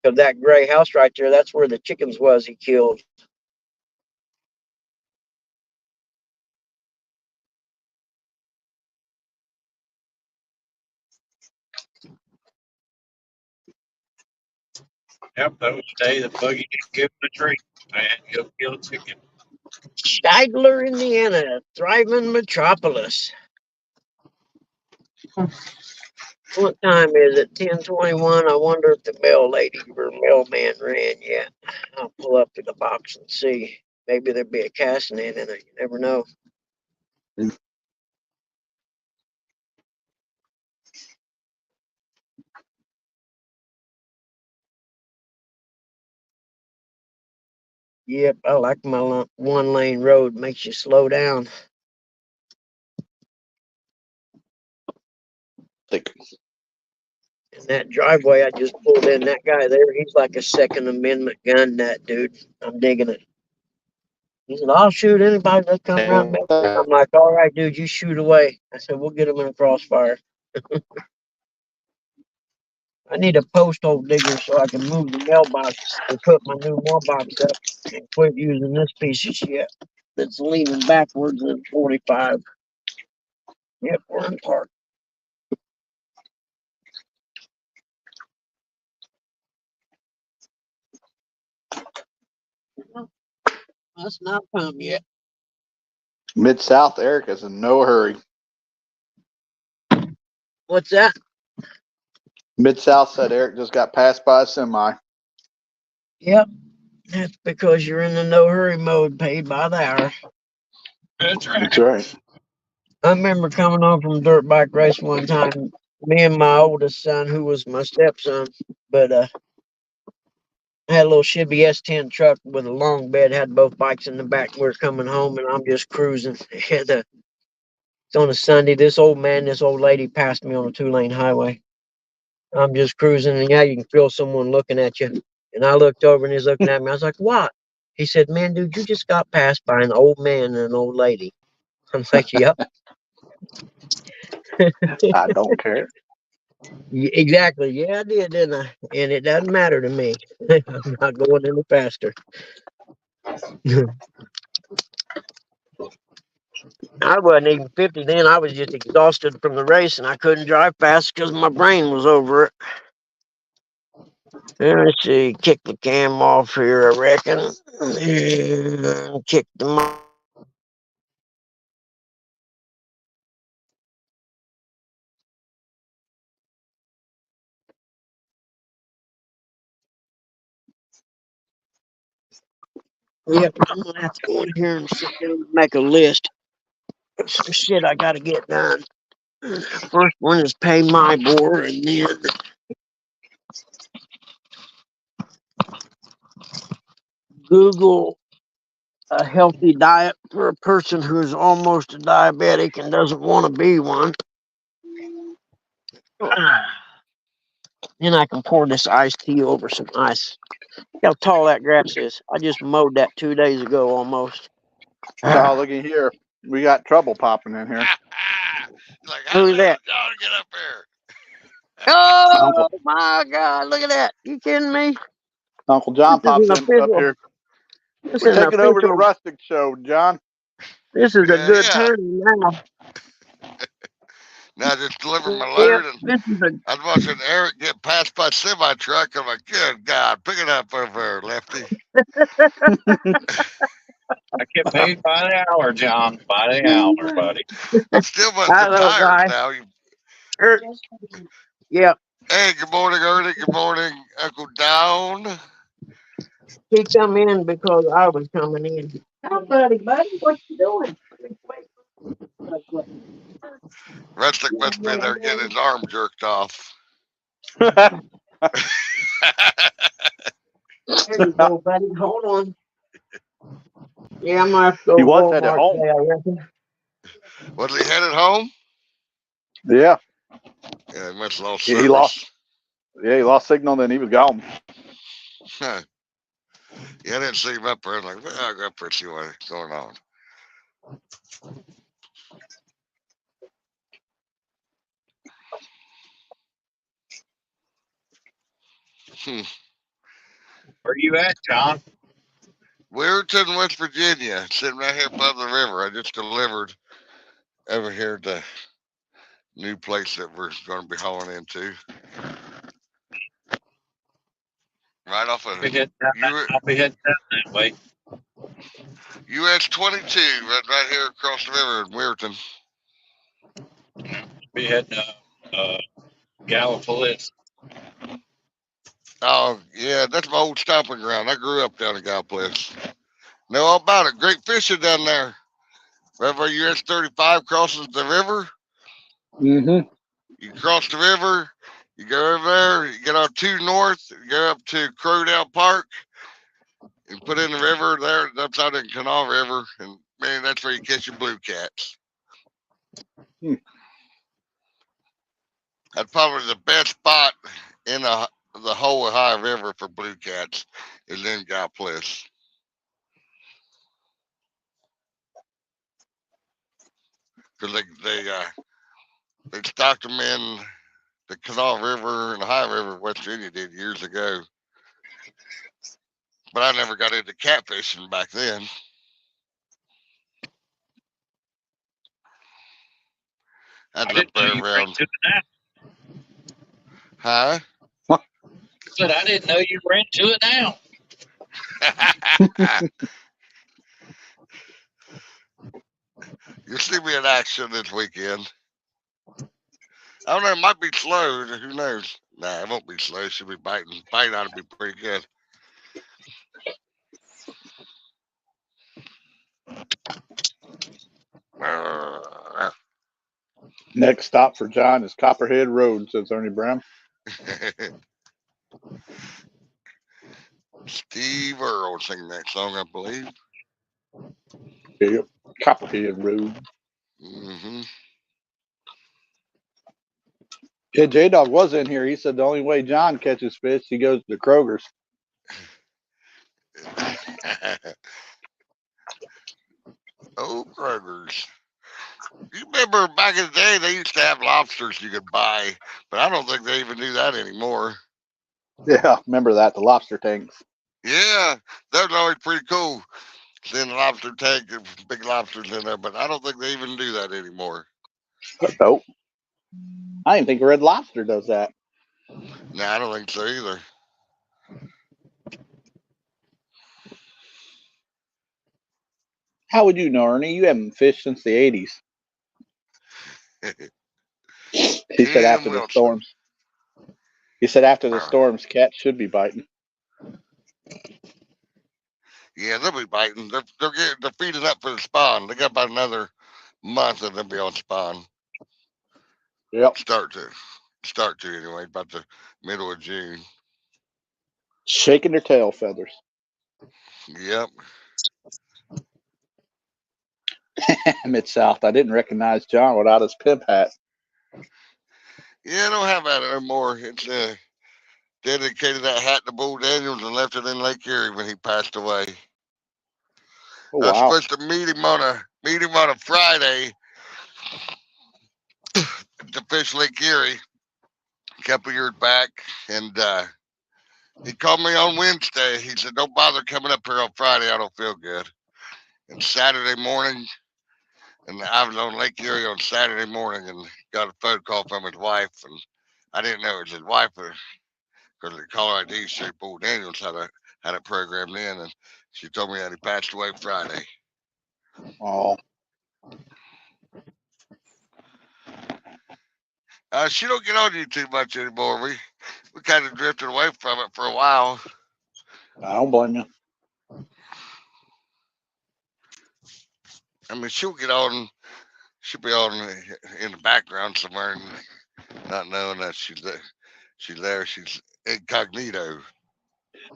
Because that gray house right there, that's where the chickens was he killed.
Yep, that was the day the buggy didn't give him a treat. I had to go kill a chicken.
Scheidler, Indiana, thriving metropolis. What time is it? 10:21. I wonder if the mail lady or mailman ran yet. I'll pull up to the box and see. Maybe there'll be a casting in it. You never know. Yep, I like my one-lane road. Makes you slow down. And that driveway I just pulled in, that guy there, he's like a Second Amendment gun nut, dude. I'm digging it. He said, I'll shoot anybody that comes around me. I'm like, all right, dude, you shoot away. I said, we'll get him in a crossfire. I need a post hole digger so I can move the mailbox and put my new mailbox up and quit using this piece of shit that's leaning backwards at 45. Yep, we're in park. That's not come yet.
Mid-South, Eric is in no hurry.
What's that?
Mid-South said Eric just got passed by a semi.
Yep, that's because you're in the no hurry mode, paid by the hour.
That's right.
That's right.
I remember coming home from a dirt bike race one time, me and my oldest son, who was my stepson, but I had a little Chevy S10 truck with a long bed, had both bikes in the back. We were coming home, and I'm just cruising. It's on a Sunday. This old man, this old lady passed me on a 2-lane highway. I'm just cruising, and yeah, you can feel someone looking at you. And I looked over, and he's looking at me. I was like, "What?" He said, "Man, dude, you just got passed by an old man and an old lady." I'm like, "Yep."
I don't care.
Exactly. Yeah, I did, didn't I? And it doesn't matter to me. I'm not going any faster. I wasn't even 50 then. I was just exhausted from the race, and I couldn't drive fast because my brain was over it. And let's see, kick the cam off here, I reckon. And kick the Yep, I'm gonna have to go in here and sit down and make a list of some shit I gotta get done. First one is pay my board, and then Google a healthy diet for a person who's almost a diabetic and doesn't want to be one. Then I can pour this iced tea over some ice. Look how tall that grass is. I just mowed that 2 days ago almost.
Oh, looky here. We got trouble popping in here.
Like,
Who's that?
John, get up here.
Oh my God! Look at that. You kidding me?
Uncle John
This is
popped
an
in up
official.
here.
This
We're
is an
taking over the
official.
rustic show, John.
This is a good
Yeah.
turn now.
Now I just delivered my
Yep.
load, and
This is a.
I was watching Eric get passed by a semi truck. I'm like, good God, pick it up over there, Lefty.
I get paid by the hour, John. By the hour, buddy.
I'm still busting
Hello,
tires
guy.
now.
Yep.
Hey, good morning, Ernie. Good morning, Uncle Down.
He come in because I was coming in. Hi, buddy, what you doing?
Rustic must be in there getting his arm jerked off.
There you go, buddy. Hold on. Yeah, I'm gonna have to go
He
to
was headed
Walmart
home.
today, I reckon.
Was he headed home?
Yeah.
Yeah, he must have lost
He
service.
lost. Yeah, he lost signal, then he was gone.
Huh. Yeah, I didn't see him up there. I was like, well, I'll go up there and see what's going on.
Where you at, John?
Weirton, West Virginia, sitting right here above the river. I just delivered over here to new place that we're going to be hauling into. Right off of
I'll be heading down that way.
US 22, right here across the river in Weirton.
Be heading Gallipolis.
Oh, yeah, that's my old stomping ground. I grew up down in Gallipolis. Know all about it. Great fishing down there. Right where US 35 crosses the river.
Mm-hmm.
You cross the river, you go over there, you get on 2 north, you go up to Crowdale Park, and put in the river there, upside the Canal River, and man, that's where you catch your blue cats. That's probably the best spot in the whole Ohio River for blue cats is in Gallipolis. Because they stocked them in
the Kanawha River and the High River, West Virginia did years ago. But I never got into catfishing back then. I'd
I
look
didn't know
there
you were
around.
into it now.
Huh?
But I didn't know you were into it now.
You'll see me in action this weekend. I don't know, it might be slow. Who knows? Nah, it won't be slow. It should be biting. Bite ought to be pretty good.
Next stop for John is Copperhead Road, says Ernie Brown.
Steve Earle singing that song, I believe.
Yep. Copperhead Road.
Mm-hmm.
Yeah, J Dog was in here. He said the only way John catches fish, he goes to Kroger's.
Oh, Kroger's. You remember back in the day, they used to have lobsters you could buy, but I don't think they even do that anymore.
Yeah, remember that, the lobster tanks.
Yeah, that was always pretty cool. Seeing the lobster tank, big lobsters in there, but I don't think they even do that anymore.
Nope. I didn't think Red Lobster does that.
No, I don't think so either.
How would you know, Ernie? You haven't fished since the 80s. He said
Tim
after the
Wilson.
storms. He said after the storms, cats should be biting.
Yeah, they'll be biting. They're feeding up for the spawn. They got about another month and they'll be on spawn.
Yep.
Start to anyway, about the middle of June.
Shaking their tail feathers.
Yep.
Mid-South. I didn't recognize John without his pimp hat.
Yeah, I don't have that anymore. It's dedicated that hat to Bull Daniels and left it in Lake Erie when he passed away.
Oh,
I was
wow.
supposed to meet him on a Friday to fish Lake Erie a couple years back, and he called me on Wednesday. He said, "Don't bother coming up here on Friday. I don't feel good." And Saturday morning, and I was on Lake Erie on Saturday morning, and got a phone call from his wife, and I didn't know it was his wife because the caller ID showed Bull Daniels had it programmed in, and she told me that he passed away Friday.
Oh.
She don't get on you too much anymore. We kind of drifted away from it for a while.
I don't blame you.
I mean, she'll get on. She'll be on in the background somewhere, and not knowing that she's there. She's there. She's incognito.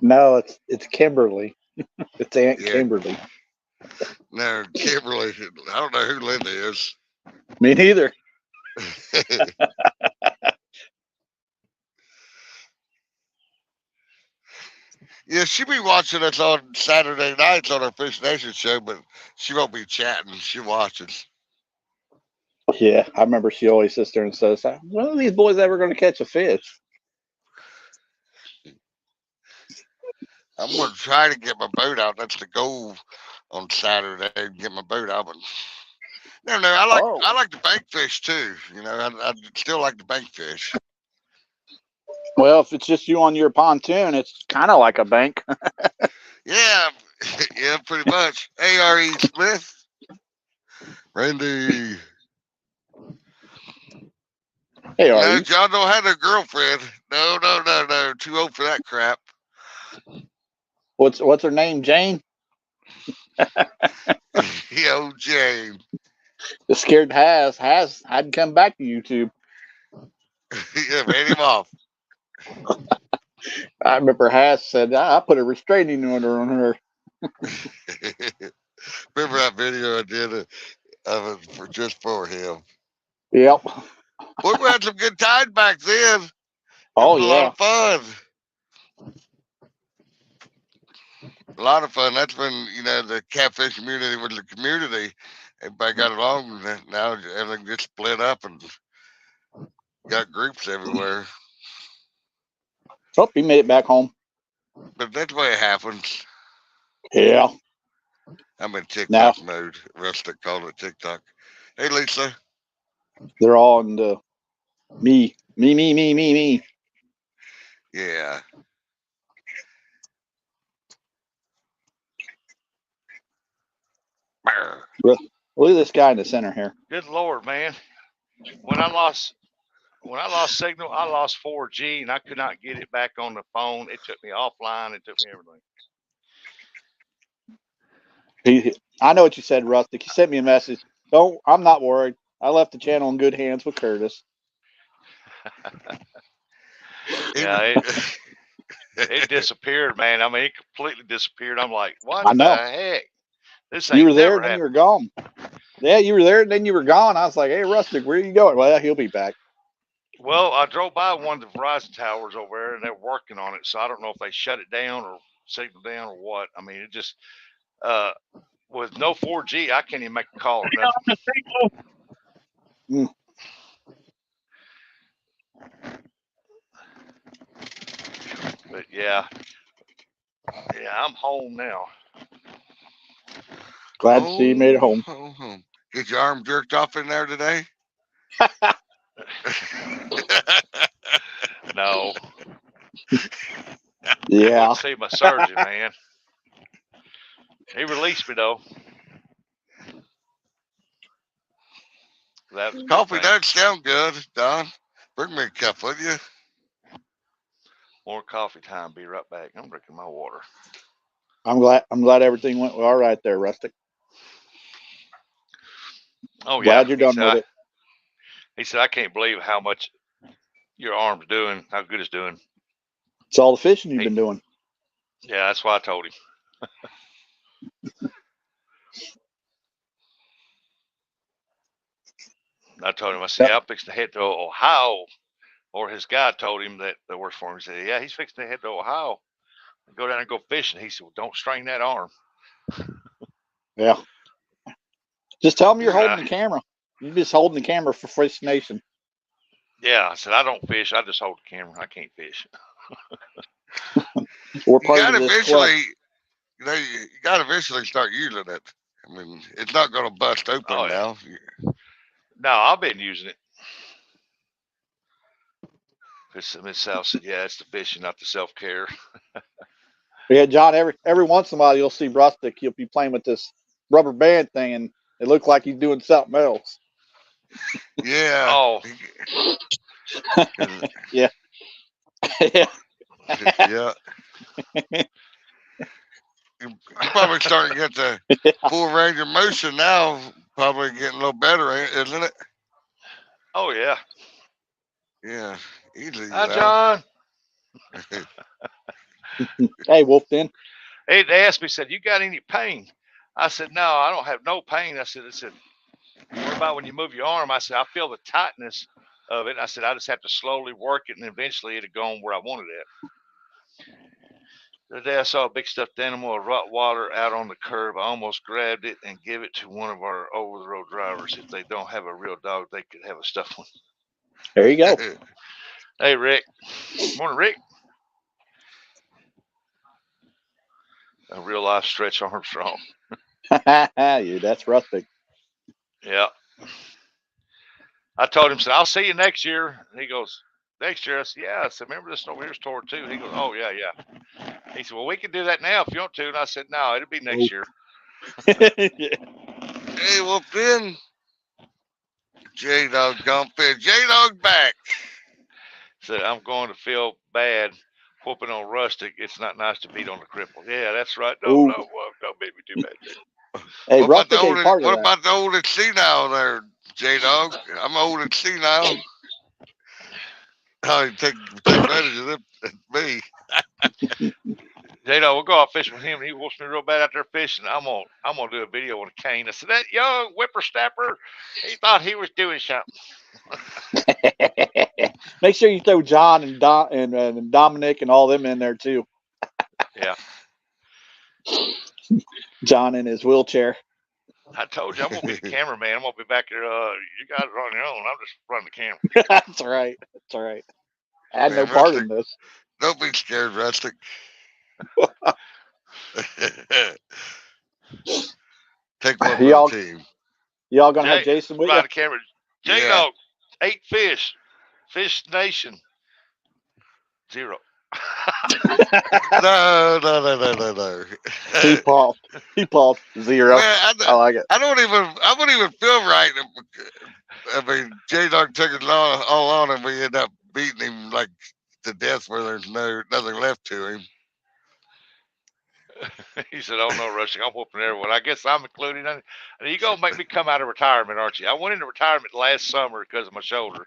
No, it's Kimberly. It's Aunt
Yeah.
Kimberly.
No, Kimberly. I don't know who Linda is.
Me neither.
Yeah, she'll be watching us on Saturday nights on our Fish Nation show, but she won't be chatting. She watches.
Yeah, I remember she always sits there and says, "When are these boys ever going to catch a fish?"
I'm gonna try to get my boat out. That's the goal on Saturday. Get my boat out, but no, I like the bank fish too. You know, I still like the bank fish.
Well, if it's just you on your pontoon, it's kind of like a bank.
Yeah, yeah, pretty much. A.R.E. Smith, Randy.
Hey,
No,
R.E.
John don't have a girlfriend. No. Too old for that crap.
What's her name? Jane.
Yeah, old Jane.
The scared Has I'd come back to YouTube.
Yeah, ran him off.
I remember Has said, "I put a restraining order on her."
Remember that video I did of it just for him?
Yep.
Boy, we had some good times back then. It
Oh
was a lot
yeah.
of fun. A lot of fun. That's when, you know, the catfish community was the community. Everybody got along. And now everything just split up, and got groups everywhere.
Oh, he made it back home.
But that's the way it happens.
Yeah.
I'm in
Now
TikTok mode. Rustic called it TikTok. Hey, Lisa.
they're all in the me.
Yeah. Brr.
Look at this guy in the center here.
Good Lord, man. When I lost signal, I lost 4G and I could not get it back on the phone. It took me offline. It took me everything.
I know what you said, Rustic. He sent me a message. I'm not worried. I left the channel in good hands with Curtis.
Yeah, it disappeared, man. I mean, it completely disappeared. I'm like, what
I know.
the heck? This
You
ain't
were there,
never
and then you
happened.
were gone. Yeah, you were there, and then you were gone. I was like, hey, Rustic, where are you going? Well, he'll be back.
Well, I drove by one of the Verizon towers over there, and they're working on it. So I don't know if they shut it down or signal down or what. I mean, it just with no 4G, I can't even make a call or nothing.
Mm.
But yeah, I'm home now.
Glad to see you made it home.
Home. Get your arm jerked off in there today?
No.
Yeah.
I went to see my surgeon, man. He released me though. That was
Coffee
thing.
doesn't sound good, Don. Bring me a cup, will you?
More coffee time. Be right back. I'm drinking my water.
I'm glad everything went all right there, Rustic.
Oh
Glad
yeah.
you're done with it.
He said, I can't believe how much your arm's doing, how good it's doing.
It's all the fishing you've been doing.
Yeah, that's why I told him. I told him, I said, yeah, I'm fixing to head to Ohio. Or his guy told him that works for him. He said, yeah, he's fixing to head to Ohio and go down and go fishing. He said, well, don't strain that arm.
Yeah. Just tell him you're holding the camera. You're just holding the camera for Fish Nation.
Yeah, I said, I don't fish. I just hold the camera. I can't fish.
We're
You
part
got
of
to
this club.
eventually, you got to eventually start using it. I mean, it's not going to bust open now.
No, I've been using it. Miss Sal said, yeah, it's the fishing, not the self-care.
Yeah, John, every once in a while you'll see Rustic. He'll be playing with this rubber band thing, and it looks like he's doing something else.
Yeah.
Oh.
Yeah. Yeah.
Yeah. You're probably starting to get the full range of motion now. Probably getting a little better, isn't it?
Oh, yeah.
Yeah. Easily.
Hi, John.
Hey, Wolfden.
They asked me, said, you got any pain? I said, no, I don't have no pain. I said, what about when you move your arm? I said, I feel the tightness of it. I said, I just have to slowly work it, and eventually it'll go on where I want it at. The other day I saw a big stuffed animal, a Rottweiler, out on the curb. I almost grabbed it and gave it to one of our over-the-road drivers. If they don't have a real dog, they could have a stuffed one.
There you go.
Hey, Rick. Morning, Rick. A real life Stretch Armstrong.
Yeah, that's Rustic.
Yeah. I told him, said, I'll see you next year. And he goes, next year? I said, yeah. I said, remember this over here's toward too? He goes, oh, yeah. He said, well, we can do that now if you want to. And I said, no, it'll be next year.
Hey, well, Ben. J-Dog gone fish. J-Dog back.
Said, I'm going to feel bad whooping on Rustic. It's not nice to beat on the cripple. Yeah, that's right. No, don't make me too bad.
Hey,
what
Rustic ain't part of that.
What about the old and senile there, J-Dog? I'm old and senile. Oh, you take advantage of them. Me.
J-Dog, we'll go out fishing with him, and he wants me real bad out there fishing. I'm gonna do a video with a cane. I said, that young whippersnapper, he thought he was doing something.
Make sure you throw John and Dominic and all them in there too.
Yeah.
John in his wheelchair.
I told you I'm gonna be the cameraman. I'm gonna be back there. You guys are on your own. I'm just running the camera.
That's right. That's right. I had no
Man,
part
Rustic,
in this.
don't be scared, Rustic. Take one for the
Y'all,
team.
y'all gonna have
Jay,
Jason with you?
behind the camera. J
Yeah.
Dog, 8 fish. Fish Nation, 0.
No.
He paused. He paused. 0.
Man,
I like it.
I wouldn't even feel right. I mean, J Dog took it all on, and we end up beating him like to death, where there's nothing left to him.
He said, "Oh no, Rushing, I'm whooping everyone. I guess I'm included." And you gonna make me come out of retirement, aren't you? I went into retirement last summer because of my shoulder.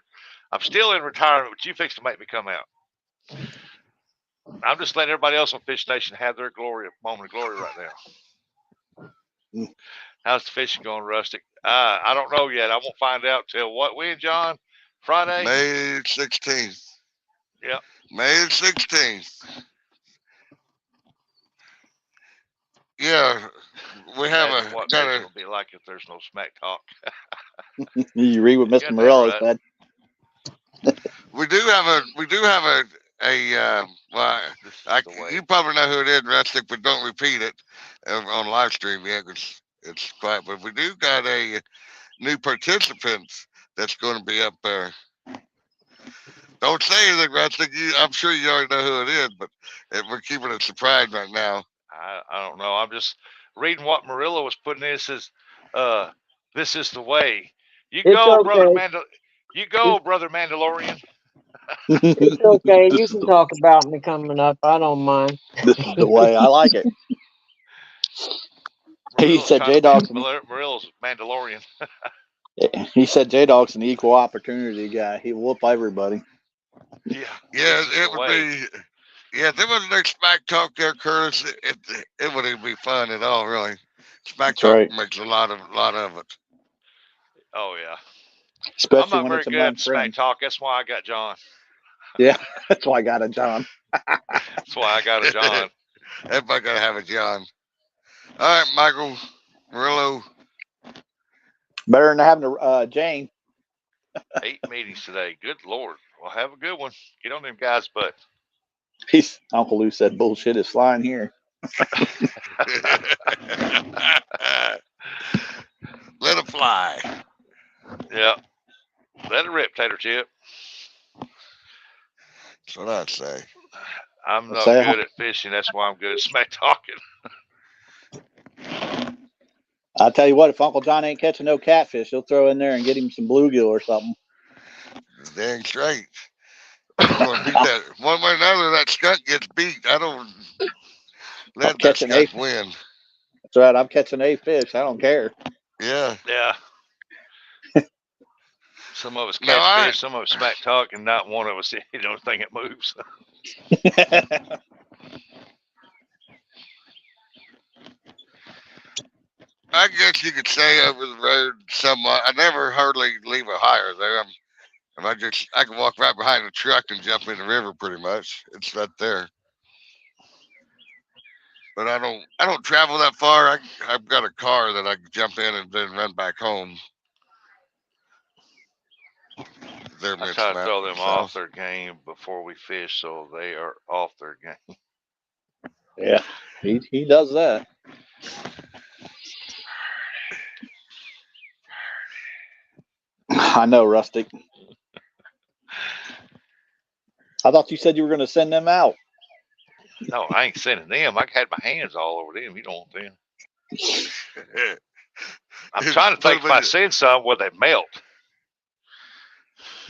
I'm still in retirement, but you fixed to make me come out. I'm just letting everybody else on Fish Nation have their moment of glory right now. How's the fishing going, Rustic? I don't know yet. I won't find out till when, John? Friday?
May 16th.
Yeah.
May 16th. Yeah, we have
Imagine what fishing will be like if there's no smack talk.
You read what Mr. Morello said.
We do have a well, you probably know who it is, Rustic, but don't repeat it on live stream yet, because it's quiet. But we do got a new participants that's going to be up there. Don't say anything, Rustic. I'm sure you already know who it is, but we're keeping it a surprise right now.
I don't know. I'm just reading what Murillo was putting in. It says, "This is the way." You go, brother Mandalorian.
It's okay. You can talk about me coming up. I don't mind.
This is the way. I like it. He said J Dog's
Murillo's Mandalorian.
He said J Dog's an equal opportunity guy. He whoop everybody.
Yeah.
Yeah, it would be. Yeah, if there was no smack talk there, Curtis, it wouldn't be fun at all, really. Smack talk makes a lot of it.
Oh yeah.
Especially
I'm not
when
very
it's
good
among
at smack
friends.
talk. That's why I got John.
Yeah, that's why I got a John.
That's why I got a John.
Everybody gotta have a John. All right, Michael Murillo.
Better than having a Jane.
8 meetings today. Good Lord. Well, have a good one. Get on them guys' butt.
Uncle Lou said bullshit is flying here.
Let it fly.
Yeah. Let it rip, Tater Chip.
That's what I'd say.
I'm not good at fishing. That's why I'm good at smack talking.
I'll tell you what, if Uncle John ain't catching no catfish, he'll throw in there and get him some bluegill or something.
Dang straight. You're going to beat that. One way or another, that skunk gets beat. I don't let that skunk win.
That's right. I'm catching a fish. I don't care.
Yeah.
Yeah. Some of us catch fish, some of us smack talk, and not one of us, thing that moves.
I guess you could say over the road somewhat. I never hardly leave a hire there. I can walk right behind the truck and jump in the river pretty much. It's right there. But I don't travel that far. I've got a car that I can jump in and then run back home.
I try to throw them off their game before we fish, so they are off their game.
Yeah, he does that. I know, Rustic. I thought you said you were going to send them out.
No, I ain't sending them. I had my hands all over them. You don't want them. I'm trying to think if I send some, will they melt?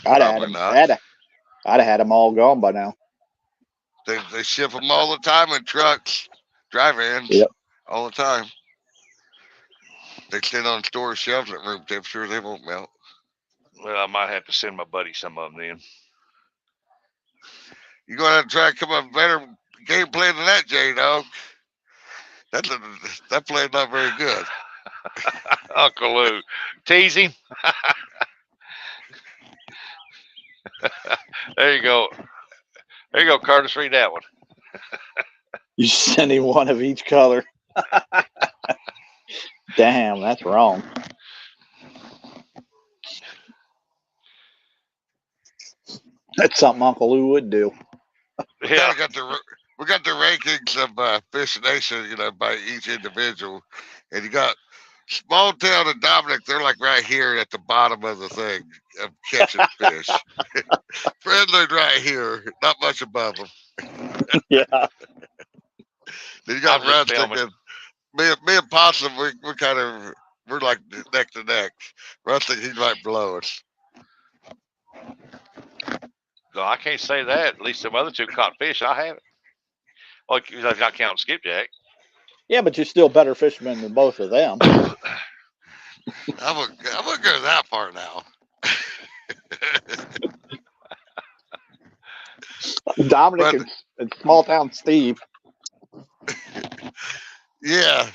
I'd have had them all gone by now.
They ship them all the time in trucks, dry-vans, all the time. They sit on store shelves at room temperature. They won't melt.
Well, I might have to send my buddy some of them then.
You're going to have to try to come up with better game plan than that, J-Dog. That play's not very good.
Uncle Lou. Tease him. There you go. There you go, Curtis. Read that one.
You send him one of each color. Damn, that's wrong. That's something Uncle Lou would do.
Yeah. We got the rankings of Fish Nation, by each individual, and you got Small Town and Dominic. They're like right here at the bottom of the thing of catching fish. Friendly right here, not much above them.
Yeah.
Then you got
I'm just
Rustic and me and Possum. We're like neck to neck. Rustic, he's right below us.
No, I can't say that. At least them other two caught fish. I haven't. Well, I got count skipjack.
Yeah, but you're still better fisherman than both of them.
I wouldn't go that far now.
Dominic and Small Town Steve.
Yeah,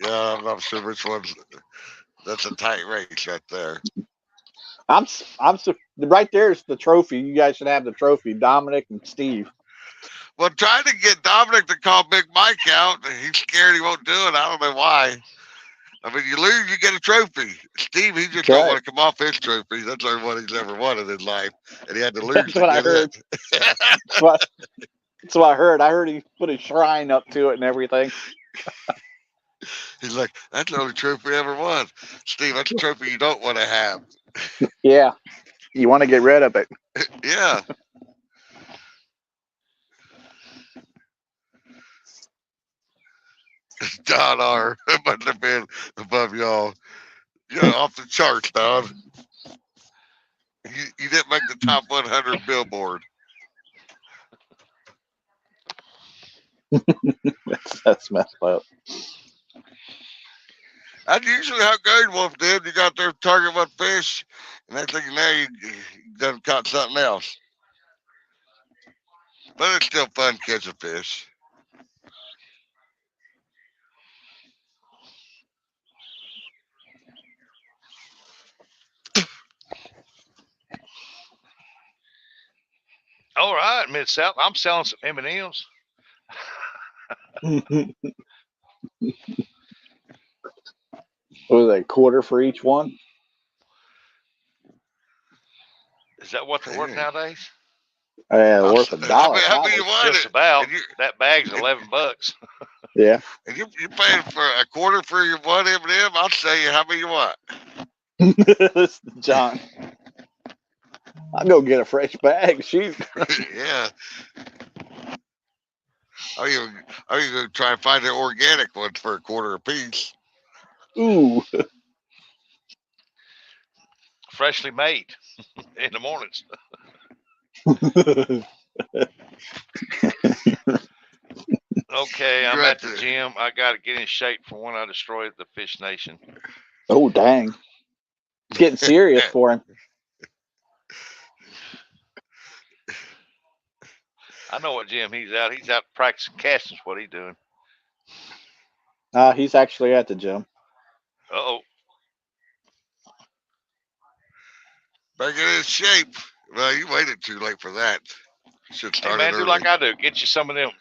I'm not sure which one's. That's a tight race right there.
I'm right there's the trophy. You guys should have the trophy, Dominic and Steve.
Well, trying to get Dominic to call Big Mike out, he's scared he won't do it. I don't know why. I mean, you lose, you get a trophy. Steve, he just don't want to come off his trophy. That's the only one he's ever wanted in life, and he had to lose
That's
to
what
get
I heard. That's what I heard. I heard he put a shrine up to it and everything.
He's like, that's the only trophy I ever won. Steve, that's a trophy you don't want to have.
Yeah. You want to get rid of it.
Yeah. Don R. must have been above y'all. Yeah, off the charts, Don. You didn't make the top 100 billboard.
That's messed up.
That's usually how Gold Wolf did. You got their target one fish, and next thing you know, you done caught something else. But it's still fun catching fish.
All right, Mid-South. I'm selling some M&Ms.
What was that, $1 for each one?
Is that what they're worth nowadays?
Yeah, worth $1.
How many you want
Just
it?
about. That bag's $11.
Yeah.
And you paying for $1 for your one M&M? I'll tell you how many you want.
John. I'll go get a fresh bag. Shoot.
Yeah. Are you gonna try and find the organic ones for $1 a piece?
Ooh.
Freshly made in the mornings. Okay, I'm at the gym. I got to get in shape for when I destroy the Fish Nation.
Oh, dang. It's getting serious for him.
I know what gym he's out. He's out practicing casting. What he's doing.
He's actually at the gym.
Uh-oh.
Better get in shape. Well, you waited too late for that. You should start
Hey, man,
early.
do like I do. Get you some of them.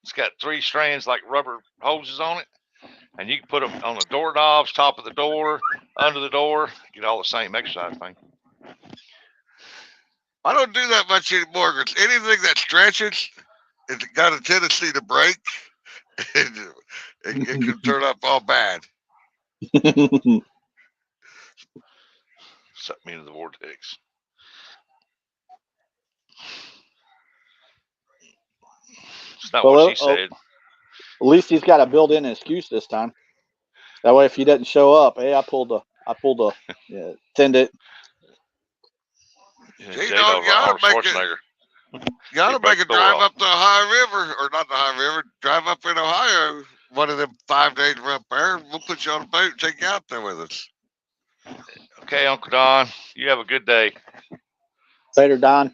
It's got 3 strands like rubber hoses on it. And you can put them on the door knobs, top of the door, under the door. Get all the same exercise thing.
I don't do that much anymore because anything that stretches, it's got a tendency to break. It can turn up all bad.
Suck me into the vortex. It's not what she said.
At least he's got a built-in excuse this time. That way, if he doesn't show up, hey, I pulled a send it.
You ought to make a drive up the Ohio River, or not the Ohio River, drive up in Ohio, one of them 5 days we're up there. We'll put you on a boat and take you out there with us.
Okay, Uncle Don, you have a good day.
Later, Don.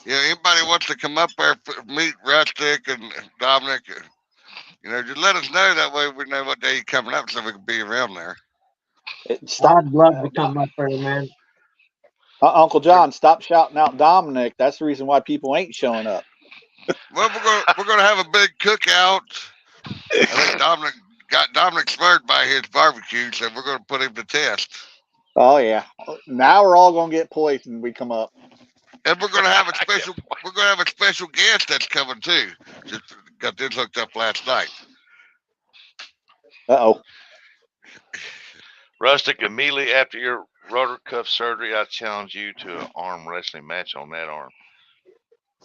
Yeah, anybody wants to come up there, meet Rustic and Dominic, just let us know. That way we know what day you're coming up so we can be around there.
I'd love to come up there, man.
Uncle John, stop shouting out Dominic. That's the reason why people ain't showing up.
Well, we're gonna have a big cookout. I think Dominic sweared by his barbecue, so we're gonna put him to test.
Oh yeah. Now we're all gonna get poisoned. We come up.
And we're gonna have a special guest that's coming too. Just got this hooked up last night.
Uh oh.
Rustic, immediately after your rotor cuff surgery, I challenge you to an arm wrestling match on that arm.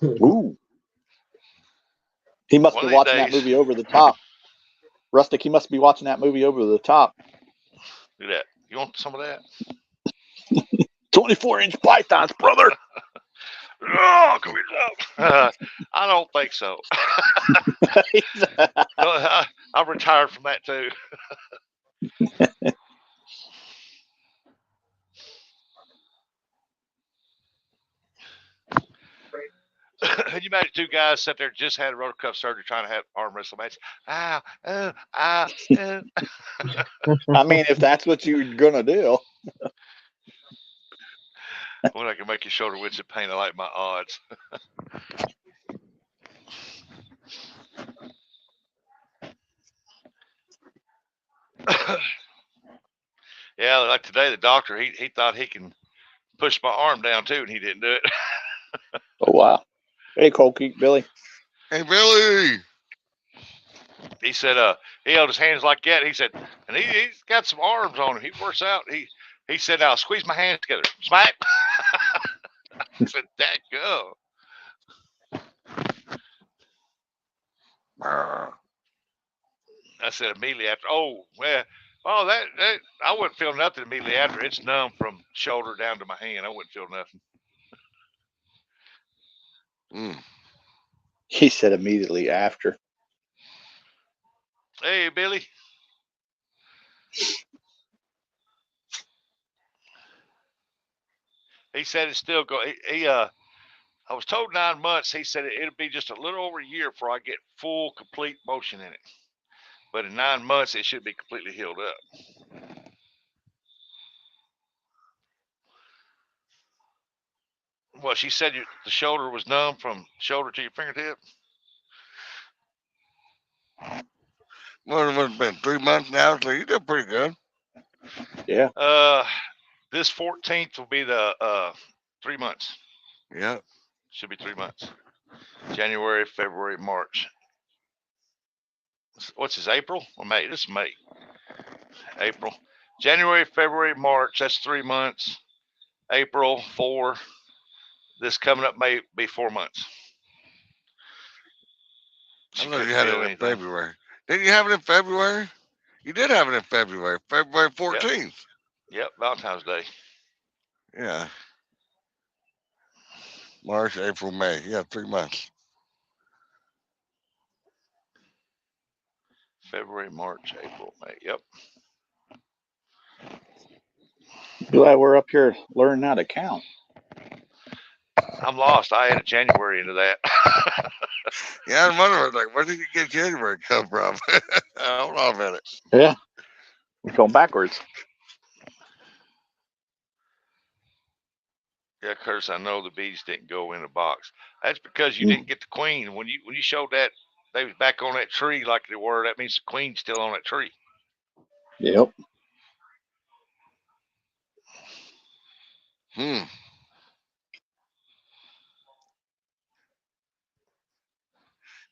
Ooh. He must
One
be
of these
watching that
days.
movie Over the Top. Rustic, he must be watching that movie Over the Top.
Look at that. You want some of that?
24-inch pythons, brother.
Oh, come here. I don't think so. I'm retired from that too. Can you imagine two guys sat there just had a rotor cuff surgery trying to have arm wrestle match? Ow, oh, ow, oh.
I mean, if that's what you're gonna do.
When I can make your shoulder widths of pain, I like my odds. Yeah, like today, the doctor, he thought he can push my arm down too, and he didn't do it.
Oh wow. Hey, Colky, Billy.
Hey, Billy.
He said, he held his hands like that. He said, and he's got some arms on him. He works out. He said, now squeeze my hands together. Smack. I said, that go. I said immediately after, that I wouldn't feel nothing immediately after. It's numb from shoulder down to my hand. I wouldn't feel nothing.
He said immediately after.
Hey, Billy. He said it's still going. I was told 9 months. He said it'll be just a little over a year before I get full, complete motion in it. But in 9 months, it should be completely healed up. Well, she said the shoulder was numb from shoulder to your fingertip.
Well, it's been 3 months now, so you did pretty good.
Yeah.
This 14th will be the 3 months.
Yeah.
Should be 3 months. January, February, March. What's this, April or May? This is May. April. January, February, March. That's 3 months. April, 4. This coming up may be 4 months.
I know you had it in February. Didn't you have it in February? You did have it in February. February 14th.
Yep, Valentine's Day.
Yeah. March, April, May. Yeah, 3 months.
February, March, April, May. Yep.
Glad we're up here learning how to count.
I'm lost. I added January into that.
Yeah, I'm wondering, like, where did you get January come from? Hold on a minute.
Yeah. We're going backwards.
Yeah, Curtis, I know the bees didn't go in the box. That's because you didn't get the queen. When you showed that they was back on that tree like they were, that means the queen's still on that tree.
Yep.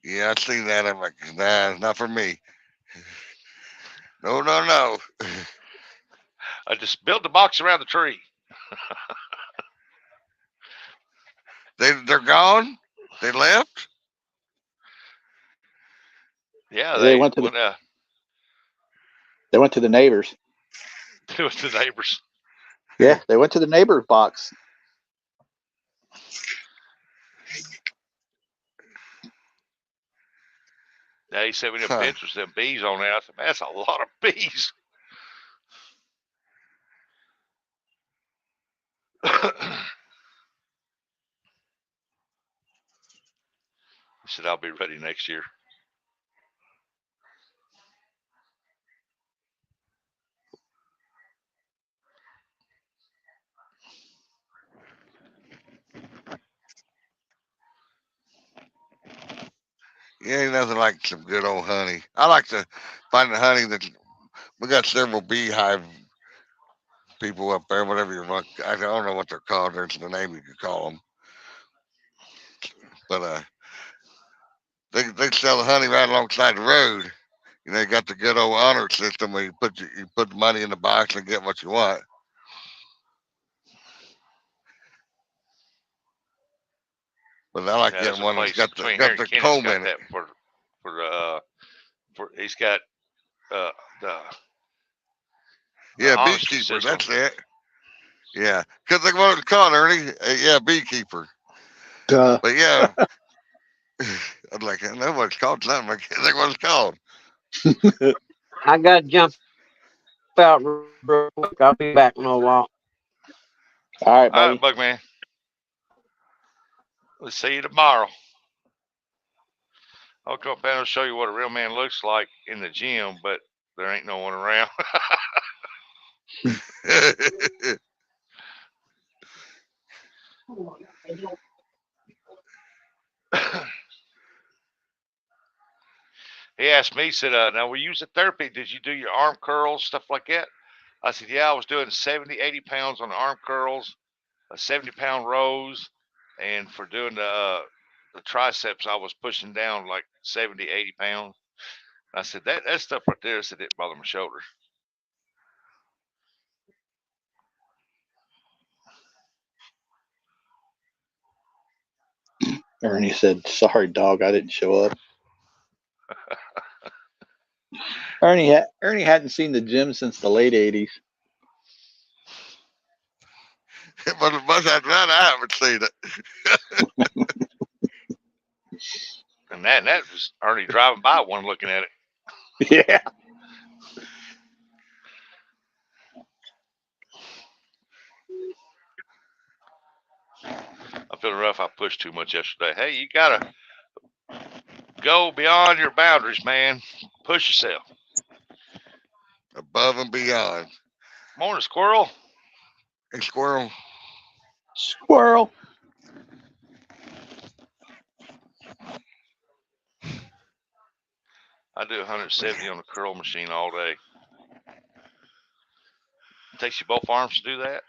Yeah, I seen that. I'm like, nah, not for me. No.
I just built the box around the tree.
They're gone? They left?
Yeah,
they went to they went to the neighbors.
They went to the neighbors.
Yeah, they went to the neighbor's box.
Now he sent me the pictures of them bees on there. I said, man, that's a lot of bees. He said, I'll be ready next year.
Yeah, ain't nothing like some good old honey. I like to find the honey that we got several beehive people up there, whatever you want. I don't know what they're called. There's the name you could call them, but they sell the honey right alongside the road. You know, you got the good old honor system where you put the money in the box and get what you want. But I like
Yeah, there's
getting
a
one that's
place between here
got
and
the
Kennett's
comb
got
in it.
that for he's got the
Yeah,
honesty
beekeeper.
system.
That's it. Yeah, because they what it's called, Ernie. Yeah, beekeeper.
Duh.
But yeah, I'm like, I know what it's called. Something. I can't think what it's called.
I got to jump out real quick. I'll be back in a while.
All right,
All right,
buddy.
Bugman. We'll see you tomorrow. I'll come up and show you what a real man looks like in the gym, but there ain't no one around. He asked me, he said, now we use the therapy. Did you do your arm curls, stuff like that? I said, yeah, I was doing 70, 80 pounds on the arm curls, 70-pound rows. And for doing the triceps, I was pushing down like 70, 80 pounds. I said, that stuff right there, I said, it bothered my shoulder.
Ernie said, "Sorry, dog, I didn't show up." Ernie hadn't seen the gym since the late '80s.
But it must have that. I haven't seen it.
And that was Ernie driving by one looking at it.
Yeah.
I'm feeling rough. I pushed too much yesterday. Hey, you got to go beyond your boundaries, man. Push yourself.
Above and beyond.
Morning, squirrel.
Hey, squirrel.
Squirrel.
I do 170 on the curl machine all day. It takes you both arms to do that.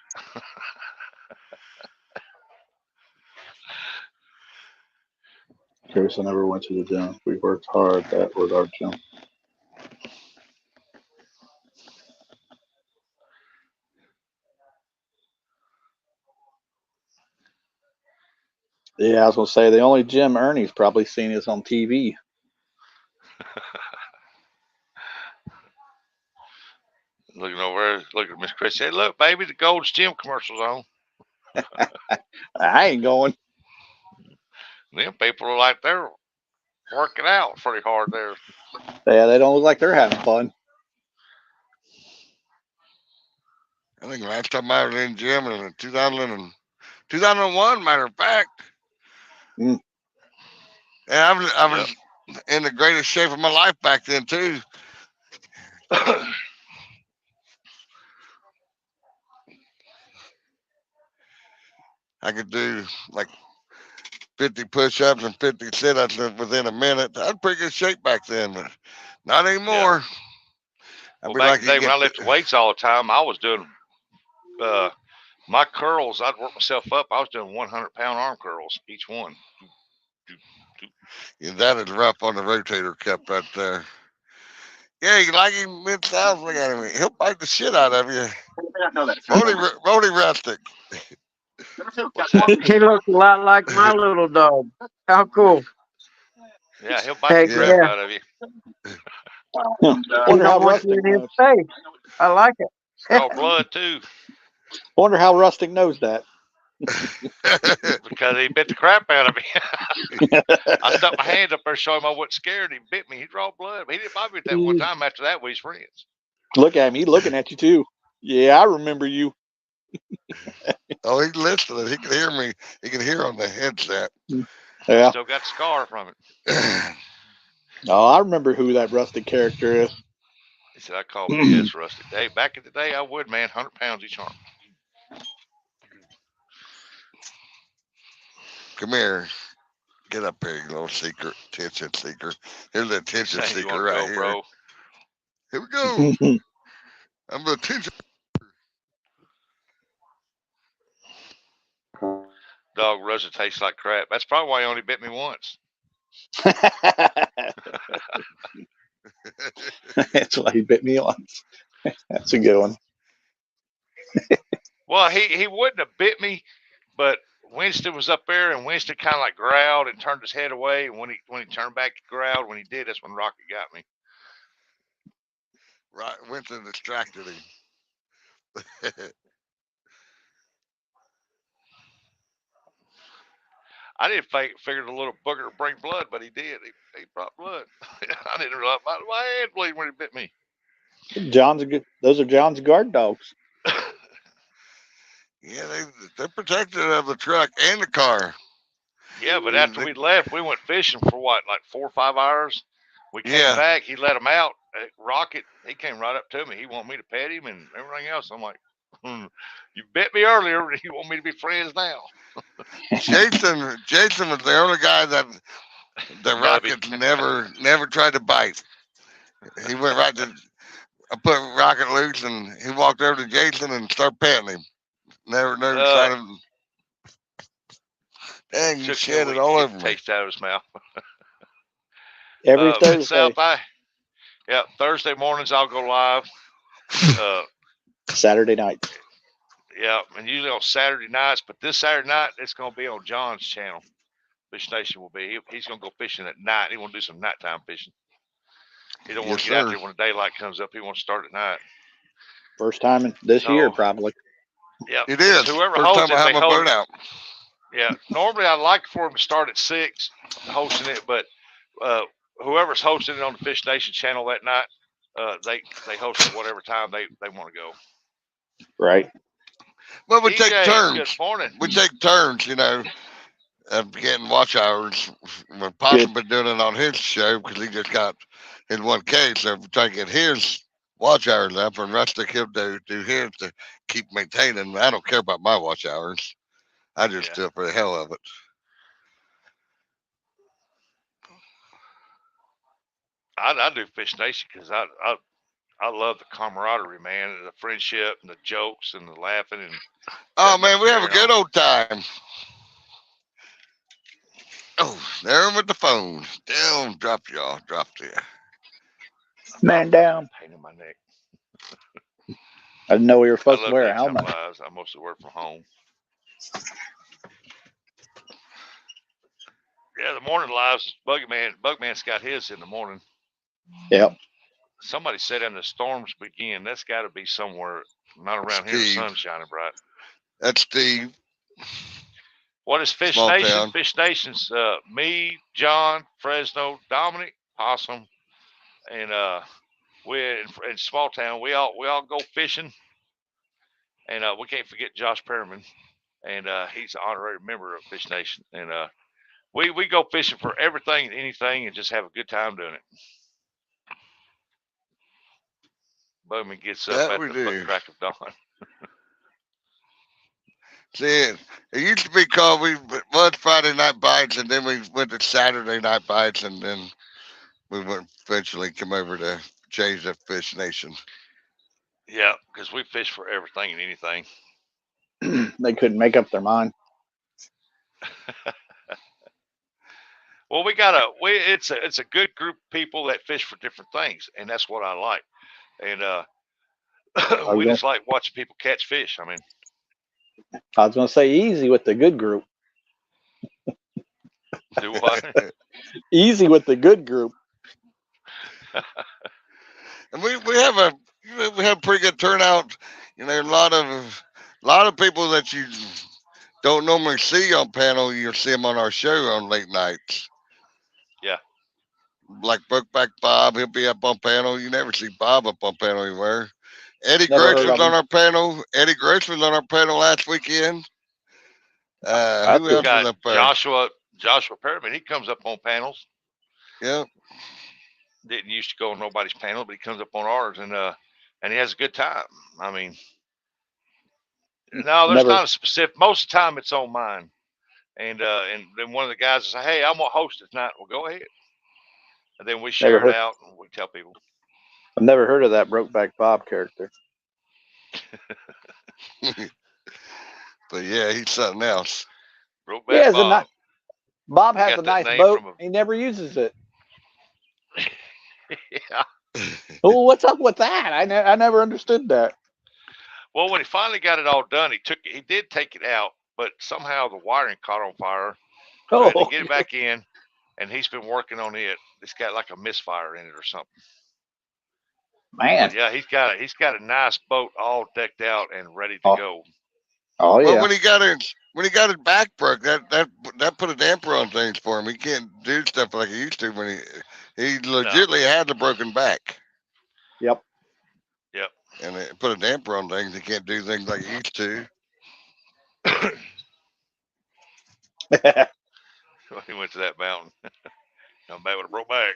Chris, I never went to the gym. We worked hard. That was our gym. Yeah, I was gonna say the only gym Ernie's probably seen is on TV.
Looking over there, looking at Miss Chrissy. Hey, look, baby, the Gold's Gym commercial's on.
I ain't going.
Them people are like they're working out pretty hard there.
Yeah, they don't look like they're having fun.
I think last time I was in the gym was in 2001, matter of fact.
Mm.
And I was in the greatest shape of my life back then, too. I could do like 50 push-ups and 50 sit-ups within a minute. I was pretty good shape back then, but not anymore.
Well, back in the day when I lifted weights all the time, I was doing my curls. I'd work myself up. I was doing 100-pound arm curls, each one.
Yeah, that is rough on the rotator cuff right there. Yeah, you like him mid-south? Look at him. He'll bite the shit out of you. Rody Rustic.
He looks a lot like my little dog. How cool.
Yeah, he'll bite the crap out of you.
Wonder how
don't want you
Rustic
in his
knows.
face. I like it.
Draw blood, too.
Wonder how Rustic knows that.
Because he bit the crap out of me. I stuck my hand up there, showing him I wasn't scared. He bit me. He drew blood. But he didn't bite me that one time. After that, we was friends.
Look at him. He's looking at you, too. Yeah, I remember you.
Oh, he's listening. He can hear me. He can hear on the headset.
Yeah.
Still got the scar from it.
Oh, I remember who that Rustic character is.
He said, I call BS Rustic. Hey, back in the day, I would, man. 100 pounds each arm.
Come here. Get up here, you little secret attention seeker. Here's the attention
Saying you
seeker
want to
right
go,
here.
bro.
Here we go. I'm the attention.
Dog Rosa tastes like crap. That's probably why he only bit me once.
That's why he bit me once. That's a good one.
Well, he wouldn't have bit me, but Winston was up there, and Winston kind of like growled and turned his head away. And when he turned back, he growled. When he did, that's when Rocket got me.
Right, Winston distracted him.
I didn't figure the little booger would bring blood, but he did. He brought blood. I didn't realize my hand bleed when he bit me.
Those are John's guard dogs.
Yeah, they're protected of the truck and the car.
Yeah, but after we left, we went fishing for what, like 4 or 5 hours. We came back. He let him out. Rocket, he came right up to me. He wanted me to pet him and everything else. I'm like, you bit me earlier. You want me to be friends now?
Jason was the only guy that the Rocket never tried to bite. He went right to. I put Rocket loose, and he walked over to Jason and started petting him. Never tried to. Dang, you shed it all over me.
Taste out of his mouth.
Every Thursday.
Thursday mornings I'll go live.
Saturday nights.
Yeah, and usually on Saturday nights, but this Saturday night it's going to be on John's channel. Fish Nation will be. He's going to go fishing at night. He want to do some nighttime fishing. He don't want to get out there when the daylight comes up. He wants to start at night.
First time this year, probably.
Yeah,
it is.
Whoever
First
holds
time
it,
I have
they
my
hold
boat out.
Yeah, normally I'd like for him to start at 6, hosting it, but whoever's hosting it on the Fish Nation channel that night, they host it whatever time they want to go.
Right.
Well, we take turns.
Good morning.
We take turns, of getting watch hours. Possum been doing it on his show because he just got in 1K, so we try to get his watch hours up, and Rustic he'll do his to keep maintaining. I don't care about my watch hours. I just do it for the hell of it.
I do Fish Nation because I love the camaraderie, man, and the friendship and the jokes and the laughing and.
Oh man, we have a good old time. Oh, there with the phone. Down, dropped y'all. Dropped there.
Man down.
Pain in my neck.
I didn't know we were supposed to wear a helmet.
Lives. I mostly work from home. Yeah, the morning lives. Bugman's got his in the morning.
Yep.
Somebody said in the storms begin. That's got to be somewhere not around here. The sun's shining bright.
That's Steve.
What is Fish
Small
Nation?
Town.
Fish Nation's me, John, Fresno, Dominic, Possum, and we in Small Town. We all go fishing, and we can't forget Josh Perriman, and he's an honorary member of Fish Nation, and we go fishing for everything and anything, and just have a good time doing it. Bowman gets up at the crack of dawn.
See, it used to be called, we was Friday Night Bites, and then we went to Saturday Night Bites, and then we went eventually come over to change to Fish Nation.
Yeah, because we fish for everything and anything.
They couldn't make up their mind.
Well, it's a good group of people that fish for different things, and that's what I like. And we just like watching people catch fish. I mean,
I was going to say easy with the good group.
Do what?
Easy with the good group.
And we have a pretty good turnout. A lot of people that you don't normally see on panel. You'll see them on our show on late nights.
Yeah.
Like Brokeback Bob, he'll be up on panel. You never see Bob up on panel anywhere. Eddie Grace was on our panel. Eddie Grace was on our panel last weekend. Who else was up there?
Joshua Perriman, he comes up on panels.
Yeah.
Didn't used to go on nobody's panel, but he comes up on ours, and he has a good time. I mean, no, there's not a specific. Most of the time, it's on mine, And then one of the guys will say, "Hey, I'm gonna host it tonight." Well, go ahead. And then we
Never
share it
heard.
out and we tell people.
I've never heard of that Brokeback Bob character.
But yeah, he's something else.
Brokeback Bob.
Bob
He
has
got
a
that
nice
name
boat.
from
He never uses it.
yeah.
Oh, what's up with that? I never understood that.
Well, when he finally got it all done, he did take it out, but somehow the wiring caught on fire. So I had to
Oh,
get it back in, and he's been working on it. It's got like a misfire in it or something.
man.
But yeah, he's got a nice boat all decked out and ready to go.
Oh
Well,
yeah.
when he got his back broke, that put a damper on things for him. He can't do stuff like he used to when he legitimately had the broken back.
Yep.
Yep.
And it put a damper on things. He can't do things like he used to.
He went to that mountain. Come back with a broke back.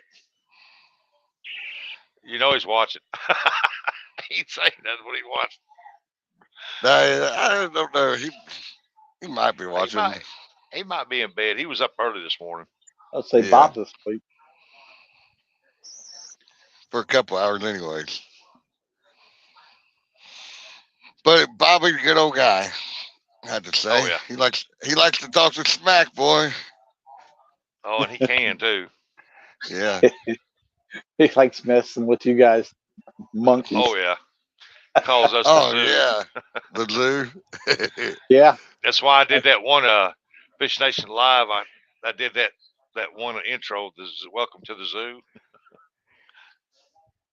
You know he's watching. He ain't saying nothing when he watching.
I don't know. He might be watching.
He might be in bed. He was up early this morning.
Let's say Bob's asleep.
For a couple hours anyways. But Bobby's a good old guy, I have to say.
Oh, yeah.
He likes to talk some smack, boy.
Oh, and he can too.
Yeah.
He likes messing with you guys, monkeys.
Oh yeah. Calls us
Oh
the zoo.
yeah. The zoo.
Yeah.
That's why I did that one Fish Nation Live. I did that one intro, Welcome to the Zoo.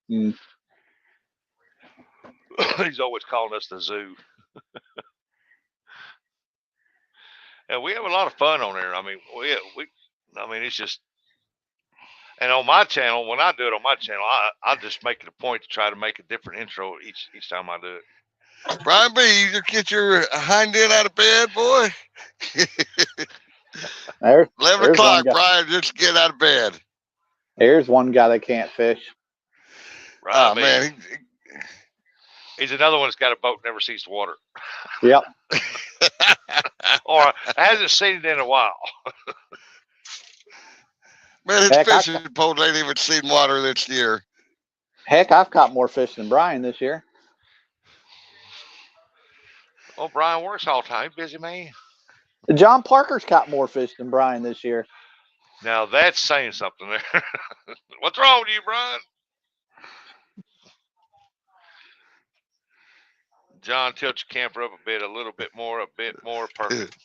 Mm.
He's always calling us the zoo. And we have a lot of fun on there. I mean, it's just, and on my channel, when I do it on my channel, I just make it a point to try to make a different intro each time I do it.
Brian B, you just get your hind end out of bed, boy. 11 o'clock, Brian, just get out of bed.
There's one guy that can't fish.
Right,
man.
He's another one that's got a boat, never sees the water.
Yep.
Or hasn't seen it in a while.
Man, his fishing pole ain't even seen water this year.
Heck, I've caught more fish than Brian this year.
Oh, Brian works all the time. Busy man.
John Parker's caught more fish than Brian this year.
Now that's saying something there. What's wrong with you, Brian? John, tilt your camper up a little bit more, perfect.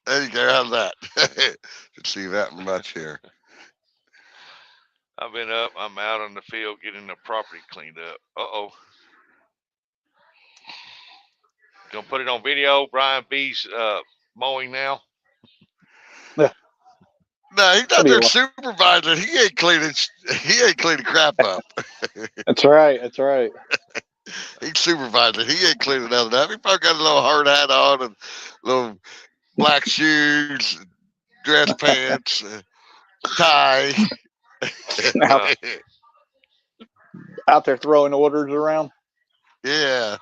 There you go. How's that? Let's see that much here.
I've been up. I'm out on the field getting the property cleaned up. Uh-oh. Gonna put it on video. Brian B's mowing now.
No, he's not their supervisor. He ain't cleaning crap up.
That's right. That's right.
He's supervisor. He ain't cleaning nothing up. He probably got a little hard hat on and little black shoes, dress pants, tie.
Out there throwing orders around.
Yeah.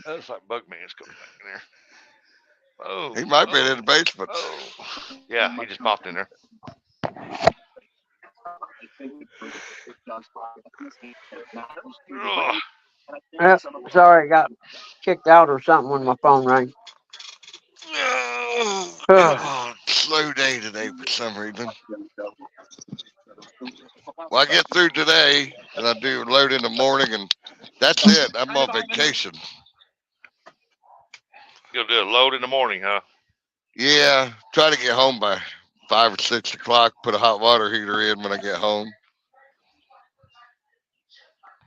That's like Bugman's coming back in there. Oh,
he might be in the basement.
Oh. Yeah, he just popped in there.
Sorry, I got kicked out or something when my phone rang.
Oh, slow day today for some reason. Well, I get through today and I do load in the morning and that's it. I'm on vacation.
You'll do a load in the morning, huh?
Yeah, try to get home by 5 or 6 o'clock. Put a hot water heater in when I get home.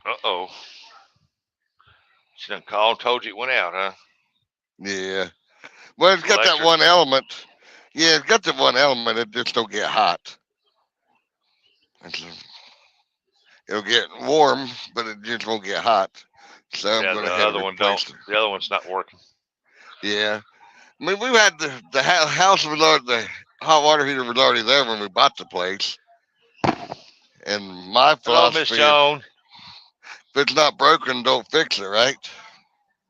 Uh-oh. She done called and told you it went out, huh?
Yeah. Well, it's got that one element. Yeah, it's got that one element. It just don't get hot. It'll get warm, but it just won't get hot. So I'm going to have to replace it.
The other one's not working.
Yeah. I mean, we had the house was already, the hot water heater was already there when we bought the place. And my philosophy,
Miss Joan.
If it's not broken, don't fix it, right?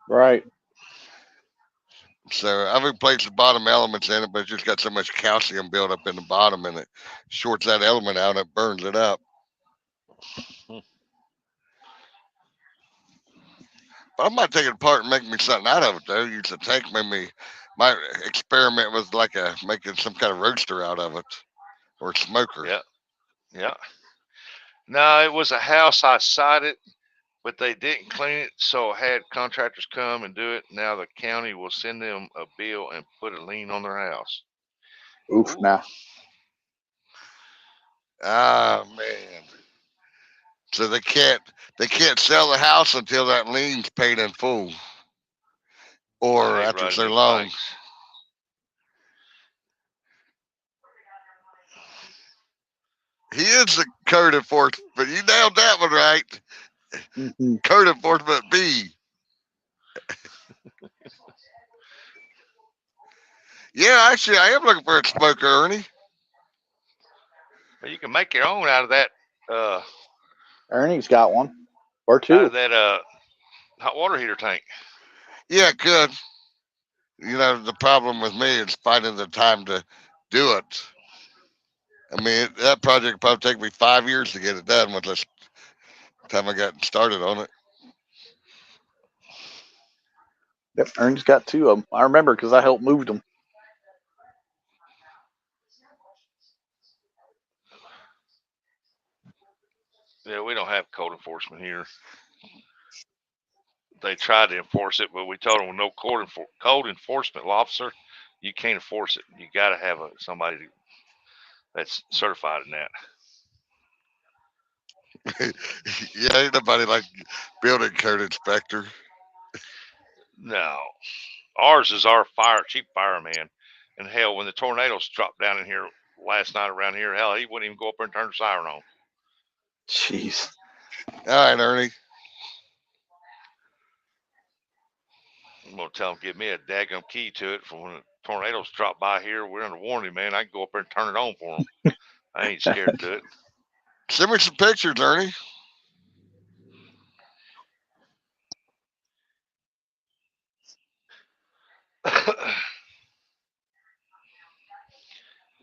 Right.
So I've replaced the bottom elements in it, but it's just got so much calcium built up in the bottom, and it shorts that element out and it burns it up. But I might take it apart and make me something out of it, though. Use the tank, maybe my experiment was like making some kind of roaster out of it or smoker.
Yeah. Yeah. No, it was a house. I sided, but they didn't clean it, so I had contractors come and do it. Now the county will send them a bill and put a lien on their house.
Oof,
Ooh.
nah.
Ah man. So they can't sell the house until that lien's paid in full. Or
I hate
after
riding
so
these
long.
bikes.
He is the code enforcement, but you nailed that one right.
Mhm.
Code enforcement B. Yeah, actually, I am looking for a smoker, Ernie.
But you can make your own out of that
Ernie's got one or
out
two.
of that hot water heater tank.
Yeah, good. You know, the problem with me is finding the time to do it. I mean, that project probably take me 5 years to get it done with this time I got started on it.
Yep, Ernie's got two of them. I remember because I helped move them.
Yeah, we don't have code enforcement here. They tried to enforce it, but we told them no code enforcement officer, you can't enforce it. You got to have somebody that's certified in that.
Yeah, ain't nobody like building code inspector.
No, ours is our chief fireman. And hell, when the tornadoes dropped down in here last night around here, hell, he wouldn't even go up there and turn the siren on.
Jeez.
All right, Ernie.
I'm gonna tell him give me a daggum key to it for when the tornadoes drop by here. We're under warning, man. I can go up there and turn it on for him. I ain't scared to it.
Send me some pictures, Ernie.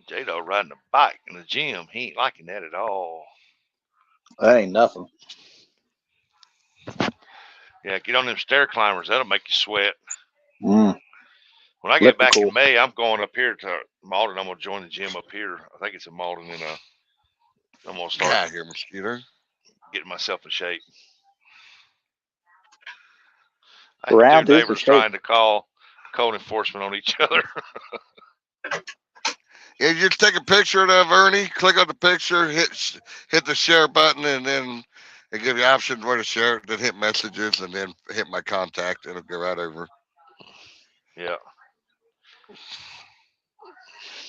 J-Lo riding a bike in the gym. He ain't liking that at all.
That ain't nothing.
Yeah, get on them stair climbers. That'll make you sweat.
Mm.
When I get back
Elliptical.
in May, I'm going up here to Malden. I'm going to join the gym up here. I think it's in Malden. And I'm going to start
God, here, mosquito.
getting myself in shape. I hate
Around
their
is the
neighbors
shape.
trying to call code enforcement on each other.
Yeah, you just take a picture of Ernie, click on the picture, hit the share button, and then it gives you options where to share it. Then hit messages, and then hit my contact. It'll go right over.
Yeah.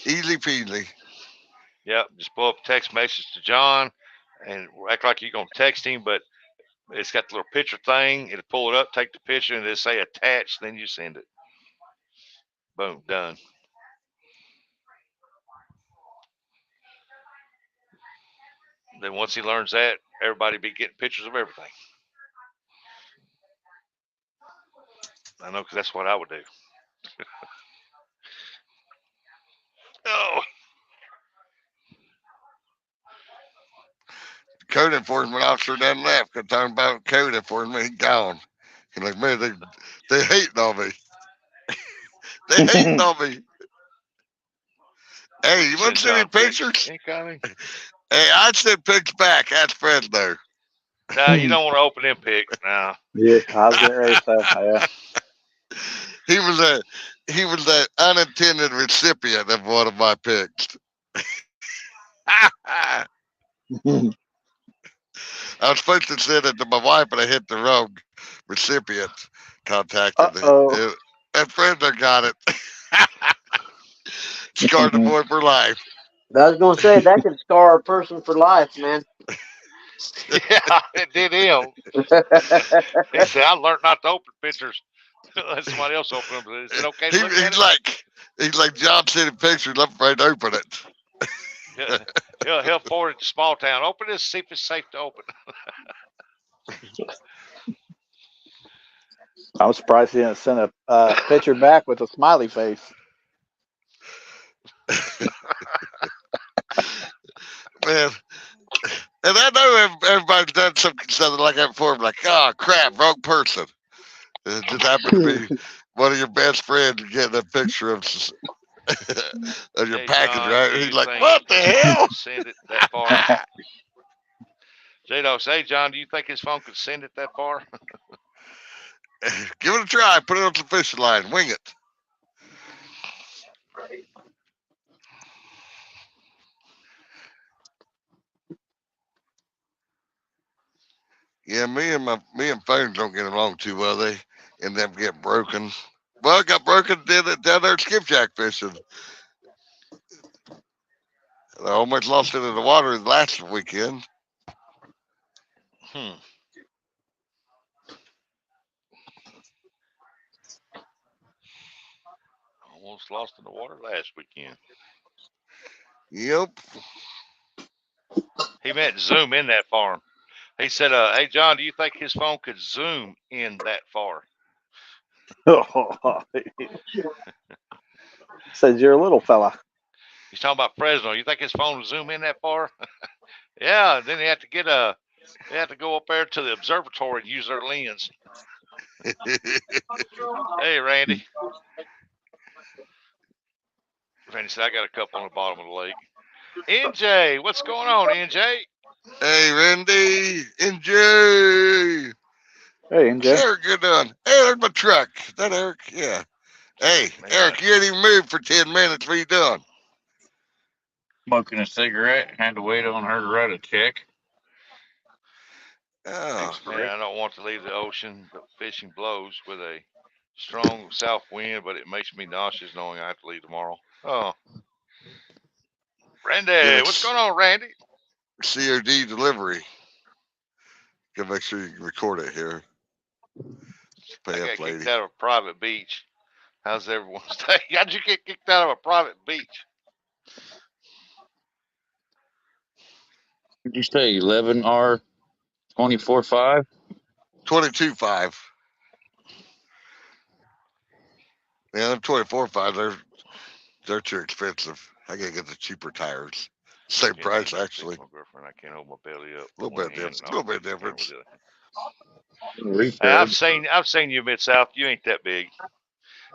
Easy peasy.
Yep. Just pull up a text message to John and act like you're going to text him, but it's got the little picture thing. It'll pull it up, take the picture, and it'll say attached. Then you send it. Boom. Done. Then once he learns that, everybody be getting pictures of everything. I know, because that's what I would do. Oh.
Code enforcement officer done left. Cause talking about code enforcement, he gone. He's like, man, they hating on me. They hating on me. Hey, you want to send me pictures?
Incoming.
Hey, I'd send pics back. That's Fresno.
No, you don't want to open them pics now.
Yeah, I was getting ready to say, yeah.
He was an unintended recipient of one of my pics. I was supposed to send it to my wife, but I hit the wrong recipient. Contacted it. And Fresno got it. Scarred the boy for life.
I was gonna say that could scar a person for life, man.
Yeah, it did him. He said, I learned not to open pictures. Let somebody else open them. Is it okay to look at it?
He's like, John sending pictures. I'm afraid to open it.
He'll forward it to small town. Open this, see if it's safe to open.
I'm surprised he didn't send a picture back with a smiley face.
Man, and I know everybody's done something like that before. I'm like, oh crap, wrong person. And it just happened to be one of your best friends getting a picture of your
Hey,
package,
John,
right?
do
He's
you
like,
think
what the
his phone
hell?
could send it that far? J-Dog, say, John, do you think his phone could send it that far?
Give it a try. Put it on the fishing line. Wing it. Yeah, me and phones don't get along too well. They end up getting broken. Well, it got broken down there skipjack fishing. I almost lost it in the water last weekend.
Almost lost in the water last weekend.
Yep.
He meant zoom in that far. He said, hey, John, do you think his phone could zoom in that far?
Says you're a little fella.
He's talking about Fresno. You think his phone would zoom in that far? Yeah, then they have to they have to go up there to the observatory and use their lens. Hey, Randy. Randy said, I got a couple on the bottom of the lake. NJ, what's going on, NJ?
Hey, Randy. NJ.
Hey, NJ.
Eric, you're done. Hey, there's my truck. Is that Eric? Yeah. Hey, Eric, you ain't even moved for 10 minutes. What are you doing?
Smoking a cigarette. Had to wait on her to write a check.
Oh,
Man, I don't want to leave the ocean, but fishing blows with a strong south wind, but it makes me nauseous knowing I have to leave tomorrow. Oh. Randy,
yes.
what's going on, Randy?
COD delivery. Gotta make sure you can record it here.
I got kicked out of a private beach. How's everyone's day? How'd you get kicked out of a private beach?
Did you say 11R 24.5?
22.5. Yeah, them 24.5, they're too expensive. I gotta get the cheaper tires. Same price, actually.
My girlfriend, I can't hold my belly up.
A little bit difference.
Hey, I've seen you Mid South. You ain't that big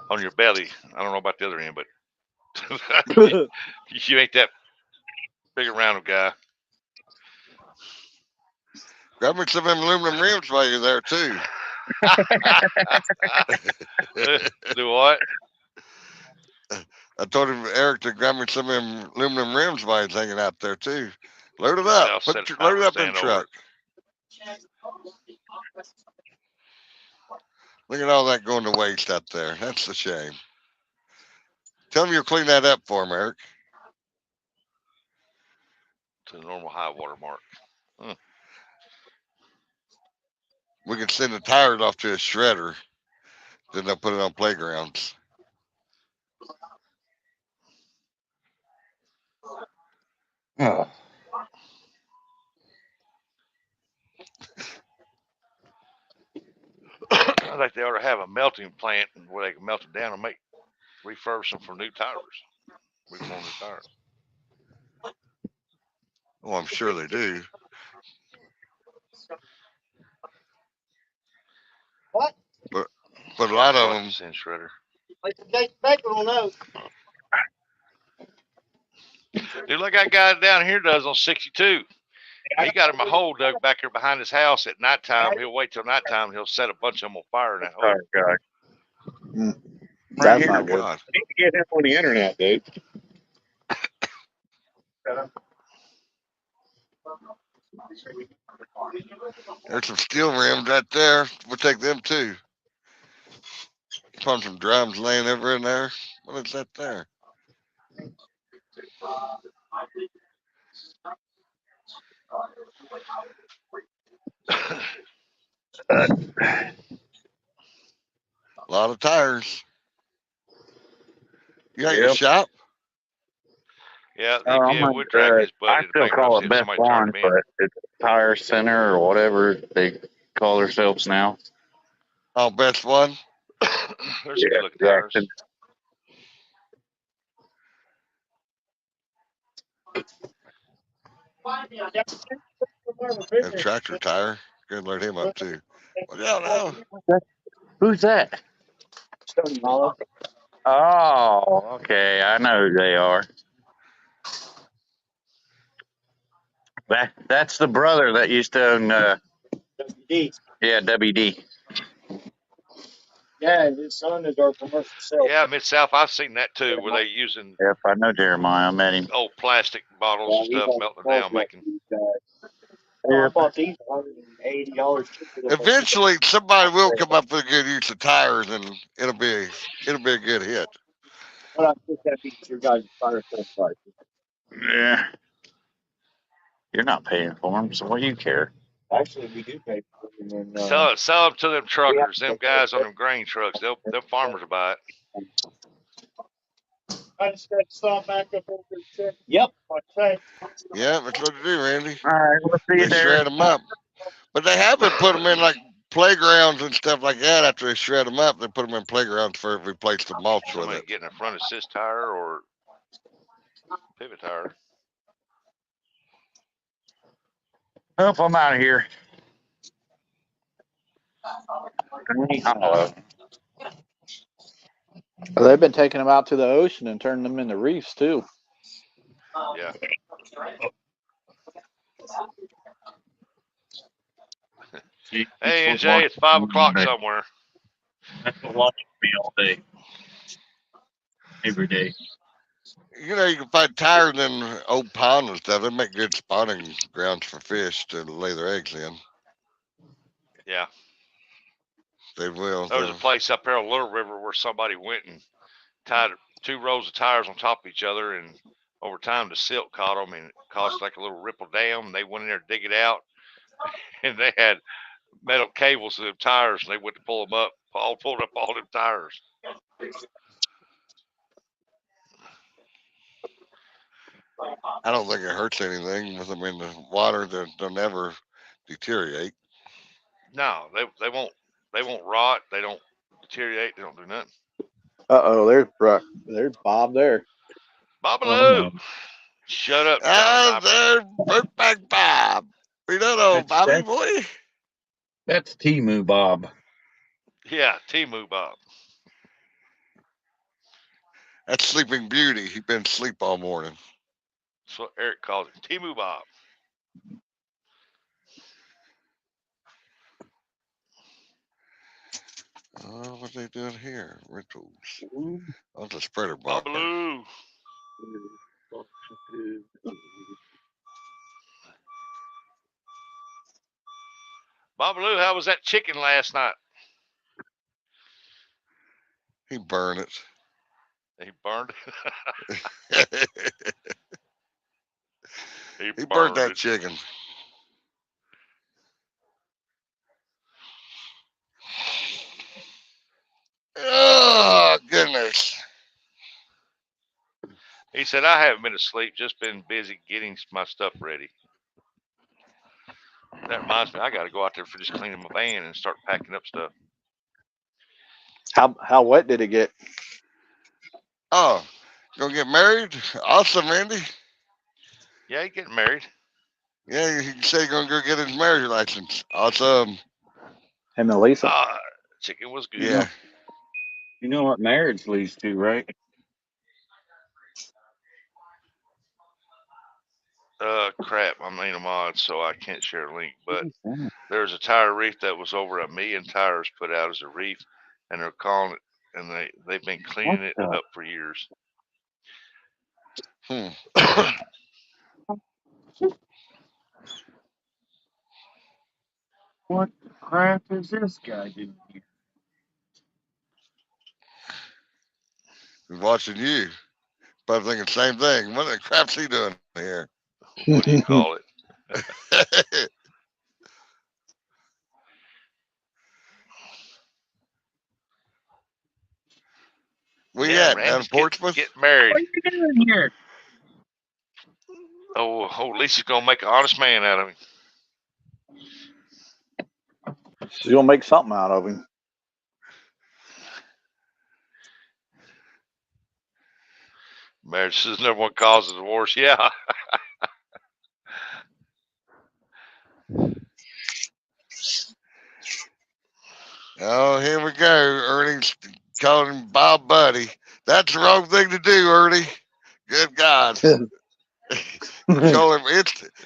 on your belly. I don't know about the other end, but you ain't that big around a guy.
Grab me some of them aluminum rims while you're there too.
Do what?
I told him Eric to grab me some of them aluminum rims while he's hanging out there too. Load it up. Load it up in the truck. Look at all that going to waste out there. That's a shame. Tell him you'll clean that up for him, Eric.
To the normal high water mark.
We can send the tires off to a shredder. Then they'll put it on playgrounds.
Oh.
I think they ought to have a melting plant where they can melt them down and refurbish them for new tires. Reform new tires.
Oh, I'm sure they do.
What?
But a lot of them.
Send shredder.
Like the Jake Baker will know.
Dude, like that guy down here does on 62. He got him a hole dug back here behind his house at nighttime. He'll wait till nighttime and he'll set a bunch of them on fire in that hole.
Oh, God.
That's not good.
I need to get him on the internet, dude.
There's some steel rims right there. We'll take them too. Found some drums laying over in there. What is that there? A lot of tires. You got your shop?
Yeah, EPN Wood Track is
I
buddy.
still call it Best Lawn, but it's Tire Center or whatever they call themselves now.
Oh, best one.
There's some good looking tires.
A tractor tire. Good, load him up too. Well, yeah, no.
Who's that?
Stony Hollow.
Oh, okay. I know who they are. That's the brother that used to own.
WD.
Yeah, WD.
Yeah, his son is our commercial sales.
Yeah, Mid South, I've seen that too, where they using
Yep, I know Jeremiah. I met him.
old plastic bottles and stuff, melting them down, making.
I bought these $180 cheaper than
Eventually, somebody will come up with a good use of tires, and it'll be a good hit.
But I think that beats your guys' fire sale price.
Yeah. You're not paying for them, so what do you care?
Actually, we do pay for them. And,
Sell them to them truckers, them guys on them grain trucks. Them farmers will buy it.
I just got to stop back up over and check.
Yep.
Yeah, that's what they do, Randy.
All right, we'll see you
They
there.
shred them up, but they haven't put them in like playgrounds and stuff like that. After they shred them up, they put them in playgrounds for replace the mulch with it.
Getting a front assist tire or pivot tire.
Oh, I'm out of here. Hello.
Well, they've been taking them out to the ocean and turning them into reefs too.
Yeah. Hey, NJ, it's 5 o'clock somewhere.
That's what watching me all day. Every day.
You know, you can find tires in old ponds and stuff. They make good spawning grounds for fish to lay their eggs in.
Yeah.
They will.
There was a place up here on Little River where somebody went and tied 2 rows of tires on top of each other, and over time the silt caught them and it caused like a little ripple dam. They went in there to dig it out, and they had metal cables to the tires, and they went to pull them up. Paul pulled up all them tires.
I don't think it hurts anything with them in the water. They'll never deteriorate.
No, they won't rot. They don't deteriorate. They don't do nothing.
There's Bob there.
Babaloo! Shut up, John.
There's Brokeback Bob. We don't know Bobby boy.
That's Timu Bob.
Yeah, Timu Bob.
That's Sleeping Beauty. He's been asleep all morning.
That's what Eric calls it. Timu Bob.
What are they doing here? Rentals. Oh, it's a spreader bar.
Babaloo. Babaloo, how was that chicken last night?
He burned it.
He burned
it. He burned that chicken. Oh, goodness.
He said, I haven't been asleep, just been busy getting my stuff ready. That reminds me, I got to go out there for just cleaning my van and start packing up stuff.
How wet did it get?
Oh, gonna get married? Awesome, Randy.
Yeah, he's getting married.
Yeah, he said he's gonna go get his marriage license. Awesome.
Him and Lisa?
Chicken was good.
Yeah.
You know what marriage leads to, right?
Crap, I'm in a mod, so I can't share a link. But there's a tire reef that was over 1 million tires put out as a reef, and they're calling it, and they've been cleaning it up for years.
What crap is this guy doing here?
He's watching you. Probably thinking the same thing. What the crap's he doing here?
What do you call it?
Where you at,
man,
down in Portsmouth?
Get married.
What are you doing here?
Oh, Lisa's gonna make an honest man out of him.
She's gonna make something out of him.
Marriage is the number one cause of divorce. Yeah.
Oh, here we go. Ernie's calling him Bob Buddy. That's the wrong thing to do, Ernie. Good God. Call him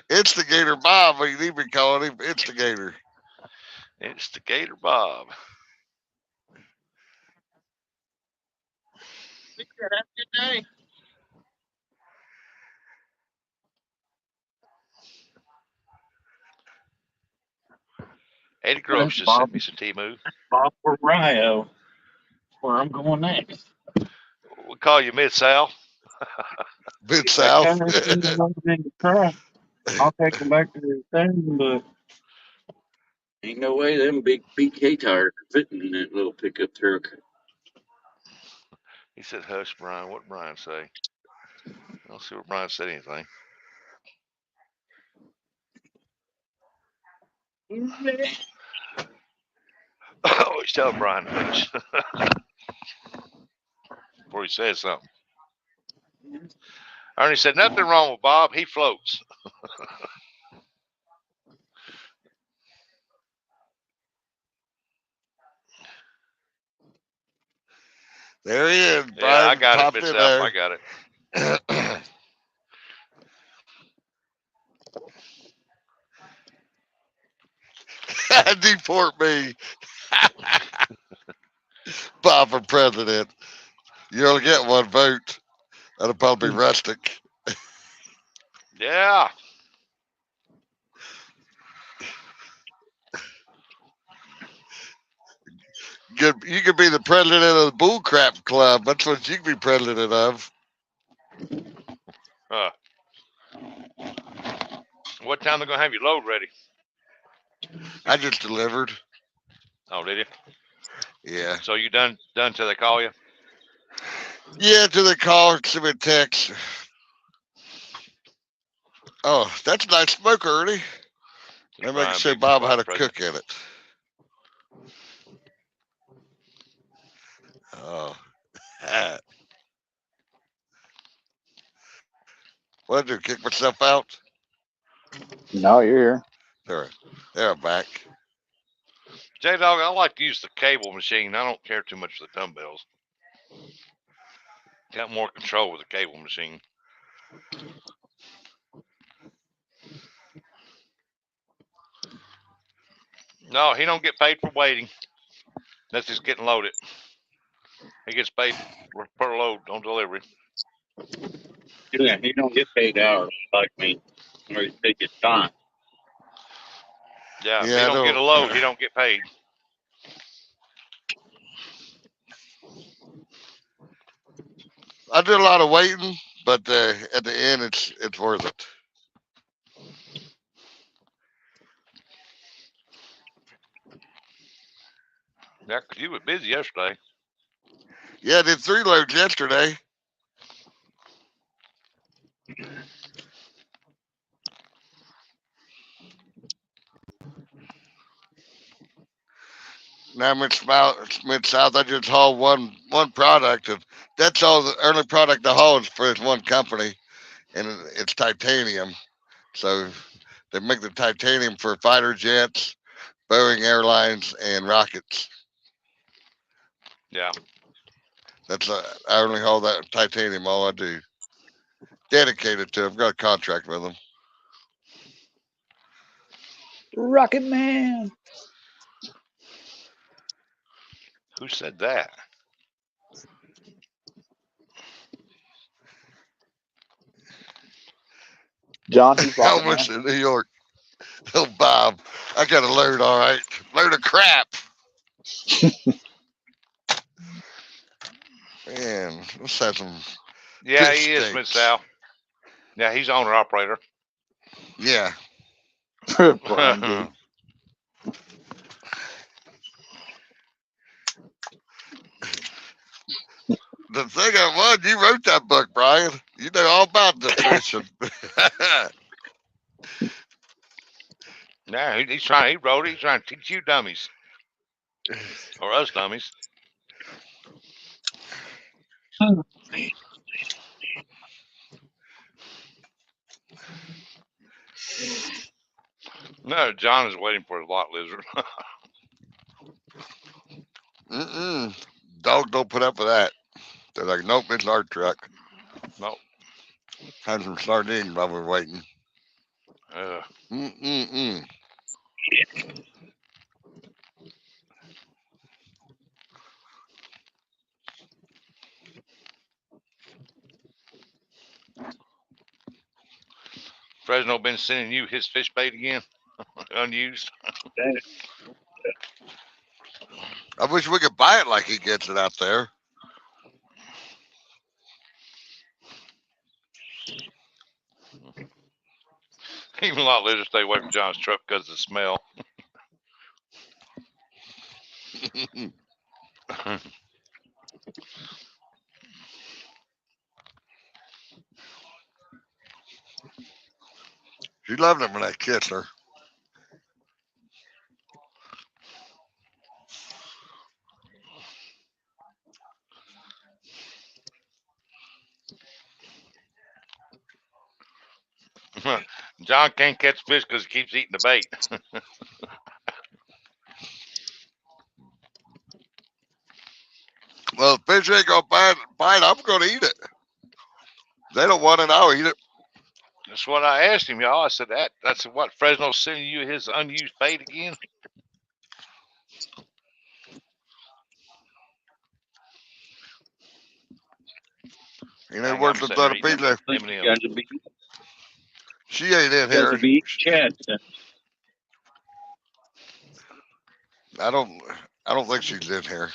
Instigator Bob, but you need to be calling him Instigator.
Instigator Bob.
Have a good day.
Eddie Gross just
Bob,
sent me some T-Move.
Bob for Rio, where I'm going next.
We'll call you Mid-South.
Mid
That
South.
kind of thing is over in the truck. I'll take them back to the thing, but ain't no way them big BK tires are fitting in that little pickup truck.
He said, hush, Brian. What did Brian say? I don't see where Brian said anything. Oh, he's telling Brian to hush. Before he says something. Ernie said, nothing wrong with Bob. He floats.
There he is.
Yeah,
Brian
I got it,
popped in
Mid-South.
there.
I got it.
Deport me. Bob for president. You only get one vote. That'll probably be rustic.
Yeah.
You could be the president of the bullcrap club. That's what you could be president of.
What time they gonna have your load ready?
I just delivered.
Oh, did you?
Yeah.
So you done till they call you?
Yeah, till they call, send me a text. Oh, that's a nice smoker, Ernie. I'm making sure Bob had a cook in it. Oh. What did I do? Kick myself out?
No, you're here.
There, I'm back.
J-Dog, I like to use the cable machine. I don't care too much for the dumbbells. Got more control with the cable machine. No, he don't get paid for waiting. That's just getting loaded. He gets paid per load on delivery.
Yeah, he don't get paid hours like me, or he take his time.
Yeah, if he don't get a load, he don't get paid.
I do a lot of waiting, but at the end, it's worth it.
Yeah, 'cause you were busy yesterday.
Yeah, I did 3 loads yesterday. Now Mid-South, I just haul one product, and that's all the only product I haul is for this one company, and it's titanium. So they make the titanium for fighter jets, Boeing Airlines, and rockets.
Yeah.
That's I only haul that titanium. All I do. Dedicated to. I've got a contract with them.
Rocket Man.
Who said that?
John, he's Rocket
Elvis
Man.
in New York. Oh, Bob, I got a load, all right. Load of crap. Man, let's have some.
Yeah,
good
he is
steaks.
Mid-South. Yeah, he's owner operator.
Yeah.
Brian D.
The thing I was, you wrote that book, Brian. You know all about nutrition.
Yeah, he's trying. He wrote it. He's trying to teach you dummies, or us dummies. No, John is waiting for a lot lizard.
Dog don't put up with that. They're like, nope, it's our truck.
No.
Had some sardines while we're waiting.
Fresno been sending you his fish bait again, unused.
I wish we could buy it like he gets it out there.
Even a lot lizards stay away from John's truck because of the smell.
She loved it when I kissed her.
John can't catch fish because he keeps eating the bait.
Well, if fish ain't gonna bite, I'm gonna eat it. They don't want it, I'll eat it.
That's what I asked him, y'all. I said that's what Fresno's sending you his unused bait again.
You know, worth the blood of people. She ain't in here. I don't think she's in here.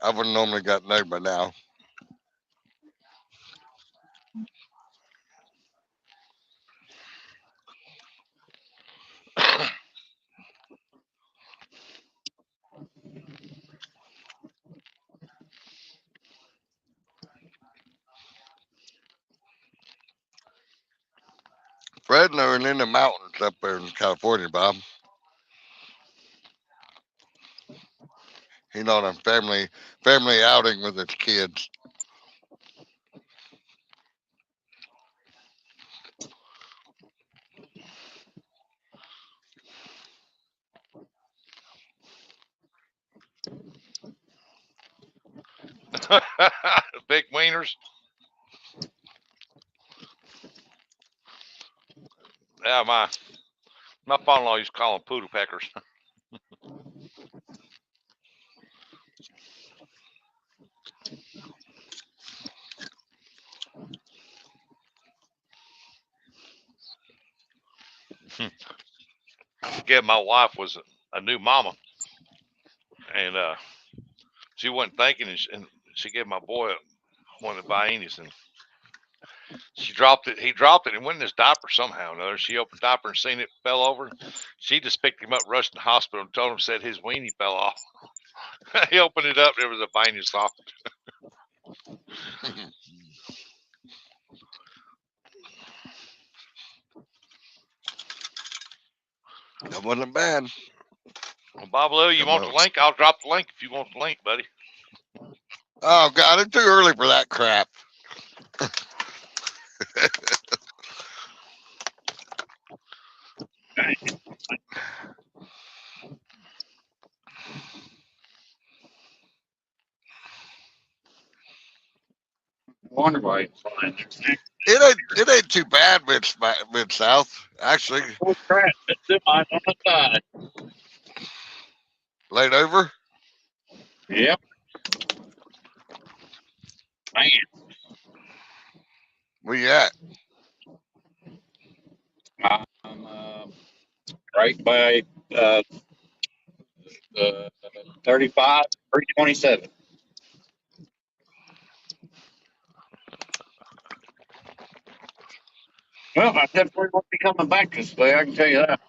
I would have normally got know by now. Fresno and in the mountains up there in California, Bob. He's on a family outing with his kids.
Big wieners. Yeah, my father-in-law used to call them poodle peckers. Yeah, my wife was a new mama, and she wasn't thinking, and she gave my boy one of the Viennas, and she dropped it. He dropped it and went in his diaper somehow or another. She opened the diaper and seen it fell over. She just picked him up, rushed to the hospital, and told him said his weenie fell off. He opened it up. There was a Vienna soft.
That wasn't bad.
Well, Bob Lou, you want the link? I'll drop the link if you want the link, buddy.
Oh, God, it's too early for that crap.
Wonder why it's flying.
It ain't too bad mid south, actually.
Oh crap! It's in my on the side.
Laid over.
Yep. Man.
Where you at?
I'm right by 35, 327. Well, I definitely won't be coming back this way. I can tell you that.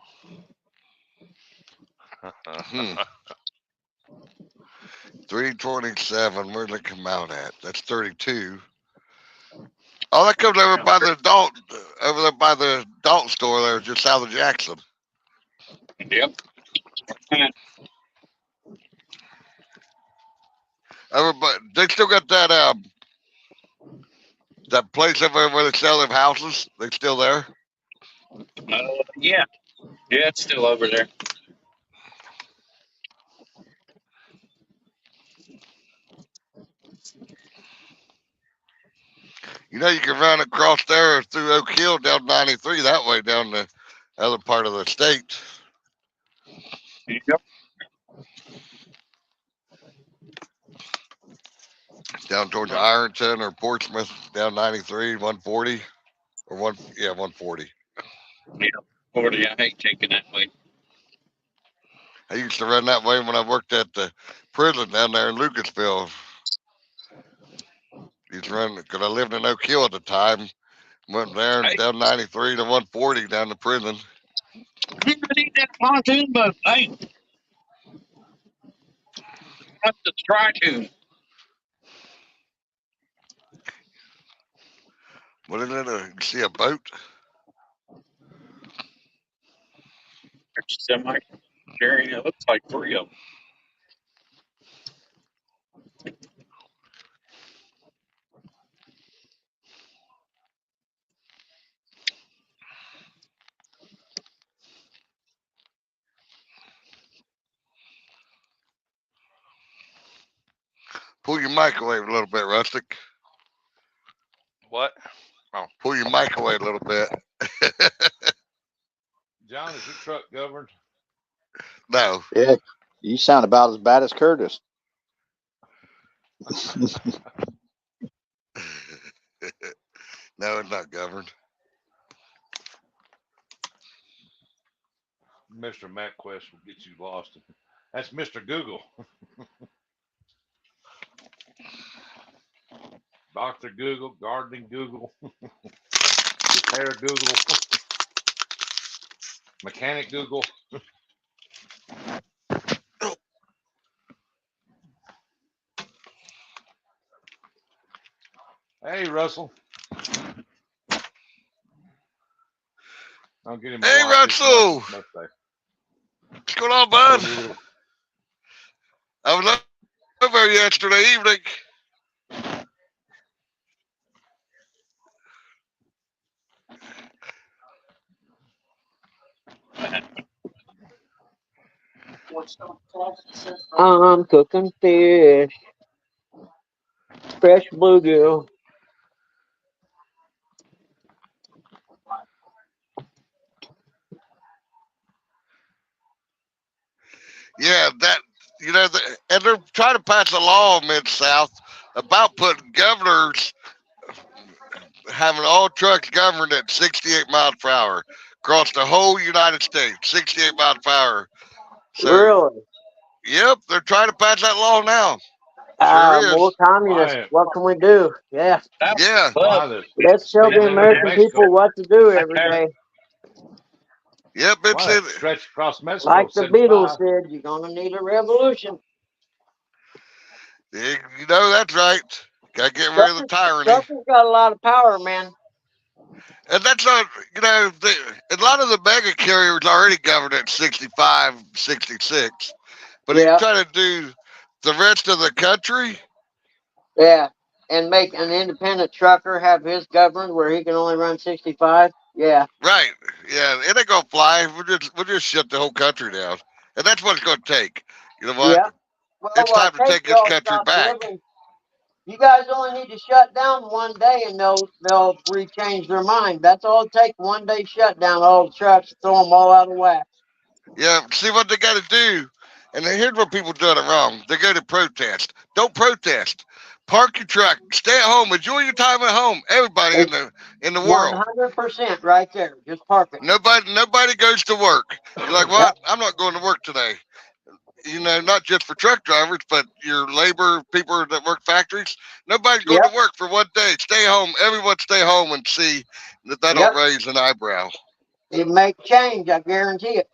327. Where'd it come out at? That's 32. Oh, that comes over by the adult store there, just south of Jackson.
Yep.
Everybody, they still got that place over where they sell them houses. They still there?
Yeah. Yeah, it's still over there.
You know, you can run across there through Oak Hill down 93 that way down the other part of the state.
Yep.
Down towards Ironton or Portsmouth, down 93, 140, or 140.
Yeah, 40. I hate taking that way.
I used to run that way when I worked at the prison down there in Lucasville. Used to run because I lived in Oak Hill at the time. Went there and
Hey,
down 93 to 140 down to prison.
you can eat that pontoon boat. Hey, that's the try-to.
What is it? You see a boat?
Semi carrying it looks like 3 of them.
Pull your microwave a little bit, Rustic.
What? Oh,
Pull your microwave a little bit.
John, is your truck governed?
No.
Yeah, you sound about as bad as Curtis.
No, it's not governed.
Mr. MapQuest will get you lost. That's Mr. Google. Dr. Google, gardening Google, repair Google, mechanic Google. Hey, Russell. I'm getting my
Hey,
wife this
Russell.
birthday.
What's going on, bud? I was over there yesterday evening.
I'm cooking fish, fresh bluegill.
Yeah, that, you know, and they're trying to pass a law Mid-South about putting governors, having all trucks governed at 68 miles per hour across the whole United States, 68 miles per hour. So,
Really?
yep, they're trying to pass that law now. Sure
More
is.
communists. What can we do? Yeah.
Yeah.
Why the
Let's show
speed
the
limit in
American
Mexico?
people what to do every day.
Yep, it's
Why
in.
that stretch across Mexico?
Like the
75.
Beatles said, you're gonna need a revolution.
You know, that's right. Gotta get rid of the tyranny.
Trucker's got a lot of power, man.
And that's not, you know, a lot of the mega carriers already governed at 65, 66. But if you try to do the rest of the country,
Yeah. And make an independent trucker have his governed where he can only run 65. Yeah.
right? Yeah, it ain't gonna fly. We'll just shut the whole country down, and that's what it's gonna take. You know what?
Yeah. Well,
It's time to take this
y'all
country
stop
back.
living. You guys only need to shut down one day, and they'll rechange their mind. That's all it takes. 1 day shutdown, all the trucks, throw them all out of whack.
Yeah, see what they got to do. And here's where people doing it wrong. They go to protest. Don't protest. Park your truck. Stay at home. Enjoy your time at home. Everybody in the world.
100% right there. Just park it.
Nobody goes to work. You're like, what? I'm not going to work today. You know, not just for truck drivers, but your labor people that work factories. Nobody's going to work for 1 day. Stay home. Everyone stay home and see that don't raise an eyebrow.
It make change, I guarantee it.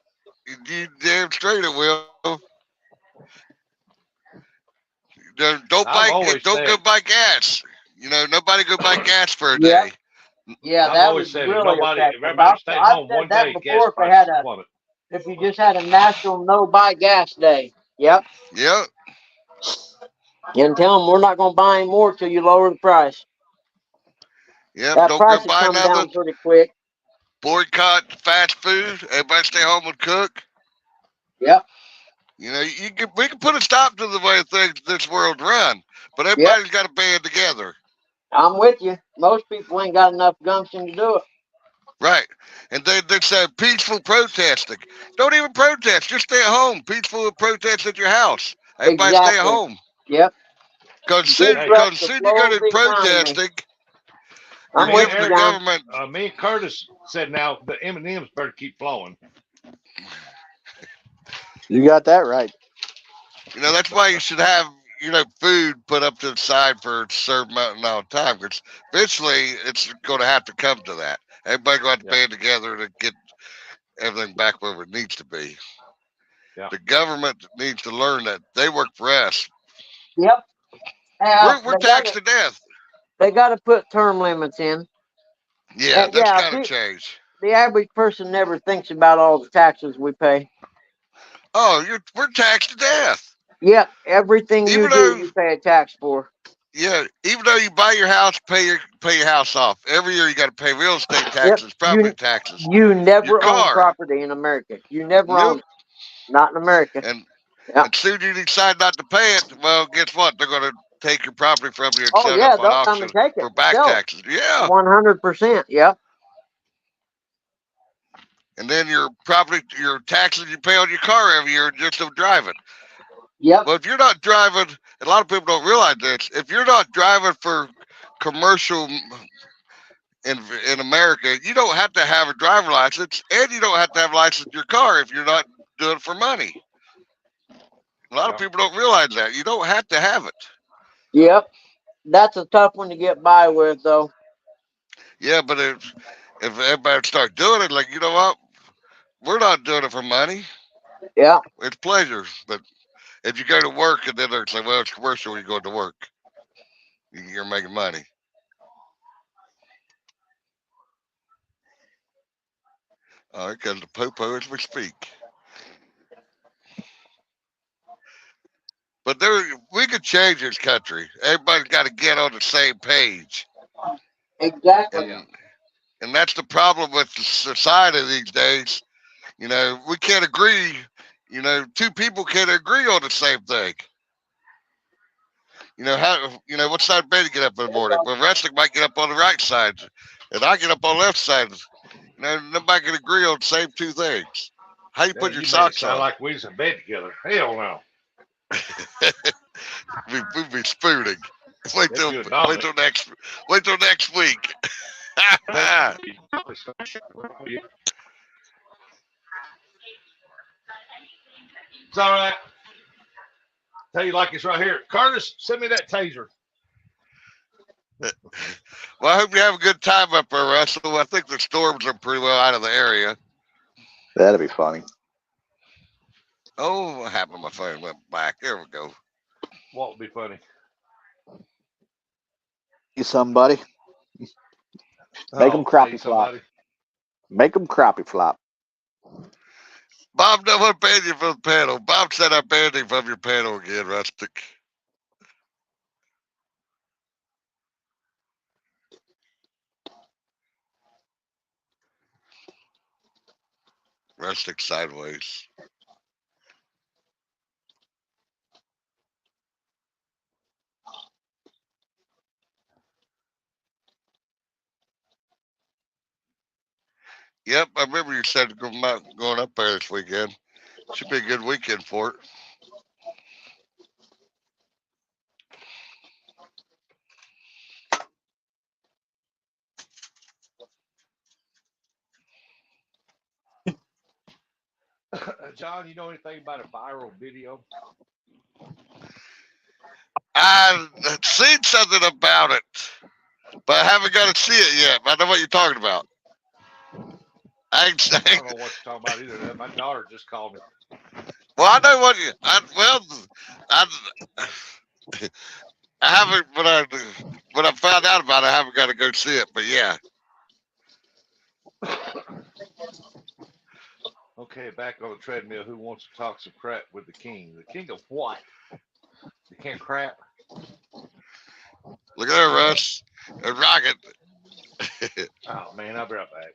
You damn straight it will. Don't go buy gas. You know, nobody go buy gas for a day.
Yeah, that was really effective. I've said that before. If you just had a national no buy gas day. Yep.
Yep.
And tell them we're not going to buy any more till you lower the price.
Yep.
That
Don't
price
go
will
buy
come
nothing.
down pretty quick.
boycott fast food. Everybody stay home and cook.
Yep.
You know, we can put a stop to the way things this world run, but
Yep.
everybody's got to band together.
I'm with you. Most people ain't got enough gumption to do it.
Right. And they say peaceful protesting. Don't even protest. Just stay at home. Peaceful protest at your house. Everybody stay at
Exactly.
home.
Yep.
Because
Hey,
soon you go to protesting,
I'm
you're
with
giving
you,
the
John.
government.
Me and Curtis said now the M&Ms better keep flowing.
You got that right.
You know, that's why you should have, you know, food put up to the side for a certain amount of time. Because eventually it's going to have to come to that. Everybody going to have to band together to get everything back where it needs to be.
Yeah.
The government needs to learn that they work for us.
Yep.
We're taxed to death.
They got to put term limits in.
Yeah,
And
that's got to change.
The average person never thinks about all the taxes we pay.
Oh, we're taxed to death.
Yep. Everything you do, you pay a tax for.
Yeah, even though you buy your house, pay your house off. Every year you got to pay real estate taxes, property taxes.
You never
your
own
car.
property in America. You never own it. Not in America.
And soon you decide not to pay it, well, guess what? They're going to take your property from you and sell it up on
they'll come
auction
and take it.
for back taxes. Yeah.
100%. Yep.
And then your taxes you pay on your car every year just to drive it.
Yep.
Well, if you're not driving, a lot of people don't realize this. If you're not driving for commercial in America, you don't have to have a driver license, and you don't have to have a license in your car if you're not doing it for money. A lot of people don't realize that. You don't have to have it.
Yep. That's a tough one to get by with, though.
Yeah, but if everybody start doing it, like, you know what? We're not doing it for money.
Yeah.
It's pleasure. But if you go to work and then they're saying, well, it's commercial when you go to work, you're making money. Oh, here comes the popo as we speak. But we could change this country. Everybody's got to get on the same page.
Exactly.
And that's the problem with the society these days. You know, we can't agree. You know, two people can't agree on the same thing. You know, what side of bed you get up in the morning? Well, wrestling might get up on the right side, and I get up on the left side. You know, nobody can agree on the same two things. How you put your socks on?
Like we was in bed together. Hell no.
We'd be spooning. Wait till next week.
It's all right. Tell you like it's right here. Curtis, send me that taser.
Well, I hope you have a good time up there, Russell. I think the storms are pretty well out of the area.
That'd be funny.
Oh, what happened? My phone went black. There we go.
What would be funny?
You somebody. Make them crappie flop. Make them crappie flop.
Bob, no one banned you from the panel. Bob said I banned him from your panel again, Rustic. Rustic sideways. Yep, I remember you said going up there this weekend. Should be a good weekend for it.
John, you know anything about a viral video?
I've seen something about it, but I haven't got to see it yet. But I know what you're talking about.
I don't know what you're talking about either. My daughter just called me.
Well, I know what you. I haven't. When I found out about it, I haven't got to go see it. But yeah.
Okay, back on the treadmill. Who wants to talk some crap with the king? The king of what? The king of crap.
Look at there, Russ. A rocket.
Oh man, I'll be right back.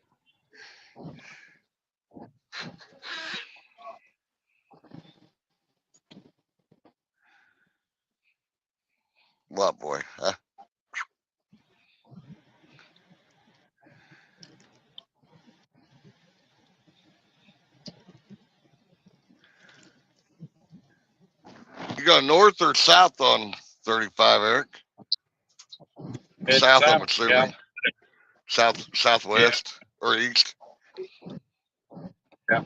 What boy? Huh? You go north or south on 35, Eric?
It's
South, I'm
south, yeah.
assuming. Southwest or east.
Yeah.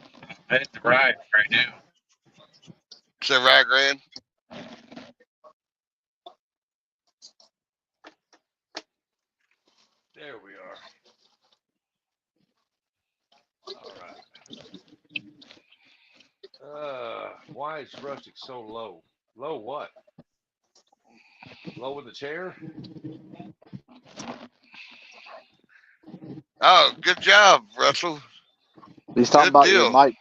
That's right now.
Is that right, Grand?
There we are. All right. Why is Rustic so low? Low what? Low in the chair?
Oh, good job, Russell.
He's talking
Good
about your
deal.
mic,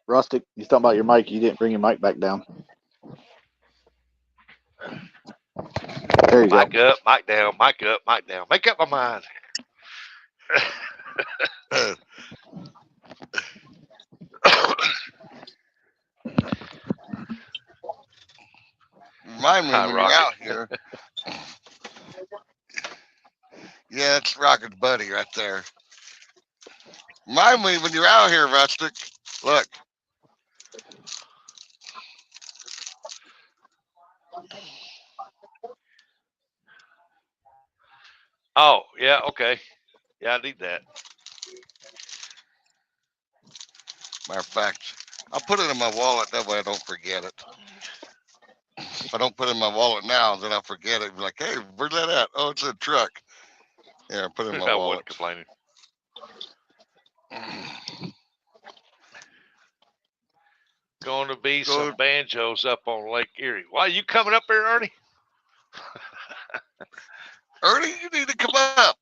Rustic. He's talking about your mic. You didn't bring your mic back down. There you go.
Mic up, mic down, mic up, mic down. Make up my mind.
Remind me
Hi,
when you're
Rocket.
out here. Yeah, that's Rocket's buddy right there. Remind me when you're out here, Rustic. Look.
Oh, yeah, okay. Yeah, I need that.
Matter of fact, I'll put it in my wallet. That way I don't forget it. If I don't put it in my wallet now, then I'll forget it. Be like, hey, where's that at? Oh, it's in a truck. Yeah, put it in my
I
wallet.
wasn't complaining. Going to be some banjos up on Lake Erie. Why, you coming up here, Ernie?
Ernie, you need to come up.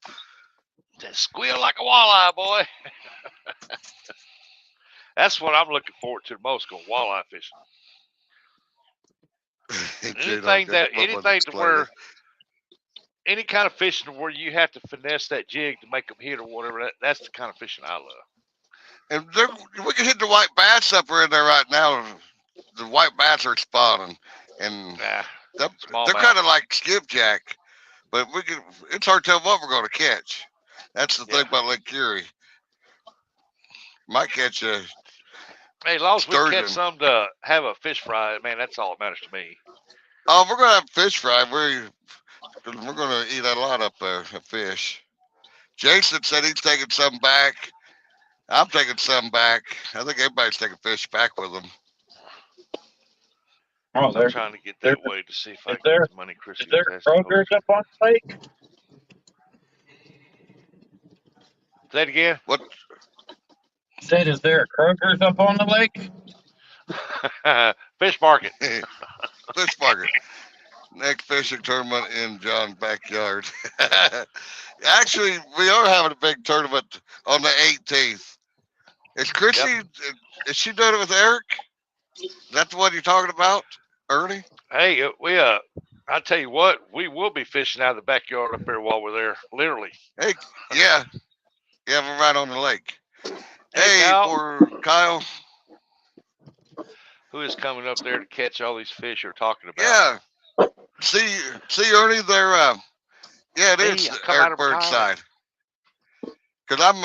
Just squeal like a walleye, boy. That's what I'm looking forward to the most, going walleye fishing. anything to where any kind of fishing where you have to finesse that jig to make them hit or whatever. That's the kind of fishing I love.
And we can hit the white bass up in there right now. The white bass are spawning, and they're kind of like skipjack, but we can. It's hard to tell what we're going to catch. That's the thing about Lake Erie. Might catch a.
Hey, as long as we catch some to have a fish fry, man, that's all that matters to me.
Oh, we're gonna have fish fry. We're gonna eat a lot up there of fish. Jason said he's taking some back. I'm taking some back. I think everybody's taking fish back with them.
Oh,
I'm trying to get that way to see if I can get the money Chris
is there Kroger's up on the lake?
Say it again.
What?
Said, is there a Kroger's up on the lake?
Fish market.
Fish market. Next fishing tournament in John's backyard. Actually, we are having a big tournament on the 18th. Is Chrissy, is she doing it with Eric? Is that the one you're talking about, Ernie?
Hey, I tell you what, we will be fishing out of the backyard up there while we're there, literally.
Hey, yeah. Yeah, we're right on the lake. Hey, for Kyle.
Who is coming up there to catch all these fish you're talking about?
Yeah. See, Ernie, they're, yeah, it is Eric Bird's side. Because I'm,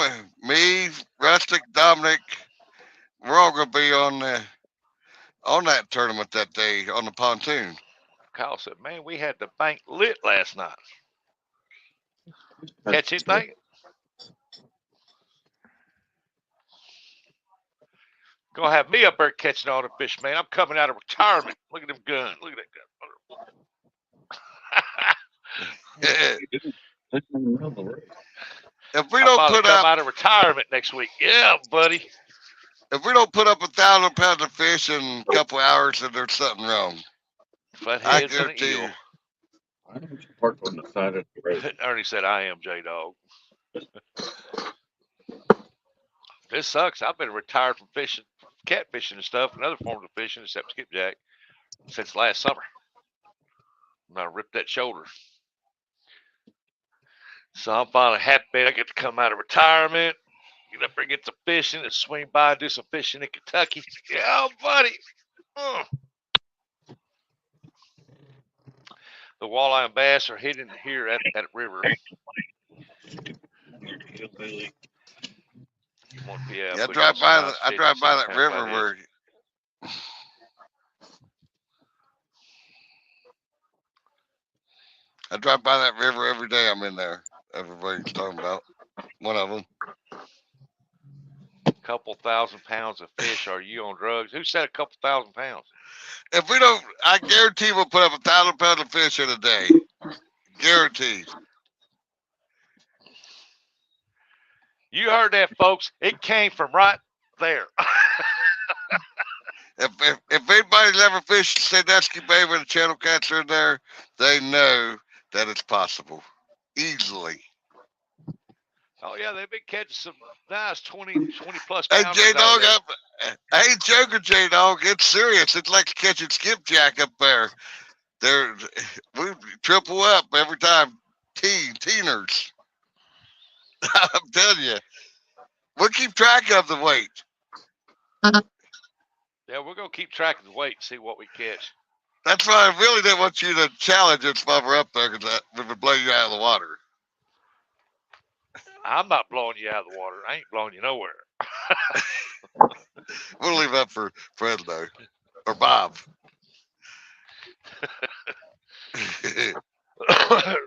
me, Rustic, Dominic, we're all going to be on that tournament that day on the pontoon.
Kyle said, man, we had the bank lit last night. Catch anything? Gonna have me up there catching all the fish, man. I'm coming out of retirement. Look at them guns. Look at that gun.
If we don't put
come out of retirement next week, yeah, buddy.
If we don't put up 1,000 pounds of fish in a couple hours, then there's something wrong. I guarantee you.
Parked on the side of the road.
Ernie said, I am J-Dog. This sucks. I've been retired from fishing, catfishing and stuff, and other forms of fishing, except skipjack, since last summer. And I ripped that shoulder. So I'm finally happy I get to come out of retirement, Get up there and get some fishing and swing by and do some fishing in Kentucky. Yeah, buddy. The walleye and bass are hidden here at that river.
Yeah, I drive by that river where. I drive by that river every day. I'm in there. Everybody's talking about one of them.
Couple 1,000 pounds of fish. Are you on drugs? Who said a couple 1,000 pounds?
If we don't, I guarantee we'll put up 1,000 pounds of fish in a day. Guaranteed.
You heard that, folks. It came from right there.
If anybody's ever fished Sandusky Bay with the channel catcher in there, they know that it's possible. Easily.
Oh, yeah, they've been catching some nice 20 plus
Hey,
pounds.
J-Dog, I ain't joking, J-Dog. It's serious. It's like catching skipjack up there. We triple up every time. Teeners. I'm telling you. We'll keep track of the weight.
Yeah, we're going to keep track of the weight and see what we catch.
That's why I really didn't want you to challenge us while we're up there, because we would blow you out of the water.
I'm not blowing you out of the water. I ain't blowing you nowhere.
We'll leave that for Fresno or Bob.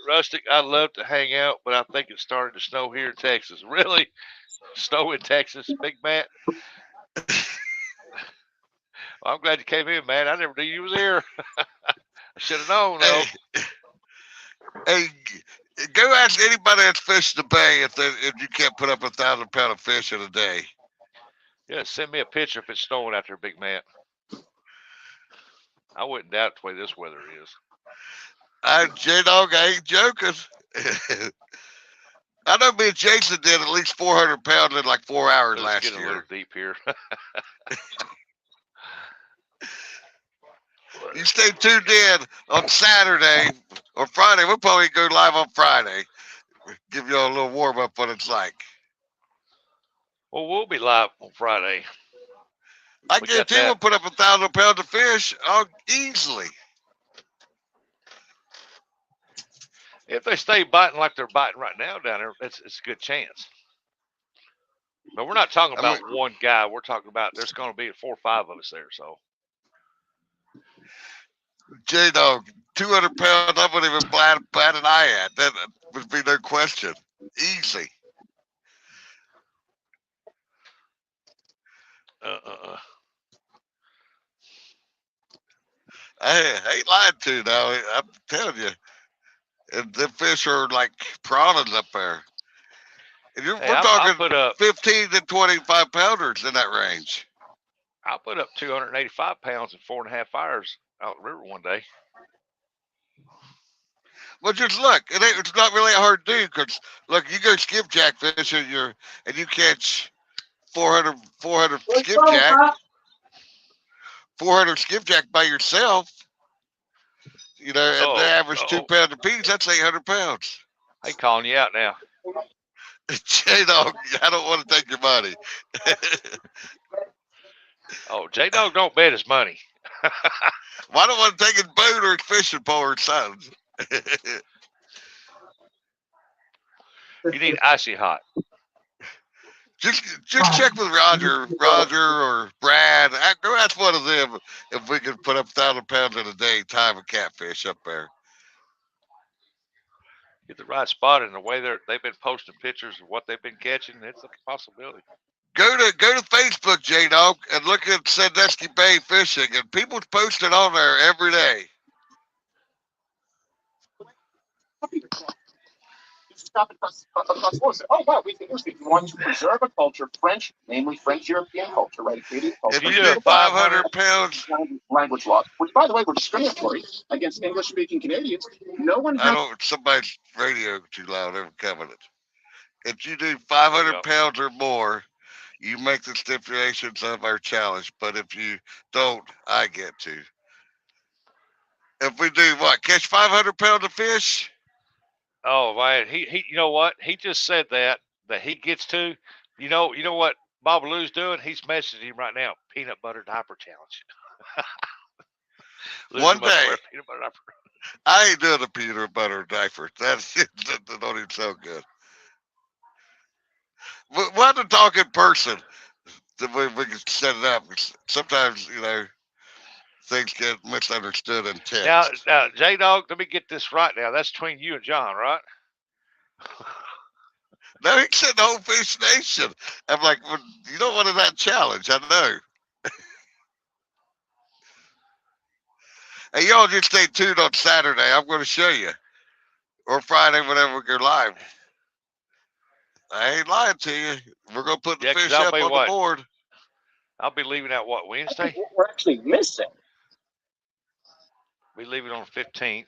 Rustic, I'd love to hang out, but I think it's starting to snow here in Texas. Really? Snow in Texas, Big Matt? Well, I'm glad you came in, man. I never knew you was here. I should have known, though.
Hey, go ask anybody that's fished the bay if you can't put up 1,000 pounds of fish in a day.
Yeah, send me a picture if it's snowing out there, Big Matt. I wouldn't doubt the way this weather is.
J-Dog, I ain't joking. I know me and Jason did at least 400 pounds in like 4 hours last year.
Let's get a little deep here.
You stay tuned in on Saturday or Friday. We'll probably go live on Friday. Give you all a little warm up what it's like.
Well, we'll be live on Friday.
I guarantee we'll put up 1,000 pounds of fish easily.
If they stay biting like they're biting right now down there, it's a good chance. But we're not talking about one guy. We're talking about there's going to be 4 or 5 of us there. So,
J-Dog, 200 pounds, I wouldn't even bat an eye at. That would be no question. Easy. I ain't lying to you now. I'm telling you. And the fish are like prawns up there. And we're talking 15 to 25 pounders in that range.
I put up 285 pounds in 4.5 hours out the river one day.
Well, just look. It's not really hard to do because, look, you go skipjack fishing and you catch 400 skipjack. 400 skipjack by yourself. You know, at the average 2 pounds apiece, that's 800 pounds.
I ain't calling you out now.
J-Dog, I don't want to take your money.
Oh, J-Dog don't bet his money.
Well, I don't want to take his boat or his fishing pole or something.
You need icy hot.
Just check with Roger or Brad. Go ask one of them if we can put up 1,000 pounds in a day time of catfish up there.
Get the right spot, and the way they've been posting pictures of what they've been catching, it's a possibility.
Go to Facebook, J-Dog, and look at Sandusky Bay fishing, and people's posting on there every day.
Stop across oh wow, we want to preserve a culture, French, namely French-European culture, right?
If you do 500 pounds
language laws, which by the way were discriminatory against English-speaking Canadians. No one
somebody's radio too loud, they're coming it. If you do 500 pounds or more, you make the stipulations of our challenge. But if you don't, I get to. If we do what, catch 500 pounds of fish?
Oh man, he you know what? He just said that he gets to, You know what Bob Lou's doing? He's messaging him right now. Peanut butter diaper challenge. Lou,
One
you must
day,
wear a peanut butter diaper.
I ain't doing a peanut butter diaper. That don't even sound good. We'll have to talk in person. We can set it up. Sometimes, things get misunderstood in text.
Now, J Dog, let me get this right now. That's between you and John, right?
No, he said the whole Fish Nation. I'm like, well, you don't want that challenge. I know. Hey, y'all just stay tuned on Saturday. I'm going to show you. Or Friday, whenever we go live. I ain't lying to you. We're going to put the
Yeah, 'cause
fish
I'll
up
be
on
what?
the board.
I'll be leaving out what, Wednesday?
What we're actually missing.
Be leaving on the 15th.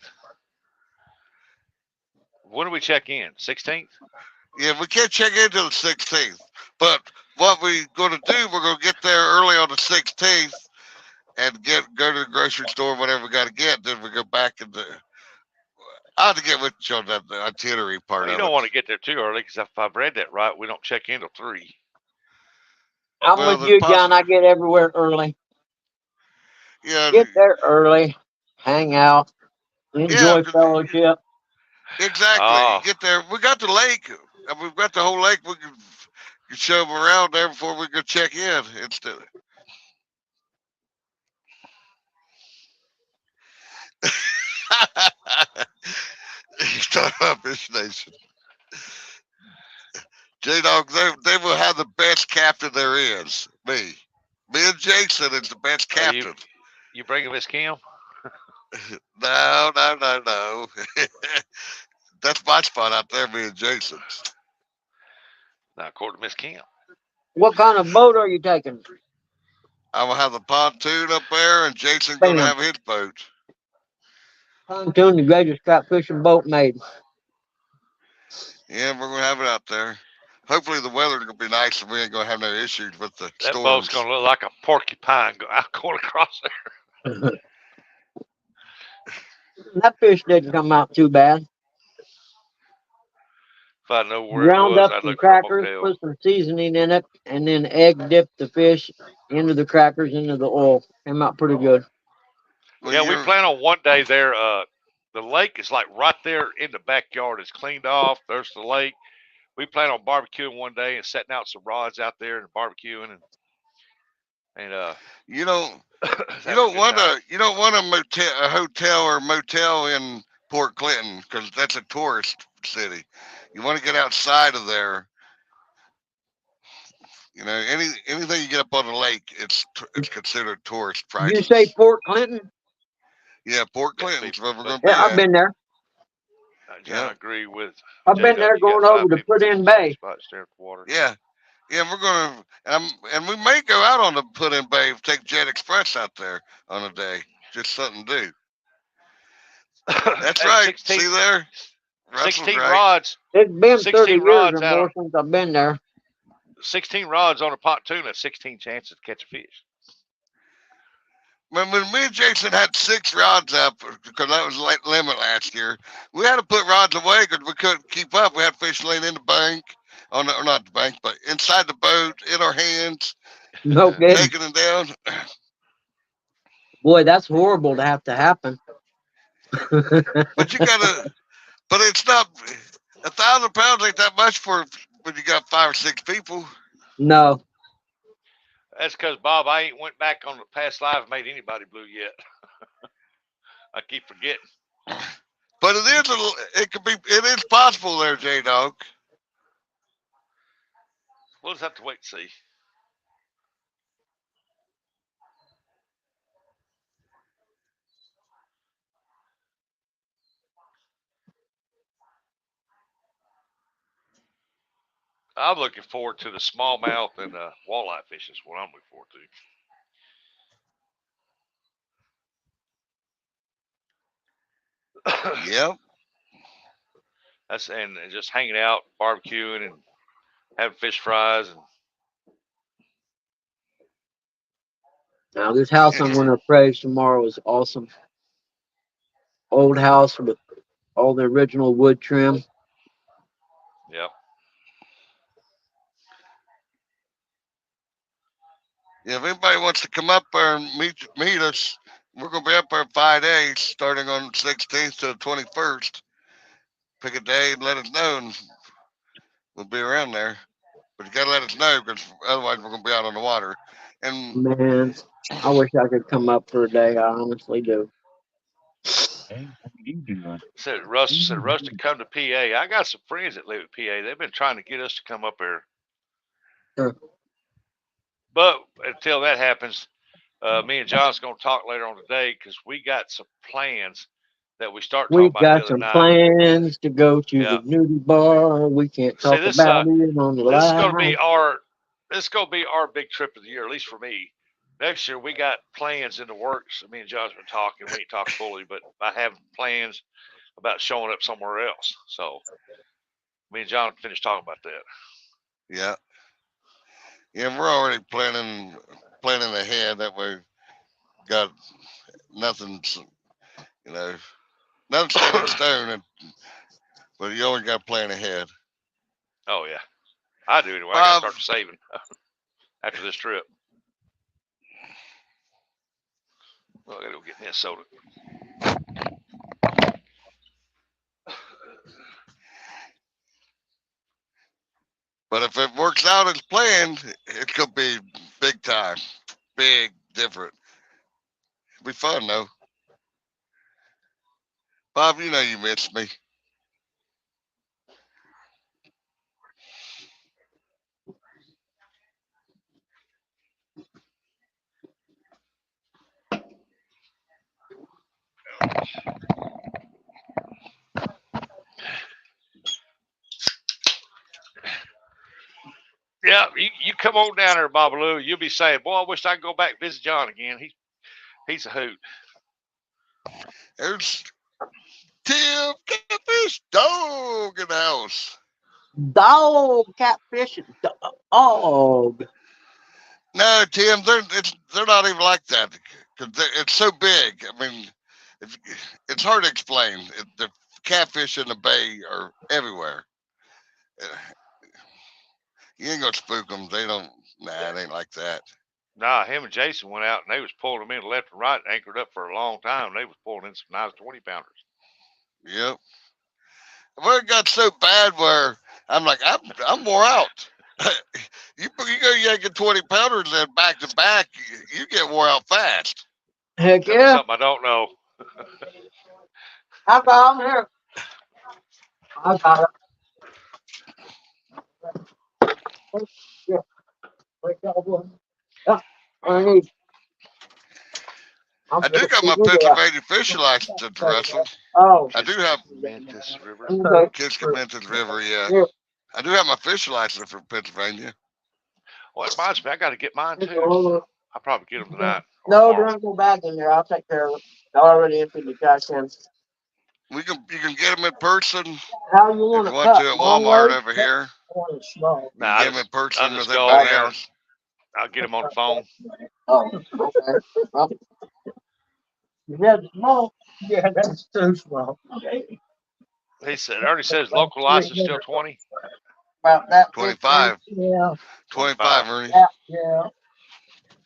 When do we check in? 16th?
Yeah, we can't check in until the 16th. But what we're going to do, we're going to get there early on the 16th and go to the grocery store, whatever we got to get. Then we go back and I have to get with you on that the itinerary part
Well, you
of
don't
it.
want to get there too early because if I've read that right, we don't check in till 3.
I'm
Well,
with
there's
you, John. I get everywhere early.
Yeah,
Get there early, hang out,
yeah,
enjoy fellowship.
exactly. You get there. We got the lake. We've got the whole lake. We can show them around there before we go check in. Instead. He's talking about Fish Nation. J Dog, they will have the best captain there is. Me and Jason is the best captain.
You bringing Miss Kim?
No. That's my spot out there, me and Jason's.
Now, according to Miss Kim.
What kind of boat are you taking?
I'm gonna have the pontoon up there, and Jason's gonna
Bam.
have his boat.
Pontoon, the greatest trout fishing boat made.
Yeah, we're gonna have it out there. Hopefully the weather's gonna be nice and we ain't gonna have no issues with the
That
storms.
boat's going to look like a porcupine going across there.
That fish didn't come out too bad.
If I know where
Ground
it was,
up
I'd
some
look for a
crackers,
motel.
put some seasoning in it, and then egg dip the fish into the crackers, into the oil. Came out pretty good.
Well,
Yeah, we plan on one day there. The lake is like right there in the backyard. It's cleaned off. There's the lake. We plan on barbecuing one day and setting out some rods out there and barbecuing and
you don't
having a good time.
you don't want a hotel or motel in Port Clinton because that's a tourist city. You want to get outside of there. Anything you get up on the lake, it's considered tourist prices.
You say Port Clinton?
Yeah, Port Clinton's where we're gonna be
Yeah, I've
at.
been there.
John, I agree with.
I've been there going over to Put In Bay.
Spot staring at the water.
Yeah, we're gonna and we may go out on the Put In Bay, take Jet Express out there on a day, just something to do. That's right.
16,
See there,
16
right.
rods.
It's been
16
30 years
rods
or
out
more
on,
since I've been there.
16 rods on a pontoon. That's 16 chances to catch a fish.
When me and Jason had 6 rods up, because that was limit last year, we had to put rods away because we couldn't keep up. We had fish laying in the bank, or not the bank, but inside the boat, in our hands,
No kidding.
taking them down.
Boy, that's horrible to have to happen.
But you gotta, but it's not, 1,000 pounds ain't that much for when you got 5 or 6 people.
No.
That's because Bob, I ain't went back on the past live and made anybody blue yet. I keep forgetting.
But it is possible there, J Dog.
We'll just have to wait and see. I'm looking forward to the smallmouth and walleye fishing. Is what I'm looking forward to.
Yep.
And just hanging out, barbecuing, and having fish fries. And
Now, this house I'm going to appraise tomorrow is awesome. Old house with all the original wood trim.
Yep.
Yeah, if anybody wants to come up there and meet us, we're gonna be up there 5 days, starting on the 16th to the 21st. Pick a day and let us know, and we'll be around there. But you gotta let us know because otherwise we're gonna be out on the water. And
Man, I wish I could come up for a day. I honestly do.
Hey, how you doing?
Said Russ to come to PA. I got some friends that live in PA. They've been trying to get us to come up there.
Sure.
But until that happens, me and John's going to talk later on today because we got some plans that we start talking
We've
about the
got
other
some
night.
plans to go to
Yeah.
the nudie bar. We can't
See,
talk about it on the
this is going to
live.
be our big trip of the year, at least for me. Next year we got plans in the works. Me and John's been talking. We ain't talked fully, but I have plans about showing up somewhere else. So me and John finished talking about that.
yeah, yeah, we're already planning ahead. That way, got nothing's nothing's set in stone. But you always got to plan ahead.
Oh yeah, I do anyway. I got to
Bob,
start saving after this trip. Well, I got to go get me a soda.
but if it works out as planned, it could be big time, big different. It'll be fun though. Bob, you know you miss me.
Yeah, you come on down there, Babaloo. You'll be saying, "Boy, I wish I could go back and visit John again. He's a hoot."
There's Tim Catfish Dog in the house.
Dog, catfish, dog.
No, Tim, they're not even like that because it's so big. I mean, it's hard to explain. The catfish in the bay are everywhere. Uh, You ain't gonna spook them. They don't. Nah, it ain't like that.
Nah, him and Jason went out and they was pulling them in left and right, anchored up for a long time. They was pulling in some nice 20-pounders.
Yep. Well, it got so bad where I'm like, I'm wore out. you go yanking 20-pounders and back to back, you get wore out fast.
Heck
Tell me
yeah.
something I don't know.
I got them here. I got it. Yeah. Yeah. I need. I'm
I do
gonna
got
see
my
you there.
Pennsylvania fishing license, Russell.
Oh.
I do have
Kiscamentis River.
Okay.
Kiscamentis River, yeah.
Here.
I do have my fishing license from Pennsylvania.
Well, it reminds me, I got to get mine too.
Hold on.
I'll probably get them tonight or
No,
tomorrow.
there ain't no bag in there. I'll take care of it. I already emptied the trash can.
You can get them in person
How you
if
want
you
it
want
cut?
to at
Long
Walmart
way?
over here.
I want it small.
You
Nah,
can get them in
I'll
person with
just go in
everybody
there.
else.
I'll get them on the phone.
Oh, okay. Well, you said small. Yeah, that's too small. Okay.
He said, Ernie says
About
local license still 20.
that
25.
15. Yeah.
25, Ernie.
Yeah.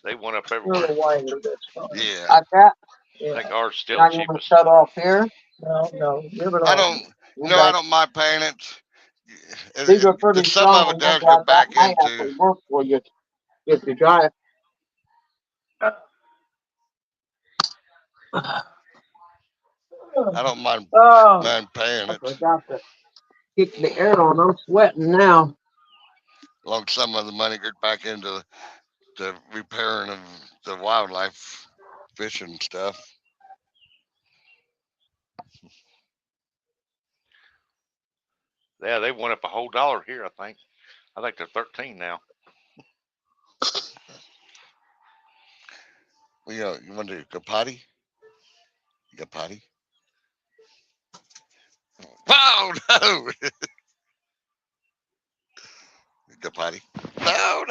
They went up
You're
everywhere.
the wider this time.
Yeah.
Like that?
I
Yeah.
think ours still
Now
the
you want to
cheapest.
cut off here? No. Give it
I
off.
don't,
You
I
got
don't mind paying it.
these are pretty
Some of
strong.
it
That's
does go
why that
back
might
into.
actually work for you if you try it.
I don't mind paying
I
it.
forgot to kick the air on. I'm sweating now.
Long some of the money goes back into the repairing of the wildlife fishing stuff.
Yeah, they went up a whole dollar here, I think. I think they're 13 now.
Well, you want to go potty? You got potty? Oh no! You got potty? No!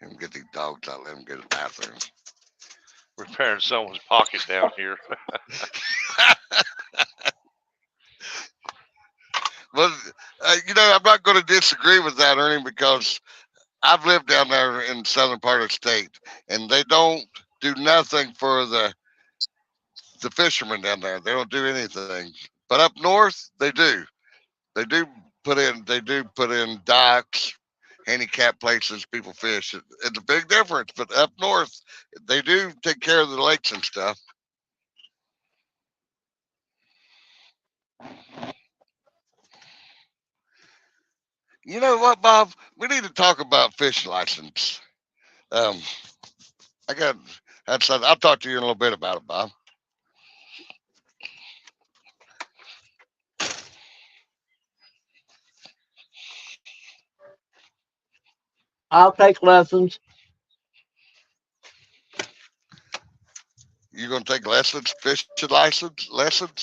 Let him get these dogs out. Let him get a bathroom.
Repairing someone's pocket down here.
Well, I'm not going to disagree with that, Ernie, because I've lived down there in the southern part of the state, and they don't do nothing for the fishermen down there. They don't do anything. But up north, they do. They do put in docks, handicap places people fish. It's a big difference. But up north, they do take care of the lakes and stuff. You know what, Bob? We need to talk about fish license. Um, I got that's. I'll talk to you in a little bit about it, Bob.
I'll take lessons.
You gonna take lessons, fishing license lessons?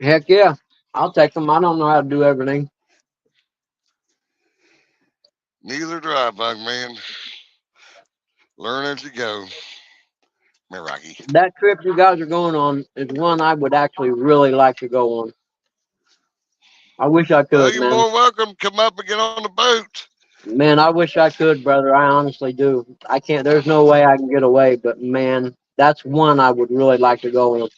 Heck yeah. I'll take them. I don't know how to do everything.
Neither do I, bug man. Learn as you go, Miragi.
That trip you guys are going on is one I would actually really like to go on. I wish I
Well,
could,
you're
man.
more welcome. Come up and get on the boat.
Man, I wish I could, brother. I honestly do. I can't. There's no way I can get away, but man, that's one I would really like to go on.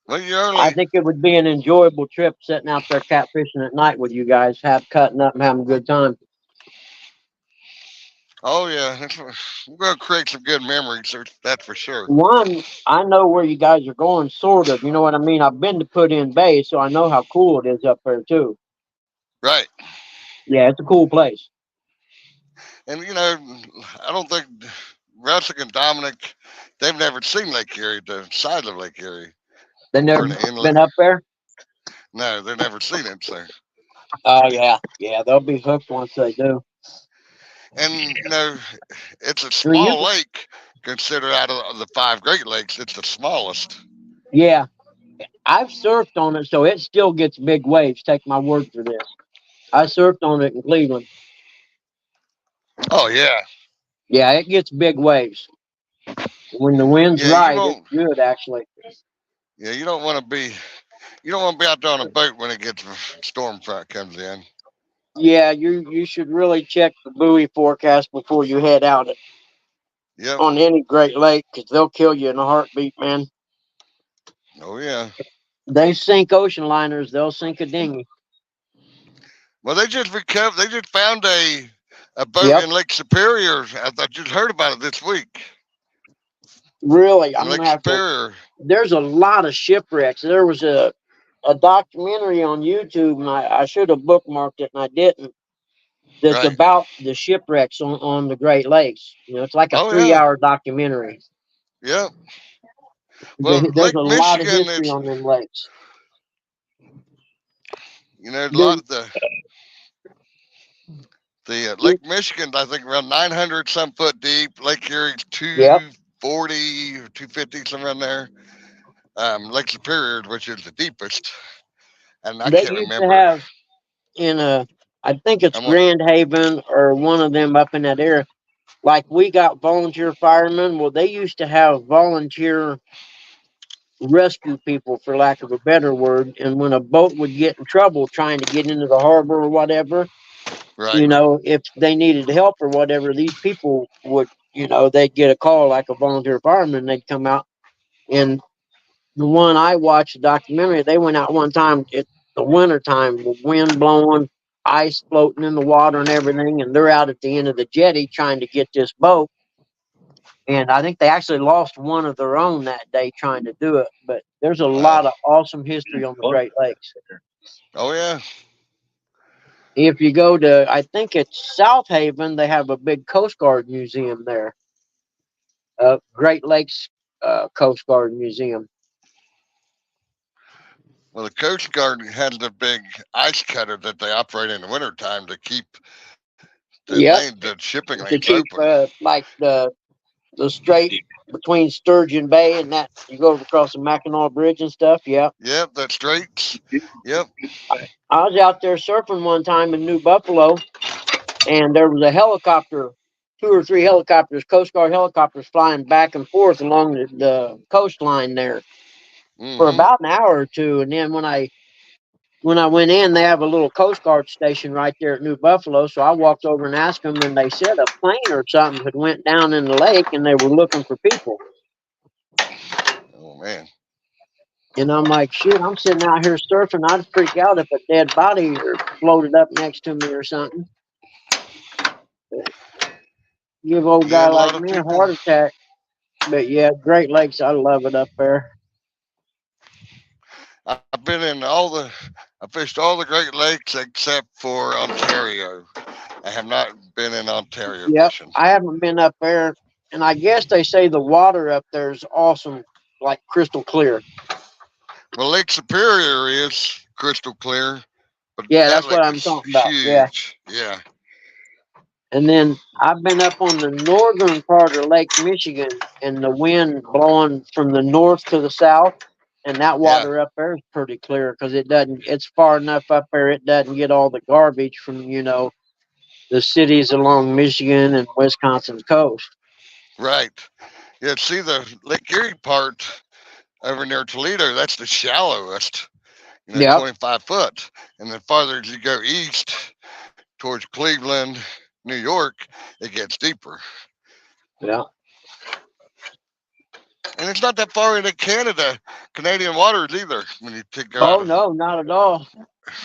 Well, you're
I
early.
think it would be an enjoyable trip sitting out there catfishing at night with you guys, have cutting up and having a good time.
Oh yeah, we're gonna create some good memories. That's for sure.
One, I know where you guys are going, sort of. You know what I mean? I've been to Put In Bay, so I know how cool it is up there too.
Right.
Yeah, it's a cool place.
And I don't think Russick and Dominic, they've never seen Lake Erie, the side of Lake Erie,
They
or
never
the inlet.
been up there.
No, they've never seen it, so.
Oh yeah, yeah, they'll be hooked once they do.
And it's a
I mean, you,
small lake considered out of the five Great Lakes. It's the smallest.
yeah, I've surfed on it, so it still gets big waves. Take my word for this. I surfed on it in Cleveland.
Oh yeah,
Yeah, it gets big waves. When the wind's
yeah. You
right, it's
don't.
good actually.
Yeah, you don't want to be. You don't want to be out there on a boat when it gets storm front comes in.
Yeah, you should really check the buoy forecast before you head out
Yep.
on any Great Lake because they'll kill you in a heartbeat, man.
Oh yeah.
They sink ocean liners, they'll sink a dinghy.
Well, they just recovered. They just found a boat
Yep,
in Lake Superior. I thought you'd heard about it this week.
really.
In
I'm
Lake
gonna have to.
Superior.
There's a lot of shipwrecks. There was a documentary on YouTube, and I should have bookmarked it, and I didn't. That's
Right.
about the shipwrecks on the Great Lakes. You know, it's like a
Oh yeah.
3 hour documentary.
Yep. Well,
There's
Lake
a lot of
Michigan.
history
It's
on them lakes.
a lot
There's,
of the Lake Michigan. I think around 900 some foot deep. Lake Erie's
yep,
240 or 250 somewhere in there. Lake Superior, which is the deepest, and I
they
can't
used to
remember.
have in I think it's
I'm on,
Grand Haven or one of them up in that area. Like we got volunteer firemen. Well, they used to have volunteer rescue people, for lack of a better word. And when a boat would get in trouble trying to get into the harbor or whatever,
right.
if they needed help or whatever, these people would, they'd get a call like a volunteer fireman. They'd come out. And the one I watched, the documentary, they went out one time at the winter time with wind blowing, ice floating in the water and everything. And they're out at the end of the jetty trying to get this boat. And I think they actually lost one of their own that day trying to do it. But there's a
Wow.
lot of awesome history on the Great Lakes.
Oh yeah.
If you go to, I think it's South Haven, they have a big Coast Guard museum there, Great Lakes Coast Guard Museum.
Well, the Coast Guard has the big ice cutter that they operate in the wintertime to keep
Yep,
the shipping
to
lanes
keep
open.
like the strait between Sturgeon Bay and that you go across the Mackinac Bridge and stuff. Yep.
Yep, that straits. Yep.
I was out there surfing one time in New Buffalo, and there was a helicopter, two or three helicopters, Coast Guard helicopters, flying back and forth along the coastline there for
Mm-hmm.
about an hour or two. And then when I when I went in, they have a little Coast Guard station right there at New Buffalo. So I walked over and asked them, and they said a plane or something had went down in the lake, and they were looking for people.
Oh man.
And I'm like, shoot, I'm sitting out here surfing. I'd freak out if a dead body or floated up next to me or something. But give old
Yeah,
guy
a lot
like
of
me a
people.
heart attack. But yeah, Great Lakes, I love it up there.
I've been in all the. I fished all the Great Lakes except for Ontario. I have not been in Ontario
Yep,
fishing.
I haven't been up there, and I guess they say the water up there is awesome, like crystal clear.
Well, Lake Superior is crystal clear, but
Yeah,
that
that's what
lake
I'm
is
talking about. Yeah.
huge. Yeah.
And then I've been up on the northern part of Lake Michigan, and the wind blowing from the north to the south, and that
Yeah.
water up there is pretty clear because it doesn't. It's far enough up there; it doesn't get all the garbage from the cities along Michigan and Wisconsin's coast.
Right. Yeah. See the Lake Erie part over near Toledo. That's the shallowest.
Yep.
25 foot. And the farther as you go east towards Cleveland, New York, it gets deeper.
Yeah.
And it's not that far into Canada, Canadian waters either. When you go out
Oh
of
no, not at all.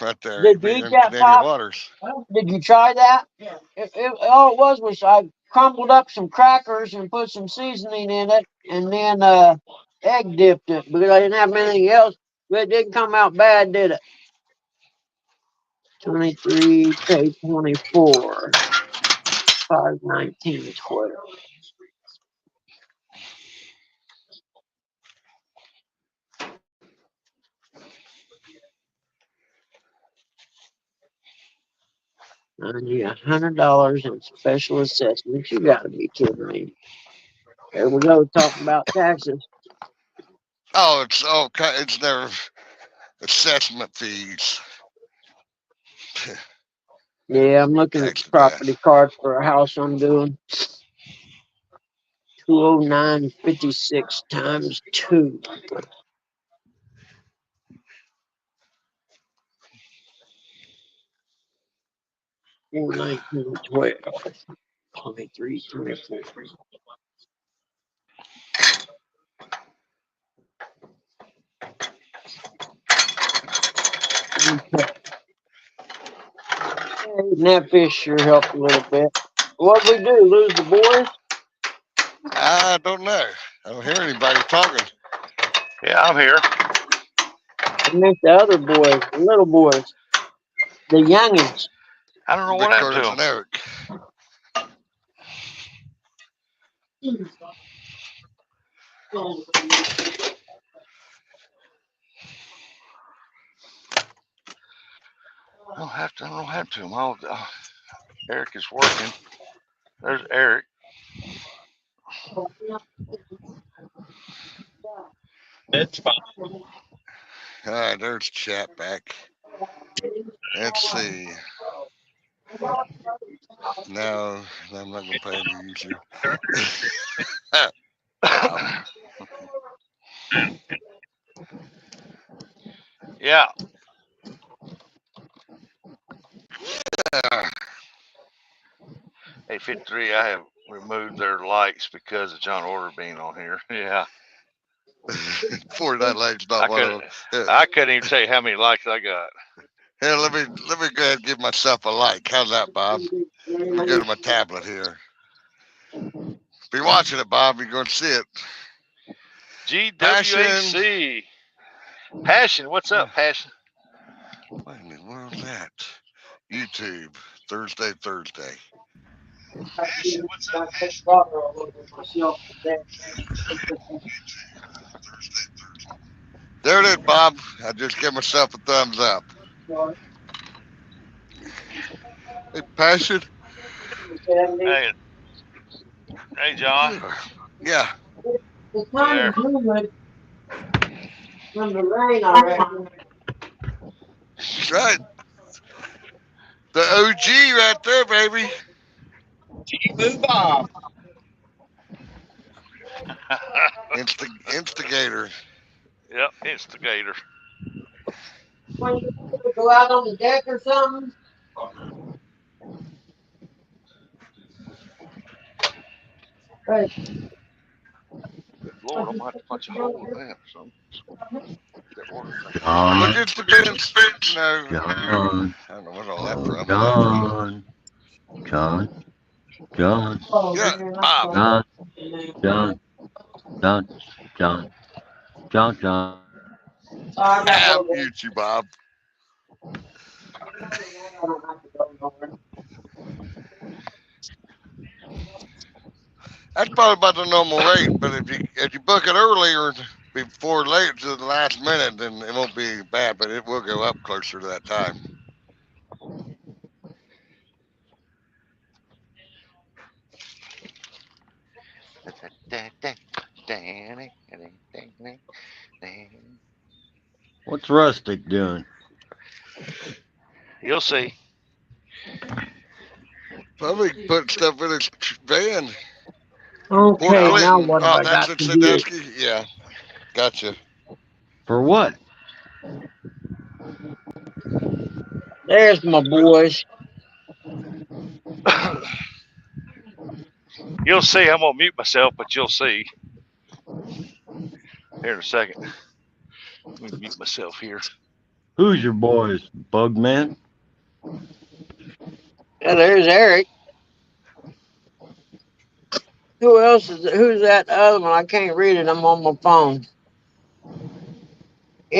right there,
Did
you'd
you
be
eat
in
that
Canadian
pop?
waters.
Did you try that? Yeah. All it was I crumbled up some crackers and put some seasoning in it, and then egg dipped it because I didn't have anything else. But it didn't come out bad, did it? 23, pay 24, 519, 12. I need $100 in special assessments. You got to be kidding me. There we go, talking about taxes.
Oh, it's their assessment fees.
Yeah, I'm looking at
Tax
the
the
property
best.
card for a house I'm doing. 209.56 times 2. 419, 12, 23, 24. Okay. Eating that fish sure helped a little bit. What'd we do? Lose the boys?
I don't know. I don't hear anybody talking.
Yeah, I'm here.
I meant the other boys, the little boys, the youngins.
I don't know
Big
what happened to
Curtis
him.
and Eric.
I don't have to him. Eric is working. There's Eric.
That's fine.
All right, there's chat back. Let's see. No, I'm not going to pay any user. Wow.
Yeah. 853, I have removed their likes because of John Order being on here. Yeah.
49 likes, not one of them.
I couldn't even tell you how many likes I got.
Here, let me go ahead and give myself a like. How's that, Bob? Let me go to my tablet here. Be watching it, Bob. You're going to see it.
GWHC. Passion. What's up, Passion?
What in the world's that? YouTube. Thursday.
Passion. What's up, Passion?
There it is, Bob. I just gave myself a thumbs up. Hey, Passion.
Hey, John.
Yeah.
It's kind of humid from the rain, I reckon.
That's right. The OG right there, baby.
Move on.
Instigator.
Yep, instigator.
Go out on the deck or something? Hey,
Good Lord, I'm gonna have to punch a hole in that or something. That water thing.
Look
Gone,
at the bench. No,
gone,
I don't know where's all that from.
gone, gone, gone,
oh,
Yeah,
man, I'm
Bob.
sorry.
gone, gone, gone, gone, gone, gone.
I gotta
I'll
go there.
mute you, Bob.
I don't have to go nowhere.
That's probably about the normal rate, but if you book it earlier before late to the last minute, then it won't be bad, but it will go up closer to that time.
What's Rustic doing?
You'll see.
Probably put stuff in his van. Port
Okay, now
Clinton.
what have
Oh,
I
that's
got
in
to do?
Sandusky? Yeah, gotcha.
For what?
There's my boys.
You'll see. I'm gonna mute myself, but you'll see here in a second. Let me mute myself here.
Who's your boys, Bugman?
Yeah, there's Eric. Who else is who's that other one? I can't read it. I'm on my phone.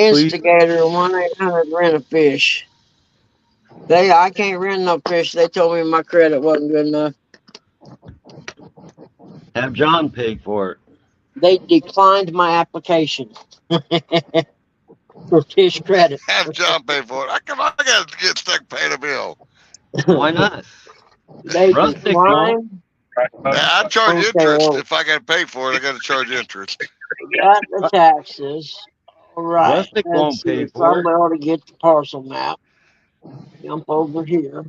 Please
Instigator 1-800 rent a fish. I can't rent no fish. They told me my credit wasn't good enough.
have John pay for it.
They declined my application for fish credit.
Have John pay for it. I got to get stuck paying a bill.
Why not?
They
Rustic won't.
declined.
Yeah, I charge
Okay,
interest.
well,
If I got to pay for it, I got to charge interest.
got the taxes. All right,
Rustic
let's
won't
see
pay
if
for
I'm
it.
able to get the parcel map. Jump over here.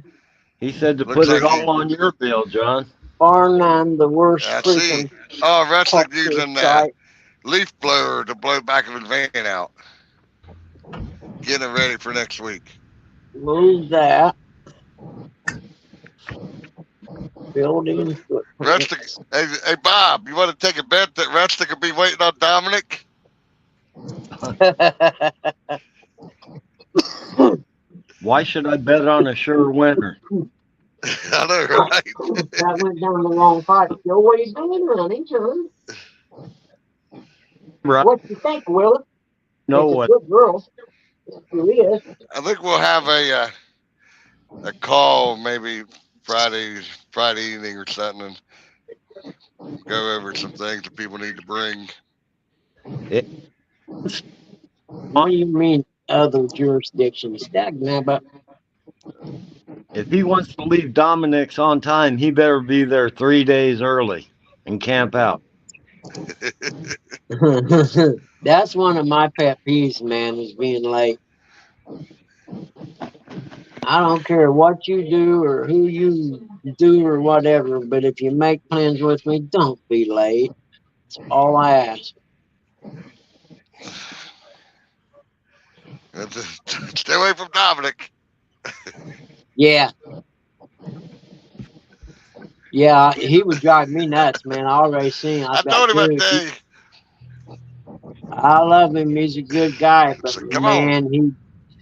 He said to
Looks
put it
like he.
all on your bill, John.
Bar 9, the worst
I see.
freaking
Oh, Wrestling
parking
using
site.
leaf blower to blow back of his van out. Getting it ready for next week.
Move that. Building footprint.
Rustic, hey Bob, you want to take a bet that Rustic will be waiting on Dominic?
Why should I bet on a sure winner?
I know, right?
That went down the wrong pipe. Yo, what are you doing, honey? Son?
Right?
What you think, Willie?
No
It's a
what?
good girl. Yes, she is.
I think we'll have a call maybe Friday evening or something and go over some things that people need to bring.
What do you mean other jurisdictions? Dagnabbit.
If he wants to leave Dominic's on time, he better be there 3 days early and camp out.
That's one of my pet peeves, man, is being late. I don't care what you do or who you do or whatever, but if you make plans with me, don't be late. That's all I ask.
Stay away from Dominic.
Yeah. Yeah, he would drive me nuts, man. I already seen.
I
I've got
told him that
dude.
day.
I love him. He's a good guy, but
So, come on.
man, he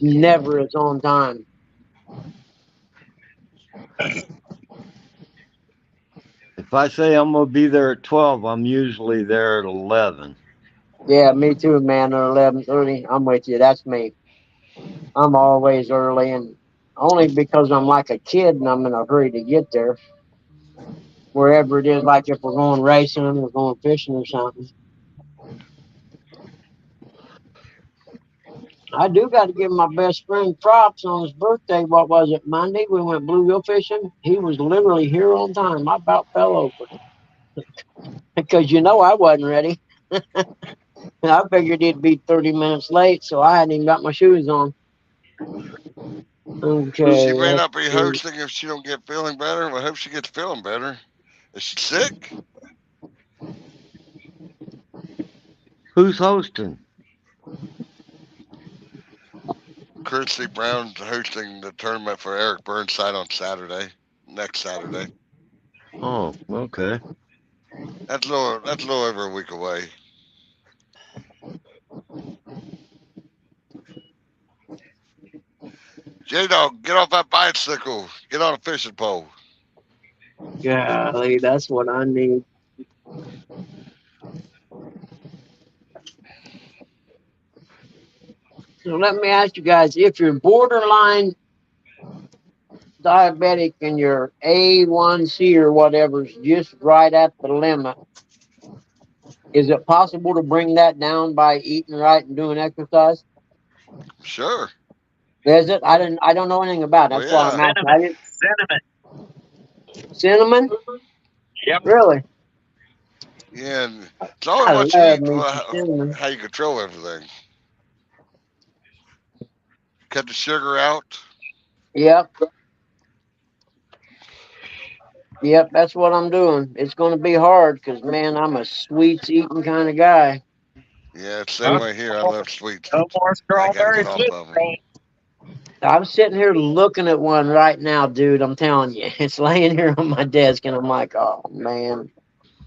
never is on time.
If I say I'm going to be there at 12, I'm usually there at 11.
Yeah, me too, man. At 11:30, I'm with you. That's me. I'm always early, and only because I'm like a kid and I'm in a hurry to get there. Wherever it is, like if we're going racing, we're going fishing or something. I do got to give my best friend props on his birthday. What was it, Monday? We went bluegill fishing. He was literally here on time. I about fell over because I wasn't ready. I figured he'd be 30 minutes late, so I hadn't even got my shoes on.
She
Okay,
may
let's
not be
see.
hosting if she don't get feeling better. Well, I hope she gets feeling better. Is she sick?
Who's hosting?
Christy Brown's hosting the tournament for Eric Burnside on Saturday, next Saturday.
Oh, okay.
That's a little over a week away. J-Dog, get off that bicycle. Get on a fishing pole.
Golly, that's what I need. So let me ask you guys, if you're borderline diabetic and your A1C or whatever's just right at the limit, is it possible to bring that down by eating right and doing exercise?
Sure.
Is it? I don't know anything about it.
Oh,
That's why I'm
yeah.
asking. I didn't. Cinnamon?
Yep.
Really?
Yeah, and it's always
I
what you
love
eat,
me some cinnamon.
how you control everything. Cut the sugar out.
Yep. Yep, that's what I'm doing. It's going to be hard because, man, I'm a sweets eating kind of guy.
Yeah, it's the same way here. I love sweets,
No
but
more
I gotta
strawberries
get off
with
of them.
me.
I'm sitting here looking at one right now, dude. I'm telling you, it's laying here on my desk, and I'm like, oh, man.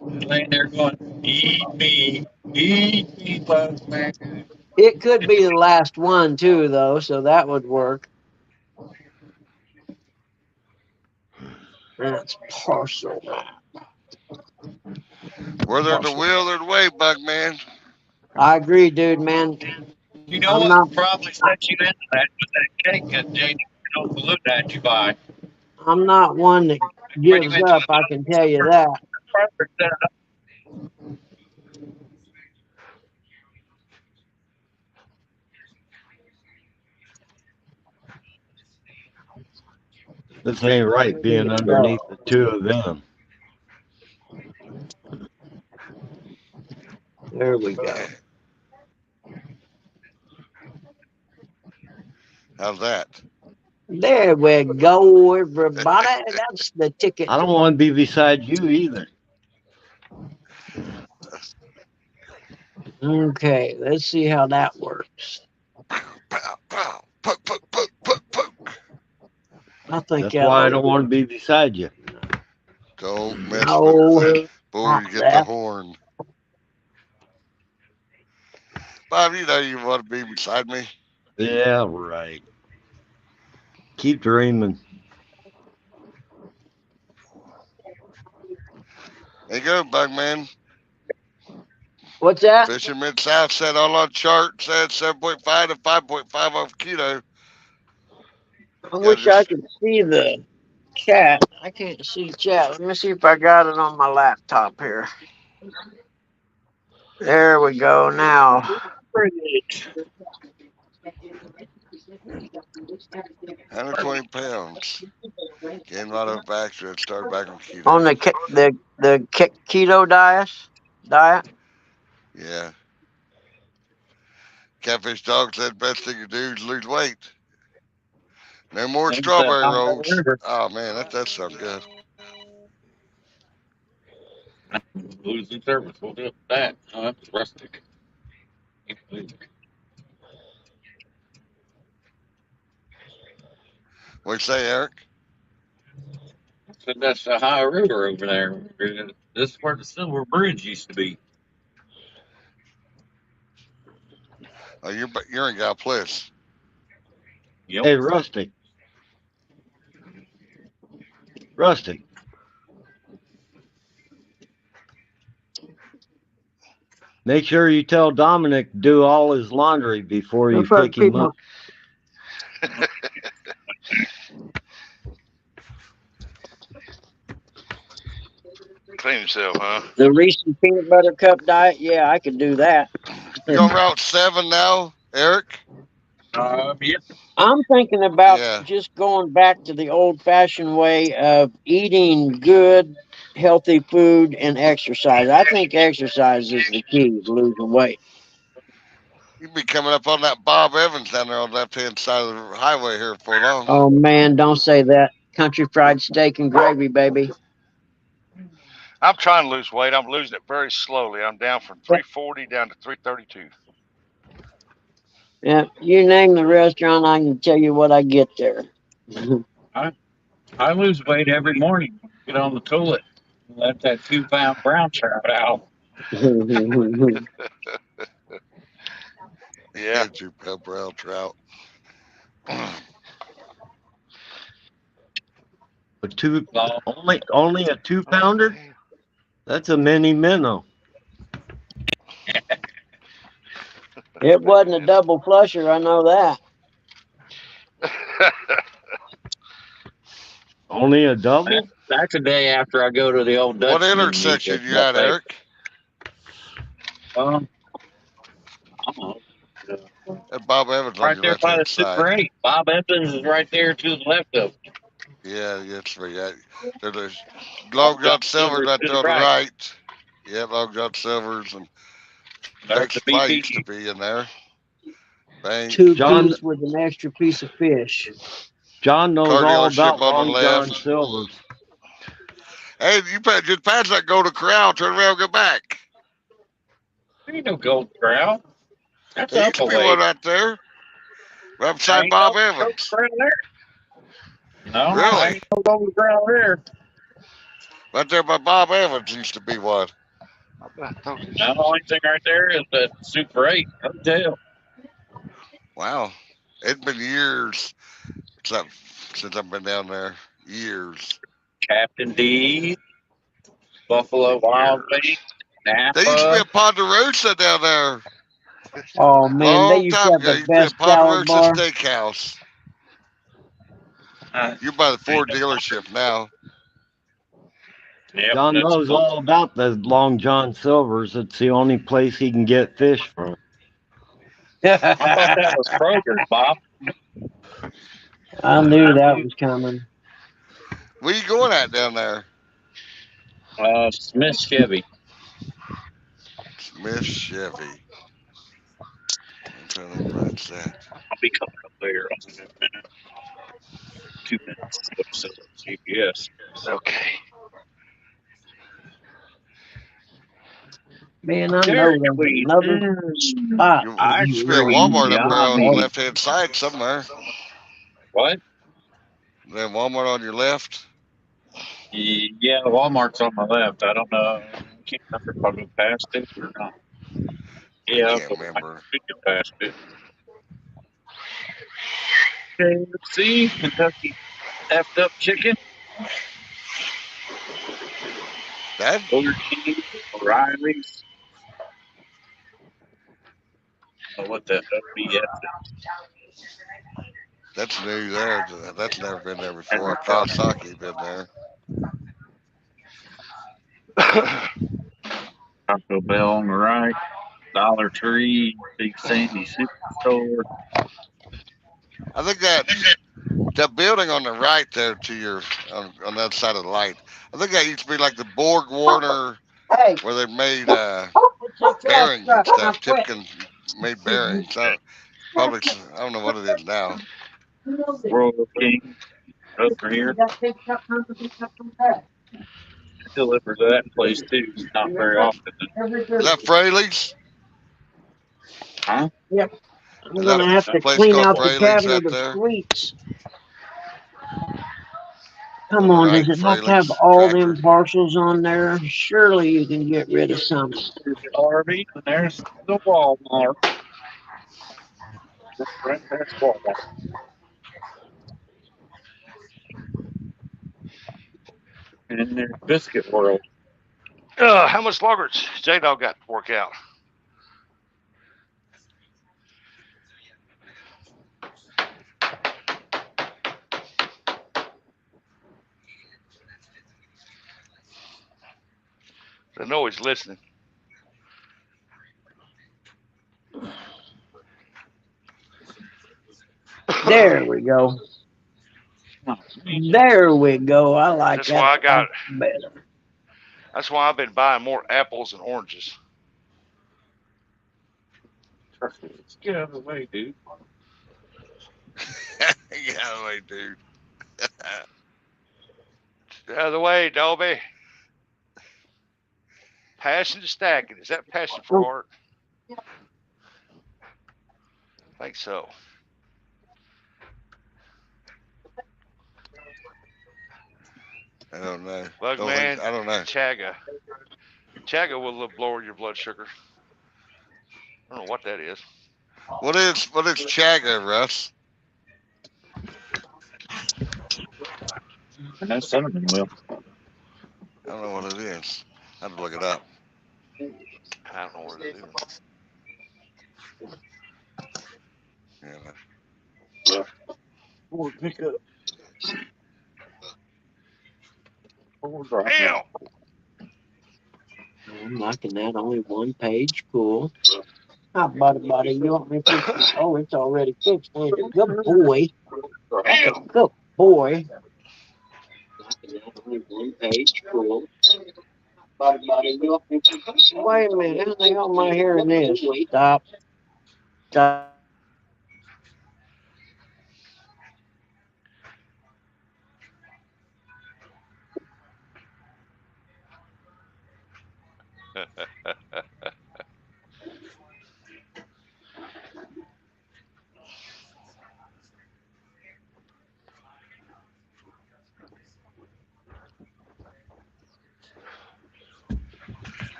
Laying there going, eat me, man.
It could be the last one, too, though, so that would work. That's partial.
Where there's the will, there's the way, bug man.
I agree, dude, man.
You know
I'm
what
not.
probably set you into that was that cake that Jane don't look at you by.
I'm not one that
Bring him
gives
into
up. I can tell you that.
This ain't right being underneath the two of them.
There we go.
How's that?
There we go, everybody. That's the ticket.
I don't want to be beside you either.
Okay, let's see how that works.
Pow, pow. Poke, poke, poke, poke, poke.
I think
That's why I don't
that'll
want to be beside you.
Don't mess
no,
with me before
not
you get the
that.
horn. Bob, you know you want to be beside me.
Yeah, right. Keep dreaming.
There you go, bug man.
What's that?
Fishing Mid-South said all on chart said 7.5 to 5.5 off keto.
I wish I could see the chat. I can't see chat. Let me see if I got it on my laptop here. There we go now.
120 pounds. Gained a lot of action and started back on keto.
On the keto diet.
Yeah. Catfish Dog said best thing you do is lose weight. No more strawberry rolls. Oh man, that does sound good.
losing service. We'll do that. Oh, that's rustic.
What'd you say, Eric?
So that's the high river over there. This is where the Silver Bridge used to be.
Oh, you're in Gal Place.
Yep.
Hey, Rusty. Rusty. Make sure you tell Dominic to do all his laundry before you pick him up.
Clean himself, huh?
The Reese's peanut butter cup diet. Yeah, I could do that.
You on Route 7 now, Eric?
Yep.
I'm thinking about
Yeah.
just going back to the old-fashioned way of eating good, healthy food and exercise. I think exercise is the key to losing weight.
You'll be coming up on that Bob Evans down there on the left-hand side of the highway here for long.
Oh man, don't say that. Country fried steak and gravy, baby.
I'm trying to lose weight. I'm losing it very slowly. I'm down from 340 down to 332.
Yeah, you name the restaurant, I can tell you what I get there.
I lose weight every morning. Get on the toilet. Let that 2 pound brown trout out.
Yeah.
2 pound brown trout.
A two,
Well,
only a 2 pounder?
Okay.
That's a mini minnow.
It
Many
wasn't a
minutes.
double flusher, I know that.
Only a double?
that's a day after I go to the old
What
Dutchman and eat
intersection
the
you at,
buffet.
Eric?
Um, I don't know.
And Bob Evans on
Right
your
there
left
by the
hand side.
Super 8. Bob Evans is right there to the left of it.
Yeah, it's me. There's
Long
Long
John
John Silver's
Silver's
right
to
there
the
on the
right.
right. Yeah, Long John Silver's and
There's
Bank
the
Supply used to
BP.
be in there. Bank,
Two
John
piece with an extra piece of fish.
John knows
car
all
dealership
about
on the
Long John
left.
Silver's.
Hey, just pass that Golden Corral, turn around, and go back.
There ain't no Gold Corral. That's
There
up
used to
a
be one
way.
right there, right
There
beside
ain't no
Bob
Gold
Evans.
Corral there. No, I
Really?
ain't no Gold Corral there.
Right there by Bob Evans used to be one.
I thought this
No, the
was
only thing right there is the Super 8 hotel.
Wow. It's been years since I've been down there. Years.
Captain D, Buffalo
been
Wild
years.
Wings,
There used to be
Napa.
a Ponderosa down there.
Oh man, they
Long
used to
time
have
ago,
the
used to be a
best salad
Ponderosa
bar.
Steakhouse.
Uh,
You're by the
ain't
Ford
no
dealership now.
Yep,
John
that's
knows
cool.
all about the Long John Silver's. It's the only place he can get fish from.
I thought that was Kroger's, Bob.
I knew that was coming.
Where you going at down there?
Smith Chevy.
Smith Chevy. I'm trying to think where that's at.
I'll be coming up there in a minute. 2 minutes. So, GPS.
Okay.
Man, I
Dairy
know there's
Queen.
another spot
You
where
Ice
you
should be a
really
cream.
Walmart
need
up
to
there
get
on the
Yummy.
paid.
left hand side somewhere.
What?
Then Walmart on your left.
Yeah, Walmart's on my left. I don't know. I can't remember if I'll go past it or not.
I
Yeah,
can't
but I
remember.
could get past it. KFC, Kentucky effed up chicken,
That
Burger King, O'Reilly's. I don't know what the OBS
that's new there. That's never been there
and
before.
McDonald's.
Kawasaki been there.
Taco Bell on the right, Dollar Tree, Big Sandy Superstore.
I think that building on the right there to your on the other side of the light. I think that used to be like the Borg Warner
Hey,
where they made
it's a trash
bearings and
truck. Now
stuff.
quit.
Tipton made bearings. Public. I don't know what it is now.
Royal King over here. I deliver to that place too. Not very often.
Is that Fraley's?
Huh?
Yep. I'm
Is that
gonna have
a
to
place
clean
called
out the
Fraley's
cabinet
right
of
there
sweets. Come
on the
on, does
right?
it have to have
Fraley's
all
tractor.
them parcels on there? Surely you can get rid of some.
There's the Arby's and there's the Walmart. Right, that's Walmart. And there's Biscuit World.
How much longer J Dog got to work out? I know he's listening.
There we go. There we go. I like
That's
that
why I got.
better.
That's why I've been buying more apples and oranges.
Get out of the way, dude.
Yeah, wait, dude.
Out of the way, Dolby. Passion to stacking. Is that passion for art? I think so.
I don't know.
Bugman,
I don't know.
chaga. Chaga will lower your blood sugar. I don't know what that is.
What is chaga, Russ?
And that's cinnamon oil.
I don't know what it is. I have to look it up.
I don't know what it is.
Yeah.
Or pick up.
Damn.
I'm liking that. Only one page. Cool. How buddy? You want me to fix it? Oh, it's already fixed. Ain't it? Good boy. That's a good boy. Liking that. Only one page. Cool. Buddy, you want me to fix it? Wait a minute. How the hell am I hearing this? Stop. Stop.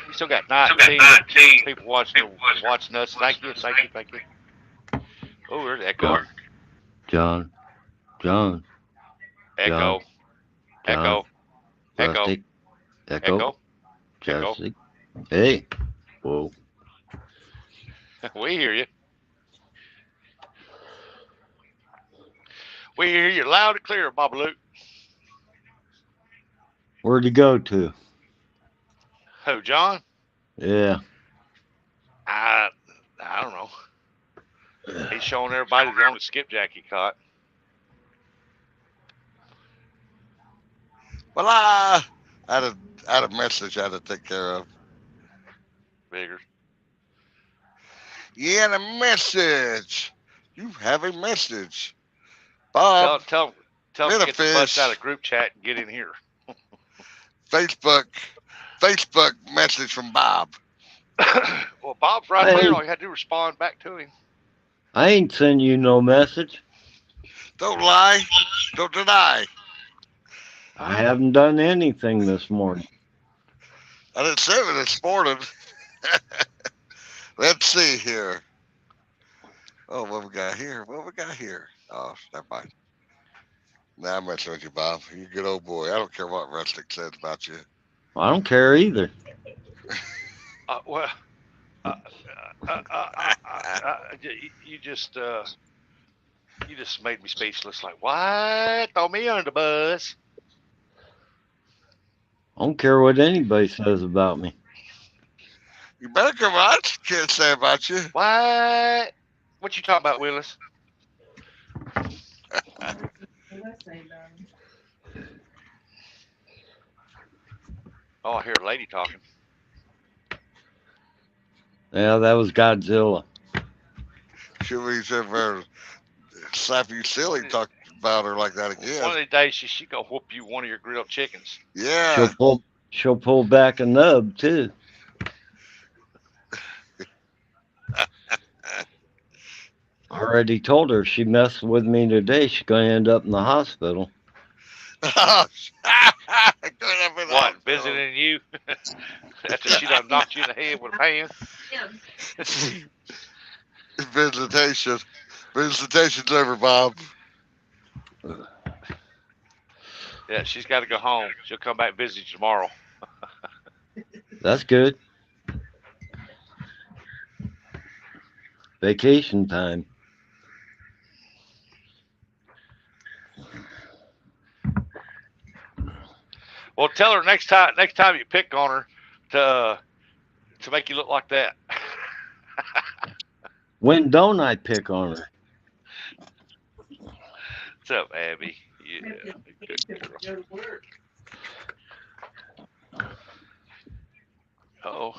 You still got 19 people watching us. Thank you. Oh, there's echo.
John.
Echo. Echo. Echo.
Rusty.
Echo.
Jesse. Hey. Whoa.
We hear you. We hear you loud and clear, Bob Luke.
Where'd you go to?
Who, John?
Yeah.
I don't know. He's showing everybody the only skipjack he caught.
Well, I had a message I had to take care of.
Bigger.
Yeah, the message. You have a message. Bob.
Tell him to get the bus out of group chat and get in here.
Facebook message from Bob.
Well, Bob's right there. All you had to do was respond back to him.
I ain't sending you no message.
Don't lie. Don't deny.
I haven't done anything this morning.
I didn't send it this morning. Let's see here. Oh, what we got here? Oh, never mind. Nah, I'm messing with you, Bob. You're a good old boy. I don't care what Rustic says about you.
I don't care either.
You just made me speechless. Like, what? Throw me under the bus.
I don't care what anybody says about me.
You better come on. Can't say about you.
What? What you talking about, Willis? Oh, I hear a lady talking.
Yeah, that was Godzilla.
Should we ever slap you silly talking about her like that again?
One of these days, she gonna whoop you one of your grilled chickens.
Yeah.
She'll pull back a nub too. I already told her if she messed with me today, she's gonna end up in the hospital.
What, visiting you after she done knocked you in the head with a pan?
Visitation's over, Bob.
Yeah, she's got to go home. She'll come back and visit you tomorrow.
That's good. Vacation time.
Well, tell her next time you pick on her to make you look like that.
When don't I pick on her?
What's up, Abby? Yeah, good girl. Oh,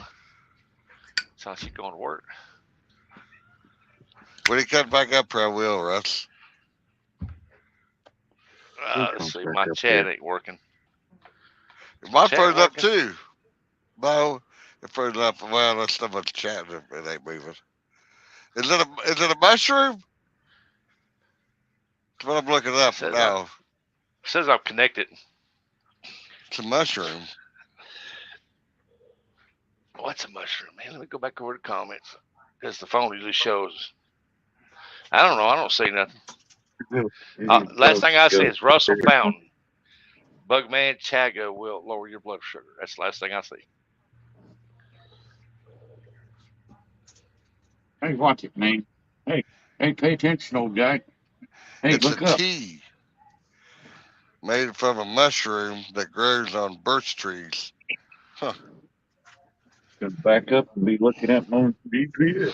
sounds like she's going to work.
When he comes back up here, I will, Russ.
Let's see, my chat ain't working.
My phone's up too. No, it froze up. Well, let's stop with the chat. It ain't moving. Is it a mushroom? That's what I'm looking up
Says
now.
Says I'm connected.
It's a mushroom.
What's a mushroom, man? Let me go back over to comments. Because the phone usually shows. I don't know. I don't see nothing. Last thing I see is Russell Fountain. Bugman Chaga will lower your blood sugar. That's the last thing I see.
Hey, watch it, man. Hey, pay attention, old guy. Hey,
It's a
look up.
tea made from a mushroom that grows on birch trees. Huh.
Gonna back up and be looking at my GPS.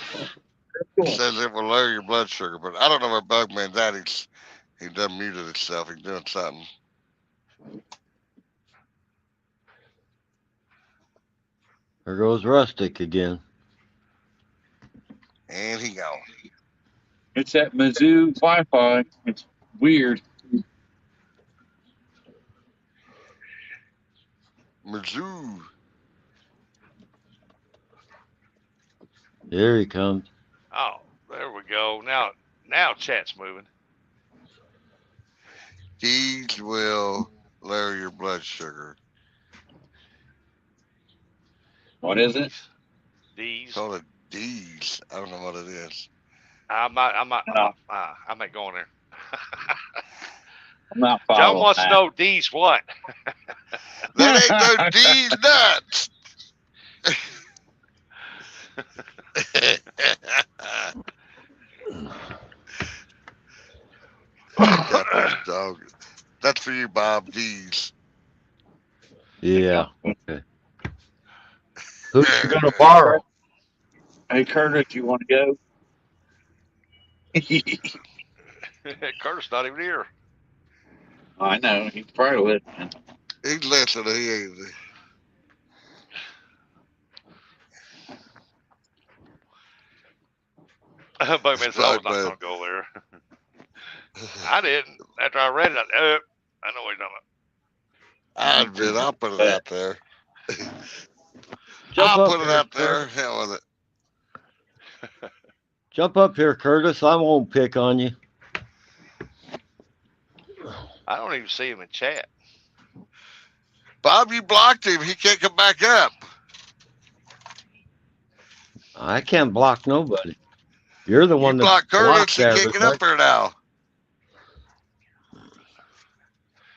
It says it will lower your blood sugar, but I don't know where Bugman's at. He done muted himself. He's doing something.
There goes Rustic again.
And he gone.
It's that Mizzou Wi-Fi. It's weird.
Mizzou.
Here he comes.
Oh, there we go. Now chat's moving.
These will lower your blood sugar.
What is it?
These.
Call it D's. I don't know what it is.
I'm not going there.
I'm not
John
following
wants
that.
to know D's what?
That ain't no D's nuts. Got this dog. That's for you, Bob. D's.
Yeah. Okay. Who's you gonna borrow?
Hey, Curtis, you want to go?
Curtis not even here.
I know. He's probably listening.
He's listening. He ain't.
Bugman said I was not going to go there. I didn't. After I read it, I know what you're talking
I admit, I'll put it out there.
Jump
I'll
up
put it
here,
out there.
Curtis.
Hell with it.
Jump up here, Curtis. I won't pick on you.
I don't even see him in chat.
Bob, you blocked him. He can't come back up.
I can't block nobody. You're the one
You
that
blocked Curtis.
blocks
He can't get up
everybody.
there now.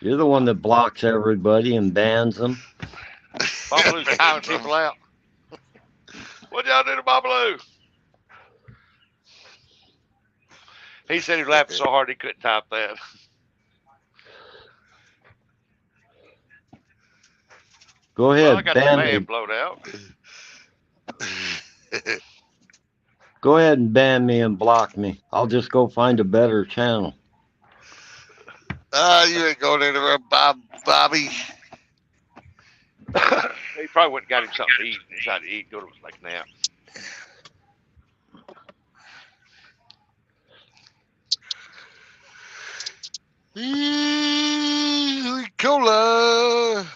You're the one that blocks everybody and bans them.
Babalu's timing people out. What y'all do to Babaloo? He said he laughed so hard he couldn't type that.
Go ahead,
Well, I got the
ban
fan
me.
blowed out.
Go ahead and ban me and block me. I'll just go find a better channel.
You ain't going anywhere, Bobby.
He probably went and got him something to eat. He decided to eat, go to like a nap.
Cola.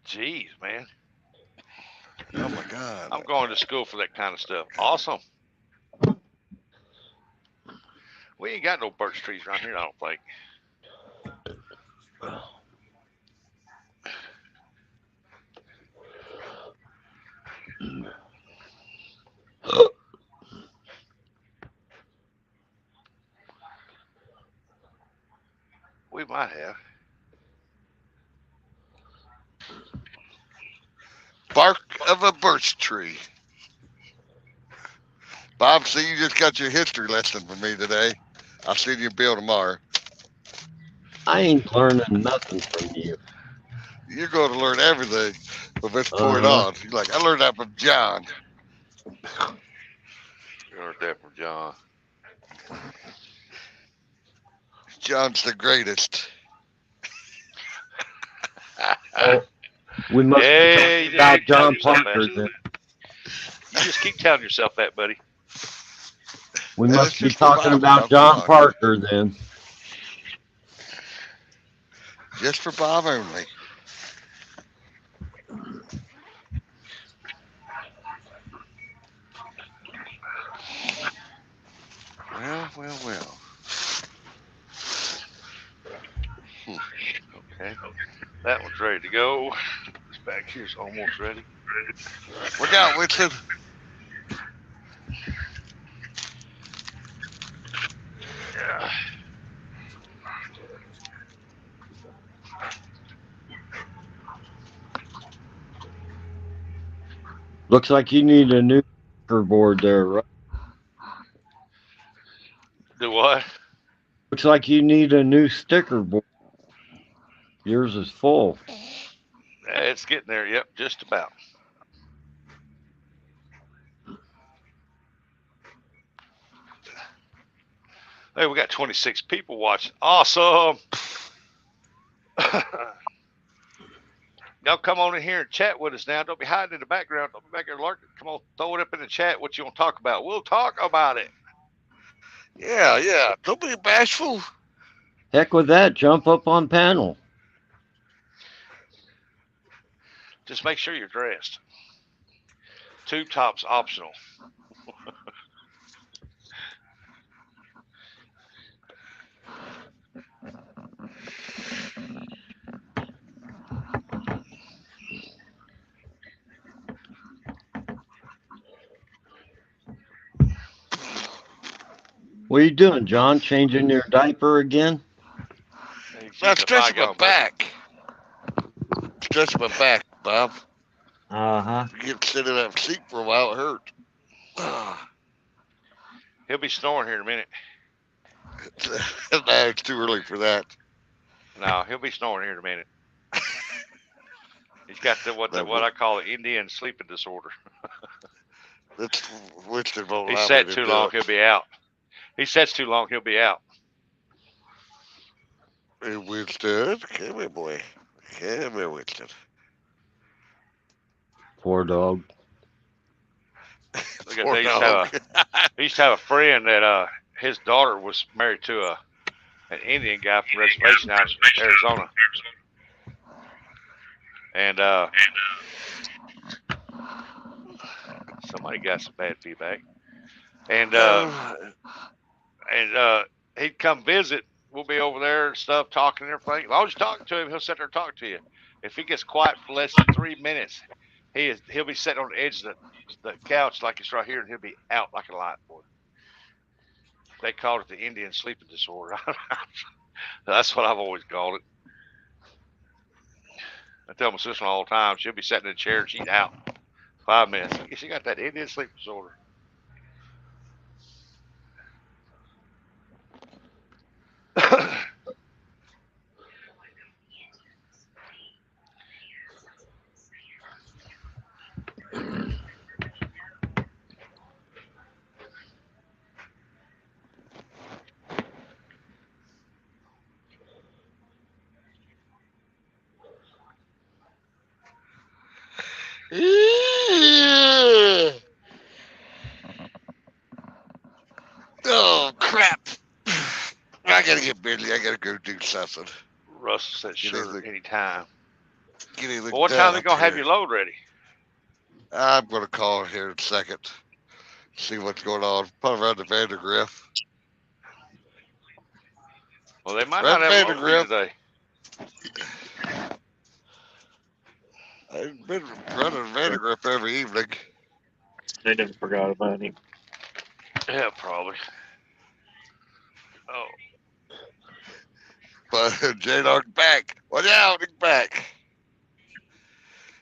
Jeez, man.
Oh my God.
I'm going to school for that kind of stuff. Awesome. We ain't got no birch trees around here, I don't think. We might have.
Bark of a birch tree. Bob, see, you just got your history lesson from me today. I'll see you Bill tomorrow.
I ain't learning nothing from you.
You're going to learn everything from this point on. You're like, I learned that from John.
You learned that from John.
John's the greatest.
We must be talking about John Parker then.
You just keep telling yourself that, buddy.
We must be talking about John Parker then.
Just for Bob only.
Okay. That one's ready to go. This back here's almost ready.
Look out, Winston.
Yeah.
Looks like you need a new board there, right?
Do what?
Looks like you need a new sticker board. Yours is full.
It's getting there. Yep, just about. Hey, we got 26 people watching. Awesome. Y'all come on in here and chat with us now. Don't be hiding in the background. Don't be back there lurking. Come on, throw it up in the chat what you want to talk about. We'll talk about it.
Yeah. Don't be bashful.
Heck with that. Jump up on panel.
Just make sure you're dressed. Tube tops optional.
What are you doing, John? Changing your diaper again?
I'm stretching my back. Stretching my back, Bob.
Uh-huh.
You get sitting in that seat for a while, it hurt.
He'll be snoring here in a minute.
No, it's too early for that.
No, he'll be snoring here in a minute. He's got what I call the Indian sleeping disorder.
That's Winston won't
He
allow
sat
me to
too
do
long,
it.
he'll be out. He sits too long, he'll be out.
Hey, Winston, come here, boy. Come here, Winston.
Poor dog.
Look at that. He used to have a friend that his daughter was married to an Indian guy from reservation out in Arizona. And somebody got some bad feedback. And he'd come visit. We'll be over there and stuff, talking and everything. As long as you're talking to him, he'll sit there and talk to you. If he gets quiet for less than 3 minutes, he'll be sitting on the edge of the couch like it's right here, and he'll be out like a light, boy. They called it the Indian sleeping disorder. That's what I've always called it. I tell my sister all the time, she'll be sitting in a chair and she's out 5 minutes. She got that Indian sleep disorder.
Oh, crap. I gotta get busy. I gotta go do something.
Russell said sure anytime.
Well,
what time are they gonna have your load ready?
I'm gonna call here in a second. See what's going on. Probably around the Vandergriff.
Well, they might not have a load for you today.
I've been running Vandergriff every evening.
They done forgot about him.
Yeah, probably. Oh.
But J-Dog's back. Watch out, he's back.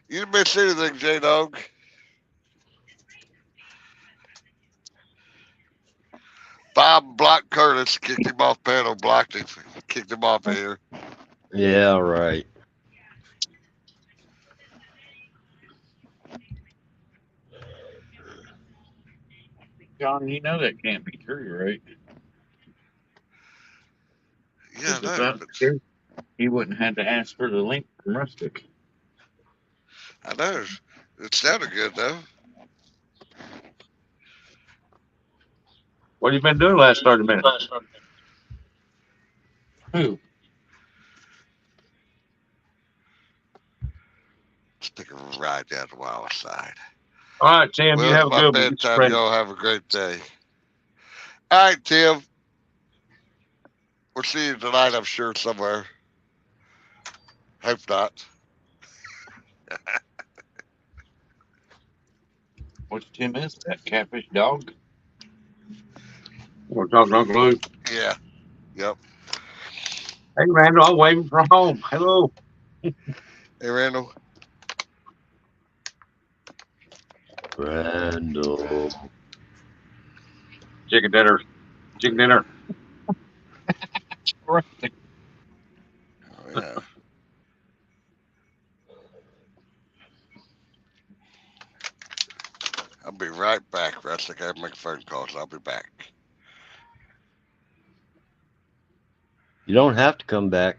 You didn't miss anything, J-Dog. Bob blocked Curtis, kicked him off panel, blocked him, kicked him off of here.
Yeah, right.
John, you know that can't be true, right?
Yeah,
if that's true, he wouldn't have to ask for the link from Rustic.
I know. It sounded good, though.
What have you been doing last 30 minutes?
Who?
Let's take a ride down the wild side.
All right, Tim, you have a good one.
Bedtime. Y'all have a great day. All right, Tim. We'll see you tonight, I'm sure, somewhere. Hope not.
What's Tim is? That catfish dog?
We're talking to Uncle Luke.
Yeah. Yep.
Hey, Randall, I'm waiting for home. Hello.
Hey, Randall.
Randall.
Chicken dinner. Chicken dinner.
Oh, yeah. I'll be right back, Russ. I gotta make a phone call, so I'll be back.
You don't have to come back.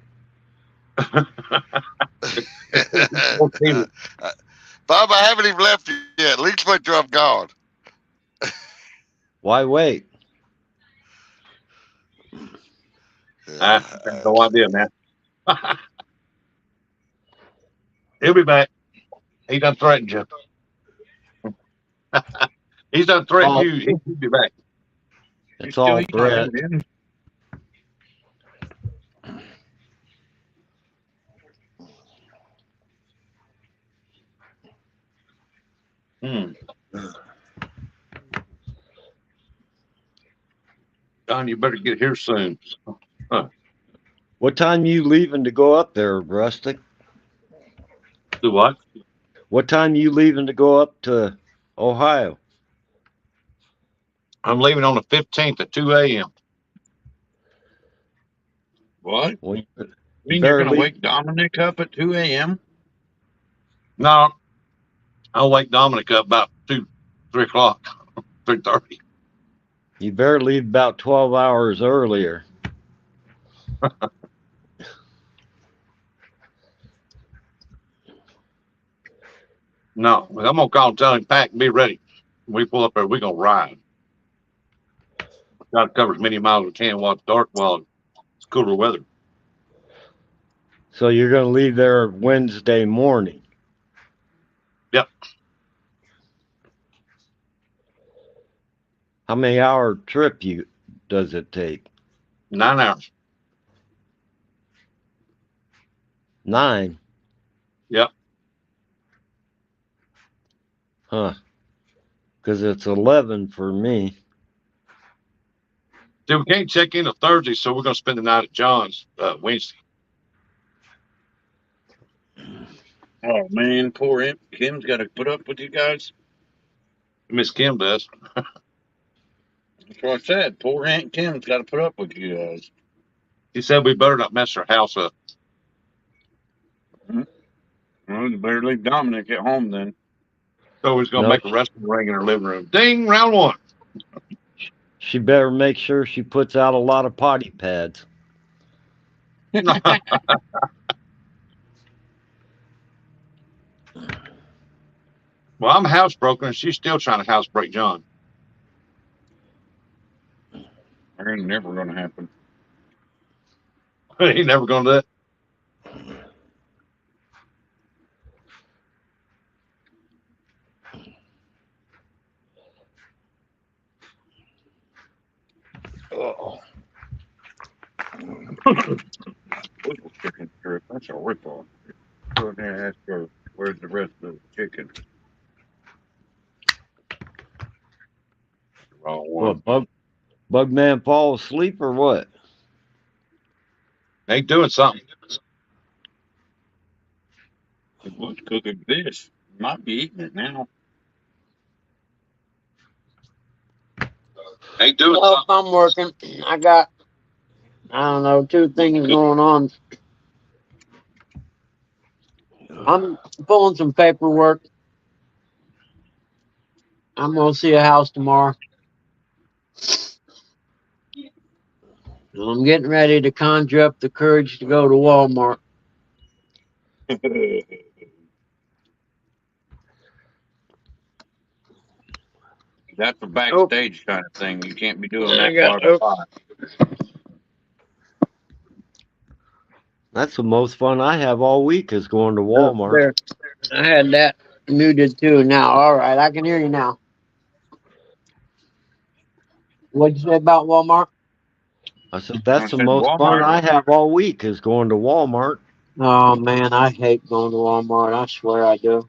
Bob, I haven't even left yet. At least wait till I'm gone.
Why wait?
I have no idea, man. He'll be back. He done threatened you. He's done threatened
Oh,
you. He'll be back.
it's
Still
all
eating
Brett.
then?
Hmm. Don, you better get here soon. Huh.
What time you leaving to go up there, Rustic?
Do what?
What time you leaving to go up to Ohio?
I'm leaving on the 15th at 2 a.m.
What?
Well,
You
you
mean you're
better
going to
leave.
wake Dominic up at 2 a.m.?
No, I'll wake Dominic up about 3 o'clock, 3:30.
You better leave about 12 hours earlier.
No, I'm gonna call and tell him pack and be ready. When we pull up there, we're gonna ride. Got to cover as many miles as we can while it's dark, while it's cooler weather.
So you're going to leave there Wednesday morning.
Yep,
How many hour trip does it take?
9 hours.
9?
Yep.
Huh. Because it's 11 for me.
See, we can't check in on Thursday, so we're gonna spend the night at John's Wednesday.
Oh, man, poor Aunt Kim's got to put up with you guys.
Miss Kim does.
That's what I said. Poor Aunt Kim's got to put up with you guys.
He said we better not mess her house up.
Hmm? Well, you better leave Dominic at home then.
So he's gonna
No,
make a wrestling ring in her living room. Ding, round one.
she better make sure she puts out a lot of potty pads.
Well, I'm housebroken, and she's still trying to housebreak John.
That ain't never going to happen.
He never gonna do it.
Oh.
Little chicken strip. That's a ripoff. Go in there and ask her where's the rest of the chicken. Wrong one.
What, Bugman fall asleep or what?
Ain't doing something.
He was cooking fish. Might be eating it now.
Ain't doing
Well,
something.
I'm working. I got, I don't know, 2 things going on. I'm pulling some paperwork. I'm going to see a house tomorrow. I'm getting ready to conjure up the courage to go to Walmart.
That's a
Oh,
backstage kind of thing. You can't be doing
I
that
got,
while the fire.
That's the most fun I have all week is going to
oh,
Walmart.
there. I had that muted too. Now, all right, I can hear you now. What'd you say about Walmart?
I said,
I
that's the
said
most fun
Walmart.
I have all week is going to Walmart.
Oh man, I hate going to Walmart. I swear I do.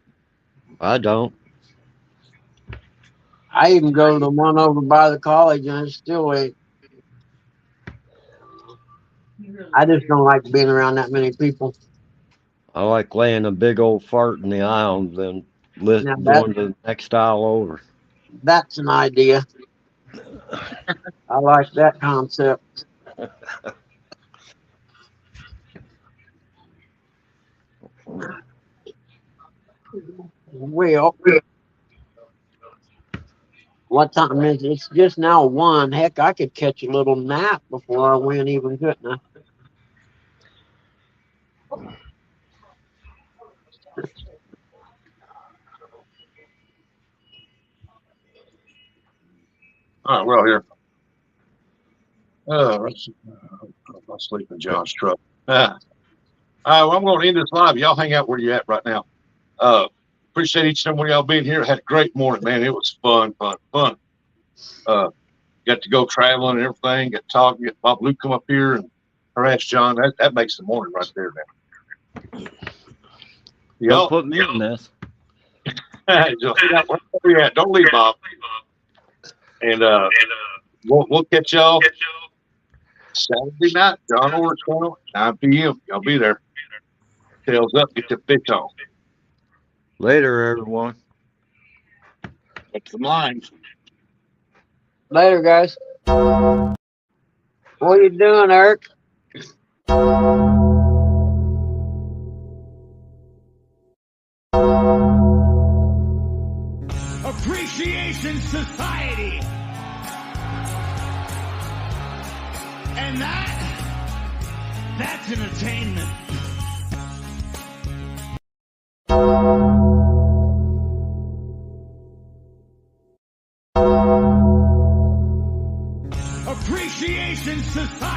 I don't.
I even go to the one over by the college and it still ain't. I just don't like being around that many people.
I like laying a big old fart in the aisle and then
Now
going to the next aisle over.
that's an idea. I like that concept. Well, what time is it? It's just now 1. Heck, I could catch a little nap before I went even, couldn't I?
All right, we're out here. I'll sleep in John's truck. All right, well, I'm going to end this live. Y'all hang out where you at right now. Appreciate each and every one of y'all being here. Had a great morning, man. It was fun. Got to go traveling and everything. Got to talk. Get Bob Luke come up here and harass John. That makes the morning right there, man.
Don't put me in this.
Where you at? Don't leave, Bob. And we'll catch y'all Saturday night. John Orr's channel, 9 p.m. Y'all be there. Tails up. Get the fish on.
Later, everyone.
Catch some lines.
Later, guys. What you doing, Eric?
Appreciation Society. And that's entertainment. Appreciation Society.